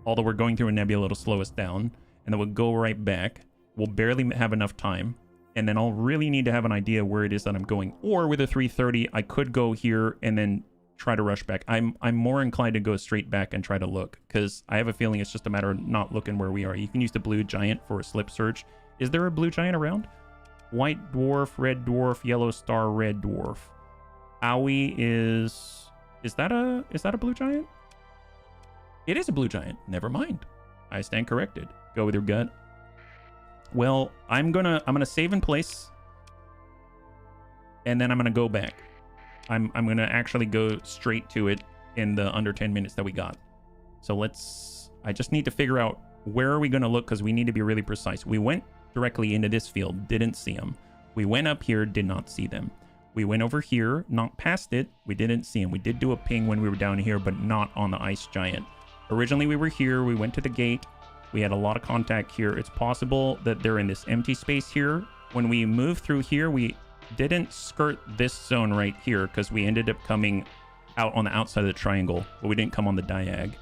Although we're going through a nebula, it'll slow us down. And then we'll go right back. We'll barely have enough time. And then I'll really need to have an idea where it is that I'm going. Or with a 330, I could go here and then try to rush back. I'm more inclined to go straight back and try to look. Because I have a feeling it's just a matter of not looking where we are. You can use the blue giant for a slip search. Is there a blue giant around? White dwarf, red dwarf, yellow star, red dwarf. Aoi is that a blue giant? It is a blue giant. Never mind. I stand corrected. Go with your gut. Well, I'm gonna save in place, and then I'm gonna go back. I'm gonna actually go straight to it in the under 10 minutes that we got. So I just need to figure out where are we gonna look, because we need to be really precise. We went directly into this field, didn't see them. We went up here, did not see them. We went over here, not past it, we didn't see them. We did do a ping when we were down here, but not on the ice giant. Originally we were here, we went to the gate, we had a lot of contact here. It's possible that they're in this empty space here. When we moved through here, we didn't skirt this zone right here because we ended up coming out on the outside of the triangle, but we didn't come on the diag.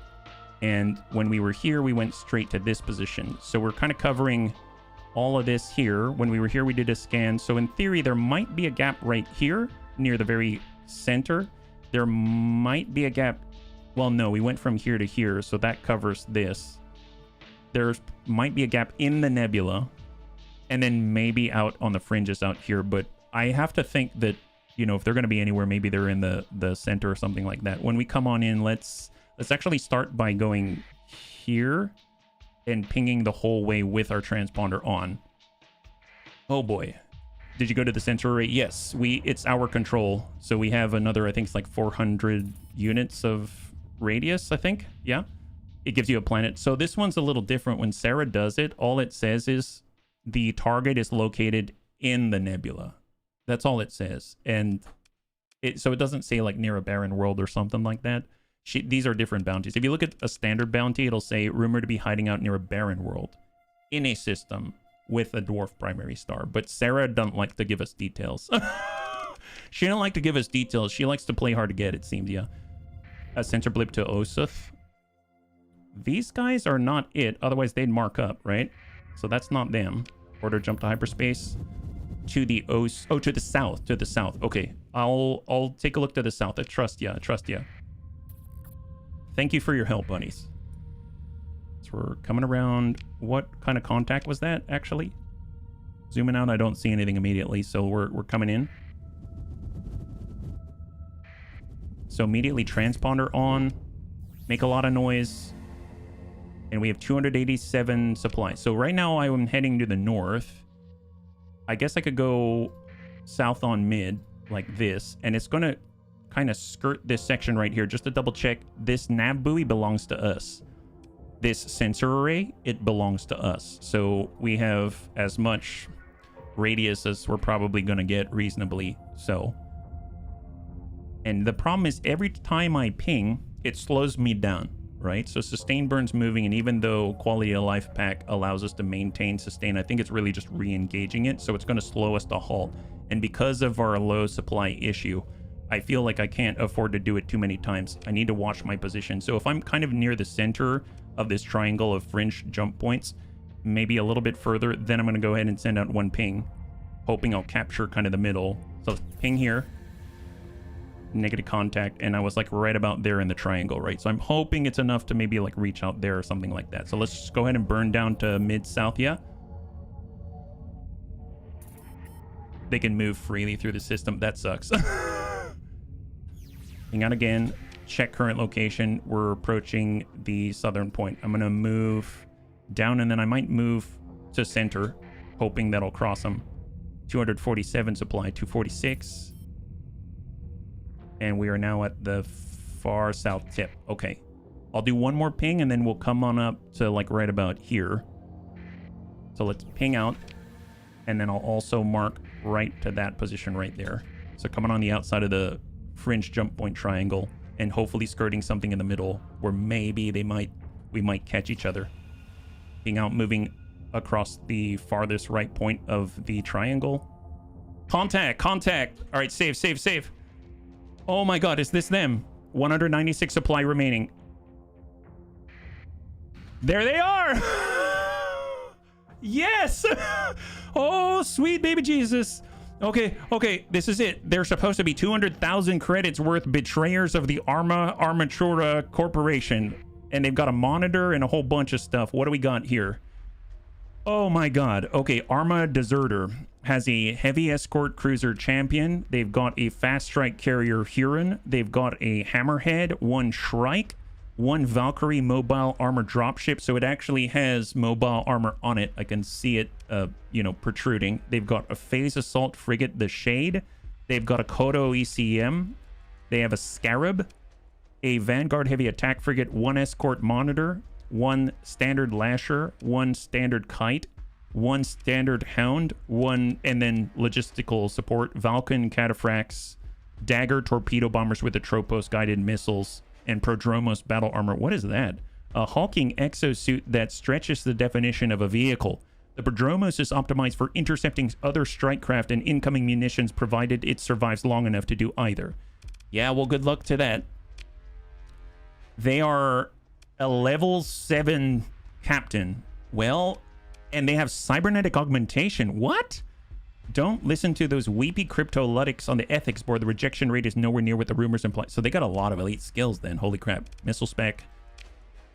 And when we were here, we went straight to this position. So we're kind of covering all of this here. When we were here, we did a scan. So in theory, there might be a gap right here near the very center. There might be a gap. Well, no, we went from here to here, so that covers this. There might be a gap in the nebula, and then maybe out on the fringes out here. But I have to think that, you know, if they're going to be anywhere, maybe they're in the center or something like that. When we come on in, let's actually start by going here and pinging the whole way with our transponder on. Oh boy. Did you go to the sensor array? Yes, it's our control. So we have another, I think it's like 400 units of radius, I think. Yeah. It gives you a planet. So this one's a little different. When Sarah does it, all it says is the target is located in the nebula. That's all it says. And so it doesn't say like near a barren world or something like that. These are different bounties. If you look at a standard bounty, it'll say rumored to be hiding out near a barren world in a system with a dwarf primary star. But Sarah doesn't like to give us details. She don't like to give us details. She likes to play hard to get, it seems, yeah. A sensor blip to Osuth. These guys are not it. Otherwise, they'd mark up, right? So that's not them. Order jump to hyperspace. To the to the south. To the south. Okay. I'll take a look to the south. I trust ya. I trust ya. Thank you for your help, bunnies. So we're coming around. What kind of contact was that, actually? Zooming out, I don't see anything immediately, so we're coming in. So immediately transponder on. Make a lot of noise. And we have 287 supplies. So right now I am heading to the north. I guess I could go south on mid, like this. And it's going to kind of skirt this section right here just to double check. This nav buoy belongs to us. This sensor array, it belongs to us. So we have as much radius as we're probably going to get reasonably so. And the problem is every time I ping, it slows me down, right? So sustain burn's moving, and even though quality of life pack allows us to maintain sustain, I think it's really just re-engaging it. So it's going to slow us to halt. And because of our low supply issue, I feel like I can't afford to do it too many times. I need to watch my position. So if I'm kind of near the center of this triangle of fringe jump points, maybe a little bit further, then I'm going to go ahead and send out one ping, hoping I'll capture kind of the middle. So ping here, negative contact, and I was like right about there in the triangle, right? So I'm hoping it's enough to maybe like reach out there or something like that. So let's just go ahead and burn down to mid-south, yeah? They can move freely through the system. That sucks. Hang on again. Check current location. We're approaching the southern point. I'm going to move down, and then I might move to center, hoping that'll cross them. 247 supply, 246. And we are now at the far south tip. Okay. I'll do one more ping, and then we'll come on up to like right about here. So let's ping out, and then I'll also mark right to that position right there. So coming on the outside of the fringe jump point triangle, and hopefully skirting something in the middle where maybe we might catch each other. Being out, moving across the farthest right point of the triangle. Contact. All right, save. Oh my god, is this them? 196 supply remaining. There they are! Yes! Oh, sweet baby Jesus. Okay, this is it. There's supposed to be 200,000 credits worth betrayers of the Armatura Corporation. And they've got a monitor and a whole bunch of stuff. What do we got here? Oh my god. Okay, Arma Deserter has a heavy escort cruiser Champion. They've got a fast strike carrier Huron. They've got a Hammerhead, one Shrike, one Valkyrie mobile armor dropship. So it actually has mobile armor on it. I can see it, protruding. They've got a phase assault frigate, the Shade. They've got a Kodo ECM. They have a Scarab, a Vanguard heavy attack frigate, one escort monitor, one standard lasher, one standard kite, one standard hound, one, and then logistical support, Valken cataphracts, dagger torpedo bombers with the Tropos guided missiles, and Prodromos battle armor. What is that? A hulking exosuit that stretches the definition of a vehicle. The Prodromos is optimized for intercepting other strike craft and incoming munitions, provided it survives long enough to do either. Yeah, well, good luck to that. They are a level 7 captain. Well, and they have cybernetic augmentation. What? Don't listen to those weepy crypto luddites on the ethics board. The rejection rate is nowhere near what the rumors imply. So they got a lot of elite skills then. Holy crap. Missile spec.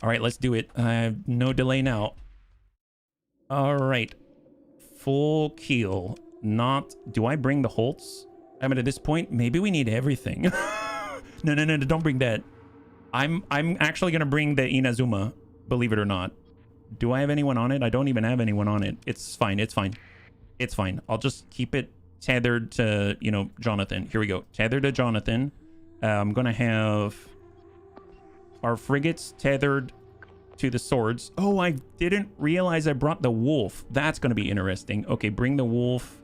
All right, let's do it. No delay now. All right. Full keel. Not... Do I bring the Holtz? I mean, at this point, maybe we need everything. No, don't bring that. I'm actually going to bring the Inazuma, believe it or not. Do I have anyone on it? I don't even have anyone on it. It's fine. I'll just keep it tethered to, Jonathan. Here we go. Tethered to Jonathan. I'm going to have our frigates tethered to the swords. Oh, I didn't realize I brought the wolf. That's going to be interesting. Okay, bring the wolf.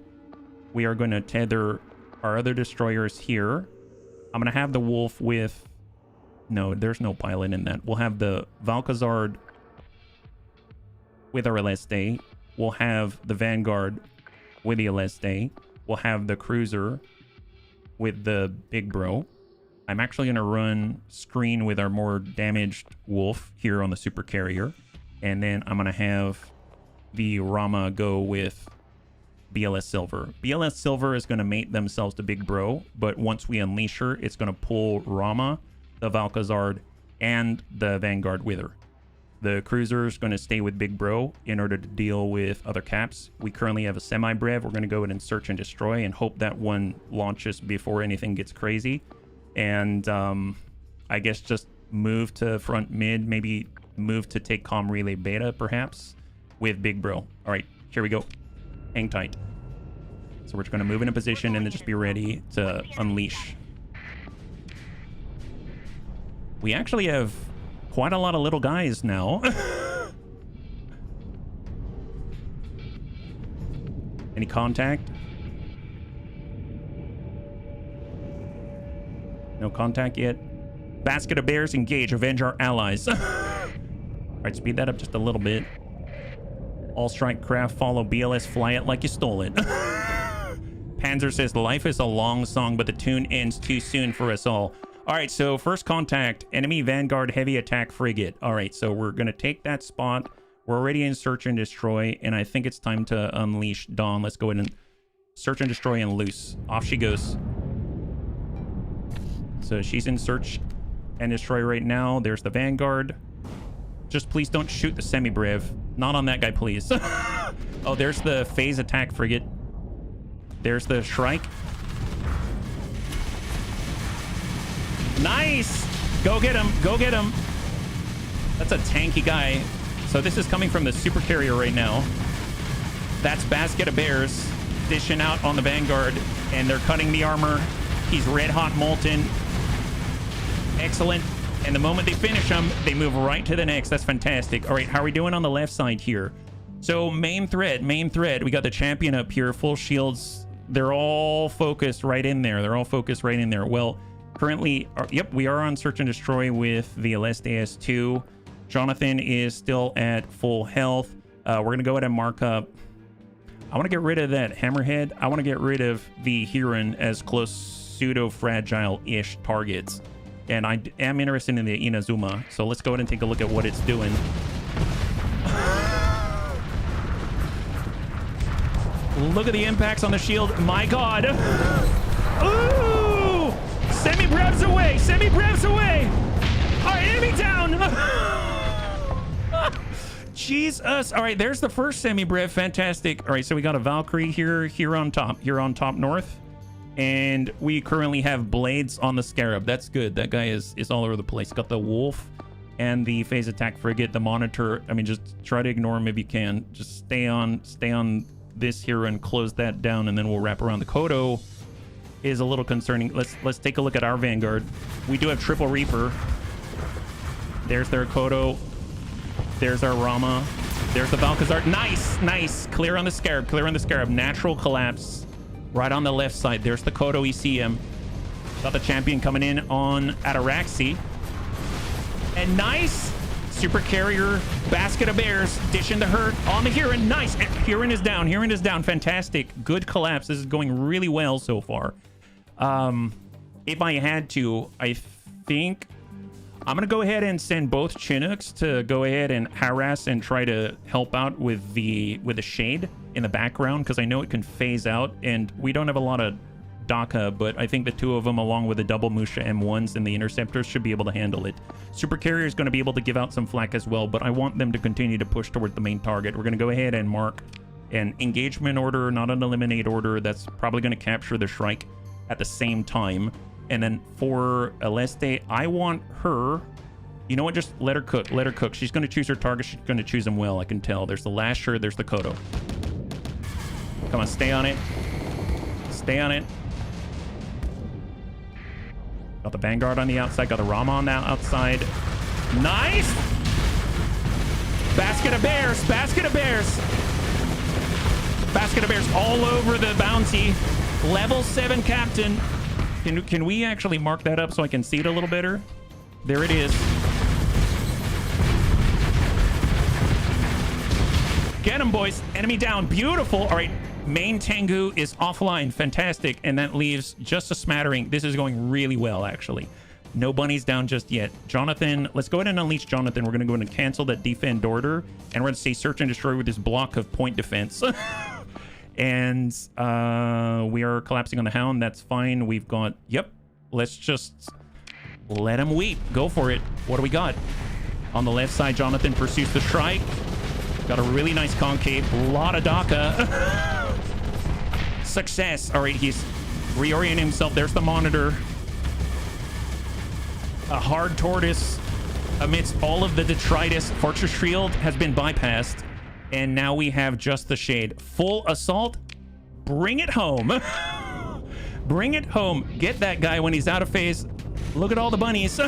We are going to tether our other destroyers here. I'm going to have the wolf with... No, there's no pilot in that. We'll have the Valkazard with our LSD. We'll have the Vanguard with the LSD. We'll have the cruiser with the big bro. I'm actually going to run screen with our more damaged wolf here on the super carrier. And then I'm going to have the Rama go with BLS Silver. BLS Silver is going to mate themselves to big bro. But once we unleash her, it's going to pull Rama, the Valkazard, and the Vanguard with her. The cruiser is going to stay with Big Bro in order to deal with other caps. We currently have a semi-brev. We're going to go in and search and destroy and hope that one launches before anything gets crazy. And I guess just move to front mid, maybe move to take comm relay beta perhaps with Big Bro. All right, here we go. Hang tight. So we're just going to move in a position and then just be ready to unleash. We actually have quite a lot of little guys now. Any contact? No contact yet. Basket of bears, engage. Avenge our allies. All right, speed that up just a little bit. All strike craft, follow BLS, fly it like you stole it. Panzer says, life is a long song, but the tune ends too soon for us all. All right, so first contact, enemy Vanguard heavy attack frigate. All right, so we're going to take that spot. We're already in search and destroy, and I think it's time to unleash Dawn. Let's go ahead and search and destroy and loose. Off she goes. So she's in search and destroy right now. There's the Vanguard. Just please don't shoot the semi-brev. Not on that guy, please. Oh, there's the phase attack frigate. There's the Shrike. Nice! Go get him. Go get him. That's a tanky guy. So this is coming from the super carrier right now. That's Basket of Bears dishing out on the Vanguard, and they're cutting the armor. He's red hot molten. Excellent. And the moment they finish him, they move right to the next. That's fantastic. All right, how are we doing on the left side here? So main thread. We got the champion up here, full shields. They're all focused right in there. Well, currently, yep, we are on search and destroy with the LSDS2. Jonathan is still at full health. We're going to go ahead and mark up. I want to get rid of that Hammerhead. I want to get rid of the Huron as close pseudo-fragile-ish targets. And I am interested in the Inazuma. So let's go ahead and take a look at what it's doing. Look at the impacts on the shield. My God. Ooh! Semi-brevs away. Semi-brevs away. Our enemy down. Jesus. All right, there's the first semi-brev. Fantastic. All right, so we got a Valkyrie here on top north. And we currently have blades on the Scarab. That's good. That guy is all over the place. Got the Wolf and the phase attack frigate, the Monitor. I mean, just try to ignore him if you can. Just stay on this here and close that down, and then we'll wrap around. The Kodo is a little concerning. Let's take a look at our Vanguard. We do have triple Reaper. There's their Kodo. There's our Rama. There's the Valkazar. Nice. Clear on the Scarab. Natural collapse right on the left side. There's the Kodo ECM. Got the champion coming in on Ataraxi. And nice super carrier basket of bears dishing the hurt on the Huron. Nice. Huron is down. Fantastic. Good collapse. This is going really well so far. If I had to, I think I'm gonna go ahead and send both Chinooks to go ahead and harass and try to help out with the shade in the background, because I know it can phase out, and we don't have a lot of Daka, but I think the two of them, along with the double Musha M1s and the Interceptors, should be able to handle it. Super Carrier is going to be able to give out some flak as well, but I want them to continue to push toward the main target. We're going to go ahead and mark an engagement order, not an eliminate order. That's probably going to capture the Shrike at the same time. And then for Aleste, I want her... You know what? Just let her cook. She's going to choose her target. She's going to choose them well, I can tell. There's the Lasher. There's the Kodo. Come on, stay on it. Got the Vanguard on the outside. Got the Rama on the outside. Nice! Basket of bears all over the bounty. Level 7 captain. Can we actually mark that up so I can see it a little better? There it is. Get him, boys. Enemy down. Beautiful. All right. Main Tengu is offline. Fantastic. And that leaves just a smattering. This is going really well, actually. No bunnies down just yet. Jonathan, let's go ahead and unleash Jonathan. We're going to go ahead and cancel that defend order. And we're going to say search and destroy with this block of point defense. And we are collapsing on the Hound. That's fine. We've got... Yep. Let's just let him weep. Go for it. What do we got? On the left side, Jonathan pursues the Shrike. Got a really nice concave. A lot of Daka. Success. All right, he's reorienting himself. There's the Monitor. A hard tortoise amidst all of the detritus. Fortress Shield has been bypassed. And now we have just the Shade. Full assault. Bring it home. Bring it home. Get that guy when he's out of phase. Look at all the bunnies.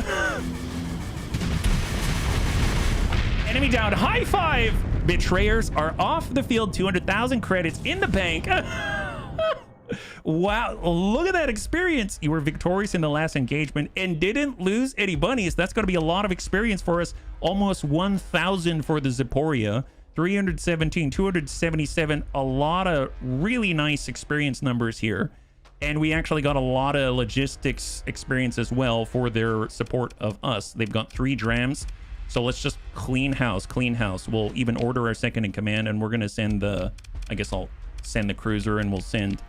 Enemy down. High five. Betrayers are off the field. 200,000 credits in the bank. Wow, look at that experience. You were victorious in the last engagement and didn't lose any bunnies. That's going to be a lot of experience for us. Almost 1,000 for the Zaporia. 317, 277. A lot of really nice experience numbers here. And we actually got a lot of logistics experience as well for their support of us. They've got 3 drams. So let's just clean house. We'll even order our second in command, and we're going to send the... I guess I'll send the cruiser, and we'll send...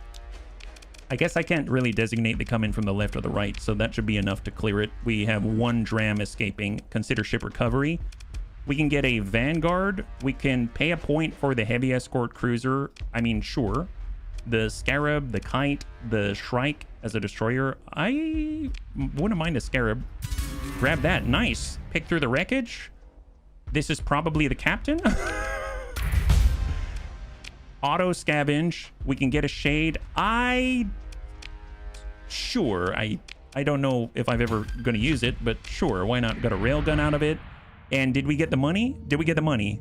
I guess I can't really designate they come in from the left or the right, so that should be enough to clear it. We have 1 dram escaping. Consider ship recovery. We can get a Vanguard. We can pay a point for the heavy escort cruiser. I mean, sure. The Scarab, the Kite, the Shrike as a destroyer. I wouldn't mind a Scarab. Grab that. Nice. Pick through the wreckage. This is probably the captain. Auto scavenge. We can get a Shade. Sure. I don't know if I've ever going to use it, but sure. Why not? Got a railgun out of it. And did we get the money? Did we get the money?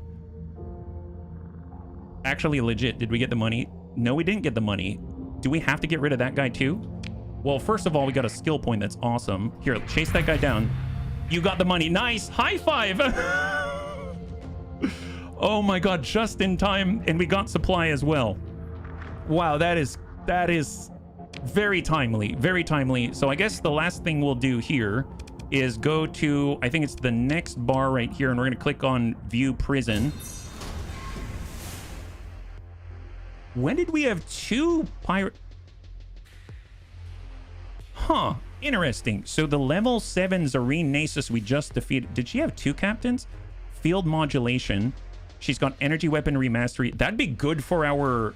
Actually, legit, did we get the money? No, we didn't get the money. Do we have to get rid of that guy too? Well, first of all, we got a skill point. That's awesome. Here, chase that guy down. You got the money. Nice. High five. Oh my God, just in time. And we got supply as well. Wow, that is Very timely, very timely. So I guess the last thing we'll do here is go to, I think it's the next bar right here, and we're going to click on View Prison. When did we have 2 pirate? Huh, interesting. So the level 7 Zareen Nasus we just defeated, did she have 2 captains? Field modulation. She's got energy weaponry mastery. That'd be good for our...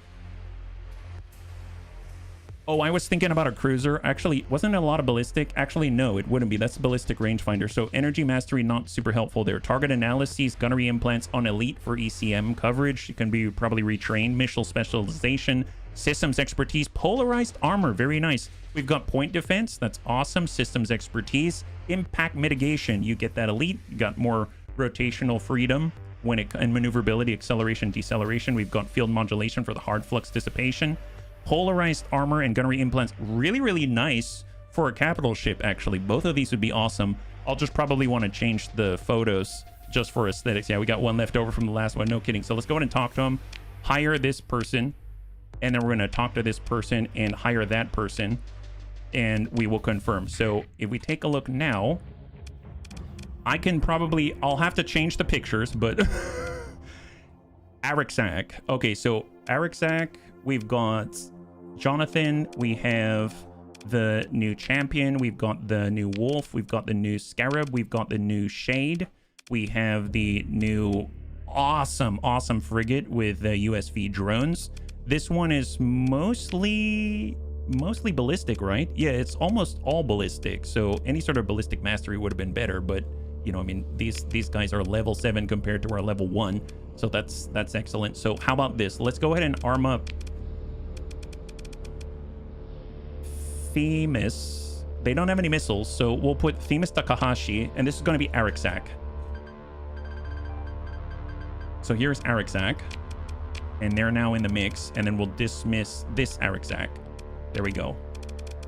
Oh, I was thinking about a cruiser. Actually, wasn't it a lot of ballistic? Actually, no, it wouldn't be. That's ballistic rangefinder. So energy mastery, not super helpful there. Target analyses, gunnery implants on elite for ECM coverage. It can be probably retrained. Missile specialization, systems expertise, polarized armor. Very nice. We've got point defense. That's awesome. Systems expertise, impact mitigation. You get that elite. You got more rotational freedom when it and maneuverability, acceleration, deceleration. We've got field modulation for the hard flux dissipation. Polarized armor and gunnery implants, really, really nice for a capital ship, actually. Both of these would be awesome. I'll just probably want to change the photos just for aesthetics. Yeah, we got one left over from the last one. No kidding. So let's go ahead and talk to him. Hire this person. And then we're going to talk to this person and hire that person. And we will confirm. So if we take a look now, I can probably... I'll have to change the pictures, but... Arixac. Okay, so Arixac, we've got... Jonathan, we have the new champion, we've got the new wolf, we've got the new scarab, we've got the new shade, we have the new awesome frigate with USV drones. This one is mostly ballistic, right? Yeah, it's almost all ballistic, so any sort of ballistic mastery would have been better, but you know, I mean, these guys are level 7 compared to our level 1, so that's excellent. So how about this? Let's go ahead and arm up Themis. They don't have any missiles, so we'll put Themis Takahashi, and this is going to be Arixac. So here's Arixac, and they're now in the mix, and then we'll dismiss this Arixac. There we go.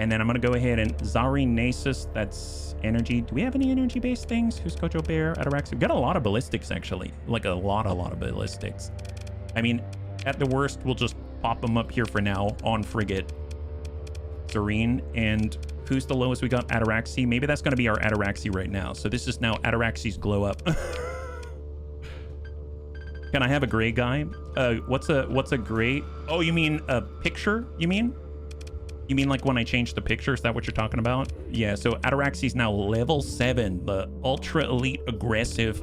And then I'm going to go ahead and Zareen Nasus, that's energy. Do we have any energy-based things? Who's Kojo Bear, Ataraxia? We've got a lot of ballistics, actually. Like a lot of ballistics. I mean, at the worst, we'll just pop them up here for now on frigate. Zareen, and who's the lowest we got? Ataraxia. Maybe that's going to be our Ataraxia right now. So this is now Ataraxia's glow up. Can I have a gray guy? What's a gray? Oh, you mean a picture? You mean like when I change the picture? Is that what you're talking about? Yeah, so Ataraxia's now level 7, the ultra elite aggressive,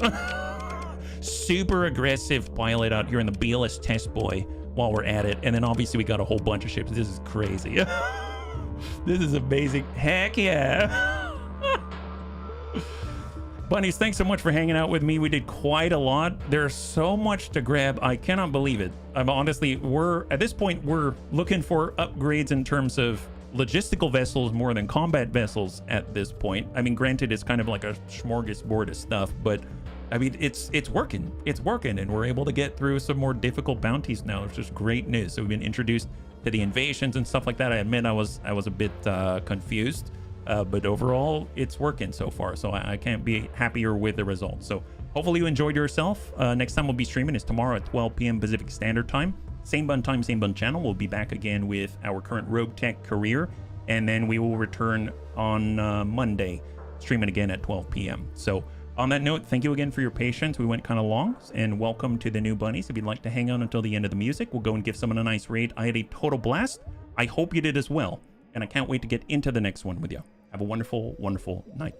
super aggressive pilot out here in the BLS test boy while we're at it. And then obviously we got a whole bunch of ships. This is crazy. This is amazing. Heck yeah. Bunnies, thanks so much for hanging out with me. We did quite a lot. There's so much to grab. I cannot believe it. I'm honestly, at this point, we're looking for upgrades in terms of logistical vessels more than combat vessels at this point. I mean, granted, it's kind of like a smorgasbord of stuff, but I mean, it's working. It's working, and we're able to get through some more difficult bounties now. It's just great news. So we've been introduced to the invasions and stuff like that. I admit I was a bit confused. But overall, it's working so far, so I can't be happier with the results. So hopefully you enjoyed yourself. Next time we'll be streaming is tomorrow at 12 p.m. Pacific Standard Time. Same bun time, same bun channel. We'll be back again with our current Rogue Tech career, and then we will return on Monday, streaming again at 12 p.m. So on that note, thank you again for your patience. We went kind of long, and welcome to the new bunnies. If you'd like to hang on until the end of the music, we'll go and give someone a nice raid. I had a total blast. I hope you did as well. And I can't wait to get into the next one with you. Have a wonderful, wonderful night.